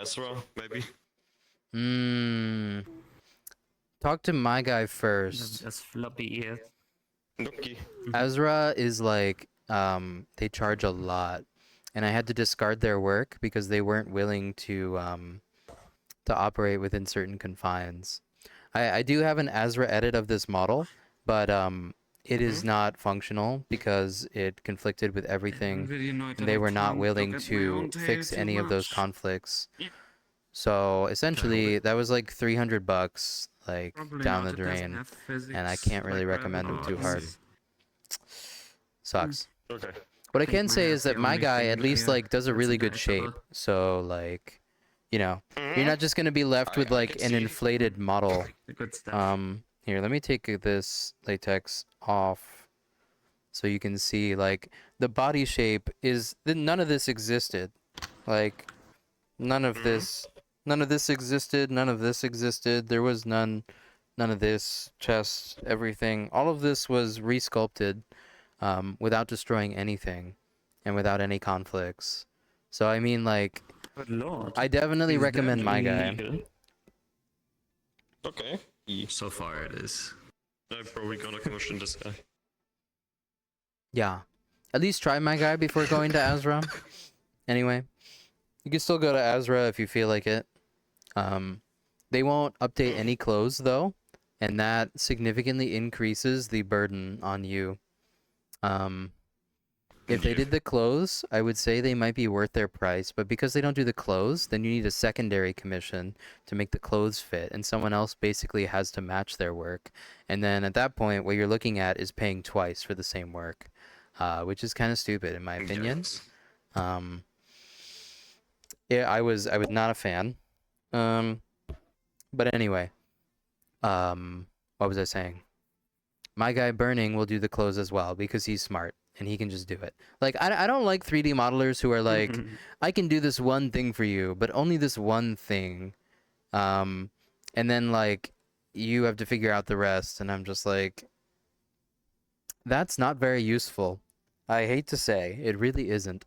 [SPEAKER 5] Ezra, maybe.
[SPEAKER 3] Talk to my guy first.
[SPEAKER 8] Just floppy ears.
[SPEAKER 5] Nuki.
[SPEAKER 3] Ezra is like, they charge a lot, and I had to discard their work because they weren't willing to operate within certain confines. I do have an Ezra edit of this model, but it is not functional because it conflicted with everything,
[SPEAKER 8] Really annoyed
[SPEAKER 3] and
[SPEAKER 8] that
[SPEAKER 3] they
[SPEAKER 8] I
[SPEAKER 3] were not
[SPEAKER 8] can't
[SPEAKER 3] willing
[SPEAKER 8] look at my
[SPEAKER 3] to
[SPEAKER 8] own tail
[SPEAKER 3] fix
[SPEAKER 8] too
[SPEAKER 3] any of those
[SPEAKER 8] much.
[SPEAKER 3] conflicts.
[SPEAKER 8] Yeah.
[SPEAKER 3] So essentially, that was like $300, like
[SPEAKER 8] Probably
[SPEAKER 3] down
[SPEAKER 8] not,
[SPEAKER 3] the
[SPEAKER 8] it doesn't
[SPEAKER 3] drain,
[SPEAKER 8] have physics
[SPEAKER 3] and I can't really
[SPEAKER 8] like
[SPEAKER 3] recommend them too
[SPEAKER 8] rabbit
[SPEAKER 3] hard.
[SPEAKER 8] dogs.
[SPEAKER 3] Sucks.
[SPEAKER 5] Okay.
[SPEAKER 3] What I
[SPEAKER 8] think
[SPEAKER 3] can say
[SPEAKER 8] math
[SPEAKER 3] is
[SPEAKER 8] the
[SPEAKER 3] that my
[SPEAKER 8] only
[SPEAKER 3] guy
[SPEAKER 8] thing
[SPEAKER 3] at least
[SPEAKER 8] here
[SPEAKER 3] like does a
[SPEAKER 8] that's
[SPEAKER 3] really good
[SPEAKER 8] adaptable.
[SPEAKER 3] shape. So like, you know, you're not just gonna be left with
[SPEAKER 5] I
[SPEAKER 3] like
[SPEAKER 5] can
[SPEAKER 3] an
[SPEAKER 5] see.
[SPEAKER 3] inflated model.
[SPEAKER 8] The good stuff.
[SPEAKER 3] Here, let me take this latex off so you can see like the body shape is none of this existed. Like none of this existed, none of this existed. There was none of this, chest, everything. All of this was resculpted without destroying anything and without any conflicts. So I mean like
[SPEAKER 8] Good lord.
[SPEAKER 3] I definitely
[SPEAKER 8] Is
[SPEAKER 3] recommend
[SPEAKER 8] that
[SPEAKER 3] my guy.
[SPEAKER 8] illegal?
[SPEAKER 5] Okay.
[SPEAKER 6] So far it is.
[SPEAKER 5] I'm probably gonna commission this guy.
[SPEAKER 3] Yeah. At least try my guy before going to Azra. Anyway, you can still go to Azra if you feel like it. They won't update any clothes though, and that significantly increases the burden on you. If they did the clothes, I would say they might be worth their price, but because they don't do the clothes, then you need a secondary commission to make the clothes fit, and someone else basically has to match their work. And then at that point, what you're looking at is paying twice for the same work, which is kind of stupid in my opinion.
[SPEAKER 5] Yes.
[SPEAKER 3] Yeah, I was not a fan. But anyway, what was I saying? My guy Burning will do the clothes as well because he's smart and he can just do it. Like I don't like 3D modelers who are like, I can do this one thing for you, but only this one thing. And then like you have to figure out the rest, and I'm just like, that's not very useful. I hate to say, it really isn't.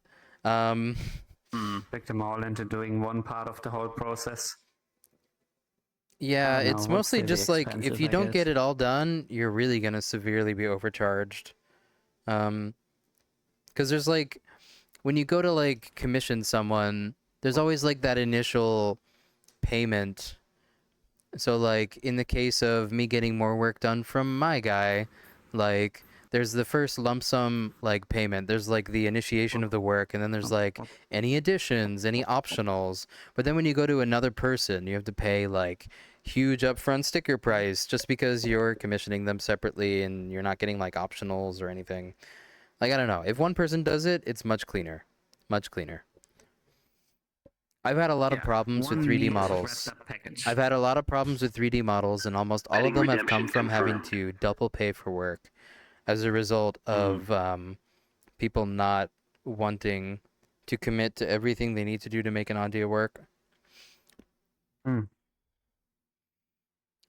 [SPEAKER 8] Pick them all into doing one part of the whole process.
[SPEAKER 3] Yeah,
[SPEAKER 8] I don't
[SPEAKER 3] it's
[SPEAKER 8] know, would
[SPEAKER 3] mostly
[SPEAKER 8] say be
[SPEAKER 3] just like if
[SPEAKER 8] expensive,
[SPEAKER 3] you
[SPEAKER 8] I
[SPEAKER 3] don't
[SPEAKER 8] guess.
[SPEAKER 3] get it all done, you're really gonna severely be overcharged. Because there's like, when you go to like commission someone, there's always like that initial payment. So like in the case of me getting more work done from my guy, like there's the first lump sum like payment. There's like the initiation of the work, and then there's like any additions, any optionals. But then when you go to another person, you have to pay like huge upfront sticker price just because you're commissioning them separately and you're not getting like optionals or anything. Like I don't know. If one person does it, it's much cleaner. Much cleaner. I've had a lot of problems with 3D models. I've had a lot of problems with 3D models, and almost all of
[SPEAKER 4] Betting
[SPEAKER 3] them have come
[SPEAKER 4] redemption
[SPEAKER 3] from having
[SPEAKER 4] confirmed.
[SPEAKER 3] to double pay for work. as a result of people not wanting to commit to everything they need to do to make an audio work.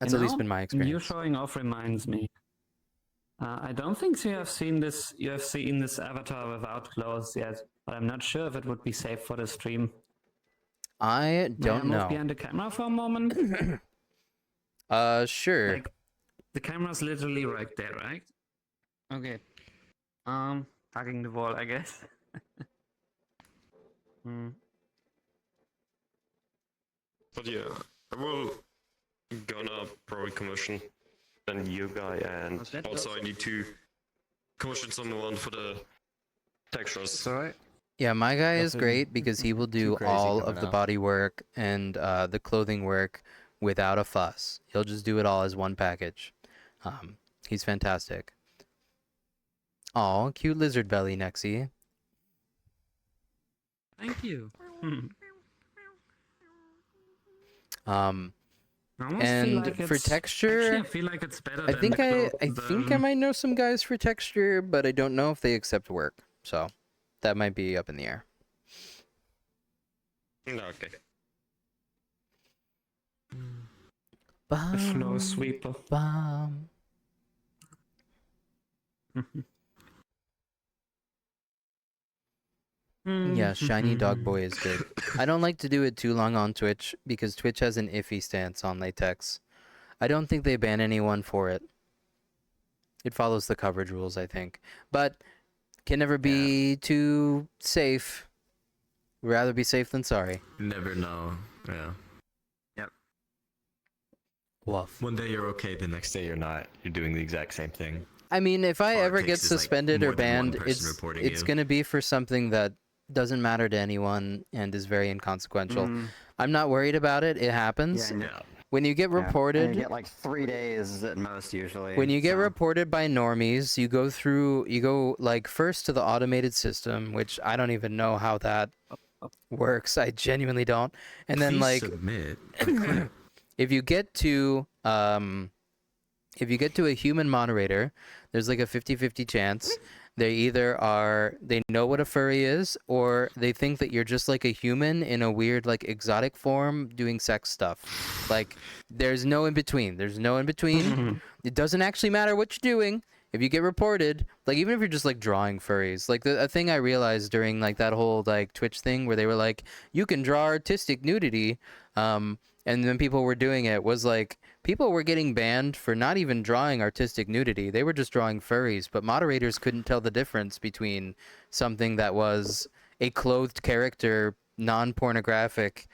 [SPEAKER 3] That's at least been my
[SPEAKER 8] You
[SPEAKER 3] experience.
[SPEAKER 8] showing off reminds me. I don't think you have seen this. You have seen this avatar without clothes yet, but I'm not sure if it would be safe for the stream.
[SPEAKER 3] I
[SPEAKER 8] May I
[SPEAKER 3] don't
[SPEAKER 8] move
[SPEAKER 3] know.
[SPEAKER 8] behind the camera for a moment?
[SPEAKER 3] Sure.
[SPEAKER 8] Like, the camera's literally right there, right? Okay. Hugging the wall, I guess.
[SPEAKER 5] But yeah, I will gonna probably commission then you guy, and
[SPEAKER 8] Was that
[SPEAKER 5] also I need to commission someone for the textures.
[SPEAKER 6] alright.
[SPEAKER 3] Yeah, my guy is
[SPEAKER 6] Nothing
[SPEAKER 3] great because he will do
[SPEAKER 6] crazy
[SPEAKER 3] all
[SPEAKER 6] coming
[SPEAKER 3] of the
[SPEAKER 6] out.
[SPEAKER 3] body work and the clothing work without a fuss. He'll just do it all as one package. He's fantastic. Aw, cute lizard belly, Nexie.
[SPEAKER 8] Thank you. I almost feel
[SPEAKER 3] And
[SPEAKER 8] like
[SPEAKER 3] for
[SPEAKER 8] it's-
[SPEAKER 3] texture,
[SPEAKER 8] actually, I feel like it's better
[SPEAKER 3] I
[SPEAKER 8] than
[SPEAKER 3] think
[SPEAKER 8] the
[SPEAKER 3] I think I
[SPEAKER 8] version.
[SPEAKER 3] might know some guys for texture, but I don't know if they accept work. So that might be up in the air.
[SPEAKER 5] Okay.
[SPEAKER 8] The floor sweeper.
[SPEAKER 3] Bum. Yeah, Shiny Dog Boy is good. I don't like to do it too long on Twitch because Twitch has an iffy stance on latex. I don't think they ban anyone for it. It follows the coverage rules, I think. But can never be too safe. Rather be safe than sorry.
[SPEAKER 6] Never know. Yeah.
[SPEAKER 3] Woof.
[SPEAKER 6] One day you're okay, the next day you're not. You're doing the exact same thing.
[SPEAKER 3] I mean, if I
[SPEAKER 6] All it
[SPEAKER 3] ever get
[SPEAKER 6] takes is, like,
[SPEAKER 3] suspended or
[SPEAKER 6] more than one
[SPEAKER 3] banned,
[SPEAKER 6] person
[SPEAKER 3] it's
[SPEAKER 6] reporting
[SPEAKER 3] it's
[SPEAKER 6] you.
[SPEAKER 3] gonna be for something that doesn't matter to anyone and is very inconsequential. I'm not worried about it. It happens.
[SPEAKER 7] Yeah,
[SPEAKER 6] Yeah.
[SPEAKER 3] When you get
[SPEAKER 7] Yeah, and
[SPEAKER 3] reported,
[SPEAKER 7] you get like 3 days at most usually.
[SPEAKER 3] when you get
[SPEAKER 7] so-
[SPEAKER 3] reported by normies, you go like first to the automated system, which I don't even know how that works. I genuinely don't. And then
[SPEAKER 6] Please
[SPEAKER 3] like
[SPEAKER 6] submit.
[SPEAKER 3] if you get to a human moderator, there's like a 50-50 chance they know what a furry is, or they think that you're just like a human in a weird like exotic form doing sex stuff. Like there's no in between. It doesn't actually matter what you're doing. If you get reported, like even if you're just like drawing furries, like a thing I realized during like that whole like Twitch thing where they were like, you can draw artistic nudity, and then people were doing it, was like people were getting banned for not even drawing artistic nudity. They were just drawing furries, but moderators couldn't tell the difference between something that was a clothed character, non-pornographic.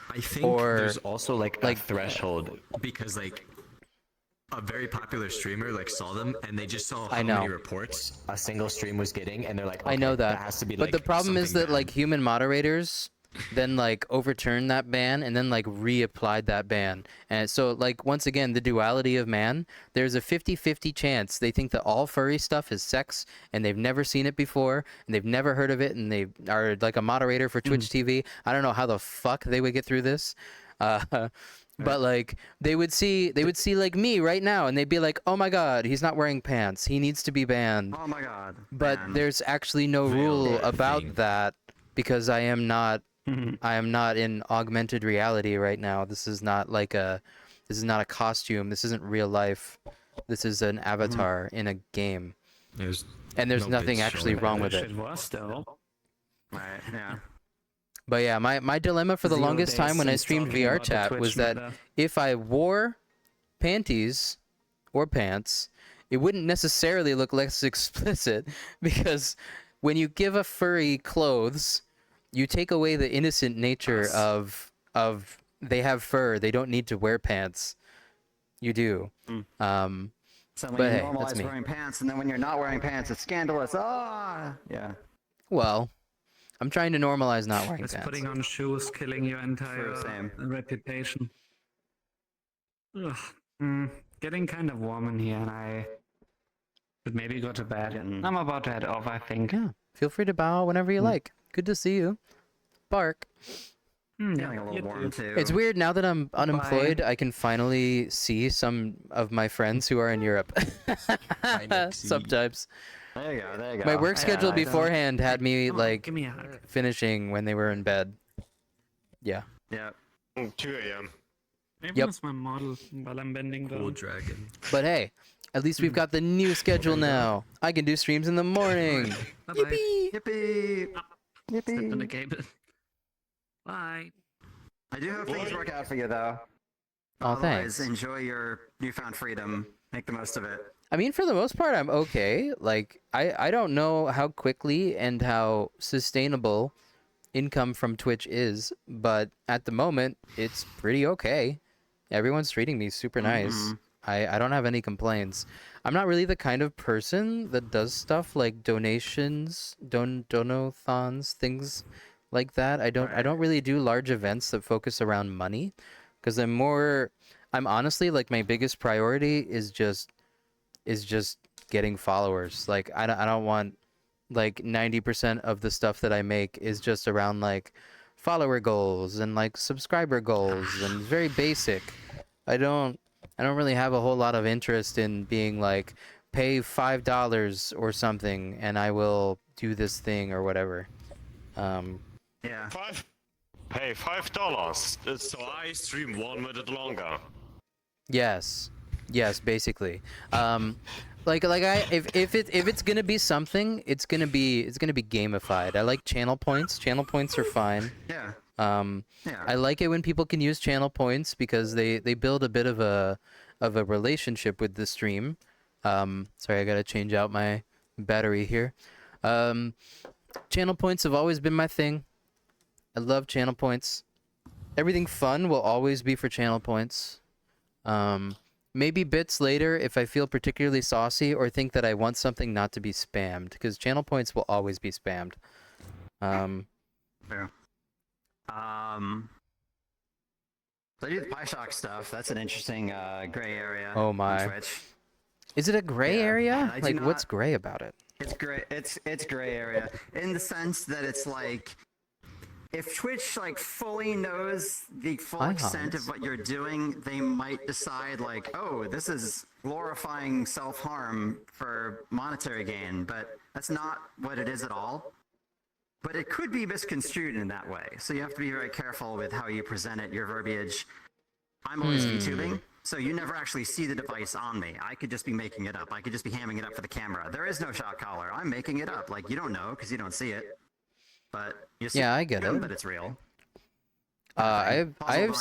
[SPEAKER 6] I think
[SPEAKER 3] Or,
[SPEAKER 6] there's also like a
[SPEAKER 3] like-
[SPEAKER 6] threshold because like a very popular streamer like saw them and they just saw
[SPEAKER 3] I
[SPEAKER 6] how many
[SPEAKER 3] know.
[SPEAKER 6] reports a single stream was getting and they're like,
[SPEAKER 3] I know
[SPEAKER 6] okay,
[SPEAKER 3] that.
[SPEAKER 6] has to be
[SPEAKER 3] But the
[SPEAKER 6] like,
[SPEAKER 3] problem is
[SPEAKER 6] something
[SPEAKER 3] that like
[SPEAKER 6] bad.
[SPEAKER 3] human moderators then like overturned that ban and then like reapplied that ban. And so like once again, the duality of man, there's a 50-50 chance they think that all furry stuff is sex and they've never seen it before and they've never heard of it and they are like a moderator for Twitch TV. I don't know how the fuck they would get through this. But like they would see like me right now and they'd be like, "Oh my god, he's not wearing pants. He needs to be banned."
[SPEAKER 7] Oh my god.
[SPEAKER 3] But
[SPEAKER 7] man.
[SPEAKER 3] there's actually no
[SPEAKER 6] Veiled
[SPEAKER 3] rule about
[SPEAKER 6] thing.
[SPEAKER 3] that because I am not in augmented reality right now. This is not a costume. This isn't real life. This is an avatar in a game.
[SPEAKER 6] There's
[SPEAKER 3] And there's
[SPEAKER 6] no
[SPEAKER 3] nothing
[SPEAKER 6] bits
[SPEAKER 3] actually
[SPEAKER 6] showing.
[SPEAKER 3] wrong with it.
[SPEAKER 8] Shit was though.
[SPEAKER 7] Right, yeah.
[SPEAKER 3] But yeah, my dilemma for the
[SPEAKER 8] 0
[SPEAKER 3] longest
[SPEAKER 8] days
[SPEAKER 3] time when I
[SPEAKER 8] since
[SPEAKER 3] streamed
[SPEAKER 8] talking about the
[SPEAKER 3] VRChat
[SPEAKER 8] Twitch
[SPEAKER 3] was that
[SPEAKER 8] meta.
[SPEAKER 3] if I wore panties or pants, it wouldn't necessarily look less explicit because when you give a furry clothes, you take away the innocent nature of they have fur, they don't need to wear pants. You do.
[SPEAKER 7] So when
[SPEAKER 3] But
[SPEAKER 7] you
[SPEAKER 3] hey,
[SPEAKER 7] normalize
[SPEAKER 3] that's me.
[SPEAKER 7] wearing pants, and then when you're not wearing pants, it's scandalous. Ah, yeah.
[SPEAKER 3] Well, I'm trying to normalize not wearing
[SPEAKER 8] Just
[SPEAKER 3] pants.
[SPEAKER 8] putting on shoes, killing your entire
[SPEAKER 7] same.
[SPEAKER 8] reputation. Ugh. Getting kind of warm in here, and I should maybe go to bed.
[SPEAKER 7] Getting-
[SPEAKER 8] I'm about to head off, I think.
[SPEAKER 3] Yeah, feel free to bow whenever you like. Good to see you. Bark.
[SPEAKER 7] Feeling a little warm too.
[SPEAKER 3] It's weird now that I'm unemployed. I can finally see some of my friends who are in Europe. Sometimes
[SPEAKER 7] There you go. There you go.
[SPEAKER 3] my work schedule
[SPEAKER 7] I don't-
[SPEAKER 3] beforehand had me
[SPEAKER 8] Come on,
[SPEAKER 3] like
[SPEAKER 8] give me a hug.
[SPEAKER 3] finishing when they were in bed. Yeah.
[SPEAKER 7] Yeah.
[SPEAKER 5] 2 a.m.
[SPEAKER 8] Maybe
[SPEAKER 3] Yep.
[SPEAKER 8] that's my model while I'm bending down.
[SPEAKER 6] dragon.
[SPEAKER 3] But hey, at least we've got the new schedule now. I can do streams in the morning.
[SPEAKER 8] Bye-bye.
[SPEAKER 3] Yippee!
[SPEAKER 7] Yippee!
[SPEAKER 8] Stepped on the
[SPEAKER 7] Yippee!
[SPEAKER 8] cable. Bye.
[SPEAKER 7] I do hope things work out for you though.
[SPEAKER 3] Oh,
[SPEAKER 7] Otherwise,
[SPEAKER 3] thanks.
[SPEAKER 7] enjoy your newfound freedom. Make the most of it.
[SPEAKER 3] I mean, for the most part, I'm okay. Like, I don't know how quickly and how sustainable income from Twitch is, but at the moment, it's pretty okay. Everyone's treating me super nice. I don't have any complaints. I'm not really the kind of person that does stuff like donations, donathons, things like that. I don't really do large events that focus around money, because I'm honestly like my biggest priority is just getting followers. Like I don't want like 90% of the stuff that I make is just around like follower goals and like subscriber goals and very basic. I don't really have a whole lot of interest in being like pay $5 or something and I will do this thing or whatever.
[SPEAKER 7] Yeah.
[SPEAKER 5] Pay $5 so I stream 1 minute longer.
[SPEAKER 3] Yes, basically. Like if it's gonna be something, it's gonna be gamified. I like channel points. Channel points are fine.
[SPEAKER 7] Yeah. Yeah.
[SPEAKER 3] I like it when people can use channel points because they build a bit of a relationship with the stream. Sorry, I gotta change out my battery here. Channel points have always been my thing. I love channel points. Everything fun will always be for channel points. Maybe bits later if I feel particularly saucy or think that I want something not to be spammed, because channel points will always be spammed.
[SPEAKER 7] Fair. So I do the PyShock stuff. That's an interesting gray area.
[SPEAKER 3] Oh
[SPEAKER 7] on
[SPEAKER 3] my.
[SPEAKER 7] Twitch.
[SPEAKER 3] Is it a gray
[SPEAKER 7] Yeah,
[SPEAKER 3] area?
[SPEAKER 7] I do
[SPEAKER 3] Like, what's
[SPEAKER 7] not-
[SPEAKER 3] gray about it?
[SPEAKER 7] It's gray. It's gray area in the sense that it's like if Twitch like fully knows the full
[SPEAKER 3] Hi,
[SPEAKER 7] extent
[SPEAKER 3] Hans.
[SPEAKER 7] of what you're doing, they might decide like, oh, this is glorifying self-harm for monetary gain, but that's not what it is at all. But it could be misconstrued in that way, so you have to be very careful with how you present it, your verbiage. I'm always VTubing, so you never actually see the device on me. I could just be making it up. I could just be hamming it up for the camera. There is no shot collar. I'm making it up. Like, you don't know because you don't see it. But you see
[SPEAKER 3] Yeah, I get it.
[SPEAKER 7] that it's real.
[SPEAKER 3] I've
[SPEAKER 7] Possible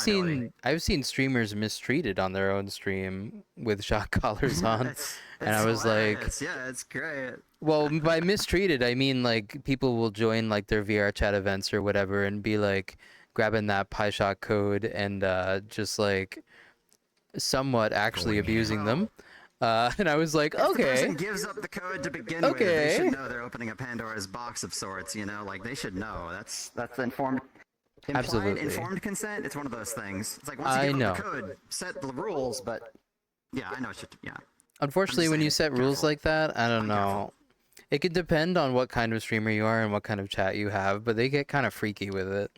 [SPEAKER 3] seen streamers mistreated on their own stream with shock collars on, and I was like,
[SPEAKER 7] hilarious. Yeah, it's great.
[SPEAKER 3] well, by mistreated I mean like people will join like their VR chat events or whatever and be like grabbing that PyShock code and just like somewhat actually abusing them. And I was like,
[SPEAKER 7] If the
[SPEAKER 3] okay.
[SPEAKER 7] person gives up the code to begin with, they
[SPEAKER 3] Okay.
[SPEAKER 7] should know they're opening a Pandora's box of sorts. You know, like they should know. That's informed. Implied
[SPEAKER 3] Absolutely.
[SPEAKER 7] informed consent. It's one of those things. It's like once
[SPEAKER 3] I
[SPEAKER 7] you give
[SPEAKER 3] know.
[SPEAKER 7] up the code, set the rules. But yeah, I know. Yeah.
[SPEAKER 3] Unfortunately, when you set
[SPEAKER 7] saying,
[SPEAKER 3] rules
[SPEAKER 7] careful.
[SPEAKER 3] like that, I don't
[SPEAKER 7] I'm
[SPEAKER 3] know.
[SPEAKER 7] careful.
[SPEAKER 3] It could depend on what kind of streamer you are and what kind of chat you have, but they get kind of freaky with it.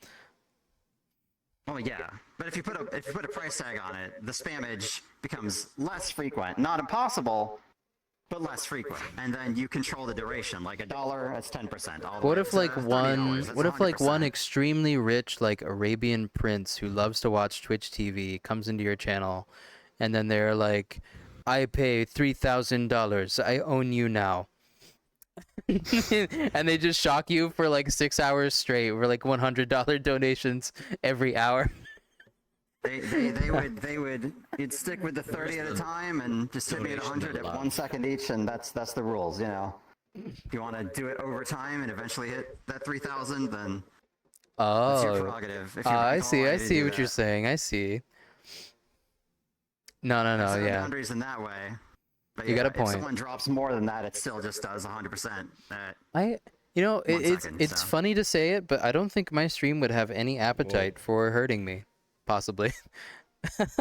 [SPEAKER 7] Well, yeah, but if you put a price tag on it, the spammage becomes less frequent. Not impossible, but less frequent. And then you control the duration. Like $1, that's 10%. All the
[SPEAKER 3] What
[SPEAKER 7] way
[SPEAKER 3] if
[SPEAKER 7] up to
[SPEAKER 3] like one
[SPEAKER 7] $30, that's
[SPEAKER 3] what if like one
[SPEAKER 7] 100%.
[SPEAKER 3] extremely rich like Arabian prince who loves to watch Twitch TV comes into your channel and then they're like, I pay $3,000. I own you now. And they just shock you for like 6 hours straight for like $100 donations every hour.
[SPEAKER 7] They would you'd stick with the 30 at a time and just hit me at 100 at 1 second each, and that's the rules, you know. If you want to do it over time and eventually hit that 3,000, then it's your
[SPEAKER 3] Oh.
[SPEAKER 7] prerogative. If you're
[SPEAKER 3] I
[SPEAKER 7] all
[SPEAKER 3] see.
[SPEAKER 7] ready
[SPEAKER 3] I
[SPEAKER 7] to
[SPEAKER 3] see
[SPEAKER 7] do
[SPEAKER 3] what you're
[SPEAKER 7] that.
[SPEAKER 3] saying. I see. No,
[SPEAKER 7] Set
[SPEAKER 3] yeah.
[SPEAKER 7] boundaries in that way. But
[SPEAKER 3] You got a
[SPEAKER 7] If
[SPEAKER 3] point.
[SPEAKER 7] someone drops more than that, it still just does 100%.
[SPEAKER 3] You know,
[SPEAKER 7] 1
[SPEAKER 3] it's
[SPEAKER 7] second,
[SPEAKER 3] it's
[SPEAKER 7] so.
[SPEAKER 3] funny to say it, but I don't think my stream would have any appetite for hurting me. Possibly.
[SPEAKER 7] It's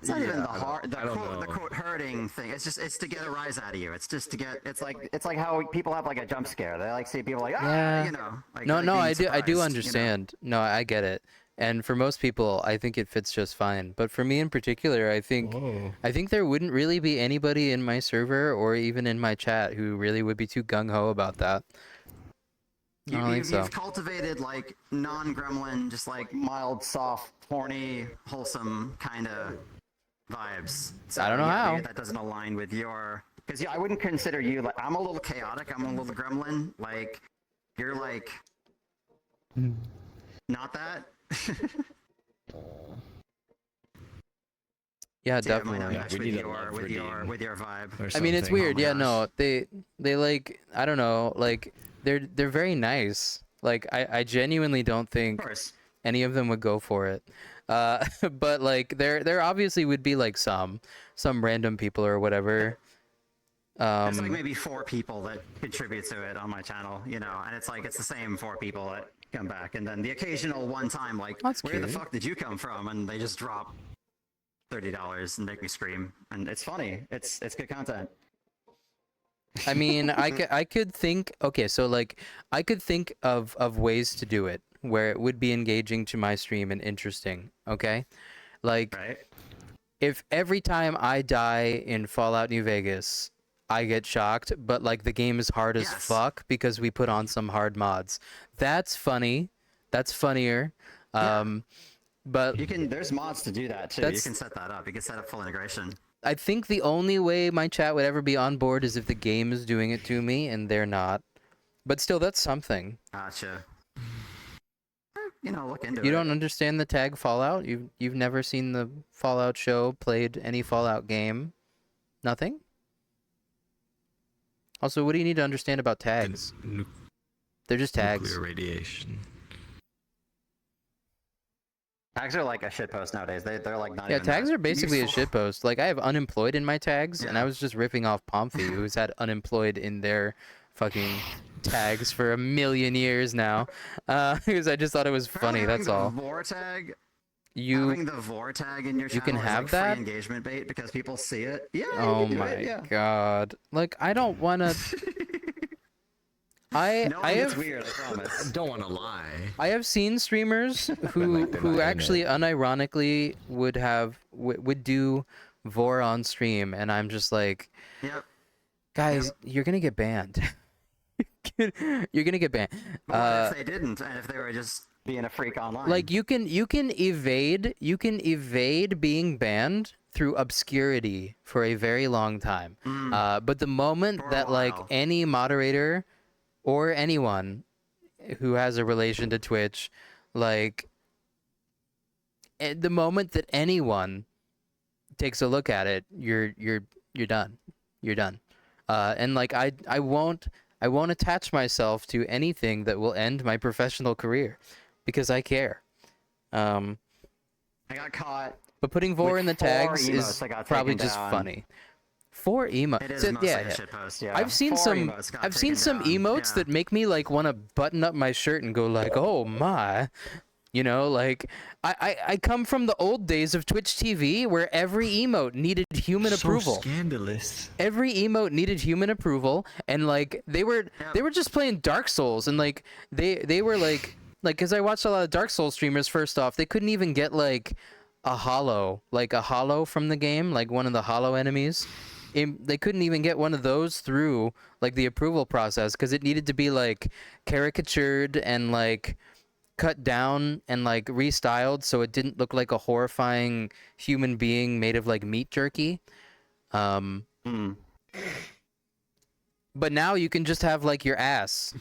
[SPEAKER 7] not even the
[SPEAKER 6] I don't know.
[SPEAKER 7] quote hurting thing. It's to get a rise out of you. It's just to get. It's like how people have like a jump scare. They like see people like
[SPEAKER 3] Yeah.
[SPEAKER 7] you know. Like,
[SPEAKER 3] No,
[SPEAKER 7] like
[SPEAKER 3] no,
[SPEAKER 7] being
[SPEAKER 3] I do
[SPEAKER 7] surprised, you know?
[SPEAKER 3] understand. No, I get it. And for most people, I think it fits just fine. But for me in particular, I think there wouldn't really be anybody in my server or even in my chat who really would be too gung ho about that. I don't think so.
[SPEAKER 7] You've cultivated like non-gremlin, just like mild, soft, horny, wholesome kind of vibes. So,
[SPEAKER 3] I don't know how.
[SPEAKER 7] maybe that doesn't align with your. Because I wouldn't consider you like I'm a little chaotic. I'm a little gremlin. Like you're like not that.
[SPEAKER 3] Yeah,
[SPEAKER 7] So, it might
[SPEAKER 3] definitely.
[SPEAKER 7] not
[SPEAKER 6] Yeah,
[SPEAKER 7] match
[SPEAKER 6] we
[SPEAKER 7] with
[SPEAKER 6] need a
[SPEAKER 7] your
[SPEAKER 6] love
[SPEAKER 7] with your
[SPEAKER 6] redeem
[SPEAKER 7] with your vibe.
[SPEAKER 6] or
[SPEAKER 3] I mean, it's
[SPEAKER 6] something.
[SPEAKER 3] weird.
[SPEAKER 7] my
[SPEAKER 3] Yeah,
[SPEAKER 7] gosh.
[SPEAKER 3] no, they like, I don't know, like they're very nice. Like I genuinely don't
[SPEAKER 7] Of
[SPEAKER 3] think
[SPEAKER 7] course.
[SPEAKER 3] any of them would go for it. But like there obviously would be like some random people or whatever.
[SPEAKER 7] There's like maybe 4 people that contribute to it on my channel, you know, and it's like it's the same 4 people that come back, and then the occasional one time like,
[SPEAKER 3] That's
[SPEAKER 7] where the
[SPEAKER 3] cute.
[SPEAKER 7] fuck did you come from? And they just drop $30 and make me scream, and it's funny. It's good content.
[SPEAKER 3] I mean, I could think, okay, so like I could think of ways to do it where it would be engaging to my stream and interesting, okay? Like
[SPEAKER 7] Right?
[SPEAKER 3] if every time I die in Fallout New Vegas, I get shocked, but like the game is hard as
[SPEAKER 7] Yes.
[SPEAKER 3] fuck because we put on some hard mods. That's funny. That's funnier.
[SPEAKER 7] Yeah.
[SPEAKER 3] But
[SPEAKER 7] There's mods to do that too. You can set that up. You can set up full integration.
[SPEAKER 3] I think the only way my chat would ever be on board is if the game is doing it to me and they're not. But still, that's something.
[SPEAKER 7] Gotcha. You know, look into it.
[SPEAKER 3] You don't understand the tag Fallout? You've never seen the Fallout show, played any Fallout game? Nothing? Also, what do you need to understand about tags? They're just tags.
[SPEAKER 6] Nuclear radiation.
[SPEAKER 7] Tags are like a shitpost nowadays. They're like not
[SPEAKER 3] Yeah,
[SPEAKER 7] even
[SPEAKER 3] tags
[SPEAKER 7] that
[SPEAKER 3] are basically a
[SPEAKER 7] useful.
[SPEAKER 3] shitpost. Like, I have unemployed in my tags, and
[SPEAKER 7] Yeah.
[SPEAKER 3] I was just ripping off Pomfy, who's had unemployed in their fucking tags for a million years now. Because I just thought it was funny,
[SPEAKER 7] Apparently
[SPEAKER 3] that's
[SPEAKER 7] having
[SPEAKER 3] all.
[SPEAKER 7] the vor tag,
[SPEAKER 3] You...
[SPEAKER 7] having the vor tag in your channel
[SPEAKER 3] can
[SPEAKER 7] is
[SPEAKER 3] have
[SPEAKER 7] like
[SPEAKER 3] that?
[SPEAKER 7] free engagement bait because people see it. Yeah,
[SPEAKER 3] Oh
[SPEAKER 7] you can do
[SPEAKER 3] my
[SPEAKER 7] it, yeah.
[SPEAKER 3] god. Like, I don't wanna...
[SPEAKER 7] No,
[SPEAKER 3] I
[SPEAKER 7] it's
[SPEAKER 3] have...
[SPEAKER 7] weird, I promise.
[SPEAKER 6] Don't want to lie.
[SPEAKER 3] I have seen streamers who
[SPEAKER 6] like, they're not in
[SPEAKER 3] actually
[SPEAKER 6] it.
[SPEAKER 3] unironically would do vor on stream, and I'm just like,
[SPEAKER 7] Yep.
[SPEAKER 3] guys, you're gonna get banned. You're gonna get banned.
[SPEAKER 7] What if they didn't, and if they were just being a freak online?
[SPEAKER 3] Like you can evade being banned through obscurity for a very long time. But the moment
[SPEAKER 7] For a
[SPEAKER 3] that like
[SPEAKER 7] while.
[SPEAKER 3] any moderator or anyone who has a relation to Twitch, like the moment that anyone takes a look at it, you're done. You're done. And like I won't attach myself to anything that will end my professional career because I care.
[SPEAKER 7] I got caught.
[SPEAKER 3] But putting vor
[SPEAKER 7] With
[SPEAKER 3] in the
[SPEAKER 7] 4
[SPEAKER 3] tags is
[SPEAKER 7] emotes that got
[SPEAKER 3] probably
[SPEAKER 7] taken
[SPEAKER 3] just
[SPEAKER 7] down.
[SPEAKER 3] funny. 4 emotes.
[SPEAKER 7] It is
[SPEAKER 3] So,
[SPEAKER 7] mostly
[SPEAKER 3] yeah,
[SPEAKER 7] a
[SPEAKER 3] yeah.
[SPEAKER 7] shitpost, yeah.
[SPEAKER 3] I've seen
[SPEAKER 7] 4
[SPEAKER 3] some
[SPEAKER 7] emotes got
[SPEAKER 3] I've seen
[SPEAKER 7] taken
[SPEAKER 3] some
[SPEAKER 7] down,
[SPEAKER 3] emotes
[SPEAKER 7] yeah.
[SPEAKER 3] that make me like want to button up my shirt and go like, "Oh my." You know, like I come from the old days of Twitch TV where every emote needed human approval.
[SPEAKER 6] Scandalous.
[SPEAKER 3] Every emote needed human approval, and like they were just playing Dark Souls, and like they were like because I watched a lot of Dark Souls streamers. First off, they couldn't even get like a hollow from the game, like one of the hollow enemies. They couldn't even get one of those through like the approval process because it needed to be like caricatured and like cut down and like restyled so it didn't look like a horrifying human being made of like meat jerky. But now you can just have like your ass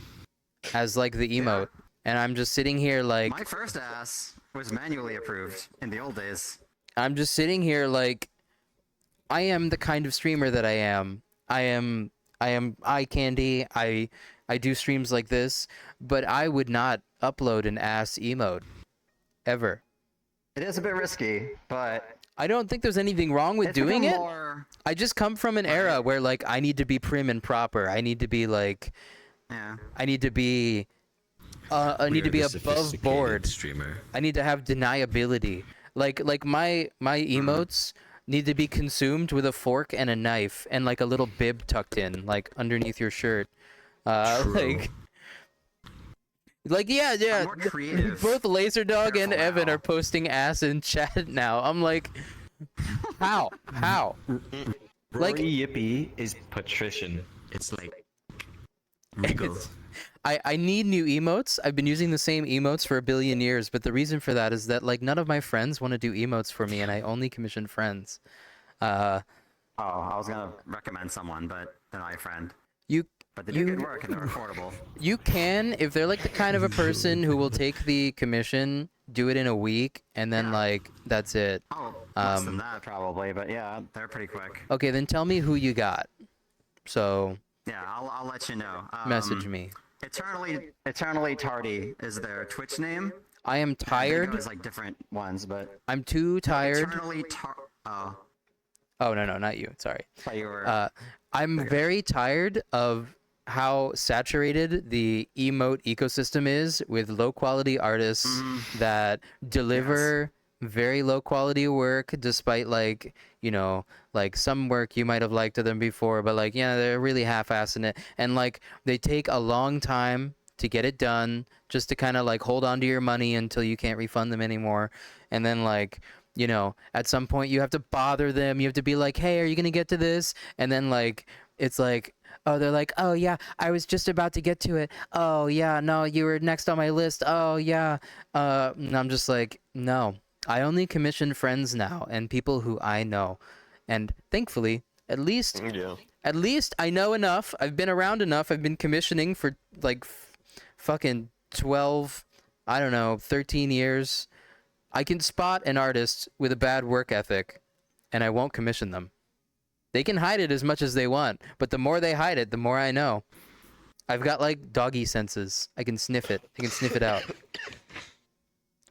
[SPEAKER 3] as like the emote, and I'm just sitting here like
[SPEAKER 7] My first ass was manually approved in the old days.
[SPEAKER 3] I'm just sitting here like I am the kind of streamer that I am. I am eye candy. I do streams like this, but I would not upload an ass emote ever.
[SPEAKER 7] It is a bit risky, but
[SPEAKER 3] I don't think there's anything wrong with
[SPEAKER 7] it's
[SPEAKER 3] doing
[SPEAKER 7] become
[SPEAKER 3] it.
[SPEAKER 7] more.
[SPEAKER 3] I just come from an era where like I need to be prim and proper. I need to be like
[SPEAKER 7] Yeah.
[SPEAKER 3] I need to be above board.
[SPEAKER 6] Streamer.
[SPEAKER 3] I need to have deniability. Like my emotes need to be consumed with a fork and a knife and like a little bib tucked in like underneath your shirt.
[SPEAKER 6] True.
[SPEAKER 3] Like Like, yeah.
[SPEAKER 7] more creative.
[SPEAKER 3] Both Laserdog and
[SPEAKER 7] Careful
[SPEAKER 3] Evan
[SPEAKER 7] now.
[SPEAKER 3] are posting ass in chat now. I'm like, how? Like,
[SPEAKER 6] Rory Yippee is patrician. It's like regal.
[SPEAKER 3] I need new emotes. I've been using the same emotes for a billion years, but the reason for that is that like none of my friends want to do emotes for me, and I only commission friends.
[SPEAKER 7] Oh, I was gonna recommend someone, but they're not your friend.
[SPEAKER 3] You
[SPEAKER 7] But they do good work and they're affordable.
[SPEAKER 3] You can, if they're like the kind of a person who will take the commission, do it in a week, and then like that's it.
[SPEAKER 7] Oh, less than that probably, but yeah, they're pretty quick.
[SPEAKER 3] Okay, then tell me who you got. So
[SPEAKER 7] Yeah, I'll let you know.
[SPEAKER 3] message me.
[SPEAKER 7] Eternally Tardy is their Twitch name.
[SPEAKER 3] I am tired.
[SPEAKER 7] There's like different ones, but
[SPEAKER 3] I'm too tired.
[SPEAKER 7] Oh,
[SPEAKER 3] Oh no, not you. Sorry.
[SPEAKER 7] thought you were.
[SPEAKER 3] I'm very tired of how saturated the emote ecosystem is with low quality artists that deliver very low quality work despite like, you know, like some work you might have liked of them before, but like, yeah, they're really half-assing it. And like they take a long time to get it done just to kind of like hold on to your money until you can't refund them anymore. And then like, you know, at some point you have to bother them. You have to be like, hey, are you going to get to this? And then like, it's like, oh, they're like, oh yeah, I was just about to get to it. Oh yeah, no, you were next on my list. Oh yeah. And I'm just like, no, I only commission friends now and people who I know. And thankfully, at least I know enough. I've been around enough. I've been commissioning for like fucking 12, I don't know, 13 years. I can spot an artist with a bad work ethic, and I won't commission them. They can hide it as much as they want, but the more they hide it, the more I know. I've got like doggy senses. I can sniff it. I can sniff it out.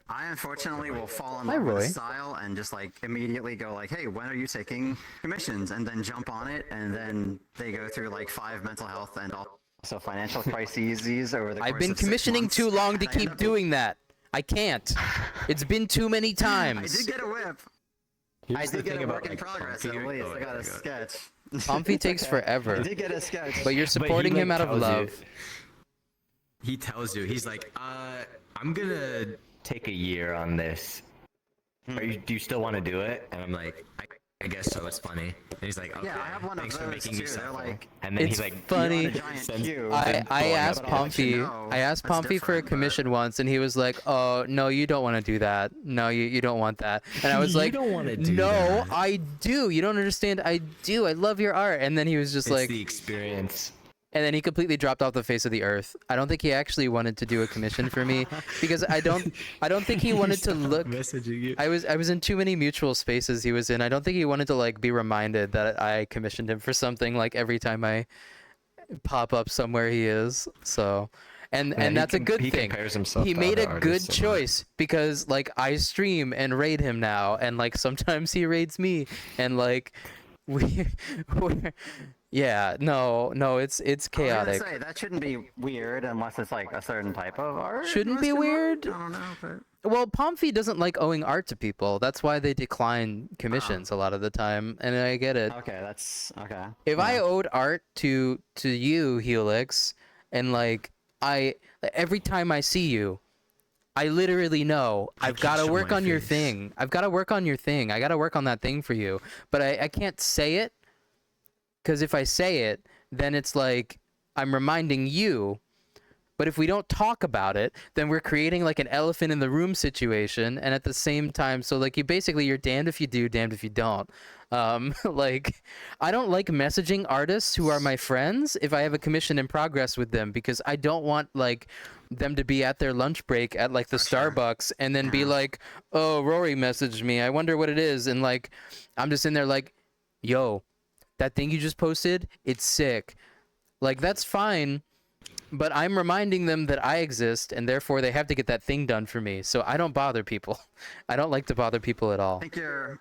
[SPEAKER 7] I unfortunately will fall in
[SPEAKER 3] Hi,
[SPEAKER 7] love with
[SPEAKER 3] Roy.
[SPEAKER 7] the style and just like immediately go like, hey, when are you taking commissions? And then jump on it, and then they go through like 5 mental health and also financial crises over the course
[SPEAKER 3] I've been
[SPEAKER 7] of 6
[SPEAKER 3] commissioning
[SPEAKER 7] months,
[SPEAKER 3] too long to
[SPEAKER 7] and I end
[SPEAKER 3] keep
[SPEAKER 7] up-
[SPEAKER 3] doing that. I can't. It's been too many
[SPEAKER 7] I
[SPEAKER 3] times.
[SPEAKER 7] did get a whip.
[SPEAKER 6] Here's
[SPEAKER 7] I
[SPEAKER 6] the
[SPEAKER 7] did get
[SPEAKER 6] thing
[SPEAKER 7] a
[SPEAKER 6] about,
[SPEAKER 7] work in
[SPEAKER 6] like,
[SPEAKER 7] progress at
[SPEAKER 6] Comfy.
[SPEAKER 7] least.
[SPEAKER 6] Oh,
[SPEAKER 7] I got
[SPEAKER 6] yeah,
[SPEAKER 7] a sketch.
[SPEAKER 3] Comfy takes
[SPEAKER 7] I
[SPEAKER 3] forever,
[SPEAKER 7] did get a sketch.
[SPEAKER 3] but you're
[SPEAKER 6] But
[SPEAKER 3] supporting
[SPEAKER 6] he,
[SPEAKER 3] him
[SPEAKER 6] like,
[SPEAKER 3] out of
[SPEAKER 6] tells you-
[SPEAKER 3] love.
[SPEAKER 6] He tells you, he's like, I'm gonna take a year on this. Do you still want to do it? And I'm like, I guess so. It's funny. And he's like, okay,
[SPEAKER 7] Yeah, I have one of
[SPEAKER 6] thanks for
[SPEAKER 7] those
[SPEAKER 6] making me
[SPEAKER 7] too. They're
[SPEAKER 6] suffer.
[SPEAKER 7] like,
[SPEAKER 6] And then
[SPEAKER 3] It's
[SPEAKER 6] he's like,
[SPEAKER 3] funny.
[SPEAKER 7] "You're on a giant
[SPEAKER 6] sends-
[SPEAKER 7] queue."
[SPEAKER 3] I
[SPEAKER 6] blowing
[SPEAKER 3] asked
[SPEAKER 6] up all the
[SPEAKER 3] Pompey.
[SPEAKER 7] know.
[SPEAKER 3] I asked
[SPEAKER 7] That's
[SPEAKER 3] Pompey for a
[SPEAKER 7] different, but-
[SPEAKER 3] commission once, and he was like, "Oh no, you don't want to do that. No, you don't want that." And I was
[SPEAKER 6] You
[SPEAKER 3] like,
[SPEAKER 6] don't wanna do
[SPEAKER 3] "No,
[SPEAKER 6] that."
[SPEAKER 3] I do. You don't understand. I do. I love your art." And then he was just
[SPEAKER 6] it's
[SPEAKER 3] like,
[SPEAKER 6] the experience.
[SPEAKER 3] and then he completely dropped off the face of the earth. I don't think he actually wanted to do a commission for me because I don't think he wanted to look.
[SPEAKER 6] Messaging you.
[SPEAKER 3] I was in too many mutual spaces he was in. I don't think he wanted to like be reminded that I commissioned him for something like every time I pop up somewhere he is. So, and
[SPEAKER 6] he
[SPEAKER 3] that's a good
[SPEAKER 6] he
[SPEAKER 3] thing.
[SPEAKER 6] compares himself
[SPEAKER 3] He
[SPEAKER 6] to
[SPEAKER 3] made a
[SPEAKER 6] other
[SPEAKER 3] good
[SPEAKER 6] artists a lot.
[SPEAKER 3] choice because like I stream and raid him now, and like sometimes he raids me, and like we're yeah, no, it's
[SPEAKER 7] I was
[SPEAKER 3] chaotic.
[SPEAKER 7] gonna say that shouldn't be weird unless it's like a certain type of art.
[SPEAKER 3] Shouldn't be weird.
[SPEAKER 7] I don't know, but
[SPEAKER 3] Well, Pomfy doesn't like owing art to people. That's why they decline commissions a lot of the time, and I get it.
[SPEAKER 7] okay, that's okay.
[SPEAKER 3] If I owed art to you, Helix, and like every time I see you, I literally know I've got to
[SPEAKER 6] show
[SPEAKER 3] work
[SPEAKER 6] my
[SPEAKER 3] on your
[SPEAKER 6] face.
[SPEAKER 3] thing. I've got to work on your thing. I got to work on that thing for you. But I can't say it, because if I say it, then it's like I'm reminding you. But if we don't talk about it, then we're creating like an elephant in the room situation, and at the same time, so like you're damned if you do, damned if you don't. Like I don't like messaging artists who are my friends if I have a commission in progress with them, because I don't want like them to be at their lunch break at like the Starbucks and then be like, oh, Rory messaged me, I wonder what it is, and like I'm just in there like, yo, that thing you just posted, it's sick. Like that's fine. But I'm reminding them that I exist, and therefore they have to get that thing done for me. So I don't bother people. I don't like to bother people at all.
[SPEAKER 7] I think you're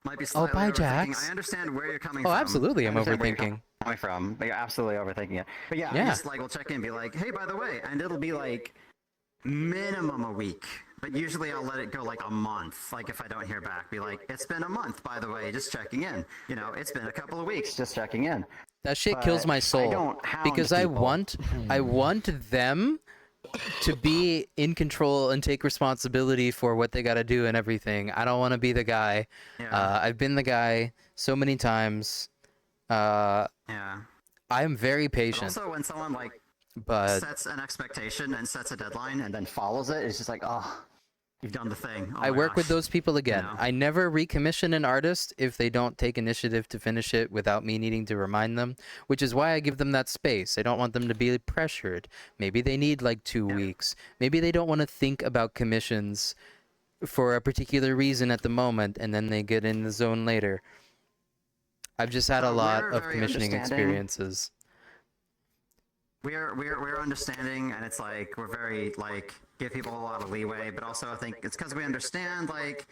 [SPEAKER 7] might be
[SPEAKER 3] Oh,
[SPEAKER 7] slightly
[SPEAKER 3] bye,
[SPEAKER 7] overthinking.
[SPEAKER 3] Jax.
[SPEAKER 7] I understand where you're coming
[SPEAKER 3] Oh,
[SPEAKER 7] from.
[SPEAKER 3] absolutely,
[SPEAKER 7] I
[SPEAKER 3] I'm
[SPEAKER 7] understand where you're
[SPEAKER 3] overthinking.
[SPEAKER 7] coming from, but you're absolutely overthinking it. But yeah,
[SPEAKER 3] Yeah.
[SPEAKER 7] I just like will check in and be like, hey, by the way, and it'll be like minimum a week. But usually I'll let it go like a month. Like if I don't hear back, be like, it's been a month, by the way, just checking in. You know, it's been a couple of weeks, just checking in.
[SPEAKER 3] That shit kills
[SPEAKER 7] But
[SPEAKER 3] my
[SPEAKER 7] I
[SPEAKER 3] soul
[SPEAKER 7] don't hound
[SPEAKER 3] because I
[SPEAKER 7] people.
[SPEAKER 3] want them to be in control and take responsibility for what they got to do and everything. I don't want to be the guy.
[SPEAKER 7] Yeah.
[SPEAKER 3] I've been the guy so many times.
[SPEAKER 7] Yeah.
[SPEAKER 3] I am very
[SPEAKER 7] But
[SPEAKER 3] patient,
[SPEAKER 7] also, when someone like
[SPEAKER 3] but
[SPEAKER 7] sets an expectation and sets a deadline and then follows it, it's just like, oh, you've done the thing. Oh
[SPEAKER 3] I
[SPEAKER 7] my
[SPEAKER 3] work with
[SPEAKER 7] gosh.
[SPEAKER 3] those people again.
[SPEAKER 7] know?
[SPEAKER 3] I never recommission an artist if they don't take initiative to finish it without me needing to remind them, which is why I give them that space. I don't want them to be pressured. Maybe they need like 2 weeks. Maybe they don't want to think about commissions for a particular reason at the moment, and then they get in the zone later. I've just had a
[SPEAKER 7] So
[SPEAKER 3] lot
[SPEAKER 7] we're
[SPEAKER 3] of
[SPEAKER 7] very
[SPEAKER 3] commissioning
[SPEAKER 7] understanding.
[SPEAKER 3] experiences.
[SPEAKER 7] We're understanding, and it's like we're very like give people a lot of leeway, but also I think it's because we understand like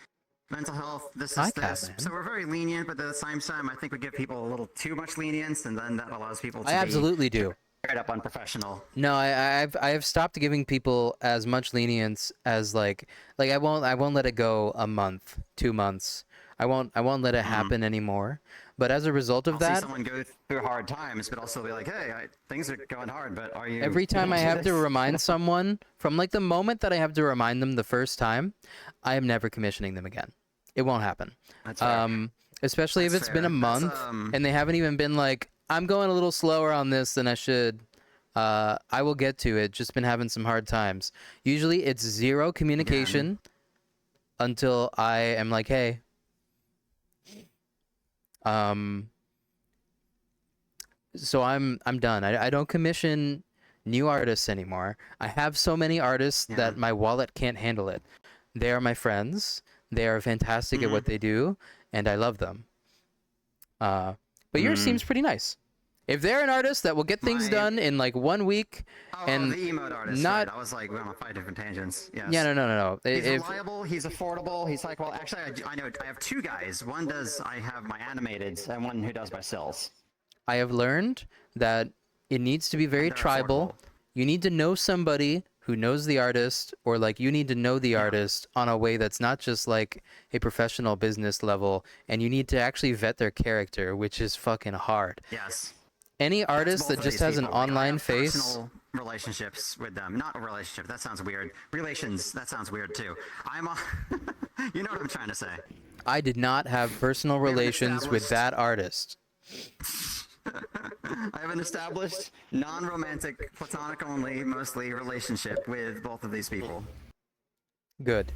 [SPEAKER 7] mental health. This
[SPEAKER 3] Hi,
[SPEAKER 7] is this,
[SPEAKER 3] Catman.
[SPEAKER 7] so we're very lenient, but at the same time, I think we give people a little too much lenience, and then that allows people to
[SPEAKER 3] I absolutely do.
[SPEAKER 7] be straight up unprofessional.
[SPEAKER 3] No, I've stopped giving people as much lenience as like I won't let it go a month, 2 months. I won't let it happen anymore. But as a result of
[SPEAKER 7] I'll see
[SPEAKER 3] that,
[SPEAKER 7] someone go through hard times, but also be like, hey, things are going hard, but are you?
[SPEAKER 3] every time I
[SPEAKER 7] into
[SPEAKER 3] have to
[SPEAKER 7] this?
[SPEAKER 3] remind someone, from like the moment that I have to remind them the first time, I am never commissioning them again. It won't happen.
[SPEAKER 7] That's fair.
[SPEAKER 3] Especially if
[SPEAKER 7] That's
[SPEAKER 3] it's been a
[SPEAKER 7] fair. That's,
[SPEAKER 3] month and they haven't even been like, I'm going a little slower on this than I should. I will get to it. Just been having some hard times. Usually it's zero communication until I am like, hey. So I'm done. I don't commission new artists anymore. I have so many artists that my wallet can't handle it. They are my friends. They are fantastic at what they do, and I love them. But yours seems pretty nice. If they're an artist that will get things done in like 1 week, and
[SPEAKER 7] the emote artist.
[SPEAKER 3] not-
[SPEAKER 7] Right. I was like, we're on 5 different tangents. Yes.
[SPEAKER 3] yeah, no.
[SPEAKER 7] He's
[SPEAKER 3] If
[SPEAKER 7] reliable. He's affordable. He's like, well, actually, I know. I have 2 guys. One does. I have my animated, and one who does my sills.
[SPEAKER 3] I have learned that it needs to be very
[SPEAKER 7] they're
[SPEAKER 3] tribal.
[SPEAKER 7] affordable.
[SPEAKER 3] You need to know somebody who knows the artist, or like you need to know the artist on a way that's not just like a professional business level, and you need to actually vet their character, which is fucking hard.
[SPEAKER 7] Yes.
[SPEAKER 3] Any artist
[SPEAKER 7] Both
[SPEAKER 3] that
[SPEAKER 7] of
[SPEAKER 3] just
[SPEAKER 7] these
[SPEAKER 3] has an
[SPEAKER 7] people. Like, I
[SPEAKER 3] online
[SPEAKER 7] have
[SPEAKER 3] face,
[SPEAKER 7] personal relationships with them. Not a relationship. That sounds weird. Relations. That sounds weird too. I'm. You know what I'm trying to say.
[SPEAKER 3] I did not have personal
[SPEAKER 7] have an
[SPEAKER 3] relations with
[SPEAKER 7] established-
[SPEAKER 3] that artist.
[SPEAKER 7] I have an established, non-romantic, platonic only, mostly relationship with both of these people.
[SPEAKER 3] Good.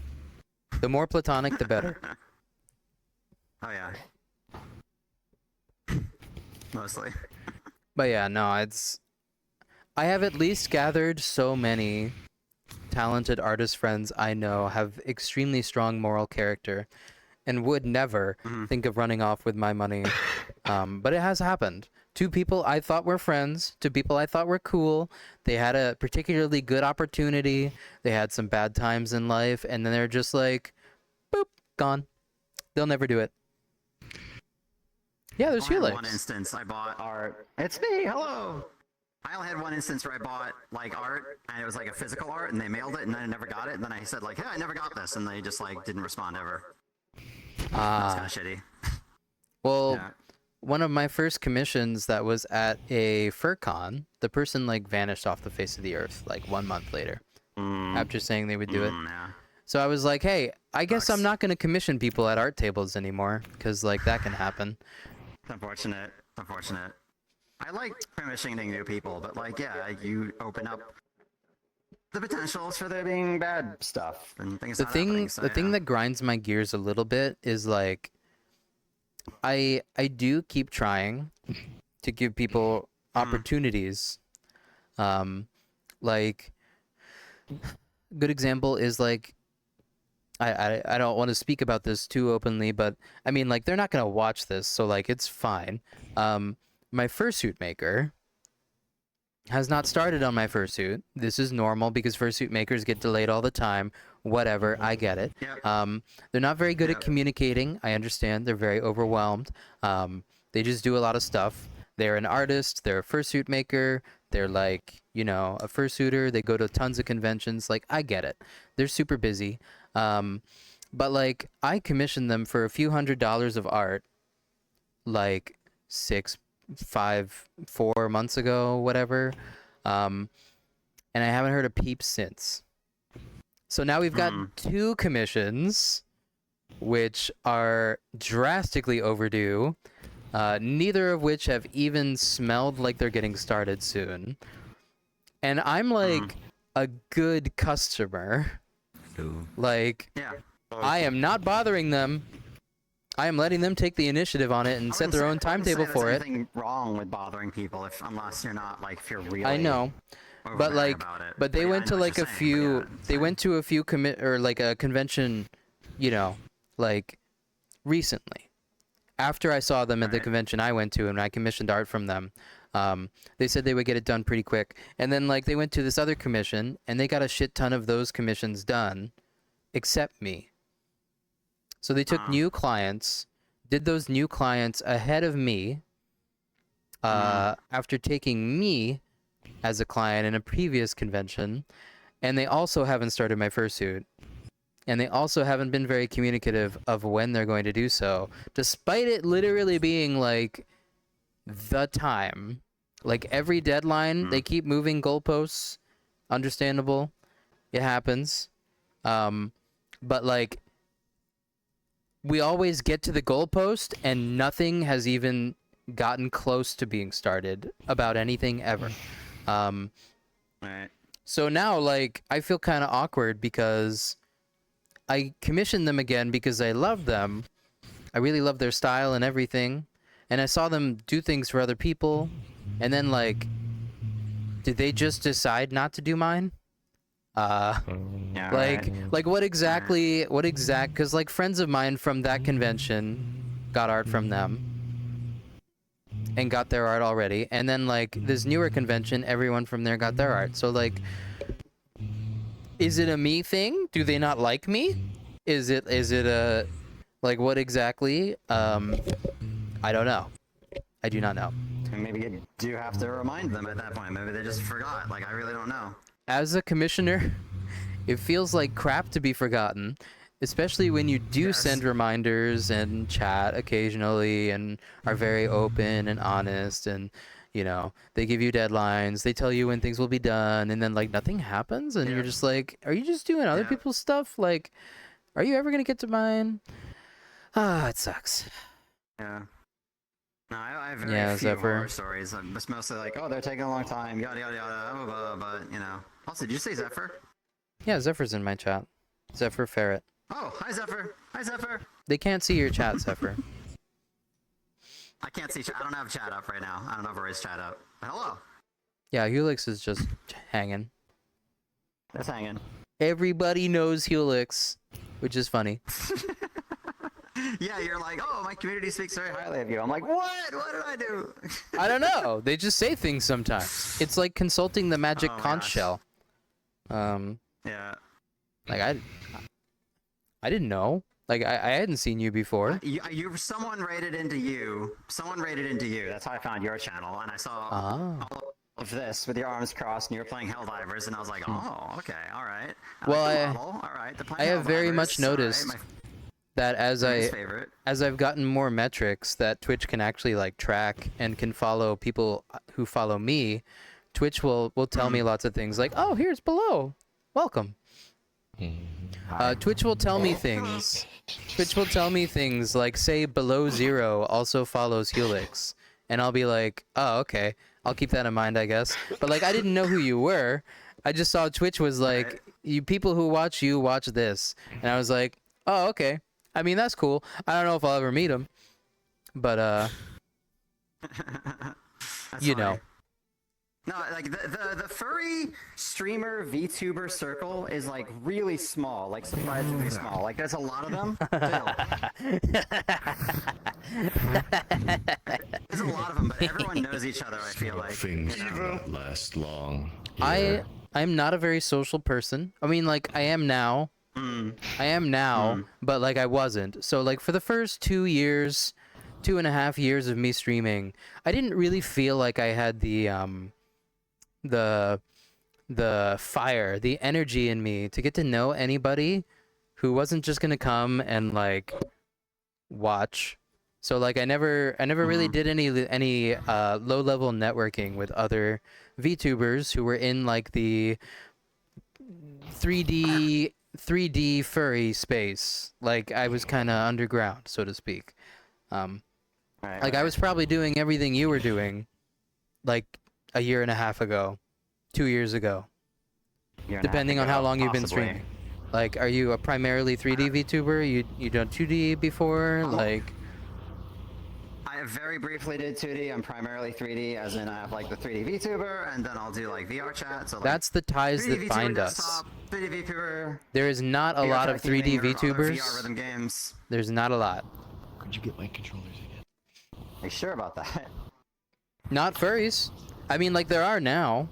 [SPEAKER 3] The more platonic, the better.
[SPEAKER 7] Oh yeah. Mostly.
[SPEAKER 3] But yeah, no, it's. I have at least gathered so many talented artist friends I know have extremely strong moral character and would never think of running off with my money. But it has happened. 2 people I thought were friends, 2 people I thought were cool. They had a particularly good opportunity. They had some bad times in life, and then they're just like, boop, gone. They'll never do it. Yeah, there's
[SPEAKER 7] I only had
[SPEAKER 3] Helix.
[SPEAKER 7] one instance I bought art. It's me. Hello. I only had one instance where I bought like art, and it was like a physical art, and they mailed it, and then I never got it. And then I said like, "Hey, I never got this," and they just like didn't respond ever. That's kind of shitty.
[SPEAKER 3] Well,
[SPEAKER 7] Yeah.
[SPEAKER 3] one of my first commissions that was at a FurCon, the person like vanished off the face of the earth like 1 month later after saying they would do it.
[SPEAKER 7] Yeah.
[SPEAKER 3] So I was like, hey, I guess I'm
[SPEAKER 7] Sucks.
[SPEAKER 3] not going to commission people at art tables anymore because like that can happen.
[SPEAKER 7] It's unfortunate. It's unfortunate. I like commissioning new people, but like, yeah, you open up the potentials for there being bad stuff and things.
[SPEAKER 3] The
[SPEAKER 7] not
[SPEAKER 3] thing
[SPEAKER 7] happening, so,
[SPEAKER 3] the thing
[SPEAKER 7] yeah.
[SPEAKER 3] that grinds my gears a little bit is like I do keep trying to give people opportunities. Like good example is like I don't want to speak about this too openly, but I mean like they're not gonna watch this, so like it's fine. My fursuit maker has not started on my fursuit. This is normal because fursuit makers get delayed all the time. Whatever, I get it.
[SPEAKER 7] Yep.
[SPEAKER 3] They're not very good at
[SPEAKER 7] Yep.
[SPEAKER 3] communicating. I understand. They're very overwhelmed. They just do a lot of stuff. They're an artist. They're a fursuit maker. They're like, you know, a fursuiter. They go to tons of conventions. Like, I get it. They're super busy. But like, I commissioned them for a few $100s of art, like 4 months ago, whatever. and I haven't heard a peep since. So now we've got 2 commissions, which are drastically overdue, neither of which have even smelled like they're getting started soon. And I'm like a good customer. Like,
[SPEAKER 7] Yeah.
[SPEAKER 3] I am not bothering them. I am letting them take the initiative on it and set their own timetable for it.
[SPEAKER 7] There's anything wrong with bothering people unless you're not like if you're really.
[SPEAKER 3] I know. But
[SPEAKER 7] overbearing
[SPEAKER 3] like,
[SPEAKER 7] about it.
[SPEAKER 3] but they
[SPEAKER 7] yeah,
[SPEAKER 3] went
[SPEAKER 7] I
[SPEAKER 3] to
[SPEAKER 7] know what
[SPEAKER 3] like
[SPEAKER 7] you're
[SPEAKER 3] a
[SPEAKER 7] saying,
[SPEAKER 3] few.
[SPEAKER 7] but yeah,
[SPEAKER 3] They went to a few like a convention, you know, like recently. After I saw them at the convention I went to and I commissioned art from them, they said they would get it done pretty quick. And then like they went to this other commission and they got a shit ton of those commissions done, except me. So they took new clients, did those new clients ahead of me. After taking me as a client in a previous convention, and they also haven't started my fursuit, and they also haven't been very communicative of when they're going to do so, despite it literally being like the time. Like every deadline, they keep moving goalposts. Understandable, it happens. But like we always get to the goalpost and nothing has even gotten close to being started about anything ever.
[SPEAKER 7] Right.
[SPEAKER 3] So now, like, I feel kind of awkward because I commissioned them again because I love them. I really love their style and everything. And I saw them do things for other people. And then, like, did they just decide not to do mine?
[SPEAKER 7] Yeah.
[SPEAKER 3] Like what exactly, because, like, friends of mine from that convention got art from them. And got their art already, and then like this newer convention, everyone from there got their art. So like, is it a me thing? Do they not like me? Is it a like what exactly? I don't know. I do not know.
[SPEAKER 7] And maybe you do have to remind them at that point. Maybe they just forgot. Like I really don't know.
[SPEAKER 3] As a commissioner, it feels like crap to be forgotten. Especially when you do send reminders and chat occasionally and are very open and honest and, you know, they give you deadlines, they tell you when things will be done, and then, like, nothing happens, and you're just like, are you just doing other people's stuff? Like, are you ever going to get to mine? Ah, it sucks.
[SPEAKER 7] Yeah. No, I have very few
[SPEAKER 3] Zephyr.
[SPEAKER 7] horror stories. It's mostly like, oh, they're taking a long time, yada yada yada, blah, blah, blah, but, you know. Also, did you say Zephyr?
[SPEAKER 3] Yeah, Zephyr's in my chat. Zephyr Ferret.
[SPEAKER 7] Oh, hi Zephyr. Hi Zephyr.
[SPEAKER 3] They can't see your chat, Zephyr.
[SPEAKER 7] I can't see. I don't have chat up right now. I don't have Roy's chat up. Hello.
[SPEAKER 3] Yeah, Helix is just hanging.
[SPEAKER 7] That's hanging.
[SPEAKER 3] Everybody knows Helix, which is funny.
[SPEAKER 7] Yeah, you're like, oh, my community speaks very highly of you. I'm like, what? What did I do?
[SPEAKER 3] I don't know. They just say things sometimes. It's like consulting the magic conch shell.
[SPEAKER 7] Yeah.
[SPEAKER 3] Like I didn't know. Like I hadn't seen you before.
[SPEAKER 7] Someone rated into you. Someone rated into you. That's how I found your channel, and I saw all of this with your arms crossed, and you were playing Helldivers, and I was like, oh, okay, all right. All right.
[SPEAKER 3] I have very much noticed that as I've gotten more metrics that Twitch can actually like track and can follow people who follow me, Twitch will tell me lots of things like, oh, here's below, welcome. Twitch will tell me things. Twitch will tell me things like, say, below 0 also follows Helix, and I'll be like, oh, okay, I'll keep that in mind, I guess. But like, I didn't know who you were. I just saw Twitch was like, you people who watch you watch this, and I was like, oh, okay. I mean, that's cool. I don't know if I'll ever meet him, but you know.
[SPEAKER 7] No, like the furry streamer VTuber circle is like really small, like surprisingly small. Like there's a lot of them. There's a lot of them, but everyone knows each other. I feel like
[SPEAKER 9] Things do not last long.
[SPEAKER 3] I'm not a very social person. I mean, like I am now. But like I wasn't. So like for the first 2.5 years of me streaming, I didn't really feel like I had the fire, the energy in me to get to know anybody who wasn't just gonna come and like watch So like I never really did any low level networking with other VTubers who were in like the 3D furry space. Like I was kind of underground, so to speak. Like I was probably doing everything you were doing, like a year and a half ago, 2 years ago, depending on how long you've been streaming. Like, are you a primarily 3D VTuber? You done 2D before? Like,
[SPEAKER 7] I very briefly did 2D. I'm primarily 3D, as in I have like the 3D VTuber, and then I'll do like VRCHAT. So like,
[SPEAKER 3] that's the ties
[SPEAKER 7] 3D
[SPEAKER 3] that
[SPEAKER 7] VTuber
[SPEAKER 3] bind us.
[SPEAKER 7] desktop, 3D VTuber.
[SPEAKER 3] There is not a lot of 3D
[SPEAKER 7] VR
[SPEAKER 3] VTubers.
[SPEAKER 7] rhythm games.
[SPEAKER 3] There's not a lot.
[SPEAKER 9] Could you get my controllers again?
[SPEAKER 7] Are you sure about that?
[SPEAKER 3] Not furries. I mean, like there are now.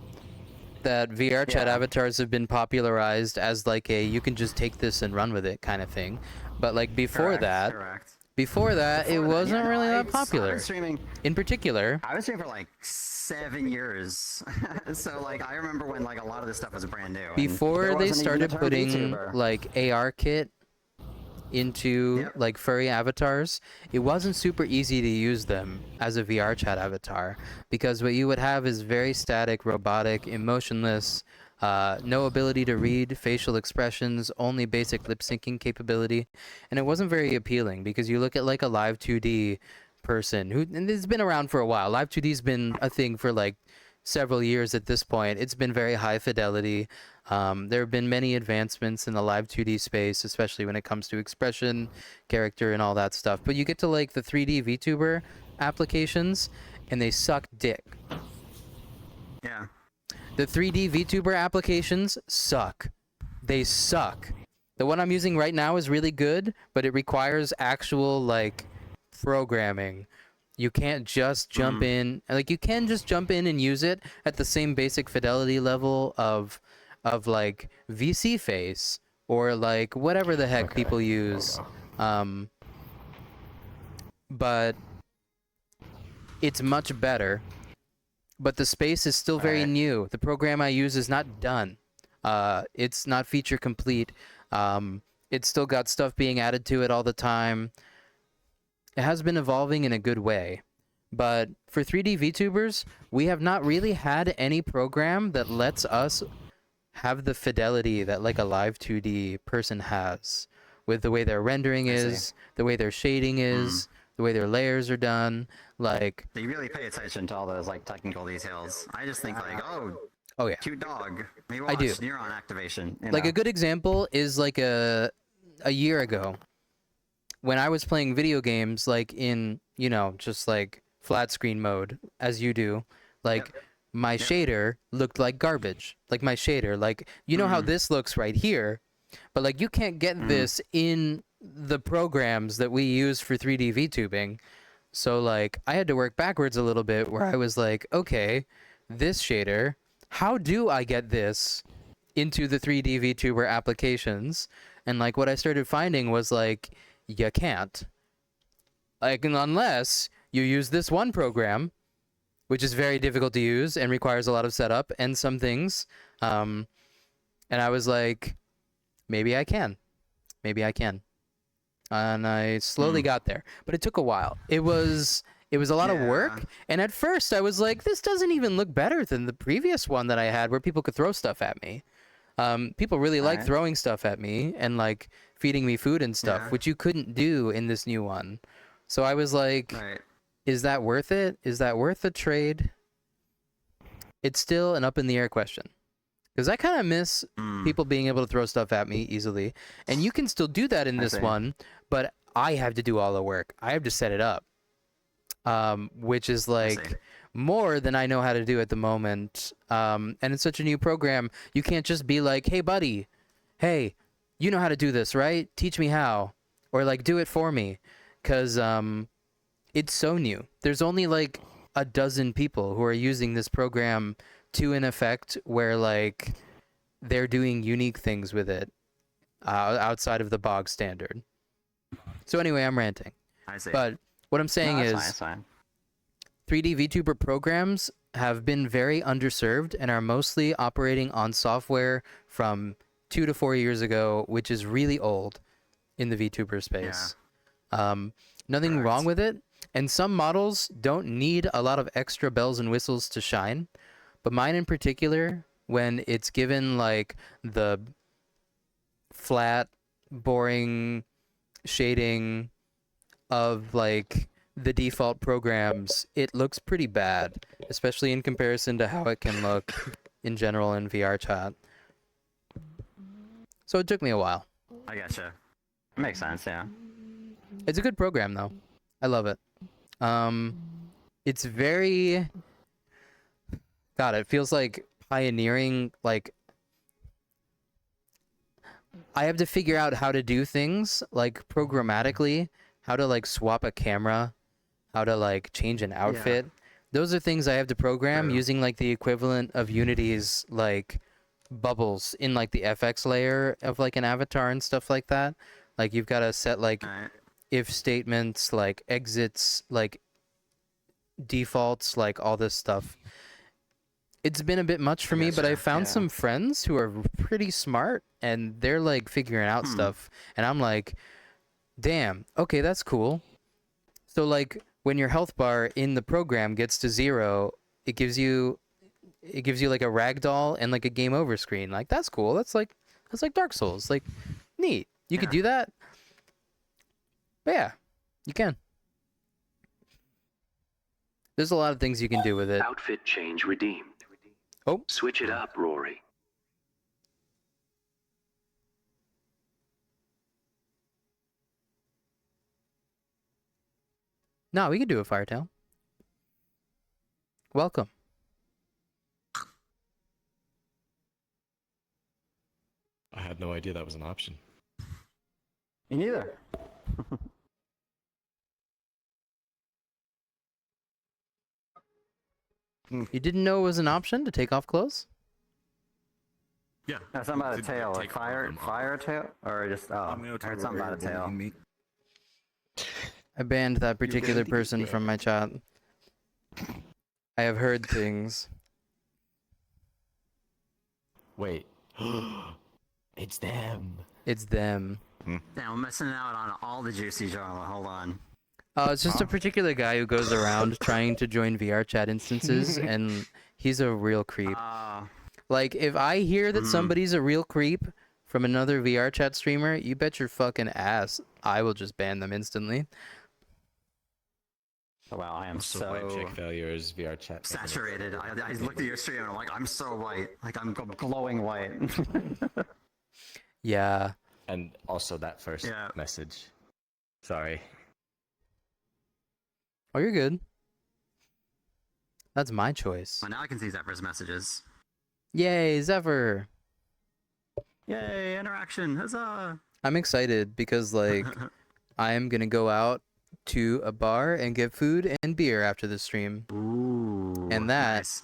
[SPEAKER 3] That VRChat avatars have been popularized as like a you can just take this and run with it kind of thing. But like before that, it wasn't really that popular.
[SPEAKER 7] I was streaming,
[SPEAKER 3] in particular,
[SPEAKER 7] I was streaming for like 7 years. So like I remember when like a lot of this stuff was brand new.
[SPEAKER 3] before they started putting like AR kit into like furry avatars, it wasn't super easy to use them as a VRChat avatar because what you would have is very static, robotic, emotionless, no ability to read facial expressions, only basic lip syncing capability, and it wasn't very appealing because you look at like a live 2D person who, and it's been around for a while. Live 2D's been a thing for like several years at this point. It's been very high fidelity. There have been many advancements in the live 2D space, especially when it comes to expression, character, and all that stuff. But you get to like the 3D VTuber applications, and they suck dick.
[SPEAKER 7] Yeah.
[SPEAKER 3] The 3D VTuber applications suck. They suck. The one I'm using right now is really good, but it requires actual like programming. You can't just jump in. Like you can just jump in and use it at the same basic fidelity level of like VC Face or like whatever the heck people use. But it's much better. But the space is still very new. The program I use is not done. It's not feature complete. It's still got stuff being added to it all the time. It has been evolving in a good way. But for 3D VTubers, we have not really had any program that lets us have the fidelity that like a live 2D person has with the way their rendering is, the way their shading is, the way their layers are done. Like
[SPEAKER 7] you really pay attention to all those like technical details. I just think like,
[SPEAKER 3] oh yeah,
[SPEAKER 7] cute dog. Maybe
[SPEAKER 3] I do.
[SPEAKER 7] Neuron activation.
[SPEAKER 3] Like a good example is like a year ago when I was playing video games like in, you know, just like flat screen mode as you do, like my shader looked like garbage. Like my shader, like you know how this looks right here, but like you can't get this in the programs that we use for 3D VTubing. So like I had to work backwards a little bit where I was like, okay, this shader, how do I get this into the 3D VTuber applications? And like what I started finding was like, you can't. Like unless you use this one program, which is very difficult to use and requires a lot of setup and some things. And I was like, maybe I can. Maybe I can. And I slowly got there, but it took a while. It was a lot of work, and at first I was like, this doesn't even look better than the previous one that I had where people could throw stuff at me. People really like throwing stuff at me and like feeding me food and stuff, which you couldn't do in this new one. So I was like, is that worth it? Is that worth the trade? It's still an up in the air question. Because I kind of miss people being able to throw stuff at me easily. And you can still do that in this one, but I have to do all the work. I have to set it up. Which is like more than I know how to do at the moment. And it's such a new program. You can't just be like, hey, buddy, hey, you know how to do this, right? Teach me how. Or like, do it for me. Because it's so new. There's only like a dozen people who are using this program to an effect where like they're doing unique things with it outside of the bog standard. So anyway, I'm ranting.
[SPEAKER 7] I see.
[SPEAKER 3] But what I'm saying is
[SPEAKER 7] 3D
[SPEAKER 3] 3D VTuber programs have been very underserved and are mostly operating on software from 2 to 4 years ago, which is really old in the VTuber space. Nothing wrong
[SPEAKER 7] Correct.
[SPEAKER 3] with it. And some models don't need a lot of extra bells and whistles to shine. But mine in particular, when it's given like the flat, boring shading of like the default programs, it looks pretty bad, especially in comparison to how it can look in general in VR chat. So it took me a while.
[SPEAKER 7] I gotcha. Makes sense, yeah.
[SPEAKER 3] It's a good program though. I love it. It's very God, it feels like pioneering. Like I have to figure out how to do things like programmatically, how to like swap a camera, how to like change an outfit. Those are things I have to program
[SPEAKER 7] True.
[SPEAKER 3] using like the equivalent of Unity's like bubbles in like the FX layer of like an avatar and stuff like that. Like you've got to set like
[SPEAKER 7] Alright.
[SPEAKER 3] if statements, like exits, like defaults, like all this stuff. It's been a bit much for me, but I
[SPEAKER 7] gotcha,
[SPEAKER 3] found
[SPEAKER 7] yeah.
[SPEAKER 3] some friends who are pretty smart and they're like figuring out stuff. And I'm like, damn, okay, that's cool. So like when your health bar in the program gets to 0, it gives you like a ragdoll and like a game over screen. Like that's cool. That's like Dark Souls. Like neat. You could
[SPEAKER 7] Yeah.
[SPEAKER 3] do that. But yeah, you can. There's a lot of things you can do with it.
[SPEAKER 4] Outfit change redeemed.
[SPEAKER 3] Oh.
[SPEAKER 4] Switch it up, Rory.
[SPEAKER 3] No, we could do a Firetail. Welcome.
[SPEAKER 9] I had no idea that was an option.
[SPEAKER 7] Me neither.
[SPEAKER 3] You didn't know it was an option to take off clothes?
[SPEAKER 9] Yeah.
[SPEAKER 7] No, something about a
[SPEAKER 9] To
[SPEAKER 7] tail. Like
[SPEAKER 9] take all of them off.
[SPEAKER 7] fire tail? Or just, I heard something about a tail.
[SPEAKER 3] I banned that particular
[SPEAKER 9] good?
[SPEAKER 3] person from my chat. I have heard things.
[SPEAKER 6] Wait. It's them.
[SPEAKER 3] It's them.
[SPEAKER 7] Damn, I'm missing out on all the juicy drama. Hold on.
[SPEAKER 3] It's just a particular guy who goes around trying to join VR chat instances, and he's a real creep. Like, if I hear that somebody's a real creep from another VR chat streamer, you bet your fucking ass I will just ban them instantly.
[SPEAKER 7] Oh, wow, I am
[SPEAKER 6] So white
[SPEAKER 7] so
[SPEAKER 6] chick failures, VR chat.
[SPEAKER 7] saturated. I looked at your stream and I'm like, I'm so white. Like, I'm glowing white.
[SPEAKER 3] Yeah.
[SPEAKER 6] And also that first
[SPEAKER 7] Yeah.
[SPEAKER 6] message. Sorry.
[SPEAKER 3] Oh, you're good. That's my choice.
[SPEAKER 7] Well, now I can see Zephyr's messages.
[SPEAKER 3] Yay, Zephyr!
[SPEAKER 7] Yay, interaction. Huzzah!
[SPEAKER 3] I'm excited because, like, I am gonna go out to a bar and get food and beer after the stream.
[SPEAKER 7] Ooh.
[SPEAKER 3] And that
[SPEAKER 7] nice.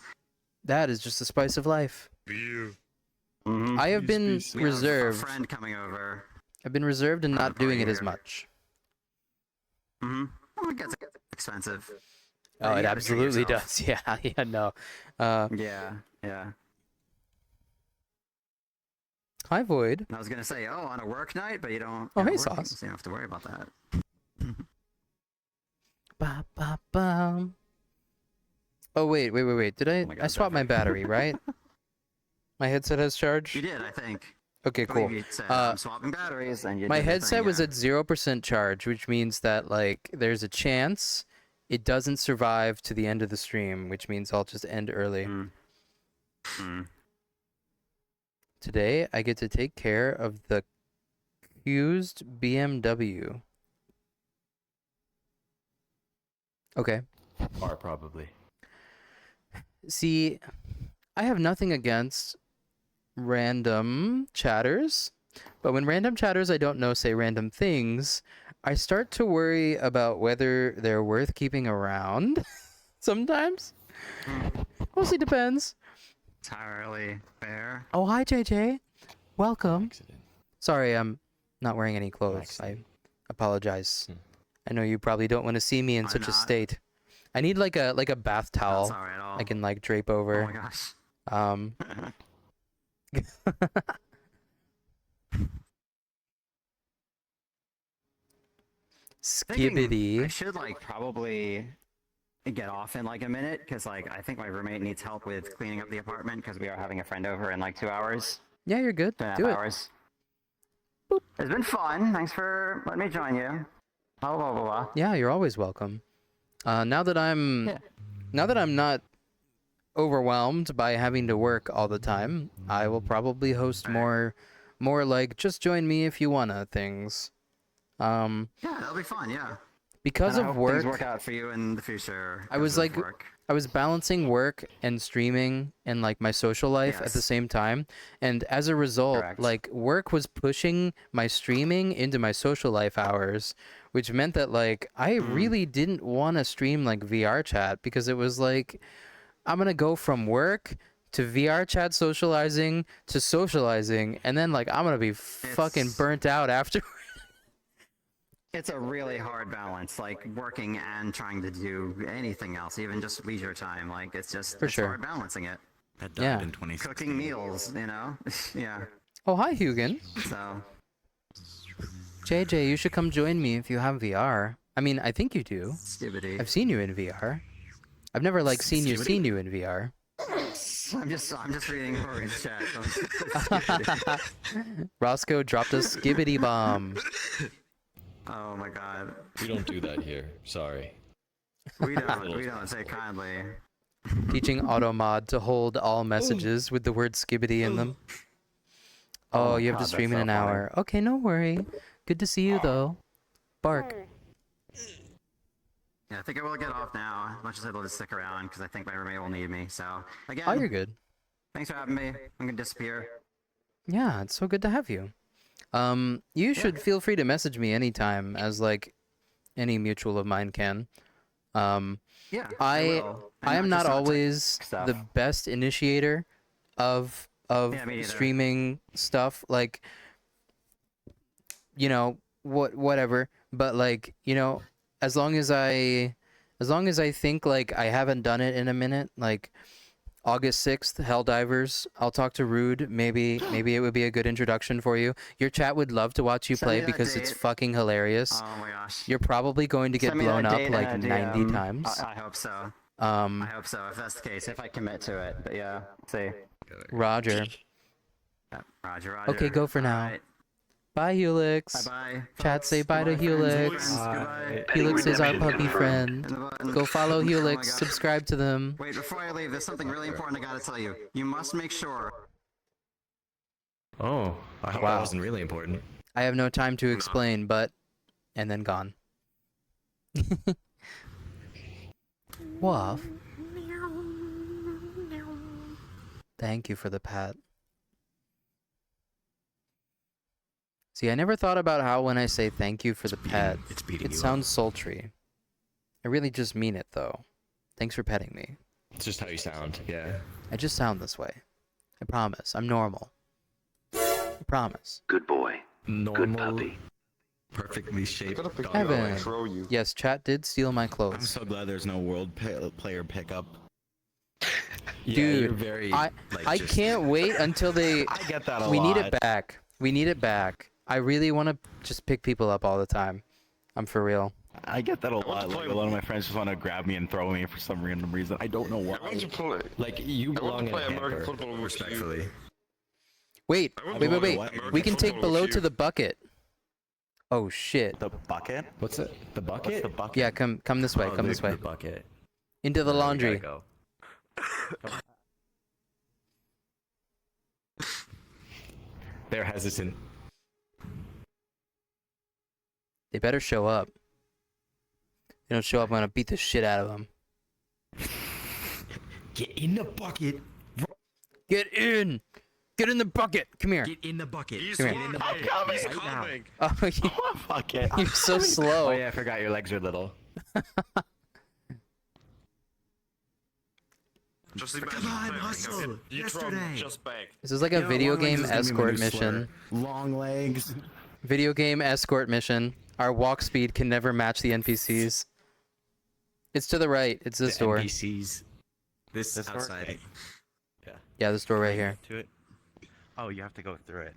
[SPEAKER 3] that is just the spice of life.
[SPEAKER 7] Mhm.
[SPEAKER 3] I have been
[SPEAKER 7] We have
[SPEAKER 3] reserved.
[SPEAKER 7] a friend coming over.
[SPEAKER 3] I've been reserved and not doing it as much.
[SPEAKER 7] Well, it gets expensive.
[SPEAKER 3] Oh,
[SPEAKER 7] You
[SPEAKER 3] it
[SPEAKER 7] gotta treat
[SPEAKER 3] absolutely
[SPEAKER 7] yourself.
[SPEAKER 3] does. Yeah, yeah, no.
[SPEAKER 7] Yeah.
[SPEAKER 3] Hi, Void.
[SPEAKER 7] I was gonna say, on a work night, but you don't.
[SPEAKER 3] Oh,
[SPEAKER 7] you're
[SPEAKER 3] hey,
[SPEAKER 7] not working,
[SPEAKER 3] Sauce.
[SPEAKER 7] so you don't have to worry about that.
[SPEAKER 3] Ba, ba, bum. Oh, wait. Did I?
[SPEAKER 7] my God,
[SPEAKER 3] I swapped my
[SPEAKER 7] Zephyr.
[SPEAKER 3] battery, right? My headset has charge?
[SPEAKER 7] You did, I think.
[SPEAKER 3] Okay,
[SPEAKER 7] I believe
[SPEAKER 3] cool.
[SPEAKER 7] you said, I'm swapping batteries, and you
[SPEAKER 3] My
[SPEAKER 7] did the
[SPEAKER 3] headset
[SPEAKER 7] thing,
[SPEAKER 3] was
[SPEAKER 7] yeah.
[SPEAKER 3] at 0% charge, which means that, like, there's a chance it doesn't survive to the end of the stream, which means I'll just end early. Today, I get to take care of the used BMW. Okay.
[SPEAKER 6] Or probably.
[SPEAKER 3] See, I have nothing against random chatters, but when random chatters I don't know say random things, I start to worry about whether they're worth keeping around sometimes. Mostly depends.
[SPEAKER 7] Entirely fair.
[SPEAKER 3] Oh, hi, JJ. Welcome.
[SPEAKER 9] Accident.
[SPEAKER 3] Sorry, I'm not wearing any clothes. I apologize. I know you probably don't want to see me in
[SPEAKER 7] Why
[SPEAKER 3] such a
[SPEAKER 7] not?
[SPEAKER 3] state. I need like a bath
[SPEAKER 7] Not
[SPEAKER 3] towel
[SPEAKER 7] sorry at all.
[SPEAKER 3] I can like drape
[SPEAKER 7] Oh
[SPEAKER 3] over.
[SPEAKER 7] my gosh. Thinking I
[SPEAKER 3] Skibbity.
[SPEAKER 7] should like probably get off in like a minute because like I think my roommate needs help with cleaning up the apartment because we are having a friend over in like 2 hours,
[SPEAKER 3] Yeah, you're good.
[SPEAKER 7] 2.5
[SPEAKER 3] Do it.
[SPEAKER 7] hours. It's been fun. Thanks for letting me join you. Blah blah blah blah.
[SPEAKER 3] Yeah, you're always welcome. Now that I'm
[SPEAKER 7] Yeah.
[SPEAKER 3] not overwhelmed by having to work all the time, I will probably host more like just join me if you wanna things.
[SPEAKER 7] Yeah, that'll be fun. Yeah.
[SPEAKER 3] Because
[SPEAKER 7] And I
[SPEAKER 3] of
[SPEAKER 7] hope things
[SPEAKER 3] work,
[SPEAKER 7] work out for you in the future.
[SPEAKER 3] I was
[SPEAKER 7] because of
[SPEAKER 3] like
[SPEAKER 7] work.
[SPEAKER 3] I was balancing work and streaming and like my social life at the
[SPEAKER 7] Yes.
[SPEAKER 3] same time, and as a result,
[SPEAKER 7] Correct.
[SPEAKER 3] like work was pushing my streaming into my social life hours, which meant that like I really didn't want to stream like VR chat because it was like I'm gonna go from work to VR chat socializing to socializing, and then like I'm gonna be fucking
[SPEAKER 7] It's-
[SPEAKER 3] burnt out after.
[SPEAKER 7] It's a really hard balance, like working and trying to do anything else, even just leisure time. Like it's just
[SPEAKER 3] For
[SPEAKER 7] it's
[SPEAKER 3] sure.
[SPEAKER 7] hard balancing it.
[SPEAKER 9] That died
[SPEAKER 3] Yeah.
[SPEAKER 9] in 2016.
[SPEAKER 7] Cooking meals, you know. Yeah.
[SPEAKER 3] Oh hi Hugin.
[SPEAKER 7] So
[SPEAKER 3] JJ, you should come join me if you have VR. I mean, I think you do.
[SPEAKER 7] stupidity.
[SPEAKER 3] I've seen you in VR. I've never like seen you in VR.
[SPEAKER 7] I'm just reading Rory's chat.
[SPEAKER 3] Roscoe dropped a skibbity bomb.
[SPEAKER 7] Oh my god.
[SPEAKER 9] We don't do that here. Sorry.
[SPEAKER 7] We don't say kindly.
[SPEAKER 3] Teaching Automod to hold all messages with the word skibbity in them. Oh, you have to
[SPEAKER 7] God,
[SPEAKER 3] stream in
[SPEAKER 7] that's
[SPEAKER 3] an
[SPEAKER 7] so funny.
[SPEAKER 3] hour. Okay, no worry. Good to see you though. Bark.
[SPEAKER 7] Yeah, I think I will get off now. As much as I'd love to stick around because I think my roommate will need me. So again,
[SPEAKER 3] Oh, you're good.
[SPEAKER 7] thanks for having me. I'm gonna disappear.
[SPEAKER 3] Yeah, it's so good to have you. You should feel free to message me anytime, as like any mutual of mine can.
[SPEAKER 7] Yeah,
[SPEAKER 3] I
[SPEAKER 7] will. And
[SPEAKER 3] am
[SPEAKER 7] just
[SPEAKER 3] not
[SPEAKER 7] on tech
[SPEAKER 3] always
[SPEAKER 7] stuff.
[SPEAKER 3] the best initiator of
[SPEAKER 7] Yeah, me neither.
[SPEAKER 3] streaming stuff. Like, you know, whatever. But like, you know, as long as I think like I haven't done it in a minute, like August 6th, Helldivers. I'll talk to Rude. Maybe it would be a good introduction for you. Your chat would love to watch you
[SPEAKER 7] Send me
[SPEAKER 3] play
[SPEAKER 7] that
[SPEAKER 3] because it's
[SPEAKER 7] date.
[SPEAKER 3] fucking hilarious.
[SPEAKER 7] Oh my gosh.
[SPEAKER 3] You're probably going to get
[SPEAKER 7] Send me
[SPEAKER 3] blown
[SPEAKER 7] that
[SPEAKER 3] up
[SPEAKER 7] date
[SPEAKER 3] like
[SPEAKER 7] and a
[SPEAKER 3] 90
[SPEAKER 7] DM.
[SPEAKER 3] times.
[SPEAKER 7] I hope so. I hope so. If that's the case, if I commit to it. But yeah, see.
[SPEAKER 3] Roger.
[SPEAKER 7] Yeah, Roger. Roger.
[SPEAKER 3] Okay, go for now.
[SPEAKER 7] Alright.
[SPEAKER 3] Bye, Helix.
[SPEAKER 7] Bye bye.
[SPEAKER 3] Chat, say bye to
[SPEAKER 7] Goodbye, friends.
[SPEAKER 3] Helix.
[SPEAKER 7] Friends, goodbye.
[SPEAKER 3] Helix is our
[SPEAKER 4] Redemption
[SPEAKER 3] puppy
[SPEAKER 4] confirmed.
[SPEAKER 3] friend. Go follow
[SPEAKER 7] Oh my
[SPEAKER 3] Helix.
[SPEAKER 7] God.
[SPEAKER 3] Subscribe to them.
[SPEAKER 7] Wait, before I leave, there's something really important I gotta tell you. You must make sure.
[SPEAKER 9] Oh, I hope
[SPEAKER 3] Wow.
[SPEAKER 9] that wasn't really important.
[SPEAKER 3] I have no time to explain, but... And then gone. Woof. Thank you for the pat. See, I never thought about how when I say thank you for the pet,
[SPEAKER 9] It's beating
[SPEAKER 3] it
[SPEAKER 9] you
[SPEAKER 3] sounds sultry. I really just mean it, though. Thanks for petting me.
[SPEAKER 9] It's just how you sound. Yeah.
[SPEAKER 3] I just sound this way. I promise. I'm normal. I promise.
[SPEAKER 4] Good boy. Good
[SPEAKER 9] Normal,
[SPEAKER 4] puppy.
[SPEAKER 9] perfectly shaped dog.
[SPEAKER 3] Evan.
[SPEAKER 5] Throw you.
[SPEAKER 3] Yes, chat did steal my
[SPEAKER 10] I'm
[SPEAKER 3] clothes.
[SPEAKER 10] so glad there's no world player pickup.
[SPEAKER 9] Yeah,
[SPEAKER 3] Dude,
[SPEAKER 9] you're very,
[SPEAKER 3] I
[SPEAKER 9] just-
[SPEAKER 3] can't wait until they...
[SPEAKER 10] I get that a
[SPEAKER 3] We
[SPEAKER 10] lot.
[SPEAKER 3] need it back. We need it back. I really want to just pick people up all the time. I'm for real.
[SPEAKER 10] I get that a
[SPEAKER 5] want
[SPEAKER 10] lot.
[SPEAKER 5] to
[SPEAKER 10] Like
[SPEAKER 5] play-
[SPEAKER 10] a lot of my friends just want to grab me and throw me for some random reason. I don't know
[SPEAKER 5] I want
[SPEAKER 10] why.
[SPEAKER 5] to play.
[SPEAKER 9] Like, you
[SPEAKER 5] I
[SPEAKER 9] belong
[SPEAKER 5] want to
[SPEAKER 9] in
[SPEAKER 5] play
[SPEAKER 9] a
[SPEAKER 5] American
[SPEAKER 9] hamper,
[SPEAKER 5] football with you.
[SPEAKER 9] respectfully.
[SPEAKER 3] Wait,
[SPEAKER 5] I want
[SPEAKER 3] wait,
[SPEAKER 5] to
[SPEAKER 3] wait,
[SPEAKER 5] play
[SPEAKER 3] wait.
[SPEAKER 5] American
[SPEAKER 3] We can take
[SPEAKER 5] football with
[SPEAKER 3] below
[SPEAKER 5] you.
[SPEAKER 3] to the bucket. Oh, shit.
[SPEAKER 10] The bucket?
[SPEAKER 9] What's it? The bucket?
[SPEAKER 10] What's the bucket?
[SPEAKER 3] Yeah, come this way.
[SPEAKER 1] Oh,
[SPEAKER 3] Come
[SPEAKER 1] the-
[SPEAKER 3] this way.
[SPEAKER 1] The bucket.
[SPEAKER 3] Into the
[SPEAKER 1] We gotta
[SPEAKER 3] laundry.
[SPEAKER 1] go.
[SPEAKER 9] They're hesitant.
[SPEAKER 3] They better show up. They don't show up, I'm gonna beat the shit out of them.
[SPEAKER 9] Get in the bucket.
[SPEAKER 3] Get in! Get in the bucket! Come here.
[SPEAKER 9] Get in the bucket.
[SPEAKER 5] He's
[SPEAKER 3] Come here.
[SPEAKER 5] coming.
[SPEAKER 10] in the bucket.
[SPEAKER 5] He's
[SPEAKER 10] Right now.
[SPEAKER 5] coming.
[SPEAKER 3] Oh,
[SPEAKER 10] Bucket.
[SPEAKER 3] you're so slow.
[SPEAKER 10] Oh yeah, I forgot your legs are little.
[SPEAKER 5] Just imagine
[SPEAKER 9] Come on,
[SPEAKER 5] playing
[SPEAKER 9] hustle.
[SPEAKER 5] it. You throw
[SPEAKER 9] Yesterday.
[SPEAKER 5] just back.
[SPEAKER 3] This is like a
[SPEAKER 10] Yo,
[SPEAKER 3] video
[SPEAKER 10] long legs
[SPEAKER 3] game
[SPEAKER 10] is gonna be my
[SPEAKER 3] escort
[SPEAKER 10] new slur.
[SPEAKER 3] mission.
[SPEAKER 10] Long legs.
[SPEAKER 3] Video game escort mission. Our walk speed can never match the NPCs. It's to the right. It's this door.
[SPEAKER 6] NPCs. This
[SPEAKER 10] This door?
[SPEAKER 6] outside.
[SPEAKER 3] Yeah, this door right here.
[SPEAKER 10] To it. Oh, you have to go through it.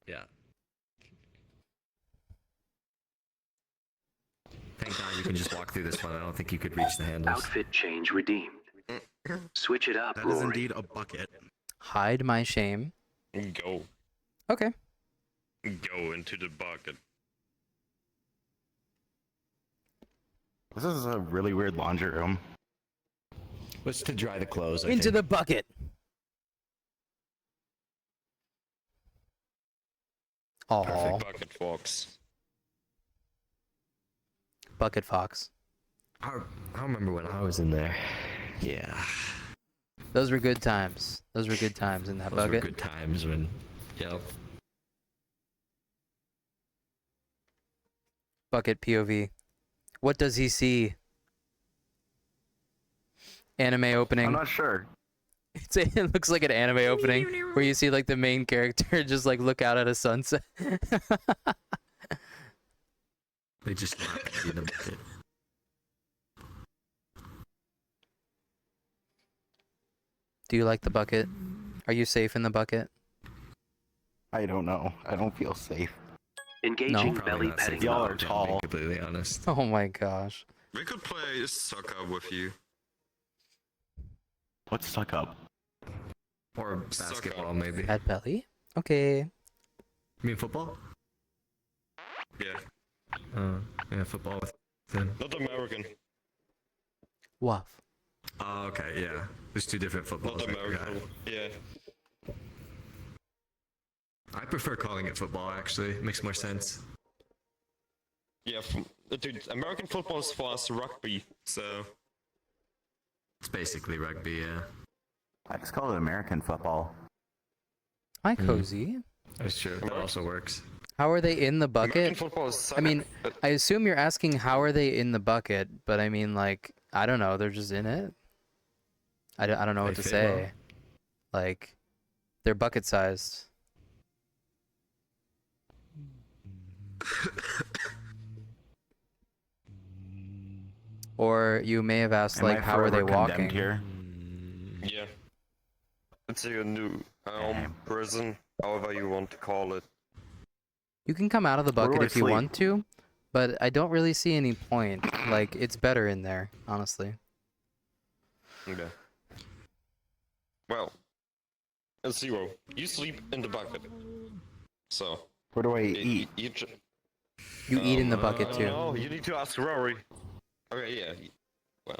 [SPEAKER 9] Yeah.
[SPEAKER 6] Thank God you can just walk through this one. I don't think you could reach the handles.
[SPEAKER 4] Outfit change redeemed. Switch it up,
[SPEAKER 9] That is
[SPEAKER 4] Rory.
[SPEAKER 9] indeed a bucket.
[SPEAKER 3] Hide my shame.
[SPEAKER 5] Go.
[SPEAKER 3] Okay.
[SPEAKER 5] Go into the bucket.
[SPEAKER 10] This is a really weird laundry room.
[SPEAKER 6] What's to dry the clothes? I
[SPEAKER 3] Into
[SPEAKER 6] think.
[SPEAKER 3] the bucket. Oh,
[SPEAKER 5] Bucket fox.
[SPEAKER 3] bucket fox.
[SPEAKER 6] I remember when I was in there. Yeah.
[SPEAKER 3] Those were good times. Those were good times in that
[SPEAKER 6] Those were
[SPEAKER 3] bucket.
[SPEAKER 6] good times when. Yep.
[SPEAKER 3] Bucket POV. What does he see? Anime opening.
[SPEAKER 10] I'm not sure.
[SPEAKER 3] It looks like an anime opening where you see like the main character just like look out at a sunset.
[SPEAKER 6] They just not in the bucket.
[SPEAKER 3] Do you like the bucket? Are you safe in the bucket?
[SPEAKER 10] I don't know. I don't feel safe.
[SPEAKER 4] Engaging
[SPEAKER 3] No.
[SPEAKER 4] belly
[SPEAKER 6] not safe
[SPEAKER 4] petting
[SPEAKER 10] Y'all
[SPEAKER 4] mode.
[SPEAKER 10] are
[SPEAKER 6] to be
[SPEAKER 10] tall.
[SPEAKER 6] completely honest.
[SPEAKER 3] Oh my gosh.
[SPEAKER 5] We could play soccer with you.
[SPEAKER 10] Let's suck up.
[SPEAKER 6] Or basketball, maybe.
[SPEAKER 3] At belly? Okay.
[SPEAKER 6] You mean football?
[SPEAKER 5] Yeah.
[SPEAKER 6] Yeah, football with him.
[SPEAKER 5] Not American.
[SPEAKER 3] Waff.
[SPEAKER 6] Oh, okay, yeah. There's two different footballs.
[SPEAKER 5] Not
[SPEAKER 6] I forgot.
[SPEAKER 5] American. Yeah.
[SPEAKER 6] I prefer calling it football, actually. It makes more sense.
[SPEAKER 5] Yeah, dude, American football is for us rugby, so...
[SPEAKER 6] It's basically rugby, yeah.
[SPEAKER 10] I just call it American football.
[SPEAKER 3] Hi, Cozy.
[SPEAKER 6] That's true. That also works.
[SPEAKER 3] How are they in the
[SPEAKER 5] American
[SPEAKER 3] bucket?
[SPEAKER 5] football is
[SPEAKER 3] I mean,
[SPEAKER 5] soccer.
[SPEAKER 3] I assume you're asking how are they in the bucket, but I mean, like, I don't know. They're just in it. I don't know what
[SPEAKER 6] They
[SPEAKER 3] to
[SPEAKER 6] fit well.
[SPEAKER 3] say. Like, they're bucket sized. Or you may have asked,
[SPEAKER 10] Am
[SPEAKER 3] like,
[SPEAKER 10] I
[SPEAKER 3] how are they
[SPEAKER 10] forever condemned
[SPEAKER 3] walking?
[SPEAKER 10] here?
[SPEAKER 5] Yeah. It's a new prison, however you want to call it.
[SPEAKER 3] You can come out of the
[SPEAKER 10] Where do
[SPEAKER 3] bucket
[SPEAKER 10] I
[SPEAKER 3] if you
[SPEAKER 10] sleep?
[SPEAKER 3] want to, but I don't really see any point. Like, it's better in there, honestly.
[SPEAKER 5] Yeah. Well, Zero, you sleep in the bucket. So,
[SPEAKER 10] Where do I eat?
[SPEAKER 3] You eat in the bucket too.
[SPEAKER 5] No, you need to ask Rory. Okay, yeah. Well,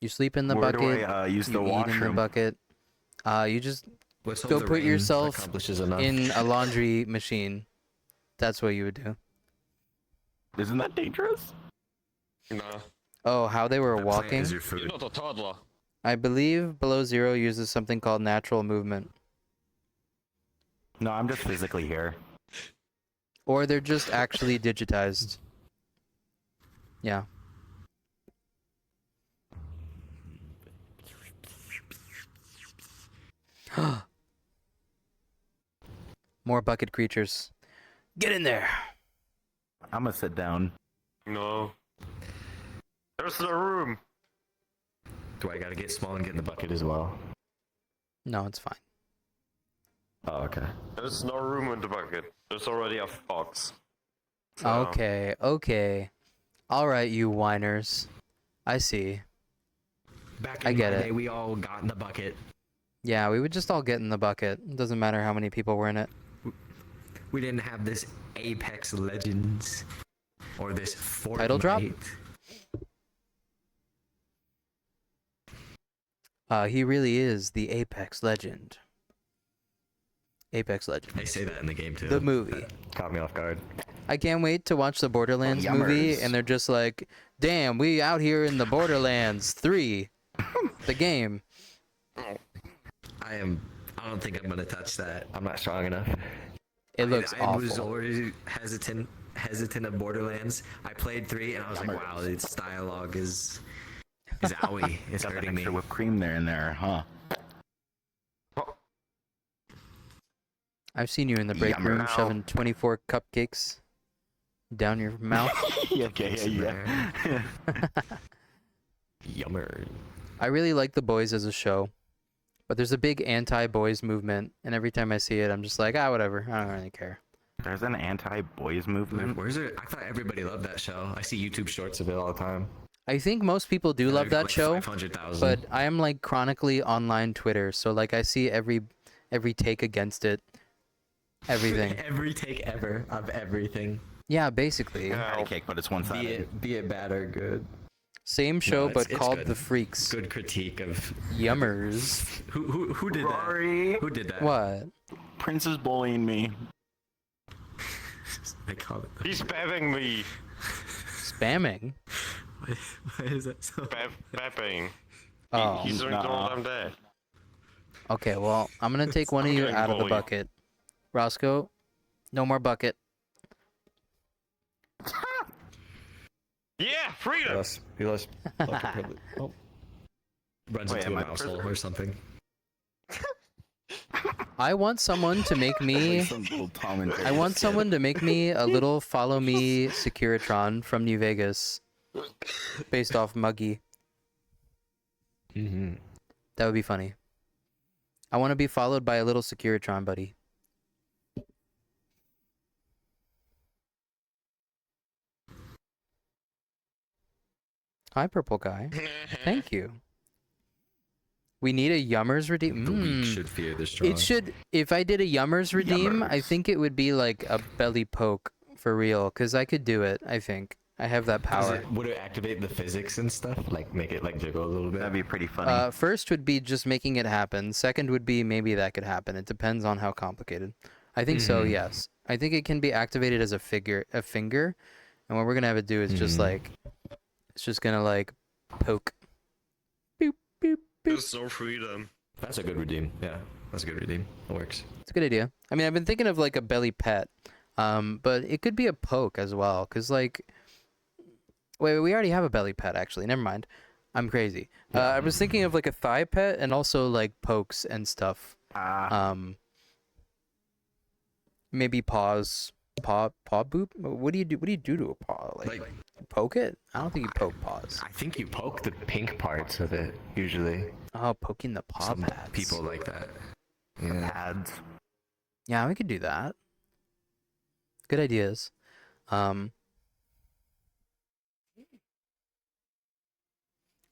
[SPEAKER 3] You sleep in the
[SPEAKER 10] Where
[SPEAKER 3] bucket.
[SPEAKER 10] do I use
[SPEAKER 3] you
[SPEAKER 10] the
[SPEAKER 3] eat in the
[SPEAKER 10] washroom?
[SPEAKER 3] bucket. You just
[SPEAKER 6] Let's hope
[SPEAKER 3] go
[SPEAKER 6] the
[SPEAKER 3] put
[SPEAKER 6] rain
[SPEAKER 3] yourself
[SPEAKER 6] accomplishes enough.
[SPEAKER 3] in a laundry machine. That's what you would do.
[SPEAKER 10] Isn't that dangerous?
[SPEAKER 5] nah.
[SPEAKER 3] Oh, how they were
[SPEAKER 6] That plant
[SPEAKER 3] walking?
[SPEAKER 6] is your
[SPEAKER 5] You're
[SPEAKER 6] food.
[SPEAKER 5] not a toddler.
[SPEAKER 3] I believe Below Zero uses something called natural movement.
[SPEAKER 10] No, I'm just physically here.
[SPEAKER 3] Or they're just actually digitized. Yeah. More bucket creatures. Get in there.
[SPEAKER 10] I'm gonna sit down.
[SPEAKER 5] No. There's no room.
[SPEAKER 6] Do I gotta get small and get in the bucket as well?
[SPEAKER 3] No, it's fine.
[SPEAKER 6] Oh, okay.
[SPEAKER 5] There's no room in the bucket. There's already a fox. So,
[SPEAKER 3] Okay, okay. Alright, you whiners. I see.
[SPEAKER 6] Back
[SPEAKER 3] I
[SPEAKER 6] in
[SPEAKER 3] get
[SPEAKER 6] my
[SPEAKER 3] it.
[SPEAKER 6] day, we all got in the bucket.
[SPEAKER 3] Yeah, we would just all get in the bucket. It doesn't matter how many people were in it.
[SPEAKER 6] We didn't have this Apex Legends or this Fortnite.
[SPEAKER 3] Title drop? He really is the Apex Legend. Apex Legend.
[SPEAKER 6] They say that in the game too.
[SPEAKER 3] The movie.
[SPEAKER 6] That caught me off guard.
[SPEAKER 3] I can't wait to watch the Borderlands movie,
[SPEAKER 10] Yummers.
[SPEAKER 3] and they're just like, damn, we out here in the Borderlands 3. The game.
[SPEAKER 6] I don't think I'm gonna touch that. I'm not strong enough.
[SPEAKER 3] It looks
[SPEAKER 6] I was
[SPEAKER 3] awful.
[SPEAKER 6] already hesitant of Borderlands. I played 3 and I was like, wow, its dialogue is owie. It's
[SPEAKER 10] Got that
[SPEAKER 6] hurting me.
[SPEAKER 10] extra whipped cream there in there, huh?
[SPEAKER 3] I've seen you in the break room
[SPEAKER 10] Yummer.
[SPEAKER 3] shoving 24 cupcakes down your mouth.
[SPEAKER 10] Okay, yeah.
[SPEAKER 6] Yummer.
[SPEAKER 3] I really like The Boys as a show, but there's a big anti-boys movement, and every time I see it, I'm just like, whatever. I don't really care.
[SPEAKER 10] There's an anti-boys movement.
[SPEAKER 6] Where's it? I thought everybody loved that show. I see YouTube shorts of it all the time.
[SPEAKER 3] I think most people do love that show,
[SPEAKER 6] 500,000.
[SPEAKER 3] but I am like chronically online Twitter, so like I see every take against it, everything.
[SPEAKER 6] Every take ever of everything.
[SPEAKER 3] Yeah, basically.
[SPEAKER 10] Patty cake, but it's one-sided.
[SPEAKER 6] Be it bad or good.
[SPEAKER 3] Same show,
[SPEAKER 6] No,
[SPEAKER 3] but
[SPEAKER 6] it's
[SPEAKER 3] called
[SPEAKER 6] good.
[SPEAKER 3] The Freaks.
[SPEAKER 6] Good critique of
[SPEAKER 3] Yummers.
[SPEAKER 6] who did
[SPEAKER 10] Rory.
[SPEAKER 6] that? Who did that?
[SPEAKER 3] What?
[SPEAKER 10] Prince is bullying me.
[SPEAKER 6] I call it.
[SPEAKER 5] He's spamming me.
[SPEAKER 3] Spamming?
[SPEAKER 6] Why is that so?
[SPEAKER 5] Spamming.
[SPEAKER 3] Oh.
[SPEAKER 5] He's doing all I'm dead.
[SPEAKER 3] Okay, well, I'm gonna take one of
[SPEAKER 5] I'm
[SPEAKER 3] you
[SPEAKER 5] getting
[SPEAKER 3] out of the
[SPEAKER 5] bullied.
[SPEAKER 3] bucket. Roscoe, no more bucket.
[SPEAKER 5] Yeah, freedom.
[SPEAKER 6] He lost oh. Runs
[SPEAKER 10] Wait,
[SPEAKER 6] into
[SPEAKER 10] am
[SPEAKER 6] a
[SPEAKER 10] I
[SPEAKER 6] mouse hole
[SPEAKER 10] prisoner?
[SPEAKER 6] or something.
[SPEAKER 3] I want someone to make me.
[SPEAKER 10] Some little Tom and
[SPEAKER 3] I
[SPEAKER 10] Jerry
[SPEAKER 3] want
[SPEAKER 10] skit.
[SPEAKER 3] someone to make me a little follow me Securitron from New Vegas, based off Muggy.
[SPEAKER 6] Mm-hmm.
[SPEAKER 3] That would be funny. I want to be followed by a little Securitron buddy. Hi, purple guy. Thank you. We need a Yummers redeem.
[SPEAKER 6] The weak should fear the strong.
[SPEAKER 3] It should. If I did a Yummers redeem, I
[SPEAKER 10] Yummers.
[SPEAKER 3] think it would be like a belly poke for real, because I could do it. I think I have that power.
[SPEAKER 6] Would it activate the physics and stuff? Like make it like jiggle a little bit?
[SPEAKER 10] That'd be pretty funny.
[SPEAKER 3] First would be just making it happen. Second would be maybe that could happen. It depends on how complicated. I think so. Yes. I think it can be activated as a finger, and what we're gonna have it do is just like, it's just gonna like poke. Boop boop boop.
[SPEAKER 5] There's no freedom.
[SPEAKER 6] That's a good redeem. Yeah, that's a good redeem. It works.
[SPEAKER 3] It's a good idea. I mean, I've been thinking of like a belly pet, but it could be a poke as well. Cause like, wait, we already have a belly pet actually. Never mind. I'm crazy. I was thinking of like a thigh pet and also like pokes and stuff. Maybe paws. Paw boop. What do you do? What do you do to a paw? Like poke it? I don't think you poke paws.
[SPEAKER 6] I think you poke the pink parts of it usually.
[SPEAKER 3] Oh, poking the paw
[SPEAKER 6] Some
[SPEAKER 3] pads.
[SPEAKER 6] people like that. Yeah.
[SPEAKER 10] Pads.
[SPEAKER 3] Yeah, we could do that. Good ideas.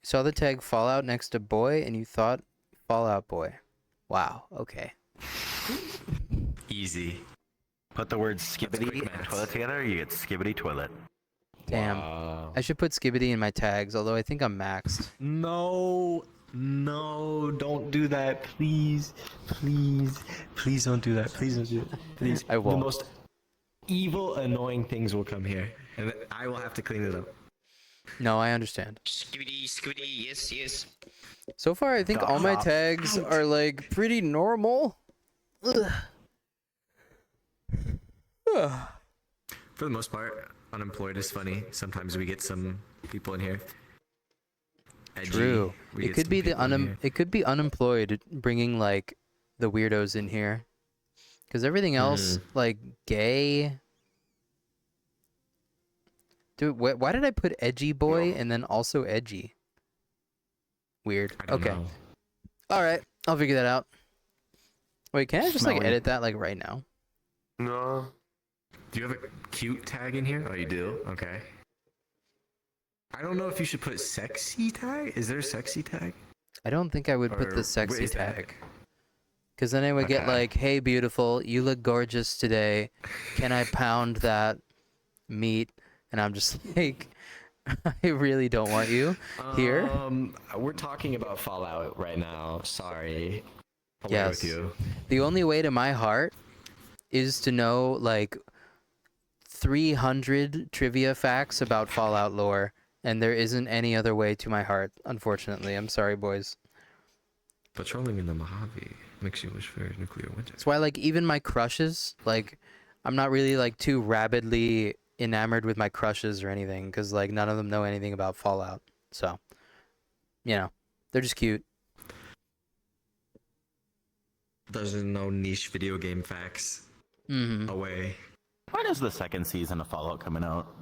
[SPEAKER 3] Saw the tag Fallout next to boy and you thought Fallout Boy. Wow, okay.
[SPEAKER 6] Easy.
[SPEAKER 10] Put the words skibbity
[SPEAKER 6] quick
[SPEAKER 10] and
[SPEAKER 6] maths.
[SPEAKER 10] toilet together, you get skibbity toilet.
[SPEAKER 3] Damn.
[SPEAKER 6] Wow.
[SPEAKER 3] I should put Skibbity in my tags, although I think I'm maxed.
[SPEAKER 9] No, don't do that, please, please don't do that, please don't do it, please.
[SPEAKER 3] I won't.
[SPEAKER 6] The most evil, annoying things will come here, and I will have to clean it up.
[SPEAKER 3] No, I understand.
[SPEAKER 5] Skibidi, yes.
[SPEAKER 3] So far, I think all my
[SPEAKER 10] Stop.
[SPEAKER 3] tags are like pretty normal. Ugh. Ugh.
[SPEAKER 6] For the most part, unemployed is funny. Sometimes we get some people in here. Edgy.
[SPEAKER 3] True.
[SPEAKER 6] We
[SPEAKER 3] It
[SPEAKER 6] get
[SPEAKER 3] could
[SPEAKER 6] some
[SPEAKER 3] be the
[SPEAKER 6] people in here.
[SPEAKER 3] it could be unemployed bringing like the weirdos in here, because everything else like gay. Dude, why did I put edgy boy and then also edgy? Weird.
[SPEAKER 6] I don't
[SPEAKER 3] Okay.
[SPEAKER 6] know.
[SPEAKER 3] All right. I'll figure that out. Wait, can I just like
[SPEAKER 10] Smelly.
[SPEAKER 3] edit that like right now?
[SPEAKER 5] No.
[SPEAKER 6] Do you have a cute tag in here? Oh, you do? Okay. I don't know if you should put sexy tag. Is there a sexy tag?
[SPEAKER 3] I don't think I would put
[SPEAKER 6] Or
[SPEAKER 3] the
[SPEAKER 6] what
[SPEAKER 3] sexy
[SPEAKER 6] is that?
[SPEAKER 3] tag. Because then I would get
[SPEAKER 6] Okay.
[SPEAKER 3] like, hey, beautiful, you look gorgeous today. Can I pound that meat? And I'm just like, I really don't want you here.
[SPEAKER 6] We're talking about Fallout right now. Sorry. I'll
[SPEAKER 3] Yes.
[SPEAKER 6] with you.
[SPEAKER 3] The only way to my heart is to know like 300 trivia facts about Fallout lore. And there isn't any other way to my heart, unfortunately. I'm sorry, boys.
[SPEAKER 6] Patrolling in the Mojave makes you wish for a nuclear winter.
[SPEAKER 3] That's why, like, even my crushes, like, I'm not really, like, too rabidly enamored with my crushes or anything, because, like, none of them know anything about Fallout. So, you know, they're just cute.
[SPEAKER 6] Doesn't know niche video game facts.
[SPEAKER 3] Mm-hmm.
[SPEAKER 6] Away.
[SPEAKER 10] When is the second season of Fallout coming out?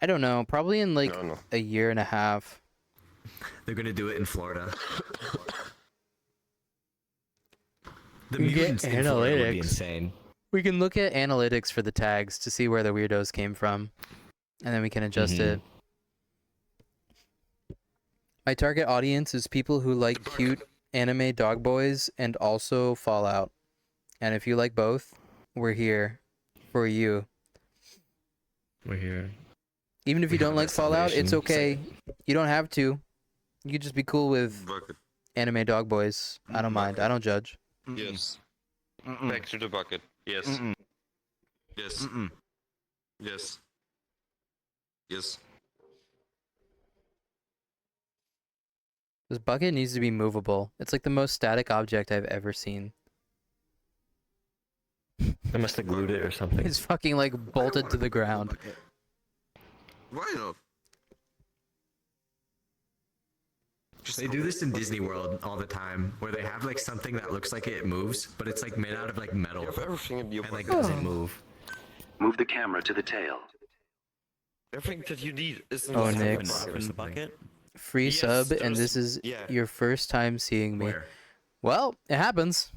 [SPEAKER 3] I don't know. Probably in, like,
[SPEAKER 5] No.
[SPEAKER 3] a year and a half.
[SPEAKER 6] They're gonna do it in Florida. The
[SPEAKER 3] You get
[SPEAKER 6] mutants in Florida would be
[SPEAKER 3] analytics.
[SPEAKER 6] insane.
[SPEAKER 3] We can look at analytics for the tags to see where the weirdos came from, and then we can adjust it. My target audience is people who like cute anime dog boys and also Fallout. And if you like both, we're here for you.
[SPEAKER 6] We're here.
[SPEAKER 3] Even if you
[SPEAKER 6] We
[SPEAKER 3] don't
[SPEAKER 6] have
[SPEAKER 3] like Fallout, it's
[SPEAKER 6] isolation.
[SPEAKER 3] okay. You don't have to. You could just be cool with
[SPEAKER 5] Bucket.
[SPEAKER 3] anime dog boys. I don't mind. I don't judge.
[SPEAKER 5] Yes. Back to the bucket. Yes. Yes. Yes. Yes.
[SPEAKER 3] This bucket needs to be movable. It's like the most static object I've ever seen.
[SPEAKER 6] I must have glued it or something.
[SPEAKER 3] It's fucking like bolted to the ground.
[SPEAKER 5] Why not?
[SPEAKER 6] They do this in Disney World all the time, where they have like something that looks like it moves, but it's like made out of like metal
[SPEAKER 5] You have everything in your
[SPEAKER 6] and like
[SPEAKER 5] bucket.
[SPEAKER 6] doesn't move.
[SPEAKER 4] Move the camera to the tail.
[SPEAKER 5] Everything that you need is in
[SPEAKER 3] Oh,
[SPEAKER 5] the
[SPEAKER 3] Nick.
[SPEAKER 5] bucket.
[SPEAKER 3] Free
[SPEAKER 5] Yes,
[SPEAKER 3] sub, and
[SPEAKER 5] there's-
[SPEAKER 3] this is
[SPEAKER 5] yeah.
[SPEAKER 3] your first time seeing me.
[SPEAKER 6] Where?
[SPEAKER 3] Well, it happens.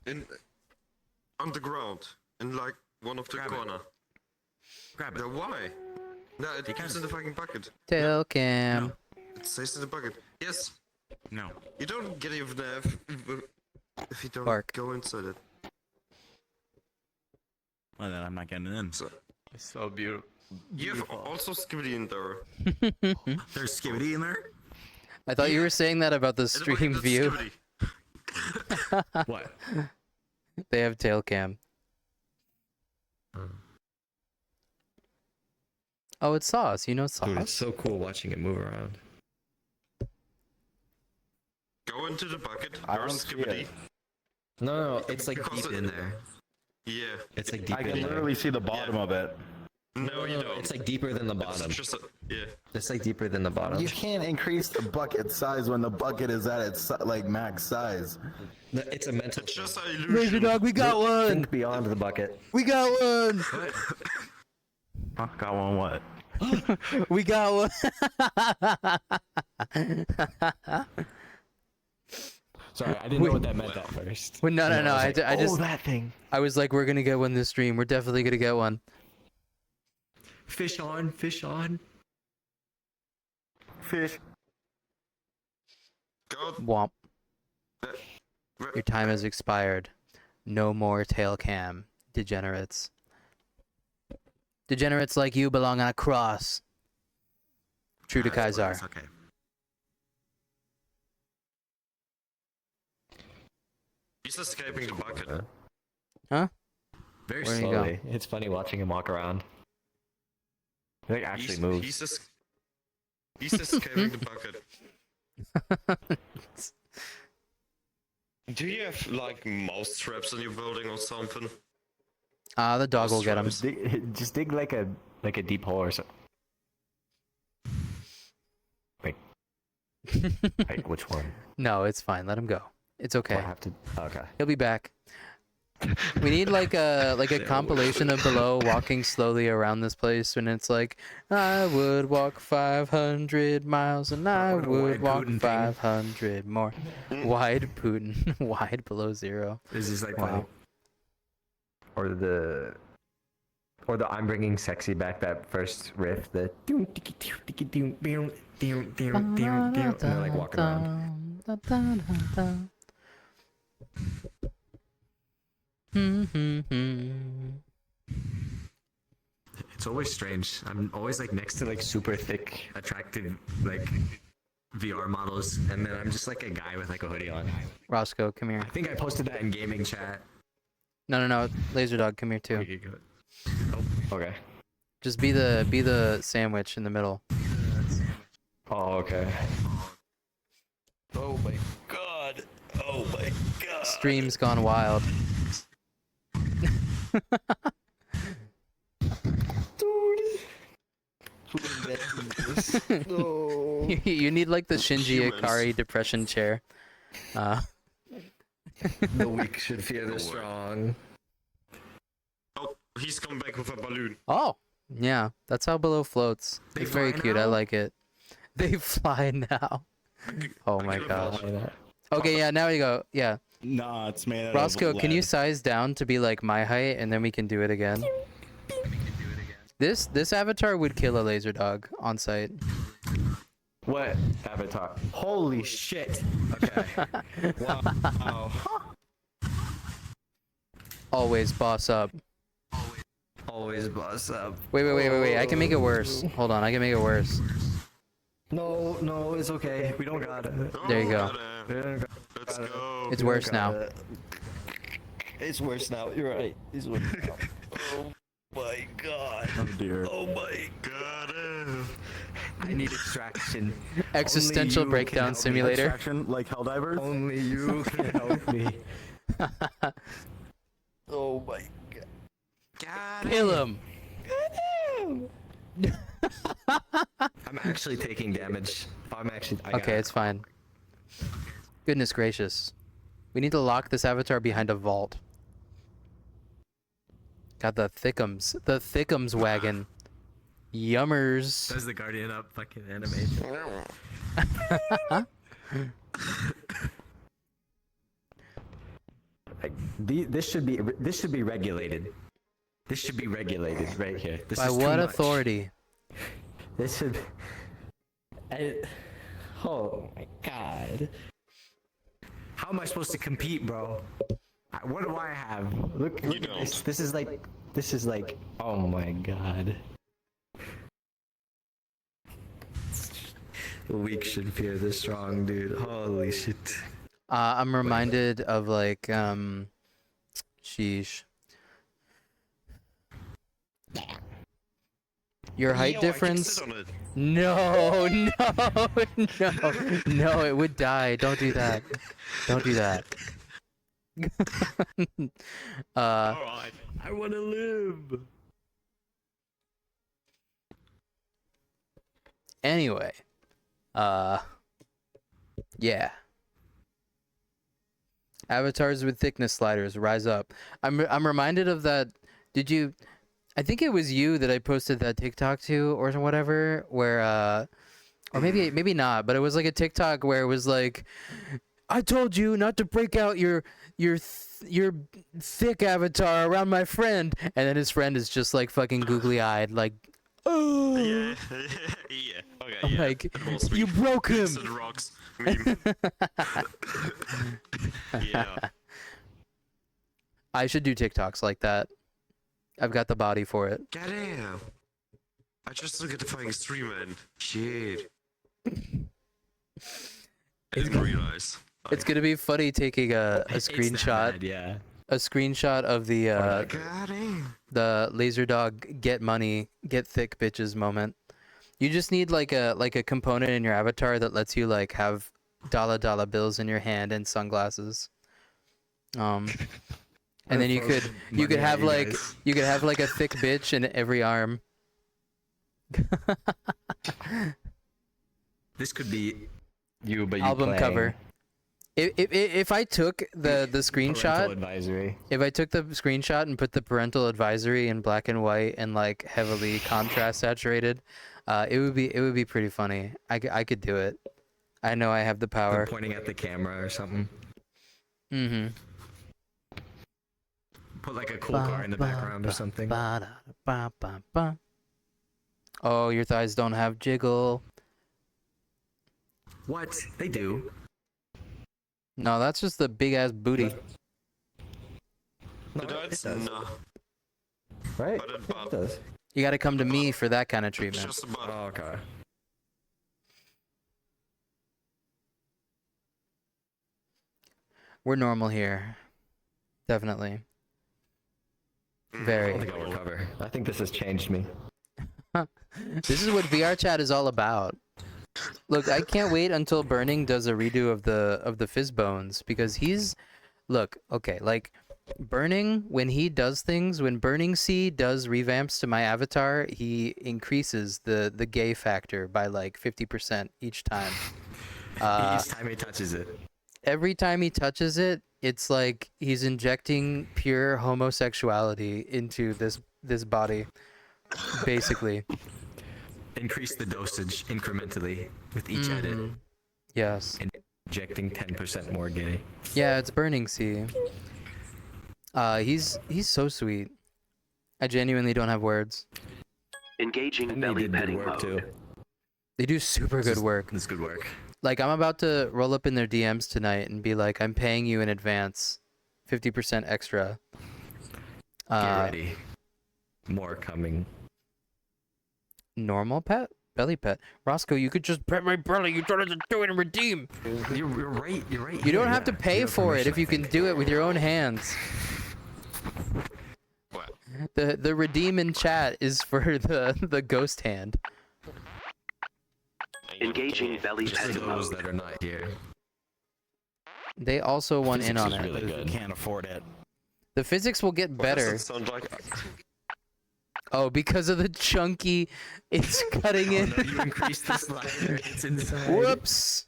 [SPEAKER 5] On the ground, in like one of the
[SPEAKER 6] Grab it.
[SPEAKER 5] corner.
[SPEAKER 6] Grab it.
[SPEAKER 5] Yeah, why? No, it goes in the fucking bucket.
[SPEAKER 3] Tail cam.
[SPEAKER 5] It stays in the bucket. Yes.
[SPEAKER 10] No.
[SPEAKER 5] You don't get even there if you don't
[SPEAKER 3] Bark.
[SPEAKER 5] go inside it.
[SPEAKER 10] Well, then I'm not getting in.
[SPEAKER 5] So,
[SPEAKER 9] It's so beautiful.
[SPEAKER 5] you have also Skibidi in there.
[SPEAKER 6] There's Skibidi in there?
[SPEAKER 3] I thought you were saying that about the
[SPEAKER 5] In the bucket,
[SPEAKER 3] stream
[SPEAKER 5] that's
[SPEAKER 3] view.
[SPEAKER 5] Skibidi.
[SPEAKER 6] What?
[SPEAKER 3] They have tail cam. Oh, it's Sauce. You know
[SPEAKER 6] Dude, it's
[SPEAKER 3] Sauce?
[SPEAKER 6] so cool watching it move around.
[SPEAKER 5] Go into the bucket.
[SPEAKER 10] I
[SPEAKER 5] There's
[SPEAKER 10] don't see
[SPEAKER 5] Skibidi.
[SPEAKER 10] it.
[SPEAKER 6] No, it's like
[SPEAKER 5] Because
[SPEAKER 6] deep
[SPEAKER 5] it-
[SPEAKER 6] in there.
[SPEAKER 5] Yeah.
[SPEAKER 6] It's like deep
[SPEAKER 10] I
[SPEAKER 6] in
[SPEAKER 10] can
[SPEAKER 6] there.
[SPEAKER 10] literally see the bottom of it.
[SPEAKER 5] No, you don't.
[SPEAKER 6] It's like deeper than the bottom.
[SPEAKER 5] It's just yeah.
[SPEAKER 6] It's like deeper than the bottom.
[SPEAKER 10] You can't increase the bucket size when the bucket is at its like max size.
[SPEAKER 6] No, it's a mental
[SPEAKER 5] It's just
[SPEAKER 6] thing.
[SPEAKER 5] an illusion.
[SPEAKER 3] Laser dog, we got one.
[SPEAKER 6] Think beyond the bucket.
[SPEAKER 3] We got one.
[SPEAKER 10] Huh? Got one what?
[SPEAKER 3] We got one.
[SPEAKER 6] Sorry, I didn't know what that meant at first.
[SPEAKER 3] Well, no. I just
[SPEAKER 10] that thing.
[SPEAKER 3] I was like, we're gonna get one this stream. We're definitely gonna get one.
[SPEAKER 6] Fish on, fish on.
[SPEAKER 10] Fish.
[SPEAKER 5] God.
[SPEAKER 3] Womp. Your time has expired. No more tail cam, degenerates. Degenerates like you belong on a cross. True to Kaisar.
[SPEAKER 6] It's okay.
[SPEAKER 5] He's escaping the bucket.
[SPEAKER 3] Huh?
[SPEAKER 6] Very
[SPEAKER 3] Where do you go?
[SPEAKER 6] slowly. It's funny watching him walk around. He like actually moves.
[SPEAKER 5] He's escaping the bucket. Do you have like mouse traps in your building or something?
[SPEAKER 3] The dog will get him.
[SPEAKER 6] Just dig like a deep hole or something. Like which one?
[SPEAKER 3] No, it's fine. Let him go. It's
[SPEAKER 6] Do I
[SPEAKER 3] okay.
[SPEAKER 6] have to. Okay.
[SPEAKER 3] He'll be back. We need like a compilation of Below walking slowly around this place, and it's like, I would walk 500 miles, and I
[SPEAKER 6] What a
[SPEAKER 3] would
[SPEAKER 6] wide
[SPEAKER 3] walk
[SPEAKER 6] Putin thing.
[SPEAKER 3] 500 more. Wide Putin, wide below zero.
[SPEAKER 6] This is like
[SPEAKER 3] Wow.
[SPEAKER 6] funny. Or the I'm bringing sexy back, that first riff, the and they're like walking around. It's always strange. I'm always like next to like super thick, attractive like VR models, and then I'm just like a guy with like a hoodie on.
[SPEAKER 3] Roscoe, come here.
[SPEAKER 6] I think I posted that in gaming chat.
[SPEAKER 3] No. Laser dog, come here too.
[SPEAKER 6] Okay.
[SPEAKER 3] Just be the sandwich in the middle.
[SPEAKER 6] Oh, okay.
[SPEAKER 10] Oh my god. Oh my god.
[SPEAKER 3] Stream's gone wild.
[SPEAKER 10] No.
[SPEAKER 3] You need like the Shinji
[SPEAKER 5] Humans.
[SPEAKER 3] Ikari depression chair.
[SPEAKER 6] The weak should fear the strong.
[SPEAKER 5] Oh, he's come back with a balloon.
[SPEAKER 3] Oh, yeah, that's how Below floats.
[SPEAKER 6] They
[SPEAKER 3] It's very
[SPEAKER 6] fly
[SPEAKER 3] cute. I
[SPEAKER 6] now?
[SPEAKER 3] like it. They fly now. Oh my
[SPEAKER 5] can
[SPEAKER 3] gosh.
[SPEAKER 5] imagine.
[SPEAKER 3] Okay, yeah, now you go. Yeah.
[SPEAKER 9] Nah, it's made out
[SPEAKER 3] Roscoe,
[SPEAKER 9] of
[SPEAKER 3] can you
[SPEAKER 9] lead.
[SPEAKER 3] size down to be like my height, and then we can do it again? This avatar would kill a laser dog on sight.
[SPEAKER 6] What avatar? Holy shit. Okay. Wow.
[SPEAKER 3] Always boss up.
[SPEAKER 6] Always boss up.
[SPEAKER 3] Wait. I can make it worse. Hold on, I can make it worse.
[SPEAKER 6] No, it's okay. We don't got it.
[SPEAKER 3] There you go.
[SPEAKER 5] Let's go.
[SPEAKER 3] It's worse now.
[SPEAKER 6] It's worse now. You're right. It's worse now. Oh my god.
[SPEAKER 9] Oh dear.
[SPEAKER 6] Oh my god. I need extraction.
[SPEAKER 3] Existential
[SPEAKER 6] Only you
[SPEAKER 3] breakdown
[SPEAKER 6] can help me.
[SPEAKER 3] simulator.
[SPEAKER 9] Extraction like Helldivers?
[SPEAKER 6] Only you can help me. Oh my god.
[SPEAKER 3] Kill him.
[SPEAKER 6] I'm actually taking damage.
[SPEAKER 3] Okay, it's fine. Goodness gracious. We need to lock this avatar behind a vault. Got the thickums. The thickums wagon. Yummers.
[SPEAKER 6] Does the Guardian up fucking animation? This should be regulated. This should be regulated right here. This
[SPEAKER 3] By
[SPEAKER 6] is too
[SPEAKER 3] what
[SPEAKER 6] much.
[SPEAKER 3] authority?
[SPEAKER 6] This should. Oh my god. How am I supposed to compete, bro? What do I have? Look
[SPEAKER 5] You
[SPEAKER 6] at
[SPEAKER 5] don't.
[SPEAKER 6] this. This is like. Oh my god. The weak should fear the strong, dude. Holy shit.
[SPEAKER 3] I'm reminded of like sheesh. Your height
[SPEAKER 5] Yo, I can
[SPEAKER 3] difference?
[SPEAKER 5] sit on it.
[SPEAKER 3] No, no, it would die. Don't do that. Don't do that.
[SPEAKER 5] Alright. I wanna live.
[SPEAKER 3] Anyway, yeah. Avatars with thickness sliders, rise up. I'm reminded of that. Did you? I think it was you that I posted that TikTok to or whatever, where or maybe not, but it was like a TikTok where it was like, I told you not to break out your thick avatar around my friend, and then his friend is just like fucking googly eyed, like, oh,
[SPEAKER 5] Yeah. Yeah. Okay.
[SPEAKER 3] I'm
[SPEAKER 5] Yeah.
[SPEAKER 3] like,
[SPEAKER 5] That was me.
[SPEAKER 3] you broke him.
[SPEAKER 5] Instant rocks. Meme. Yeah.
[SPEAKER 3] I should do TikToks like that. I've got the body for it.
[SPEAKER 5] Goddamn. I just look at the fucking stream and shit. I didn't realize.
[SPEAKER 3] It's gonna be funny taking a
[SPEAKER 6] It's that
[SPEAKER 3] screenshot,
[SPEAKER 6] bad, yeah.
[SPEAKER 3] a screenshot of
[SPEAKER 5] Goddamn.
[SPEAKER 3] the laser dog get money, get thick bitches moment. You just need like a component in your avatar that lets you like have dollar bills in your hand and sunglasses. And then you could have like a thick bitch in every arm.
[SPEAKER 6] This could be you, but you
[SPEAKER 3] Album
[SPEAKER 6] playing
[SPEAKER 3] cover. If I took the
[SPEAKER 6] parental
[SPEAKER 3] screenshot,
[SPEAKER 6] advisory.
[SPEAKER 3] if I took the screenshot and put the parental advisory in black and white and like heavily contrast saturated, it would be pretty funny. I could do it. I know I have the power.
[SPEAKER 6] They're pointing at the camera or something.
[SPEAKER 3] Mm-hmm.
[SPEAKER 6] Put like a cool car in the background or something.
[SPEAKER 3] Oh, your thighs don't have jiggle.
[SPEAKER 6] What? They do.
[SPEAKER 3] No, that's just the big ass booty.
[SPEAKER 6] No,
[SPEAKER 5] It does?
[SPEAKER 6] does.
[SPEAKER 5] No.
[SPEAKER 6] Right?
[SPEAKER 5] But
[SPEAKER 6] It does.
[SPEAKER 3] You got to come to me for that kind of
[SPEAKER 5] It's
[SPEAKER 3] treatment.
[SPEAKER 5] just about.
[SPEAKER 6] Oh, okay.
[SPEAKER 3] We're normal here. Definitely.
[SPEAKER 6] I
[SPEAKER 3] Very.
[SPEAKER 6] don't think I'll recover. I think this has changed me.
[SPEAKER 3] This is what VR chat is all about. Look, I can't wait until Burning does a redo of the fizz bones, because look, okay, like Burning, when he does things, when Burning C does revamps to my avatar, he increases the gay factor by like 50% each time.
[SPEAKER 6] Each time he touches it.
[SPEAKER 3] Every time he touches it, it's like he's injecting pure homosexuality into this body, basically.
[SPEAKER 6] Increase the dosage incrementally with each edit.
[SPEAKER 3] Yes.
[SPEAKER 6] injecting 10% more giddy.
[SPEAKER 3] Yeah, it's Burning Sea. He's so sweet. I genuinely don't have words.
[SPEAKER 4] Engaging
[SPEAKER 6] And they
[SPEAKER 4] belly
[SPEAKER 6] did good
[SPEAKER 4] petting
[SPEAKER 6] work
[SPEAKER 4] mode.
[SPEAKER 6] too.
[SPEAKER 3] They do super good work.
[SPEAKER 6] This is good work.
[SPEAKER 3] Like, I'm about to roll up in their DMs tonight and be like, I'm paying you in advance 50% extra.
[SPEAKER 6] Get ready. More coming.
[SPEAKER 3] Normal pet? Belly pet? Roscoe, you could just pet my belly. You don't have to do it and redeem.
[SPEAKER 6] You're right. You're right.
[SPEAKER 3] You don't have to pay for it if you can do it with your own hands.
[SPEAKER 5] What?
[SPEAKER 3] The redeem in chat is for the ghost hand.
[SPEAKER 4] Engaging belly
[SPEAKER 6] Just for
[SPEAKER 4] petting
[SPEAKER 6] those
[SPEAKER 4] mode.
[SPEAKER 6] that are not here.
[SPEAKER 3] They also want in on
[SPEAKER 6] Physics is
[SPEAKER 3] it.
[SPEAKER 6] really good.
[SPEAKER 10] Can't afford it.
[SPEAKER 3] The physics will get
[SPEAKER 5] What does
[SPEAKER 3] better.
[SPEAKER 5] it sound like?
[SPEAKER 3] Oh, because of the chunky, it's cutting
[SPEAKER 6] Oh,
[SPEAKER 3] in.
[SPEAKER 6] no, you increased the slider. It's inside.
[SPEAKER 3] Whoops.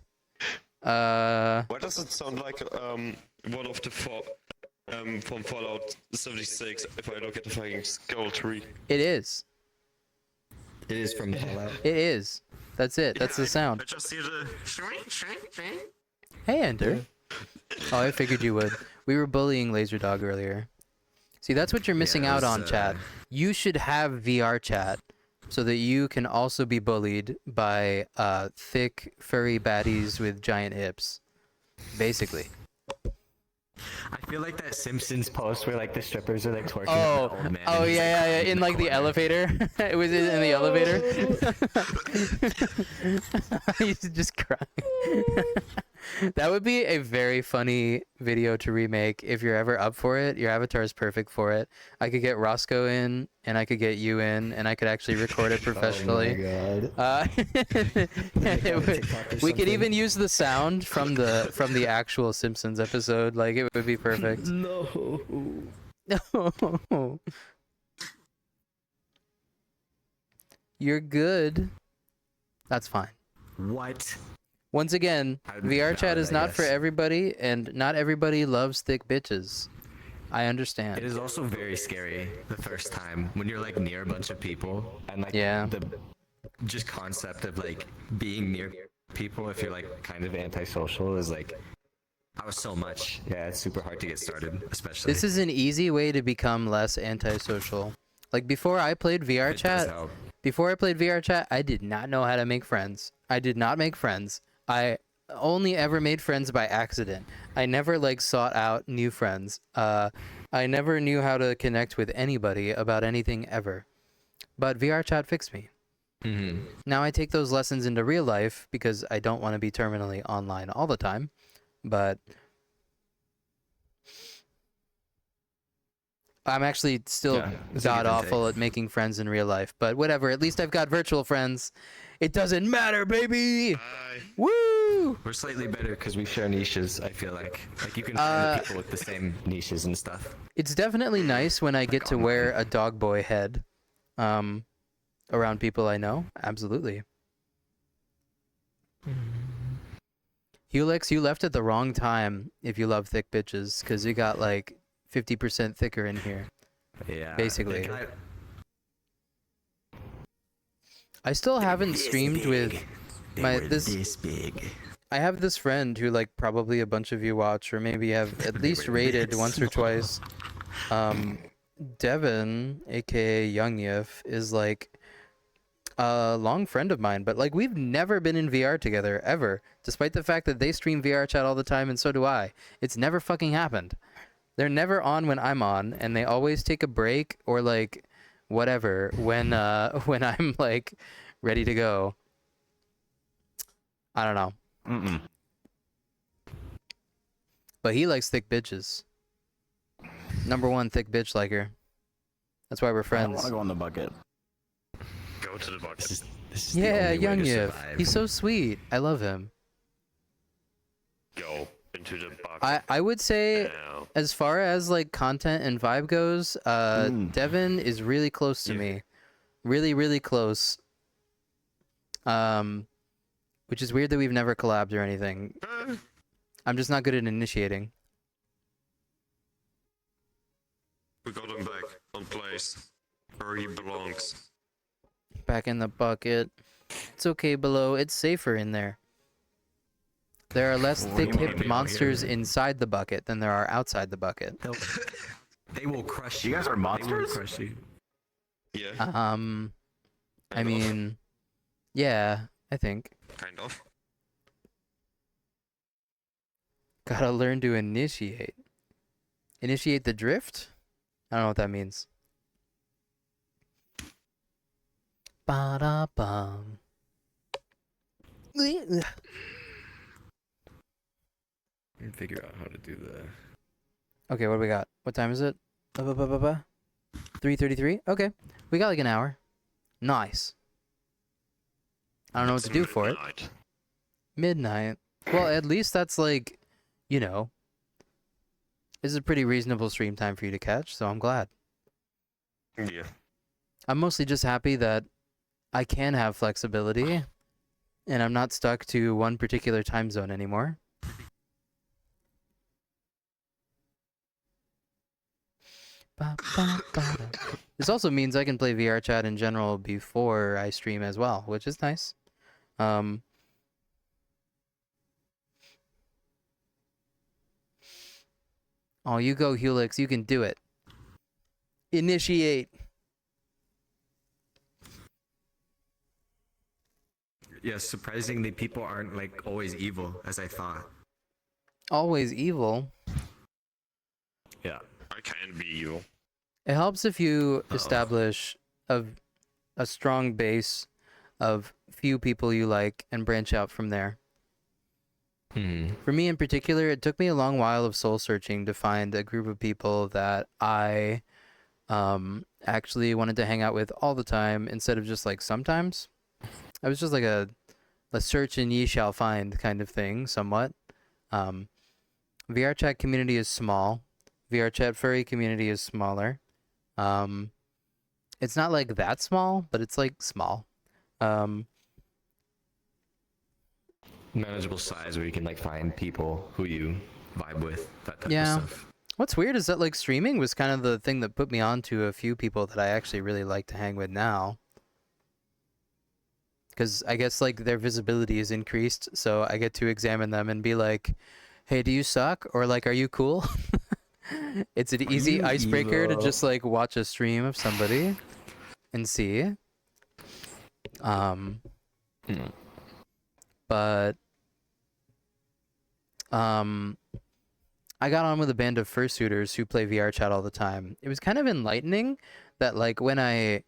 [SPEAKER 5] Why does it sound like one of the from Fallout 76? If I look at the fucking skull tree.
[SPEAKER 3] It is.
[SPEAKER 6] It is from Fallout.
[SPEAKER 3] It is. That's it. That's the sound.
[SPEAKER 5] I just hear the shriek, shriek, shriek.
[SPEAKER 3] Hey, Ender. Oh, I figured you would. We were bullying Laser Dog earlier. See, that's what you're missing
[SPEAKER 6] Yeah, it
[SPEAKER 3] out
[SPEAKER 6] was,
[SPEAKER 3] on, chat. You should have VR chat so that you can also be bullied by thick, furry baddies with giant hips. Basically.
[SPEAKER 6] I feel like that Simpsons post where like the strippers are like twerking.
[SPEAKER 3] Oh,
[SPEAKER 6] at the old man
[SPEAKER 3] oh
[SPEAKER 6] and he's,
[SPEAKER 3] yeah,
[SPEAKER 6] like,
[SPEAKER 3] yeah, yeah. In like the
[SPEAKER 6] corner.
[SPEAKER 3] elevator. It was in the elevator. He's just crying. That would be a very funny video to remake if you're ever up for it. Your avatar is perfect for it. I could get Roscoe in, and I could get you in, and I could actually record it professionally.
[SPEAKER 6] Oh my god.
[SPEAKER 3] We could even use the sound from the actual Simpsons episode. Like, it would be perfect.
[SPEAKER 6] No.
[SPEAKER 3] No. You're good. That's fine.
[SPEAKER 6] What?
[SPEAKER 3] Once again,
[SPEAKER 6] I'd
[SPEAKER 3] VR chat
[SPEAKER 6] valid,
[SPEAKER 3] is
[SPEAKER 6] I
[SPEAKER 3] not for
[SPEAKER 6] guess.
[SPEAKER 3] everybody, and not everybody loves thick bitches. I understand.
[SPEAKER 6] It is also very scary the first time when you're like near a bunch of people and like
[SPEAKER 3] Yeah.
[SPEAKER 6] the just concept of like being near people if you're like kind of antisocial is like I was so much. Yeah, it's super hard to get started, especially.
[SPEAKER 3] This is an easy way to become less antisocial. Like, before I played VR
[SPEAKER 6] It does
[SPEAKER 3] chat,
[SPEAKER 6] help.
[SPEAKER 3] I did not know how to make friends. I did not make friends. I only ever made friends by accident. I never like sought out new friends. I never knew how to connect with anybody about anything ever. But VR chat fixed me.
[SPEAKER 6] Mhm.
[SPEAKER 3] Now I take those lessons into real life because I don't want to be terminally online all the time. But I'm actually still
[SPEAKER 6] Yeah, it's a give
[SPEAKER 3] god
[SPEAKER 6] and
[SPEAKER 3] awful at making friends in real life. But whatever, at least I've got virtual friends. It doesn't matter, baby!
[SPEAKER 5] Bye.
[SPEAKER 3] Woo!
[SPEAKER 6] We're slightly better because we share niches. I feel like you can find the people with the same niches and stuff.
[SPEAKER 3] It's definitely nice when I get to wear a dog boy head around people I know. Absolutely. Helix, you left at the wrong time if you love thick bitches, because you got like 50% thicker in here.
[SPEAKER 6] Yeah.
[SPEAKER 3] Basically.
[SPEAKER 6] it got-
[SPEAKER 3] I still haven't streamed with my
[SPEAKER 6] this big.
[SPEAKER 3] I have this friend who, like, probably a bunch of you watch or maybe have at least rated once or twice. Devin, aka Young Yif, is like a long friend of mine, but like we've never been in VR together ever, despite the fact that they stream VR chat all the time and so do I. It's never fucking happened. They're never on when I'm on, and they always take a break or like whatever when I'm like ready to go. I don't know.
[SPEAKER 10] Mm-mm.
[SPEAKER 3] But he likes thick bitches. Number one thick bitch liker. That's why we're
[SPEAKER 10] I don't
[SPEAKER 3] friends.
[SPEAKER 10] want to go in the bucket.
[SPEAKER 5] Go to the bucket.
[SPEAKER 6] This is the
[SPEAKER 3] Yeah,
[SPEAKER 6] only way
[SPEAKER 3] Young
[SPEAKER 6] to
[SPEAKER 3] Yif.
[SPEAKER 6] survive.
[SPEAKER 3] He's so sweet. I love him.
[SPEAKER 5] Go into the bucket.
[SPEAKER 3] I would say,
[SPEAKER 5] now.
[SPEAKER 3] as far as like content and vibe goes, Devin is really close to me. Really, really close. Which is weird that we've never collabed or anything. I'm just not good at initiating.
[SPEAKER 5] We got him back on place where he belongs.
[SPEAKER 3] Back in the bucket. It's okay below. It's safer in there. There are less
[SPEAKER 6] What do you want me
[SPEAKER 3] thick-hipped
[SPEAKER 6] to
[SPEAKER 3] monsters
[SPEAKER 6] hear?
[SPEAKER 3] inside the bucket than there are outside the bucket.
[SPEAKER 6] They will crush
[SPEAKER 10] You
[SPEAKER 6] you.
[SPEAKER 10] guys are
[SPEAKER 6] They will
[SPEAKER 10] monsters?
[SPEAKER 6] crush you.
[SPEAKER 5] Yeah,
[SPEAKER 3] I
[SPEAKER 5] Kind of.
[SPEAKER 3] mean, yeah, I think.
[SPEAKER 5] kind of.
[SPEAKER 3] Gotta learn to initiate. Initiate the drift? I don't know what that means. Ba-da-bum.
[SPEAKER 1] And figure out how to do the.
[SPEAKER 3] Okay, what do we got? What time is it? 3:33? Okay. We got like an hour. Nice. I don't know what to do for it.
[SPEAKER 5] Midnight.
[SPEAKER 3] Midnight. Well, at least that's like, you know, this is a pretty reasonable stream time for you to catch, so I'm glad.
[SPEAKER 5] Yeah.
[SPEAKER 3] I'm mostly just happy that I can have flexibility and I'm not stuck to one particular time zone anymore. This also means I can play VR chat in general before I stream as well, which is nice. Oh, you go, Helix. You can do it. Initiate.
[SPEAKER 6] Yeah, surprisingly, people aren't like always evil as I thought.
[SPEAKER 3] Always evil.
[SPEAKER 6] Yeah.
[SPEAKER 5] I can be you.
[SPEAKER 3] It helps if you establish a strong base of few people you like and branch out from there. For me in particular, it took me a long while of soul searching to find a group of people that I actually wanted to hang out with all the time instead of just like sometimes. I was just like a search and ye shall find kind of thing, somewhat. VRChat community is small. VRChat furry community is smaller. It's not like that small, but it's like small.
[SPEAKER 6] Manageable size where you can like find people who you vibe with, that type
[SPEAKER 3] Yeah.
[SPEAKER 6] of stuff.
[SPEAKER 3] What's weird is that like streaming was kind of the thing that put me on to a few people that I actually really like to hang with now. Because I guess like their visibility is increased, so I get to examine them and be like, hey, do you suck? Or like, are you cool? It's an easy
[SPEAKER 10] you
[SPEAKER 3] icebreaker to
[SPEAKER 10] evil?
[SPEAKER 3] just like watch a stream of somebody and see. But I got on with a band of fursuiters who play VR chat all the time. It was kind of enlightening that like when I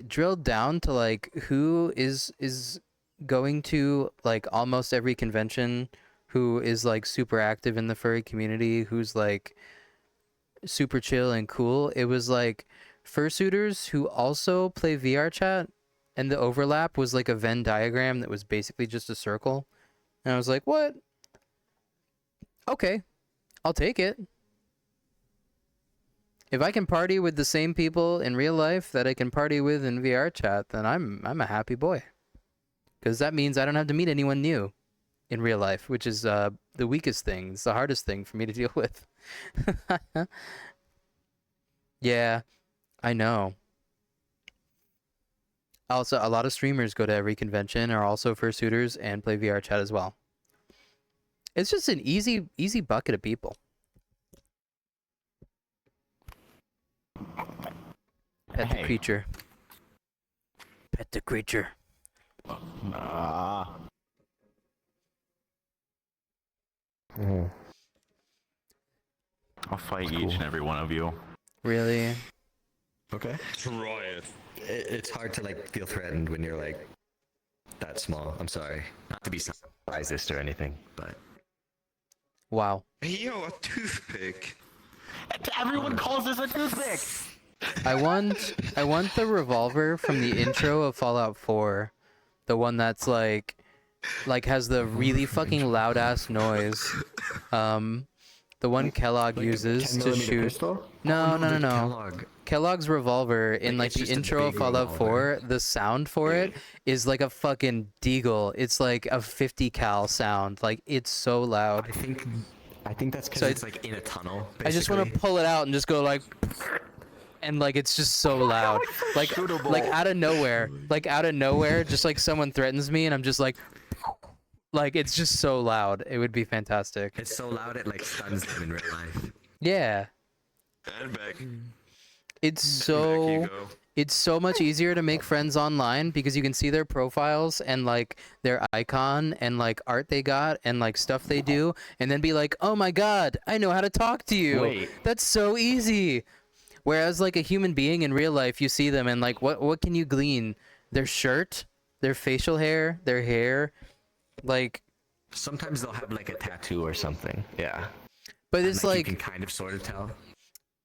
[SPEAKER 3] drilled down to like who is going to like almost every convention, who is like super active in the furry community, who's like super chill and cool, it was like fursuiters who also play VR chat, and the overlap was like a Venn diagram that was basically just a circle. And I was like, what? Okay, I'll take it. If I can party with the same people in real life that I can party with in VR chat, then I'm a happy boy. Because that means I don't have to meet anyone new in real life, which is the weakest thing. It's the hardest thing for me to deal with. Yeah, I know. Also, a lot of streamers go to every convention, are also fursuiters, and play VR chat as well. It's just an easy bucket of people. Pet the creature. Pet the creature.
[SPEAKER 10] Ah.
[SPEAKER 11] I'll fight each and every one of you.
[SPEAKER 3] Really?
[SPEAKER 6] Okay.
[SPEAKER 5] Right.
[SPEAKER 6] It's hard to like feel threatened when you're like that small. I'm sorry. Not to be sizist or anything, but
[SPEAKER 3] Wow.
[SPEAKER 5] Yo, a toothpick.
[SPEAKER 10] Everyone calls this a toothpick.
[SPEAKER 3] I want the revolver from the intro of Fallout 4. The one that's like has the really fucking loud ass noise. The one Kellogg uses to shoot.
[SPEAKER 6] Pistol?
[SPEAKER 3] No.
[SPEAKER 6] Kellogg.
[SPEAKER 3] Kellogg's revolver in like
[SPEAKER 6] Like, it's
[SPEAKER 3] the
[SPEAKER 6] just a
[SPEAKER 3] intro of
[SPEAKER 6] big
[SPEAKER 3] Fallout
[SPEAKER 6] revolver.
[SPEAKER 3] 4, the sound for it is like a fucking deagle. It's like a 50 cal sound. Like it's so loud.
[SPEAKER 6] I think that's because
[SPEAKER 3] So
[SPEAKER 6] it's like in a tunnel.
[SPEAKER 3] I just want to
[SPEAKER 6] basically.
[SPEAKER 3] pull it out and just go like, and like it's just so loud, like out of nowhere, just like someone threatens me and I'm just like Like it's just so loud. It would be fantastic.
[SPEAKER 6] It's so loud it like stuns them in real life.
[SPEAKER 3] Yeah.
[SPEAKER 5] And back.
[SPEAKER 3] It's
[SPEAKER 5] Back you
[SPEAKER 3] so
[SPEAKER 5] go.
[SPEAKER 3] it's so much easier to make friends online because you can see their profiles and like their icon and like art they got and like stuff they do and then be like, "Oh my god, I know how to talk to you."
[SPEAKER 6] Wait.
[SPEAKER 3] That's so easy. Whereas like a human being in real life, you see them and like what can you glean? Their shirt, their facial hair, their hair, like
[SPEAKER 6] Sometimes they'll have like a tattoo or something. Yeah.
[SPEAKER 3] but
[SPEAKER 6] And,
[SPEAKER 3] it's
[SPEAKER 6] you
[SPEAKER 3] like
[SPEAKER 6] can kind of sort of tell.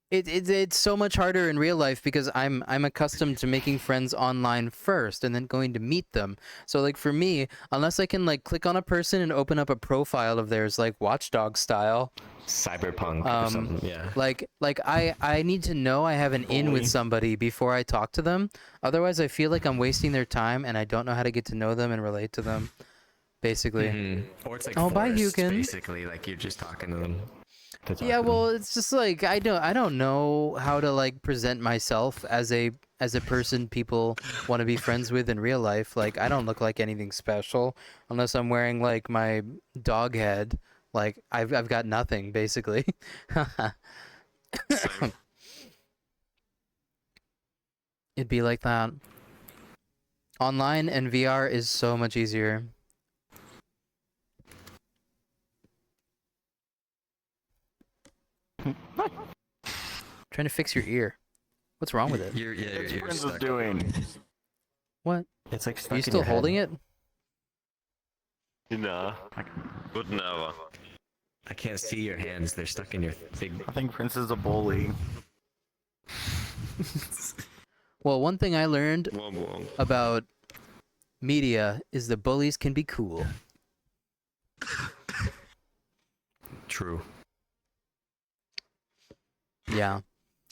[SPEAKER 3] it's so much harder in real life because I'm accustomed to making friends online first and then going to meet them. So like for me, unless I can like click on a person and open up a profile of theirs like Watchdog style,
[SPEAKER 6] Cyberpunk or something. Yeah.
[SPEAKER 3] like I need to know I have an in with somebody before I talk to them. Otherwise, I feel like I'm wasting their time and I don't know how to get to know them and relate to them. Basically.
[SPEAKER 6] Or it's like
[SPEAKER 3] Oh, bye,
[SPEAKER 6] forced,
[SPEAKER 3] Hukin.
[SPEAKER 6] basically, like you're just talking to them. to talk
[SPEAKER 3] Yeah,
[SPEAKER 6] to them.
[SPEAKER 3] well, it's just like I don't know how to like present myself as a person people want to be friends with in real life. Like I don't look like anything special unless I'm wearing like my dog head. Like I've got nothing basically. It'd be like that. Online and VR is so much easier. Trying to fix your ear. What's wrong with it?
[SPEAKER 6] Your ear's
[SPEAKER 10] Prince is
[SPEAKER 6] stuck.
[SPEAKER 10] doing.
[SPEAKER 3] What?
[SPEAKER 6] It's like stuck
[SPEAKER 3] Are you
[SPEAKER 6] in
[SPEAKER 3] still
[SPEAKER 6] your head.
[SPEAKER 3] holding it?
[SPEAKER 5] Nah. Would never.
[SPEAKER 6] I can't see your hands. They're stuck in your big.
[SPEAKER 10] I think Prince is a bully.
[SPEAKER 3] Well, one thing I learned
[SPEAKER 5] Womp womp.
[SPEAKER 3] about media is that bullies can be cool.
[SPEAKER 6] True.
[SPEAKER 3] Yeah.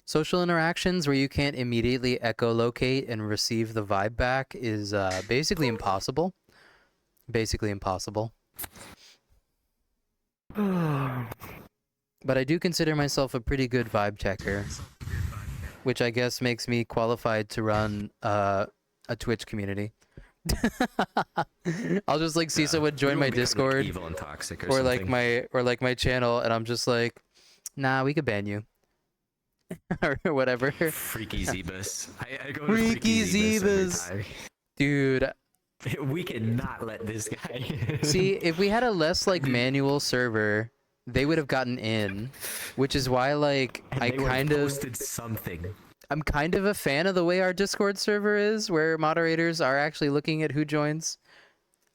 [SPEAKER 3] Social interactions where you can't immediately echolocate and receive the vibe back is basically impossible. Basically impossible. But I do consider myself a pretty good vibe checker, which I guess makes me qualified to run a Twitch community. I'll just like see someone join
[SPEAKER 6] You
[SPEAKER 3] my
[SPEAKER 6] won't become,
[SPEAKER 3] Discord
[SPEAKER 6] like, evil and toxic or
[SPEAKER 3] or
[SPEAKER 6] something.
[SPEAKER 3] like my channel, and I'm just like, nah, we could ban you or whatever.
[SPEAKER 6] Freaky Zebus. I go to
[SPEAKER 3] Freaky
[SPEAKER 6] Zebus
[SPEAKER 3] Zebus.
[SPEAKER 6] every
[SPEAKER 3] Dude,
[SPEAKER 6] time. We cannot let this guy.
[SPEAKER 3] see, if we had a less like manual server, they would have gotten in, which is why like
[SPEAKER 6] And
[SPEAKER 3] I
[SPEAKER 6] they would've
[SPEAKER 3] kind of
[SPEAKER 6] posted something.
[SPEAKER 3] I'm kind of a fan of the way our Discord server is, where moderators are actually looking at who joins.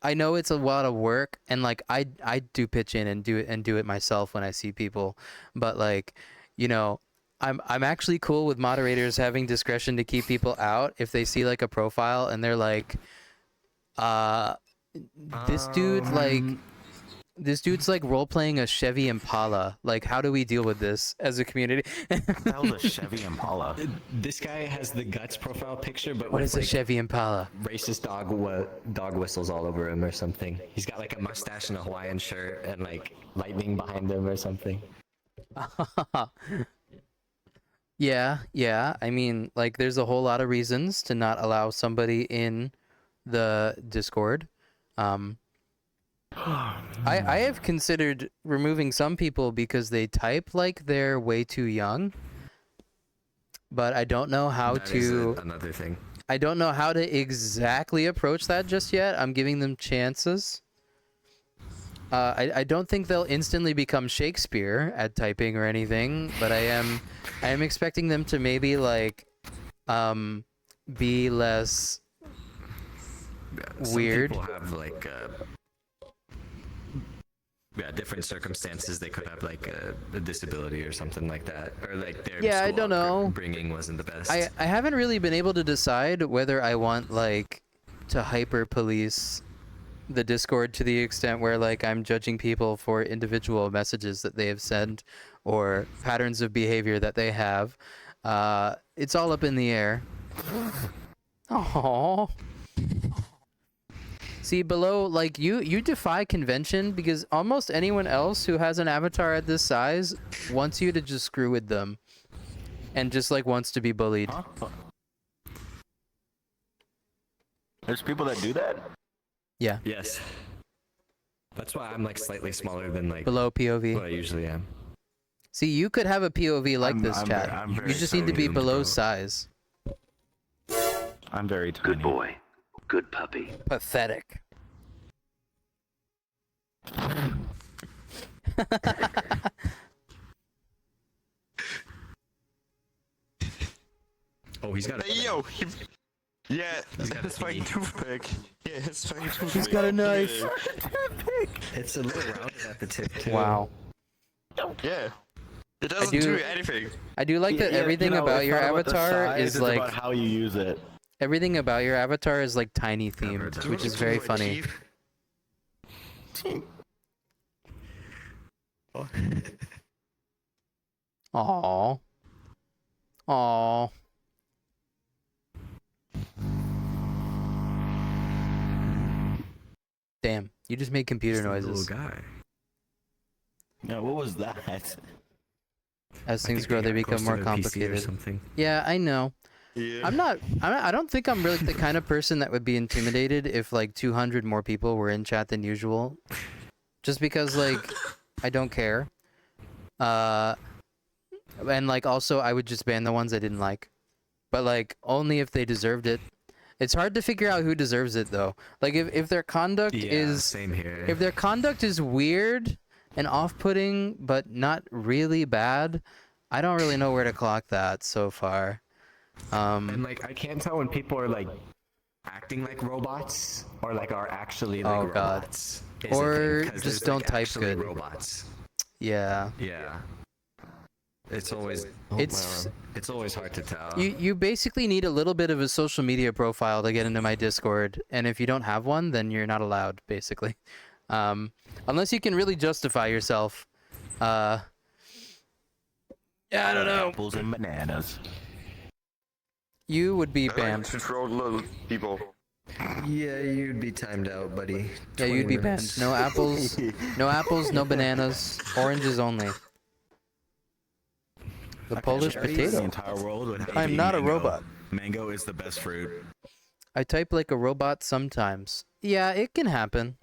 [SPEAKER 3] I know it's a lot of work, and like I do pitch in and do it myself when I see people, but like, you know, I'm actually cool with moderators having discretion to keep people out if they see like a profile and they're like, this dude's like role playing a Chevy Impala. Like, how do we deal with this as a community?
[SPEAKER 10] That was a Chevy Impala.
[SPEAKER 6] This guy has the Guts profile picture, but
[SPEAKER 3] What
[SPEAKER 6] with,
[SPEAKER 3] is a
[SPEAKER 6] like,
[SPEAKER 3] Chevy Impala?
[SPEAKER 6] racist dog whistles all over him or something. He's got like a mustache and a Hawaiian shirt and like lightning behind him or something.
[SPEAKER 3] Yeah. I mean, like, there's a whole lot of reasons to not allow somebody in the Discord. I have considered removing some people because they type like they're way too young, but I don't know how
[SPEAKER 6] That is
[SPEAKER 3] to.
[SPEAKER 6] another thing.
[SPEAKER 3] I don't know how to exactly approach that just yet. I'm giving them chances. I don't think they'll instantly become Shakespeare at typing or anything, but I am expecting them to maybe like be less
[SPEAKER 6] Some
[SPEAKER 3] weird.
[SPEAKER 6] people have like different circumstances. They could have like a disability or something like that, or like their
[SPEAKER 3] Yeah, I
[SPEAKER 6] school
[SPEAKER 3] don't know.
[SPEAKER 6] upbringing wasn't the best.
[SPEAKER 3] I haven't really been able to decide whether I want like to hyper police the Discord to the extent where like I'm judging people for individual messages that they have sent or patterns of behavior that they have. It's all up in the air. Oh. See, below, like, you defy convention because almost anyone else who has an avatar at this size wants you to just screw with them and just like wants to be bullied.
[SPEAKER 10] Huh? There's people that do that?
[SPEAKER 3] Yeah.
[SPEAKER 6] Yes. That's why I'm like slightly smaller than like
[SPEAKER 3] Below POV.
[SPEAKER 6] what I usually am.
[SPEAKER 3] See, you could have a POV like this, chat.
[SPEAKER 10] I'm
[SPEAKER 3] You
[SPEAKER 10] very
[SPEAKER 3] just need to be
[SPEAKER 10] tiny,
[SPEAKER 3] below
[SPEAKER 10] bro.
[SPEAKER 3] size.
[SPEAKER 10] I'm very tiny.
[SPEAKER 4] Good boy. Good puppy.
[SPEAKER 3] Pathetic.
[SPEAKER 6] Oh, he's got a.
[SPEAKER 5] Hey, yo! Yeah,
[SPEAKER 6] He's got a
[SPEAKER 5] his fucking
[SPEAKER 6] thingy.
[SPEAKER 5] toothpick. Yeah, his fucking toothpick.
[SPEAKER 3] He's got a knife.
[SPEAKER 5] Yeah.
[SPEAKER 6] It's a little rounded at the tip too.
[SPEAKER 3] Wow.
[SPEAKER 5] Yeah. It doesn't
[SPEAKER 3] do-
[SPEAKER 5] do anything.
[SPEAKER 3] I do like that
[SPEAKER 10] Yeah,
[SPEAKER 3] everything
[SPEAKER 10] you know,
[SPEAKER 3] about
[SPEAKER 10] it's
[SPEAKER 3] your
[SPEAKER 10] not about the
[SPEAKER 3] avatar
[SPEAKER 10] size,
[SPEAKER 3] is
[SPEAKER 10] it's
[SPEAKER 3] like
[SPEAKER 10] about how you use it.
[SPEAKER 3] everything about your avatar is like tiny
[SPEAKER 6] heard
[SPEAKER 3] themed,
[SPEAKER 6] that.
[SPEAKER 3] which is very funny. Aww. Aww. Damn, you just made computer
[SPEAKER 6] Just a little
[SPEAKER 3] noises.
[SPEAKER 6] guy.
[SPEAKER 10] Yeah, what was that?
[SPEAKER 3] As
[SPEAKER 6] I
[SPEAKER 3] things
[SPEAKER 6] think
[SPEAKER 3] grow,
[SPEAKER 6] they
[SPEAKER 3] they
[SPEAKER 6] got
[SPEAKER 3] become
[SPEAKER 6] close to
[SPEAKER 3] more
[SPEAKER 6] their PC or
[SPEAKER 3] complicated.
[SPEAKER 6] something.
[SPEAKER 3] Yeah, I know.
[SPEAKER 5] Yeah.
[SPEAKER 3] I don't think I'm really the kind of person that would be intimidated if like 200 more people were in chat than usual. Just because like I don't care. And like also I would just ban the ones I didn't like. But like only if they deserved it. It's hard to figure out who deserves it though. Like if their conduct
[SPEAKER 6] Yeah,
[SPEAKER 3] is
[SPEAKER 6] same here.
[SPEAKER 3] if their conduct is weird and off-putting but not really bad, I don't really know where to clock that so far.
[SPEAKER 6] And like I can't tell when people are like acting like robots or like are actually like
[SPEAKER 3] Oh, God.
[SPEAKER 6] robots. is a
[SPEAKER 3] Or
[SPEAKER 6] thing, 'cause
[SPEAKER 3] just
[SPEAKER 6] there's,
[SPEAKER 3] don't
[SPEAKER 6] like,
[SPEAKER 3] type
[SPEAKER 6] actually
[SPEAKER 3] good.
[SPEAKER 6] Robots.
[SPEAKER 3] Yeah.
[SPEAKER 6] Yeah. It's always
[SPEAKER 3] It's-
[SPEAKER 6] it's always hard to tell.
[SPEAKER 3] You basically need a little bit of a social media profile to get into my Discord, and if you don't have one, then you're not allowed, basically. Unless you can really justify yourself. Yeah, I don't know.
[SPEAKER 10] Apples and bananas.
[SPEAKER 3] You would be
[SPEAKER 5] I like
[SPEAKER 3] banned.
[SPEAKER 5] to throw little people.
[SPEAKER 6] Yeah, you'd be timed out, buddy.
[SPEAKER 3] Yeah, you'd
[SPEAKER 6] 20
[SPEAKER 3] be
[SPEAKER 6] minutes.
[SPEAKER 3] banned. No apples, no apples, no bananas, oranges only. The Polish
[SPEAKER 10] The
[SPEAKER 3] potato.
[SPEAKER 10] entire world would have
[SPEAKER 3] I'm
[SPEAKER 10] to eat
[SPEAKER 3] not a
[SPEAKER 10] mango.
[SPEAKER 3] robot.
[SPEAKER 10] Mango is the best fruit.
[SPEAKER 3] I type like a robot sometimes. Yeah, it can happen.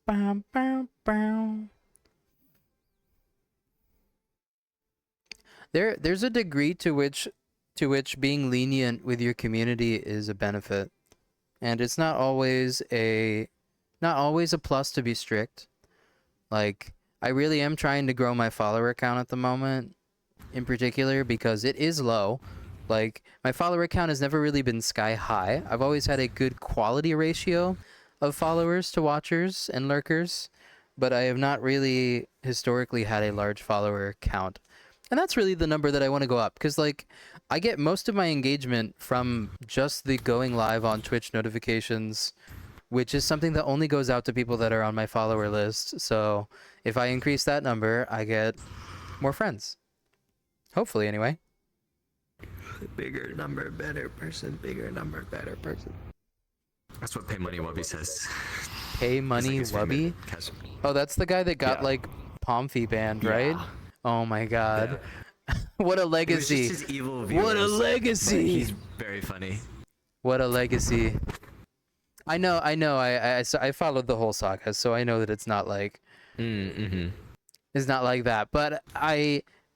[SPEAKER 3] Bow, bow, bow. There's a degree to which being lenient with your community is a benefit. And it's not always a plus to be strict. Like I really am trying to grow my follower count at the moment in particular because it is low. Like my follower count has never really been sky high. I've always had a good quality ratio of followers to watchers and lurkers, but I have not really historically had a large follower count. And that's really the number that I want to go up because like I get most of my engagement from just the going live on Twitch notifications, which is something that only goes out to people that are on my follower list. So if I increase that number, I get more friends. Hopefully, anyway.
[SPEAKER 6] Bigger number, better person. Bigger number, better person. That's what Pay Money Wubby says.
[SPEAKER 3] Pay Money
[SPEAKER 6] It's like his
[SPEAKER 3] Wubby?
[SPEAKER 6] favorite catch-
[SPEAKER 3] Oh, that's the guy that got
[SPEAKER 6] Yeah.
[SPEAKER 3] like Pomfy banned, right? Oh my god. What a
[SPEAKER 6] It was
[SPEAKER 3] legacy.
[SPEAKER 6] just his evil
[SPEAKER 3] What a
[SPEAKER 6] viewers, but
[SPEAKER 3] legacy.
[SPEAKER 6] He's very funny.
[SPEAKER 3] What a legacy. I know. I followed the whole saga, so I know that it's not like it's not like that. But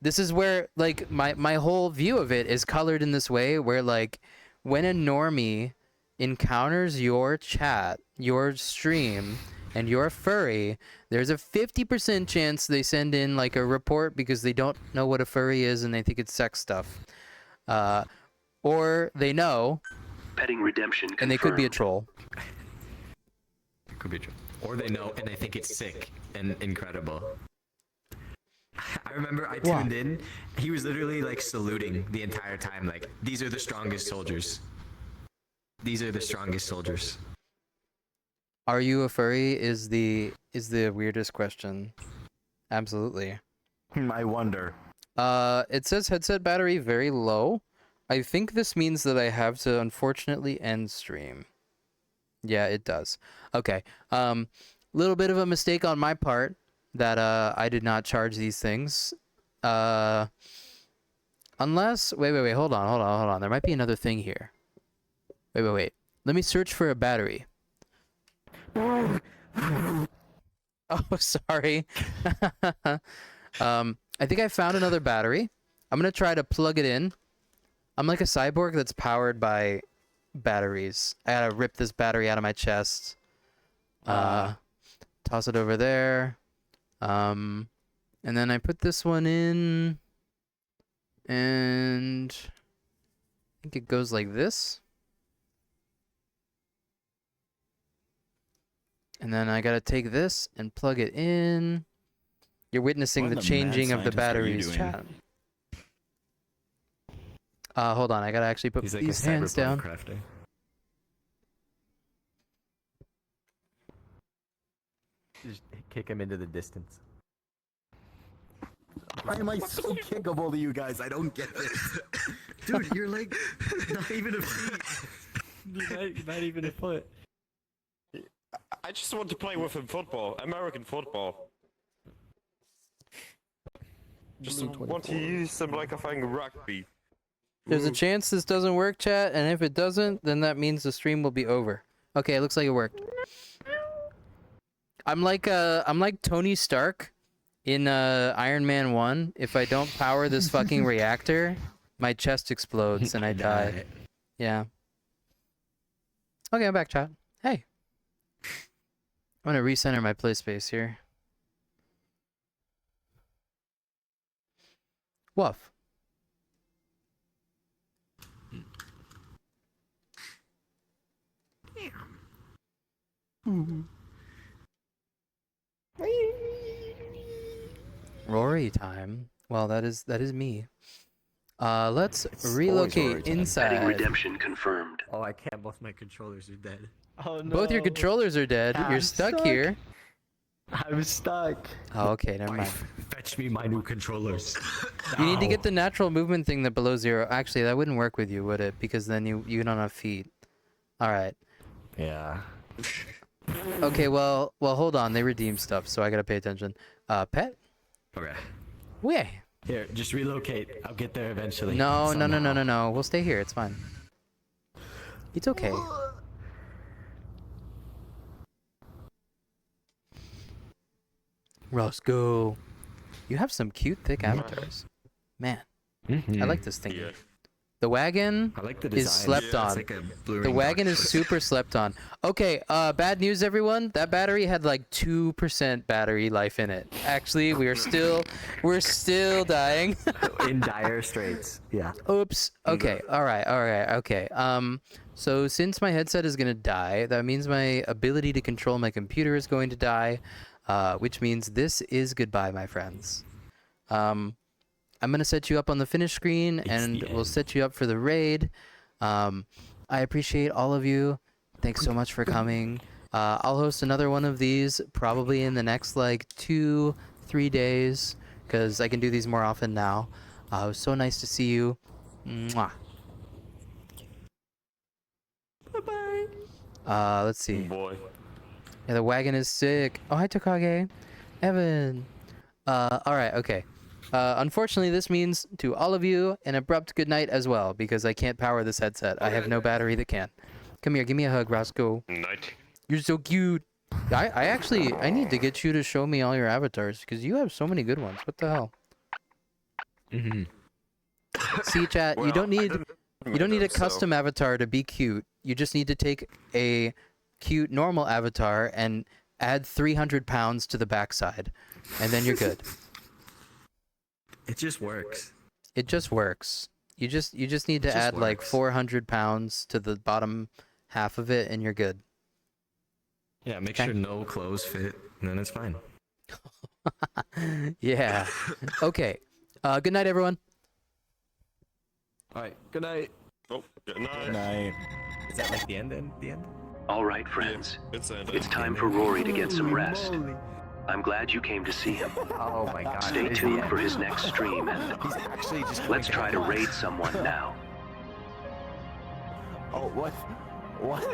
[SPEAKER 3] this is where like my whole view of it is colored in this way where like when a normie encounters your chat, your stream, and you're furry, there's a 50% chance they send in like a report because they don't know what a furry is and they think it's sex stuff. Or they know
[SPEAKER 4] Petting redemption confirmed.
[SPEAKER 3] and they could be a troll.
[SPEAKER 6] Could be true. Or they know and they think it's sick and incredible. I remember I tuned in. He was literally like saluting the entire time. Like, these are the strongest soldiers. These are the strongest soldiers.
[SPEAKER 3] Are you a furry is the weirdest question. Absolutely.
[SPEAKER 10] I wonder.
[SPEAKER 3] It says headset battery very low. I think this means that I have to unfortunately end stream. Yeah, it does. Okay. Little bit of a mistake on my part that I did not charge these things. Unless wait, hold on. There might be another thing here. Wait. Let me search for a battery. Oh, sorry. I think I found another battery. I'm gonna try to plug it in. I'm like a cyborg that's powered by batteries. I gotta rip this battery out of my chest. Toss it over there. And then I put this one in. And I think it goes like this. And then I gotta take this and plug it in. You're witnessing
[SPEAKER 6] What
[SPEAKER 3] the
[SPEAKER 6] in the
[SPEAKER 3] changing
[SPEAKER 6] mad
[SPEAKER 3] of the
[SPEAKER 6] scientist are you
[SPEAKER 3] batteries,
[SPEAKER 6] doing?
[SPEAKER 3] chat. Hold on, I gotta actually put
[SPEAKER 6] He's like
[SPEAKER 3] these
[SPEAKER 6] a
[SPEAKER 3] hands
[SPEAKER 6] cyberpunk
[SPEAKER 3] down.
[SPEAKER 6] crafter.
[SPEAKER 9] Just kick him into the distance.
[SPEAKER 6] Why am I so kickable to you guys? I don't get this. Dude, you're like not even a feet.
[SPEAKER 2] Not even a foot.
[SPEAKER 5] I just want to play with him football, American football. Just want to use them like a thing rugby.
[SPEAKER 3] There's a chance this doesn't work, chat, and if it doesn't, then that means the stream will be over. Okay, it looks like it worked. I'm like Tony Stark in Iron Man 1. If I don't power this fucking reactor, my chest explodes and I die. Yeah. Okay, I'm back, chat. Hey. I'm gonna recenter my play space here. Woof. Rory time. Well, that is me. Let's relocate
[SPEAKER 4] Petting
[SPEAKER 3] inside.
[SPEAKER 4] redemption confirmed.
[SPEAKER 9] Oh, I can't. Both my controllers are dead. Oh no.
[SPEAKER 3] Both your controllers are dead. You're
[SPEAKER 9] I'm
[SPEAKER 3] stuck here.
[SPEAKER 9] I'm stuck.
[SPEAKER 3] Oh, okay, never mind.
[SPEAKER 6] Fetch me my new controllers.
[SPEAKER 3] You need to get the natural movement thing that below zero. Actually, that wouldn't work with you, would it? Because then you don't have feet. All right.
[SPEAKER 9] Yeah.
[SPEAKER 3] Okay, well, hold on. They redeem stuff, so I gotta pay attention. Pet?
[SPEAKER 6] Okay.
[SPEAKER 3] Where?
[SPEAKER 9] Here, just relocate. I'll get there eventually.
[SPEAKER 3] No.
[SPEAKER 9] somehow.
[SPEAKER 3] We'll stay here. It's fine. It's okay. Roscoe. You have some cute, thick avatars. Man, I like this thing.
[SPEAKER 5] Yeah.
[SPEAKER 3] The wagon
[SPEAKER 6] I like the
[SPEAKER 3] is
[SPEAKER 6] design.
[SPEAKER 3] slept
[SPEAKER 6] It's
[SPEAKER 3] on.
[SPEAKER 6] like a blue
[SPEAKER 3] The
[SPEAKER 6] ring
[SPEAKER 3] wagon
[SPEAKER 6] dog
[SPEAKER 3] is
[SPEAKER 6] foot.
[SPEAKER 3] super slept on. Okay, bad news, everyone. That battery had like 2% battery life in it. Actually, we're still dying.
[SPEAKER 9] In dire straits. Yeah.
[SPEAKER 3] Oops. Okay. All right. Okay. So since my headset is gonna die, that means my ability to control my computer is going to die, which means this is goodbye, my friends. I'm gonna set you up on the finish screen, and we'll set you up for the raid. I appreciate all of you. Thanks so much for coming. I'll host another one of these probably in the next like 2-3 days, because I can do these more often now. It was so nice to see you. Mwah. Bye-bye. Let's see.
[SPEAKER 5] Boy.
[SPEAKER 3] Yeah, the wagon is sick. Oh, hi, Tokage. Evan. Alright, okay. Unfortunately, this means to all of you an abrupt good night as well, because I can't power this headset. I have no battery that can. Come here, give me a hug, Roscoe.
[SPEAKER 5] Night.
[SPEAKER 3] You're so cute. I need to get you to show me all your avatars, because you have so many good ones. What the hell? See, chat, you don't need a custom avatar to be cute. You just need to take a cute normal avatar and add 300 pounds to the backside, and then you're good.
[SPEAKER 6] It just works.
[SPEAKER 3] It just works. You just need to add like 400 pounds to the bottom half of it, and you're good.
[SPEAKER 6] Yeah, make sure no clothes fit, and then it's fine.
[SPEAKER 3] Yeah. Okay. Good night, everyone.
[SPEAKER 9] All right. Good night.
[SPEAKER 5] Oh, good night.
[SPEAKER 9] Good night. Is that like the end? The end?
[SPEAKER 4] All right, friends.
[SPEAKER 5] It's
[SPEAKER 4] It's time for Rory to get some rest. I'm glad you came to see him.
[SPEAKER 9] Oh my God.
[SPEAKER 4] Stay
[SPEAKER 9] Is
[SPEAKER 4] tuned
[SPEAKER 9] he-
[SPEAKER 4] for his next stream, and
[SPEAKER 9] He's actually just.
[SPEAKER 4] let's
[SPEAKER 9] coming
[SPEAKER 4] try to
[SPEAKER 9] back.
[SPEAKER 4] raid someone now.
[SPEAKER 9] Oh what? What?